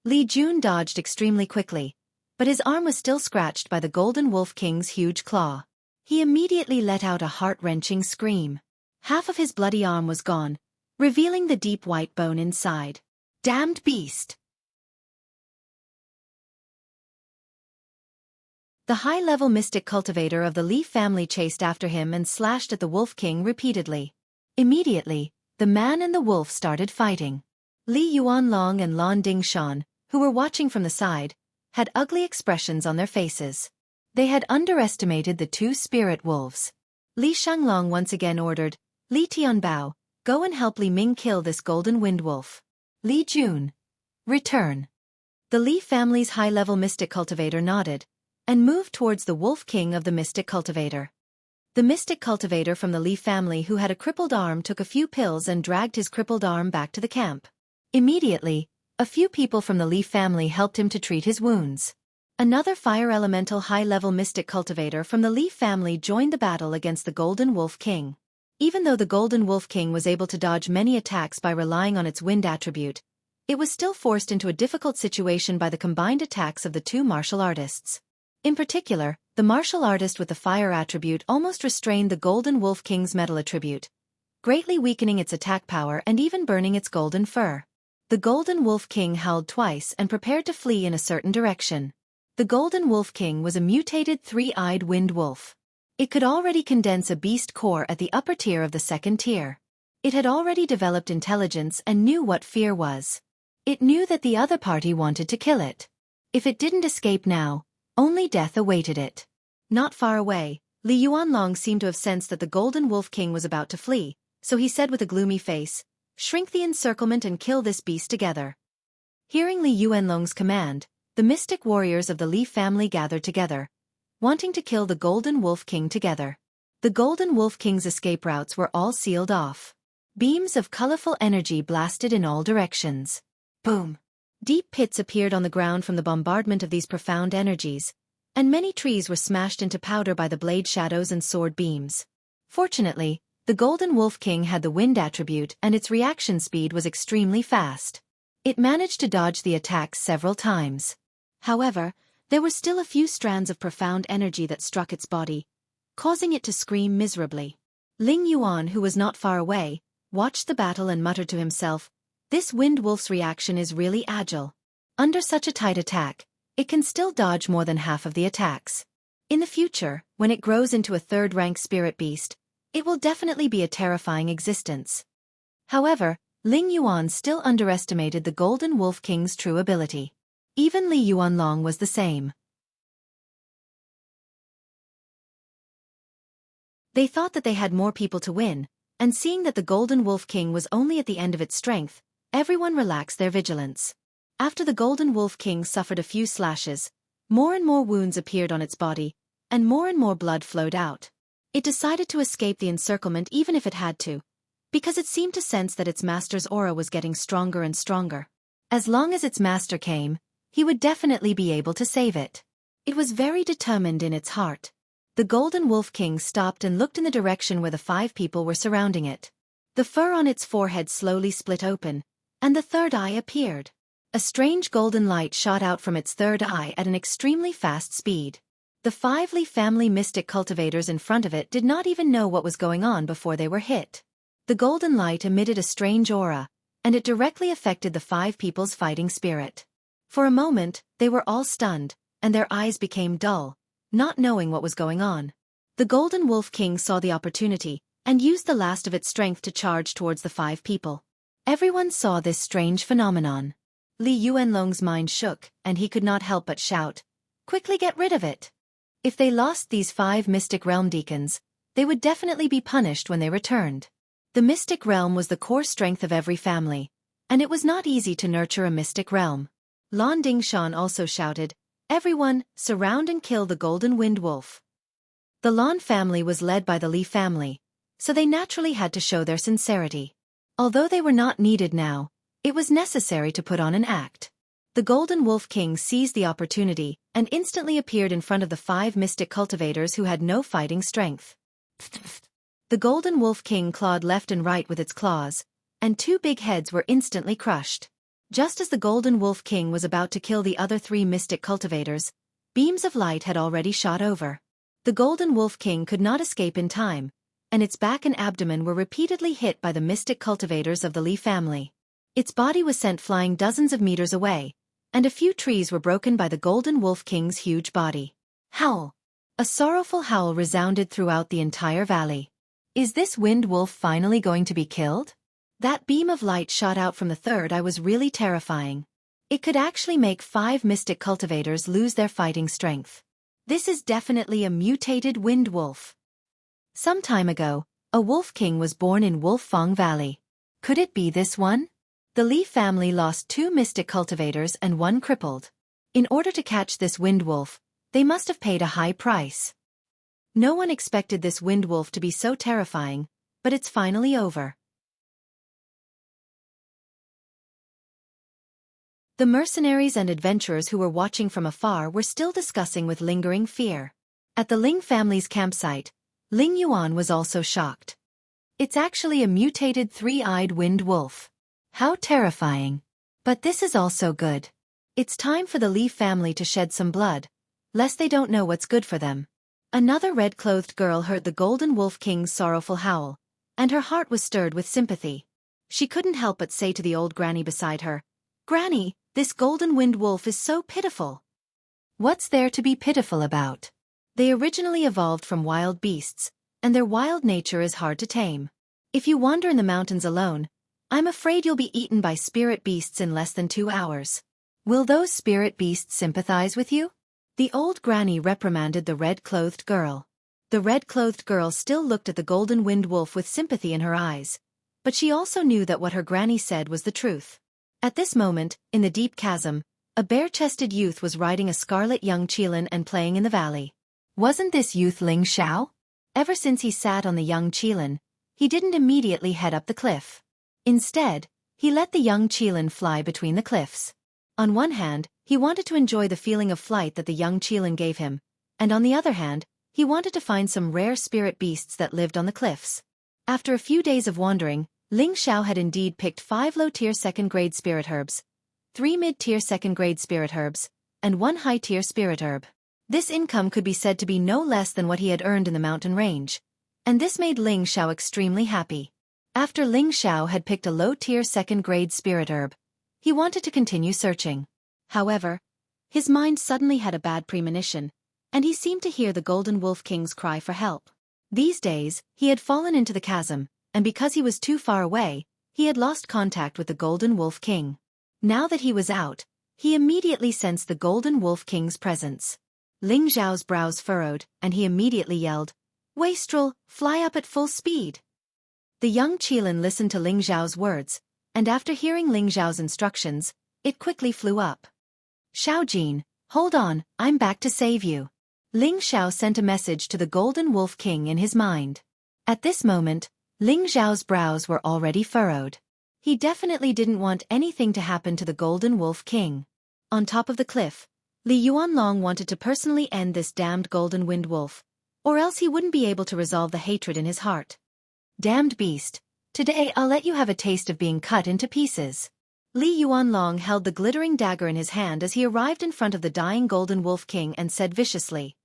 Li Jun dodged extremely quickly, but his arm was still scratched by the Golden Wolf King's huge claw. He immediately let out a heart-wrenching scream. Half of his bloody arm was gone, revealing the deep white bone inside. Damned beast! The high-level mystic cultivator of the Li family chased after him and slashed at the Wolf King repeatedly. Immediately, the man and the wolf started fighting. Li Yuanlong and Lan Dingshan, who were watching from the side, had ugly expressions on their faces. They had underestimated the two spirit wolves. Li Shanglong once again ordered, Li Tianbao, go and help Li Ming kill this golden wind wolf. Li Jun, return. The Li family's high-level mystic cultivator nodded, and moved towards the Wolf King of the mystic cultivator. The mystic cultivator from the Li family who had a crippled arm took a few pills and dragged his crippled arm back to the camp. Immediately, a few people from the Li family helped him to treat his wounds. Another fire elemental high-level mystic cultivator from the Li family joined the battle against the Golden Wolf King. Even though the Golden Wolf King was able to dodge many attacks by relying on its wind attribute, it was still forced into a difficult situation by the combined attacks of the two martial artists. In particular, the martial artist with the fire attribute almost restrained the Golden Wolf King's metal attribute, greatly weakening its attack power and even burning its golden fur. The Golden Wolf King howled twice and prepared to flee in a certain direction. The Golden Wolf King was a mutated three-eyed wind wolf. It could already condense a beast core at the upper tier of the second tier. It had already developed intelligence and knew what fear was. It knew that the other party wanted to kill it. If it didn't escape now, only death awaited it. Not far away, Li Yuanlong seemed to have sensed that the Golden Wolf King was about to flee, so he said with a gloomy face, "Shrink the encirclement and kill this beast together." Hearing Li Yuanlong's command, the mystic warriors of the Li family gathered together, wanting to kill the Golden Wolf King together. The Golden Wolf King's escape routes were all sealed off. Beams of colorful energy blasted in all directions. Boom! Deep pits appeared on the ground from the bombardment of these profound energies, and many trees were smashed into powder by the blade shadows and sword beams. Fortunately, the Golden Wolf King had the wind attribute and its reaction speed was extremely fast. It managed to dodge the attacks several times. However, there were still a few strands of profound energy that struck its body, causing it to scream miserably. Ling Yuan, who was not far away, watched the battle and muttered to himself, "This wind wolf's reaction is really agile. Under such a tight attack, it can still dodge more than half of the attacks. In the future, when it grows into a third-rank spirit beast, it will definitely be a terrifying existence." However, Ling Yuan still underestimated the Golden Wolf King's true ability. Even Li Yuanlong was the same. They thought that they had more people to win, and seeing that the Golden Wolf King was only at the end of its strength, everyone relaxed their vigilance. After the Golden Wolf King suffered a few slashes, more and more wounds appeared on its body, and more blood flowed out. It decided to escape the encirclement even if it had to, because it seemed to sense that its master's aura was getting stronger and stronger. As long as its master came, he would definitely be able to save it. It was very determined in its heart. The Golden Wolf King stopped and looked in the direction where the 5 people were surrounding it. The fur on its forehead slowly split open, and the third eye appeared. A strange golden light shot out from its third eye at an extremely fast speed. The 5 Li family mystic cultivators in front of it did not even know what was going on before they were hit. The golden light emitted a strange aura, and it directly affected the 5 people's fighting spirit. For a moment, they were all stunned, and their eyes became dull, not knowing what was going on. The Golden Wolf King saw the opportunity, and used the last of its strength to charge towards the 5 people. Everyone saw this strange phenomenon. Li Yuanlong's mind shook, and he could not help but shout, "Quickly get rid of it!" If they lost these 5 Mystic Realm Deacons, they would definitely be punished when they returned. The Mystic Realm was the core strength of every family, and it was not easy to nurture a Mystic Realm. Lan Dingshan also shouted, "Everyone, surround and kill the Golden Wind Wolf." The Lan family was led by the Li family, so they naturally had to show their sincerity. Although they were not needed now, it was necessary to put on an act. The Golden Wolf King seized the opportunity and instantly appeared in front of the 5 mystic cultivators who had no fighting strength. The Golden Wolf King clawed left and right with its claws, and 2 big heads were instantly crushed. Just as the Golden Wolf King was about to kill the other 3 mystic cultivators, beams of light had already shot over. The Golden Wolf King could not escape in time, and its back and abdomen were repeatedly hit by the mystic cultivators of the Li family. Its body was sent flying dozens of meters away, and a few trees were broken by the Golden Wolf King's huge body. Howl! A sorrowful howl resounded throughout the entire valley. Is this wind wolf finally going to be killed? That beam of light shot out from the third eye was really terrifying. It could actually make 5 mystic cultivators lose their fighting strength. This is definitely a mutated wind wolf. Some time ago, a wolf king was born in Wolffang Valley. Could it be this one? The Li family lost 2 mystic cultivators and 1 crippled. In order to catch this wind wolf, they must have paid a high price. No one expected this wind wolf to be so terrifying, but it's finally over. The mercenaries and adventurers who were watching from afar were still discussing with lingering fear. At the Ling family's campsite, Ling Yuan was also shocked. It's actually a mutated 3-eyed wind wolf. How terrifying. But this is also good. It's time for the Li family to shed some blood, lest they don't know what's good for them. Another red-clothed girl heard the Golden Wolf King's sorrowful howl, and her heart was stirred with sympathy. She couldn't help but say to the old granny beside her, "Granny, this golden wind wolf is so pitiful." What's there to be pitiful about? They originally evolved from wild beasts, and their wild nature is hard to tame. If you wander in the mountains alone, I'm afraid you'll be eaten by spirit beasts in less than 2 hours. Will those spirit beasts sympathize with you? The old granny reprimanded the red-clothed girl. The red-clothed girl still looked at the golden wind wolf with sympathy in her eyes, but she also knew that what her granny said was the truth. At this moment, in the deep chasm, a bare-chested youth was riding a scarlet young Qilin and playing in the valley. Wasn't this youth Ling Xiao? Ever since he sat on the young Qilin, he didn't immediately head up the cliff. Instead, he let the young Qilin fly between the cliffs. On one hand, he wanted to enjoy the feeling of flight that the young Qilin gave him, and on the other hand, he wanted to find some rare spirit beasts that lived on the cliffs. After a few days of wandering, Ling Xiao had indeed picked 5 low-tier 2nd-grade spirit herbs, 3 mid-tier 2nd-grade spirit herbs, and 1 high-tier spirit herb. This income could be said to be no less than what he had earned in the mountain range, and this made Ling Xiao extremely happy. After Ling Xiao had picked a low-tier 2nd-grade spirit herb, he wanted to continue searching. However, his mind suddenly had a bad premonition, and he seemed to hear the Golden Wolf King's cry for help. These days, he had fallen into the chasm, and because he was too far away, he had lost contact with the Golden Wolf King. Now that he was out, he immediately sensed the Golden Wolf King's presence. Ling Xiao's brows furrowed, and he immediately yelled, "Wastrel, fly up at full speed!" The young Qilin listened to Ling Xiao's words, and after hearing Ling Xiao's instructions, it quickly flew up. "Xiaojin, hold on, I'm back to save you." Ling Xiao sent a message to the Golden Wolf King in his mind. At this moment, Ling Xiao's brows were already furrowed. He definitely didn't want anything to happen to the Golden Wolf King. On top of the cliff, Li Yuanlong wanted to personally end this damned golden wind wolf, or else he wouldn't be able to resolve the hatred in his heart. "Damned beast, today I'll let you have a taste of being cut into pieces." Li Yuanlong held the glittering dagger in his hand as he arrived in front of the dying Golden Wolf King and said viciously.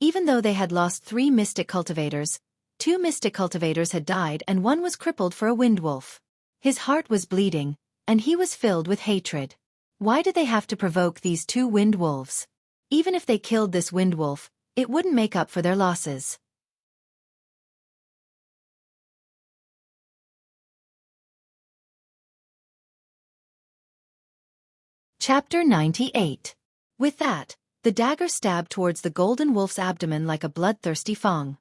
Even though they had lost 3 mystic cultivators, 2 mystic cultivators had died and 1 was crippled for a wind wolf. His heart was bleeding, and he was filled with hatred. Why did they have to provoke these 2 wind wolves? Even if they killed this wind wolf, it wouldn't make up for their losses. Chapter 98. With that, the dagger stabbed towards the golden wolf's abdomen like a bloodthirsty fang.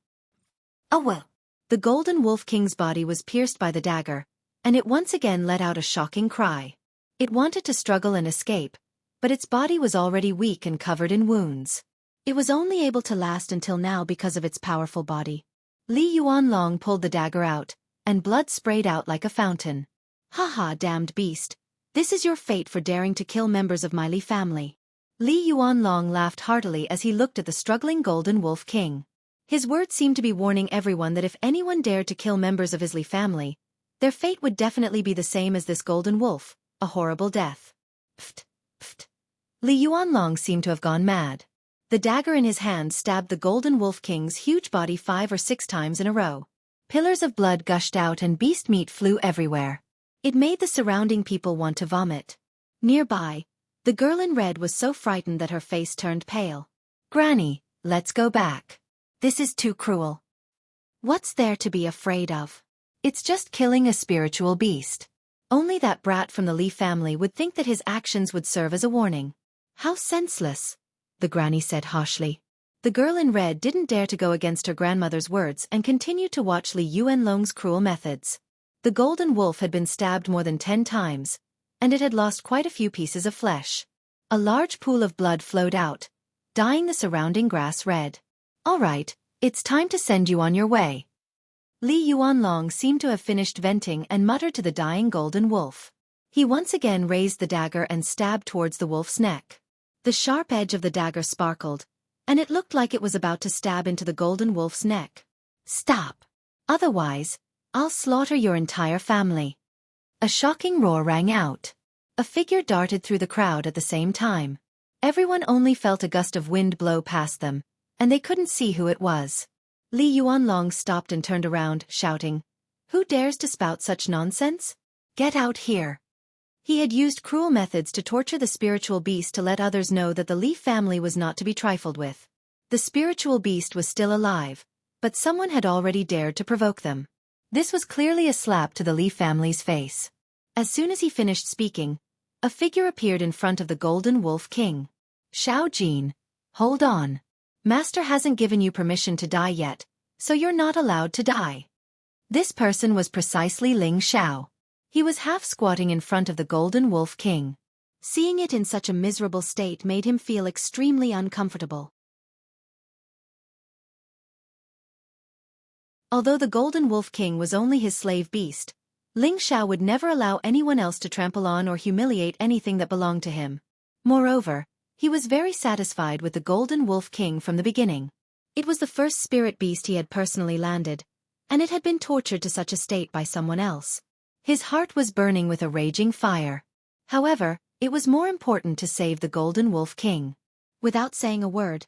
Oh well. The Golden Wolf King's body was pierced by the dagger, and it once again let out a shocking cry. It wanted to struggle and escape, but its body was already weak and covered in wounds. It was only able to last until now because of its powerful body. Li Yuanlong pulled the dagger out, and blood sprayed out like a fountain. "Ha, damned beast! This is your fate for daring to kill members of my Li family." Li Yuanlong laughed heartily as he looked at the struggling Golden Wolf King. His words seemed to be warning everyone that if anyone dared to kill members of his Li family, their fate would definitely be the same as this golden wolf, a horrible death. Pft, pft. Li Yuanlong seemed to have gone mad. The dagger in his hand stabbed the golden wolf king's huge body 5 or 6 times in a row. Pillars of blood gushed out and beast meat flew everywhere. It made the surrounding people want to vomit. Nearby, the girl in red was so frightened that her face turned pale. "Granny, let's go back. This is too cruel. What's there to be afraid of? It's just killing a spiritual beast. Only that brat from the Li family would think that his actions would serve as a warning." "How senseless," the granny said harshly. The girl in red didn't dare to go against her grandmother's words and continued to watch Li Yuanlong's cruel methods. The golden wolf had been stabbed more than 10 times, and it had lost quite a few pieces of flesh. A large pool of blood flowed out, dyeing the surrounding grass red. "All right, it's time to send you on your way." Li Yuanlong seemed to have finished venting and muttered to the dying golden wolf. He once again raised the dagger and stabbed towards the wolf's neck. The sharp edge of the dagger sparkled, and it looked like it was about to stab into the golden wolf's neck. "Stop! Otherwise, I'll slaughter your entire family." A shocking roar rang out. A figure darted through the crowd at the same time. Everyone only felt a gust of wind blow past them, and they couldn't see who it was. Li Yuanlong stopped and turned around, shouting, "Who dares to spout such nonsense? Get out here." He had used cruel methods to torture the spiritual beast to let others know that the Li family was not to be trifled with. The spiritual beast was still alive, but someone had already dared to provoke them. This was clearly a slap to the Li family's face. As soon as he finished speaking, a figure appeared in front of the Golden Wolf King. "Xiao Jin, hold on. Master hasn't given you permission to die yet, so you're not allowed to die." This person was precisely Ling Xiao. He was half squatting in front of the Golden Wolf King. Seeing it in such a miserable state made him feel extremely uncomfortable. Although the Golden Wolf King was only his slave beast, Ling Xiao would never allow anyone else to trample on or humiliate anything that belonged to him. Moreover, he was very satisfied with the Golden Wolf King from the beginning. It was the first spirit beast he had personally landed, and it had been tortured to such a state by someone else. His heart was burning with a raging fire. However, it was more important to save the Golden Wolf King. Without saying a word,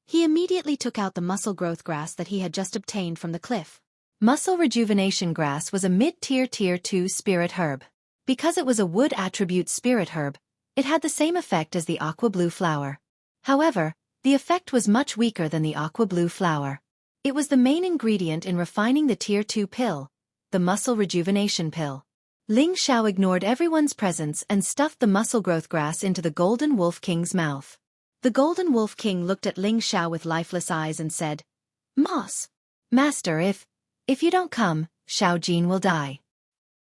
he immediately took out the muscle growth grass that he had just obtained from the cliff. Muscle rejuvenation grass was a mid-tier tier 2 spirit herb. Because it was a wood attribute spirit herb, it had the same effect as the aqua blue flower. However, the effect was much weaker than the aqua blue flower. It was the main ingredient in refining the tier 2 pill, the muscle rejuvenation pill. Ling Xiao ignored everyone's presence and stuffed the muscle growth grass into the Golden Wolf King's mouth. The Golden Wolf King looked at Ling Xiao with lifeless eyes and said, "Moss. Master, if you don't come, Xiao Jin will die."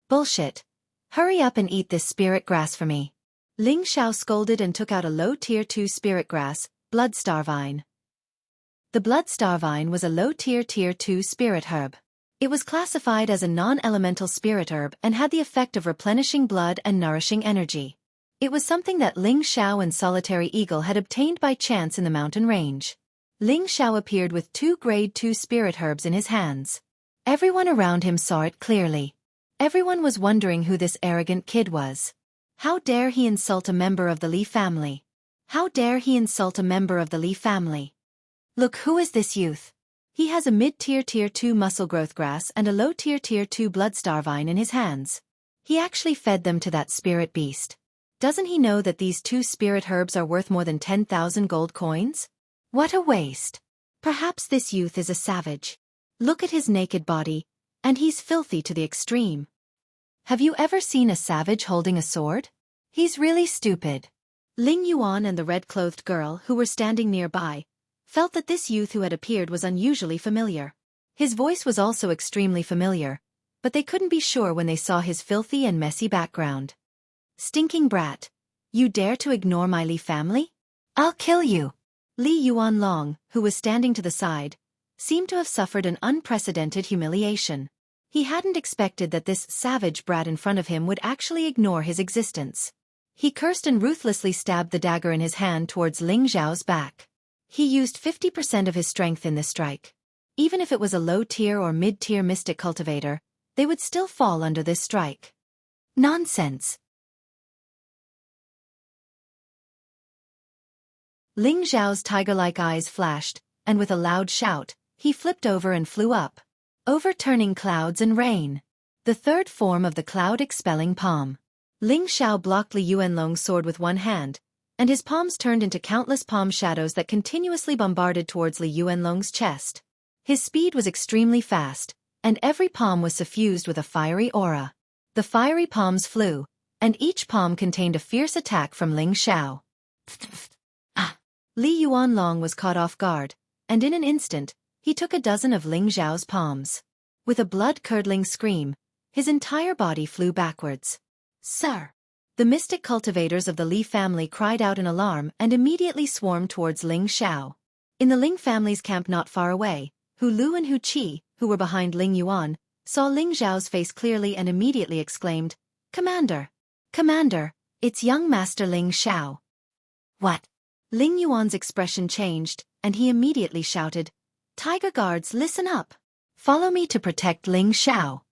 "Bullshit. Hurry up and eat this spirit grass for me." Ling Xiao scolded and took out a low tier 2 spirit grass, Blood Star Vine. The Blood Star Vine was a low tier 2 spirit herb. It was classified as a non-elemental spirit herb and had the effect of replenishing blood and nourishing energy. It was something that Ling Xiao and Solitary Eagle had obtained by chance in the mountain range. Ling Xiao appeared with 2 grade 2 spirit herbs in his hands. Everyone around him saw it clearly. Everyone was wondering who this arrogant kid was. How dare he insult a member of the Li family? How dare he insult a member of the Li family? Look, who is this youth? He has a mid-tier tier 2 muscle growth grass and a low-tier tier 2 blood star vine in his hands. He actually fed them to that spirit beast. Doesn't he know that these 2 spirit herbs are worth more than 10,000 gold coins? What a waste. Perhaps this youth is a savage. Look at his naked body, and he's filthy to the extreme. Have you ever seen a savage holding a sword? He's really stupid. Ling Yuan and the red-clothed girl who were standing nearby felt that this youth who had appeared was unusually familiar. His voice was also extremely familiar, but they couldn't be sure when they saw his filthy and messy background. "Stinking brat! You dare to ignore my Li family? I'll kill you!" Li Yuanlong, who was standing to the side, seemed to have suffered an unprecedented humiliation. He hadn't expected that this savage brat in front of him would actually ignore his existence. He cursed and ruthlessly stabbed the dagger in his hand towards Ling Xiao's back. He used 50% of his strength in this strike. Even if it was a low-tier or mid-tier mystic cultivator, they would still fall under this strike. Nonsense. Ling Xiao's tiger-like eyes flashed, and with a loud shout, he flipped over and flew up, overturning clouds and rain. The third form of the cloud-expelling palm. Ling Xiao blocked Li Yuanlong's sword with one hand, and his palms turned into countless palm shadows that continuously bombarded towards Li Yuanlong's chest. His speed was extremely fast, and every palm was suffused with a fiery aura. The fiery palms flew, and each palm contained a fierce attack from Ling Xiao. Li Yuanlong was caught off guard, and in an instant, he took a dozen of Ling Xiao's palms. With a blood-curdling scream, his entire body flew backwards. Sir! The mystic cultivators of the Li family cried out in alarm and immediately swarmed towards Ling Xiao. In the Ling family's camp not far away, Hu Lu and Hu Qi, who were behind Ling Yuan, saw Ling Xiao's face clearly and immediately exclaimed, "Commander! Commander, it's young Master Ling Xiao." What? Ling Yuan's expression changed, and he immediately shouted, "Tiger guards, listen up! Follow me to protect Ling Xiao."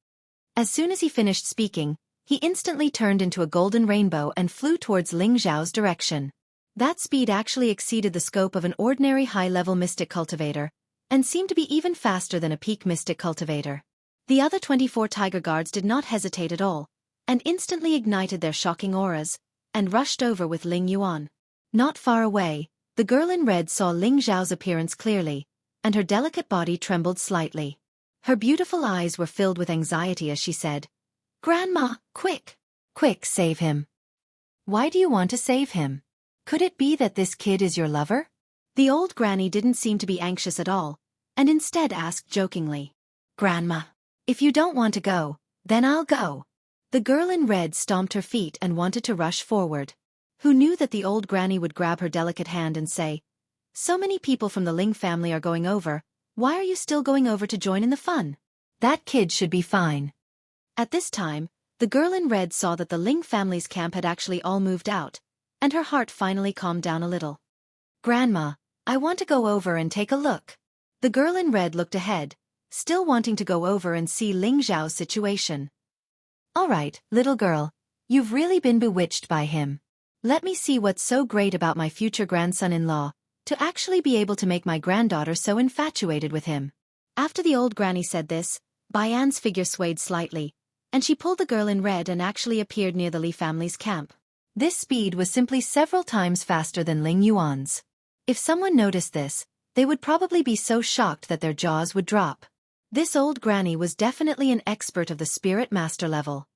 As soon as he finished speaking, he instantly turned into a golden rainbow and flew towards Ling Xiao's direction. That speed actually exceeded the scope of an ordinary high-level mystic cultivator, and seemed to be even faster than a peak mystic cultivator. The other 24 tiger guards did not hesitate at all, and instantly ignited their shocking auras, and rushed over with Ling Yuan. Not far away, the girl in red saw Ling Xiao's appearance clearly, and her delicate body trembled slightly. Her beautiful eyes were filled with anxiety as she said, "Grandma, quick! Quick, save him." "Why do you want to save him? Could it be that this kid is your lover?" The old granny didn't seem to be anxious at all, and instead asked jokingly, "Grandma, if you don't want to go, then I'll go." The girl in red stomped her feet and wanted to rush forward. Who knew that the old granny would grab her delicate hand and say, "So many people from the Ling family are going over, why are you still going over to join in the fun? That kid should be fine." At this time, the girl in red saw that the Ling family's camp had actually all moved out, and her heart finally calmed down a little. "Grandma, I want to go over and take a look." The girl in red looked ahead, still wanting to go over and see Ling Xiao's situation. "All right, little girl, you've really been bewitched by him. Let me see what's so great about my future grandson-in-law, to actually be able to make my granddaughter so infatuated with him." After the old granny said this, Baian's figure swayed slightly, and she pulled the girl in red and actually appeared near the Li family's camp. This speed was simply several times faster than Ling Yuan's. If someone noticed this, they would probably be so shocked that their jaws would drop. This old granny was definitely an expert of the spirit master level.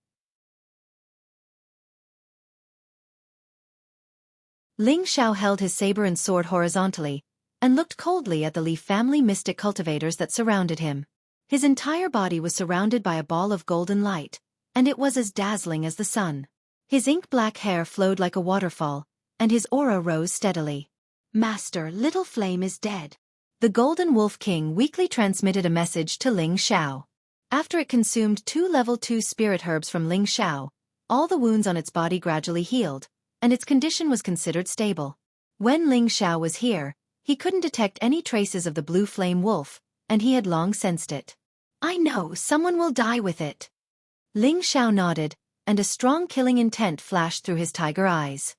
Ling Xiao held his saber and sword horizontally, and looked coldly at the Li family mystic cultivators that surrounded him. His entire body was surrounded by a ball of golden light, and it was as dazzling as the sun. His ink-black hair flowed like a waterfall, and his aura rose steadily. "Master, little flame is dead." The Golden Wolf King weakly transmitted a message to Ling Xiao. After it consumed 2 level 2 spirit herbs from Ling Xiao, all the wounds on its body gradually healed, and its condition was considered stable. When Ling Xiao was here, he couldn't detect any traces of the blue flame wolf, and he had long sensed it. "I know someone will die with it." Ling Xiao nodded, and a strong killing intent flashed through his tiger eyes.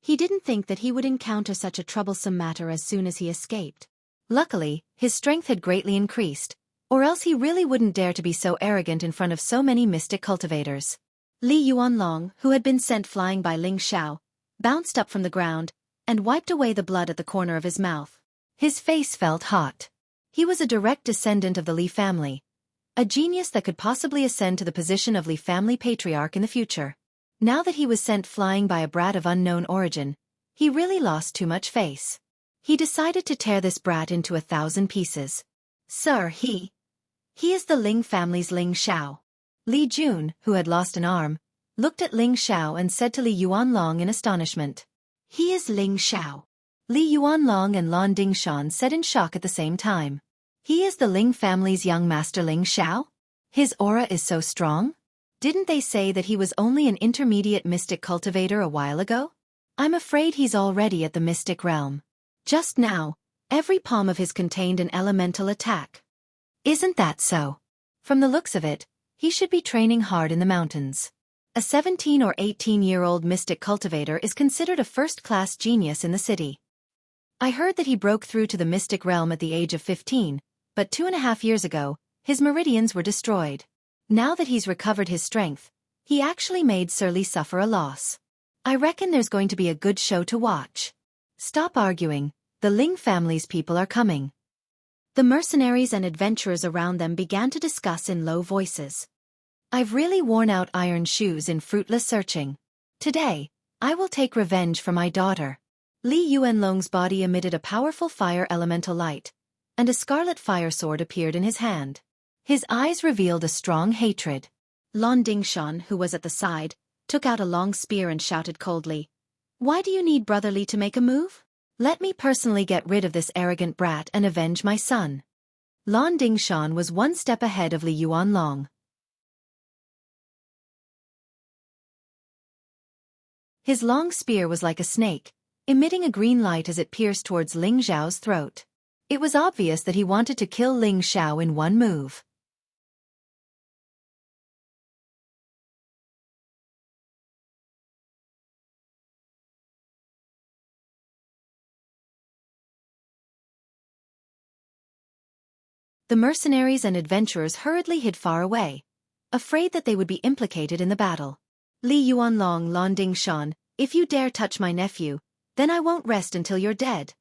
He didn't think that he would encounter such a troublesome matter as soon as he escaped. Luckily, his strength had greatly increased, or else he really wouldn't dare to be so arrogant in front of so many mystic cultivators. Li Yuanlong, who had been sent flying by Ling Xiao, bounced up from the ground, and wiped away the blood at the corner of his mouth. His face felt hot. He was a direct descendant of the Li family, a genius that could possibly ascend to the position of Li family patriarch in the future. Now that he was sent flying by a brat of unknown origin, he really lost too much face. He decided to tear this brat into 1,000 pieces. "Sir, he is the Ling family's Ling Xiao." Li Jun, who had lost an arm, looked at Ling Xiao and said to Li Yuanlong in astonishment, "He is Ling Xiao." Li Yuanlong and Lan Dingshan said in shock at the same time, "He is the Ling family's young master Ling Xiao? His aura is so strong? Didn't they say that he was only an intermediate mystic cultivator a while ago? I'm afraid he's already at the mystic realm." Just now, Every palm of his contained an elemental attack. Isn't that so? From the looks of it, he should be training hard in the mountains. A 17 or 18-year-old mystic cultivator is considered a first-class genius in the city. I heard that he broke through to the mystic realm at the age of 15, but 2.5 years ago, his meridians were destroyed. Now that he's recovered his strength, he actually made Sir Li suffer a loss. I reckon there's going to be a good show to watch. Stop arguing, the Ling family's people are coming. The mercenaries and adventurers around them began to discuss in low voices. I've really worn out iron shoes in fruitless searching. Today, I will take revenge for my daughter. Li Yuanlong's body emitted a powerful fire elemental light, and a scarlet fire sword appeared in his hand. His eyes revealed a strong hatred. Lan Dingshan, who was at the side, took out a long spear and shouted coldly, "Why do you need Brother Li to make a move? Let me personally get rid of this arrogant brat and avenge my son." Lan Dingshan was one step ahead of Li Yuanlong. His long spear was like a snake, emitting a green light as it pierced towards Ling Xiao's throat. It was obvious that he wanted to kill Ling Xiao in one move. The mercenaries and adventurers hurriedly hid far away, afraid that they would be implicated in the battle. Li Yuanlong, Lan Dingshan, if you dare touch my nephew, then I won't rest until you're dead.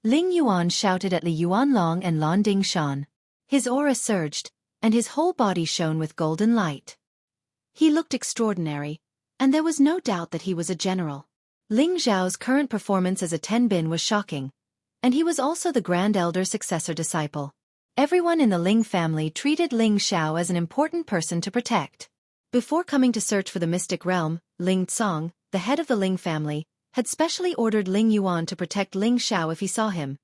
Ling Yuan shouted at Li Yuanlong and Lan Dingshan. His aura surged, and his whole body shone with golden light. He looked extraordinary, and there was no doubt that he was a general. Ling Xiao's current performance as a tenbin was shocking, and he was also the Grand Elder successor disciple. Everyone in the Ling family treated Ling Xiao as an important person to protect. Before coming to search for the mystic realm, Ling Tsong, the head of the Ling family, had specially ordered Ling Yuan to protect Ling Xiao if he saw him,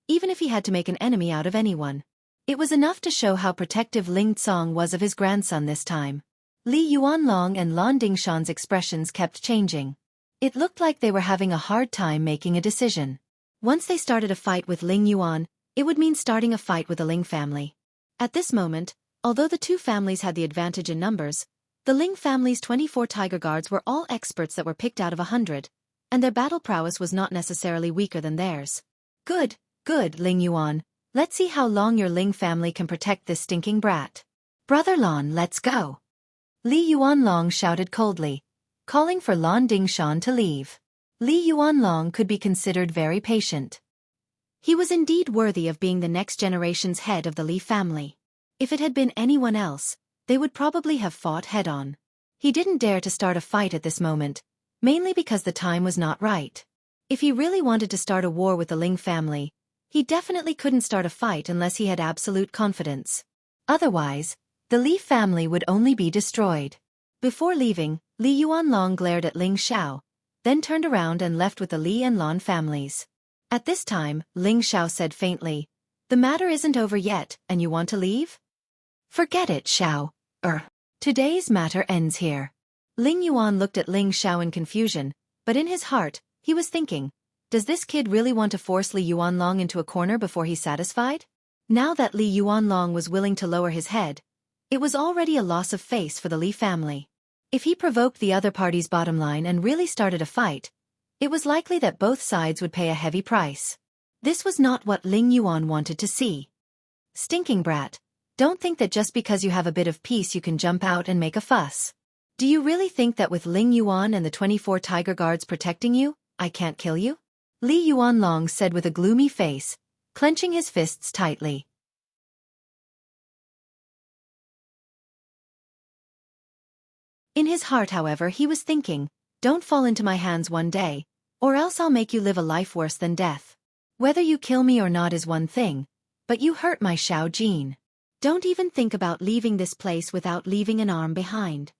even if he had to make an enemy out of anyone. It was enough to show how protective Ling Tsong was of his grandson this time. Li Yuanlong and Lan Dingshan's expressions kept changing. It looked like they were having a hard time making a decision. Once they started a fight with Ling Yuan, it would mean starting a fight with the Ling family. At this moment, although the two families had the advantage in numbers, the Ling family's 24 tiger guards were all experts that were picked out of 100, and their battle prowess was not necessarily weaker than theirs. Good, Ling Yuan. Let's see how long your Ling family can protect this stinking brat. Brother Lan, let's go. Li Yuanlong shouted coldly, calling for Lan Dingshan to leave. Li Yuanlong could be considered very patient. He was indeed worthy of being the next generation's head of the Li family. If it had been anyone else, they would probably have fought head-on. He didn't dare to start a fight at this moment, mainly because the time was not right. If he really wanted to start a war with the Ling family, he definitely couldn't start a fight unless he had absolute confidence. Otherwise, the Li family would only be destroyed. Before leaving, Li Yuanlong glared at Ling Xiao, then turned around and left with the Li and Lan families. At this time, Ling Xiao said faintly, "The matter isn't over yet, and you want to leave?" "Forget it, Xiao. Today's matter ends here." Ling Yuan looked at Ling Xiao in confusion, but in his heart, he was thinking, does this kid really want to force Li Yuanlong into a corner before he's satisfied? Now that Li Yuanlong was willing to lower his head, it was already a loss of face for the Li family. If he provoked the other party's bottom line and really started a fight, it was likely that both sides would pay a heavy price. This was not what Ling Yuan wanted to see. Stinking brat, don't think that just because you have a bit of peace you can jump out and make a fuss. Do you really think that with Ling Yuan and the 24 tiger guards protecting you, I can't kill you? Li Yuanlong said with a gloomy face, clenching his fists tightly. In his heart, however, he was thinking, don't fall into my hands one day, or else I'll make you live a life worse than death. Whether you kill me or not is one thing, but you hurt my Xiao Jin. Don't even think about leaving this place without leaving an arm behind.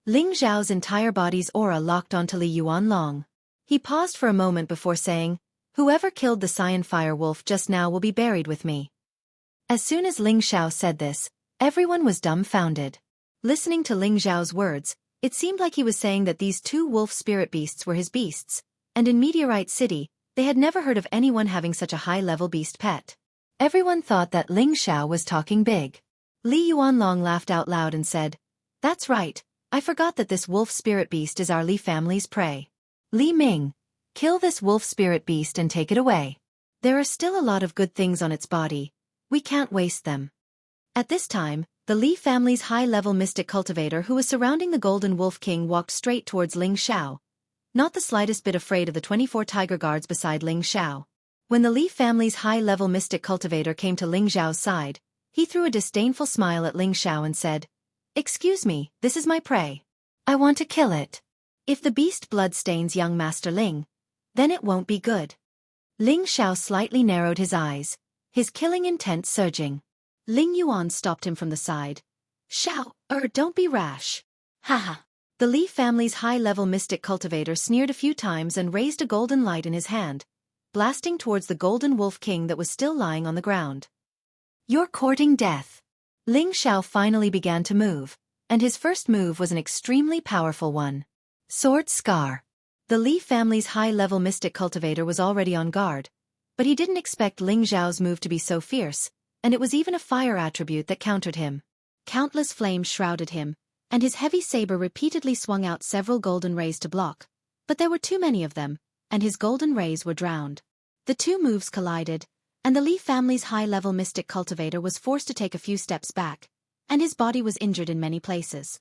Ling Xiao's entire body's aura locked onto Li Yuanlong. He paused for a moment before saying, "Whoever killed the Cyan Fire Wolf just now will be buried with me." As soon as Ling Xiao said this, everyone was dumbfounded. Listening to Ling Xiao's words, it seemed like he was saying that these two wolf spirit beasts were his beasts, and in Meteorite City, They had never heard of anyone having such a high-level beast pet. Everyone thought that Ling Xiao was talking big. Li Yuanlong laughed out loud and said, "That's right, I forgot that this wolf spirit beast is our Li family's prey. Li Ming, kill this wolf spirit beast and take it away. There are still a lot of good things on its body. We can't waste them." At this time, the Li family's high-level mystic cultivator who was surrounding the Golden Wolf King walked straight towards Ling Xiao, not the slightest bit afraid of the 24 tiger guards beside Ling Xiao. When the Li family's high-level mystic cultivator came to Ling Xiao's side, he threw a disdainful smile at Ling Xiao and said, "Excuse me, this is my prey. I want to kill it. If the beast blood stains young Master Ling, then it won't be good." Ling Xiao slightly narrowed his eyes, his killing intent surging. Ling Yuan stopped him from the side. "Xiao, don't be rash. Haha." The Li family's high-level mystic cultivator sneered a few times and raised a golden light in his hand, blasting towards the Golden Wolf King that was still lying on the ground. "You're courting death." Ling Xiao finally began to move, and his first move was an extremely powerful one. Sword Scar. The Li family's high-level mystic cultivator was already on guard, but he didn't expect Ling Xiao's move to be so fierce, and it was even a fire attribute that countered him. Countless flames shrouded him, and his heavy saber repeatedly swung out several golden rays to block, but there were too many of them, and his golden rays were drowned. The two moves collided, and the Li family's high-level mystic cultivator was forced to take a few steps back, and his body was injured in many places.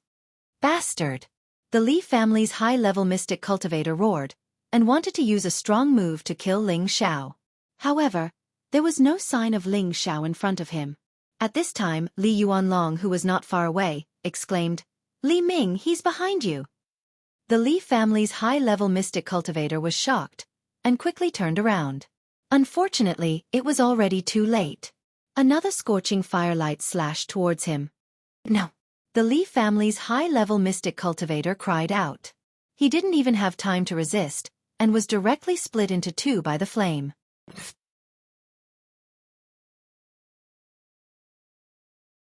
"Bastard!" The Li family's high-level mystic cultivator roared, and wanted to use a strong move to kill Ling Xiao. However, there was no sign of Ling Xiao in front of him. At this time, Li Yuanlong, who was not far away, exclaimed, "Li Ming, he's behind you." The Li family's high-level mystic cultivator was shocked, and quickly turned around. Unfortunately, it was already too late. Another scorching firelight slashed towards him. "No!" The Li family's high-level mystic cultivator cried out. He didn't even have time to resist, and was directly split into two by the flame.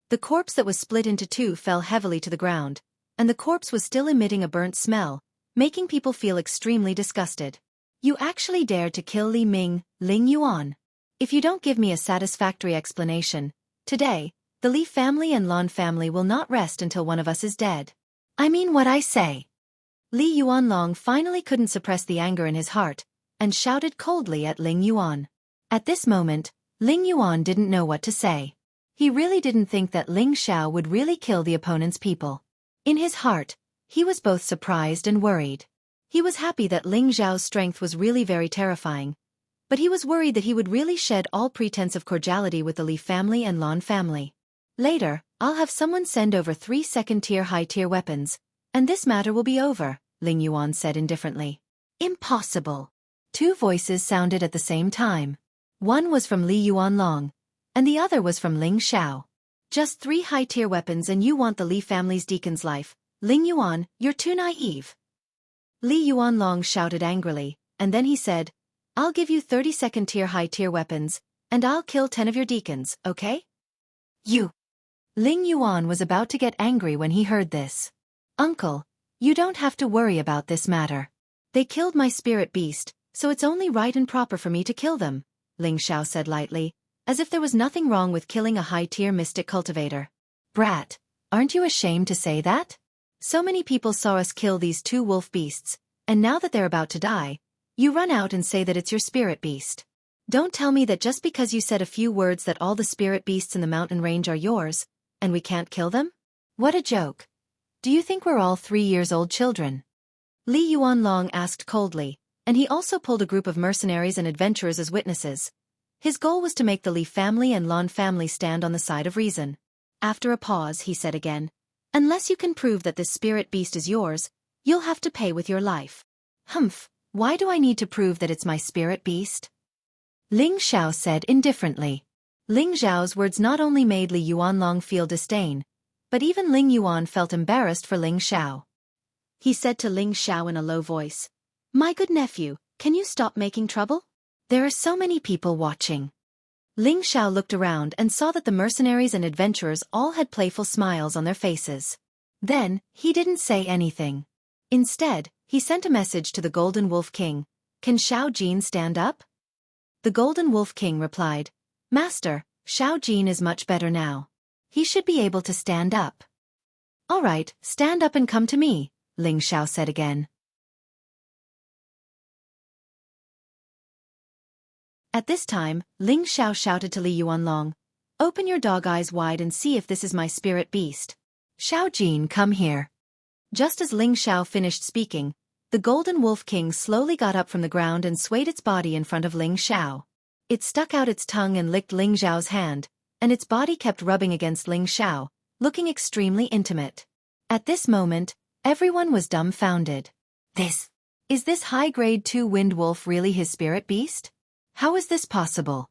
The corpse that was split into two fell heavily to the ground, and the corpse was still emitting a burnt smell, making people feel extremely disgusted. "You actually dared to kill Li Ming, Ling Yuan. If you don't give me a satisfactory explanation, today, the Li family and Lan family will not rest until one of us is dead. I mean what I say." Li Yuanlong finally couldn't suppress the anger in his heart, and shouted coldly at Ling Yuan. At this moment, Ling Yuan didn't know what to say. He really didn't think that Ling Xiao would really kill the opponent's people. In his heart, he was both surprised and worried. He was happy that Ling Xiao's strength was really very terrifying, but he was worried that he would really shed all pretense of cordiality with the Li family and Lan family. "Later, I'll have someone send over 3 second-tier high-tier weapons, and this matter will be over," Ling Yuan said indifferently. "Impossible." Two voices sounded at the same time. One was from Li Yuanlong, and the other was from Ling Xiao. "Just 3 high-tier weapons and you want the Li family's deacon's life? Ling Yuan, you're too naive." Li Yuanlong shouted angrily, and then he said, "I'll give you 30 second-tier high-tier weapons, and I'll kill 10 of your deacons, okay?" "You!" Ling Yuan was about to get angry when he heard this. "Uncle, you don't have to worry about this matter. They killed my spirit beast, so it's only right and proper for me to kill them," Ling Xiao said lightly, as if there was nothing wrong with killing a high-tier mystic cultivator. "Brat, aren't you ashamed to say that? So many people saw us kill these 2 wolf beasts, and now that they're about to die, you run out and say that it's your spirit beast. Don't tell me that just because you said a few words that all the spirit beasts in the mountain range are yours, and we can't kill them? What a joke. Do you think we're all 3-year-old children?" Li Yuanlong asked coldly, and he also pulled a group of mercenaries and adventurers as witnesses. His goal was to make the Li family and Lan family stand on the side of reason. After a pause, he said again, "Unless you can prove that this spirit beast is yours, you'll have to pay with your life." "Humph, why do I need to prove that it's my spirit beast?" Ling Xiao said indifferently. Ling Xiao's words not only made Li Yuanlong feel disdain, but even Ling Yuan felt embarrassed for Ling Xiao. He said to Ling Xiao in a low voice, "My good nephew, can you stop making trouble? There are so many people watching." Ling Xiao looked around and saw that the mercenaries and adventurers all had playful smiles on their faces. Then, he didn't say anything. Instead, he sent a message to the Golden Wolf King, Can Xiao Jin stand up? The Golden Wolf King replied, Master, Xiao Jin is much better now. He should be able to stand up. All right, stand up and come to me, Ling Xiao said again. At this time, Ling Xiao shouted to Li Yuanlong, Open your dog eyes wide and see if this is my spirit beast. Xiao Jin, come here. Just as Ling Xiao finished speaking, the Golden Wolf King slowly got up from the ground and swayed its body in front of Ling Xiao. It stuck out its tongue and licked Ling Xiao's hand, and its body kept rubbing against Ling Xiao, looking extremely intimate. At this moment, everyone was dumbfounded. Is this high-grade 2-winged wolf really his spirit beast? How is this possible?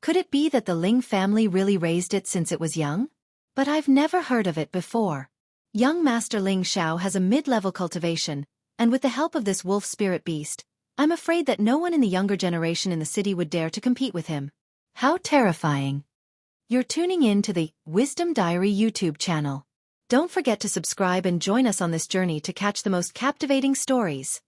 Could it be that the Ling family really raised it since it was young? But I've never heard of it before. Young Master Ling Xiao has a mid-level cultivation, and with the help of this wolf spirit beast, I'm afraid that no one in the younger generation in the city would dare to compete with him. How terrifying. You're tuning in to the Wisdom Diary YouTube channel. Don't forget to subscribe and join us on this journey to catch the most captivating stories.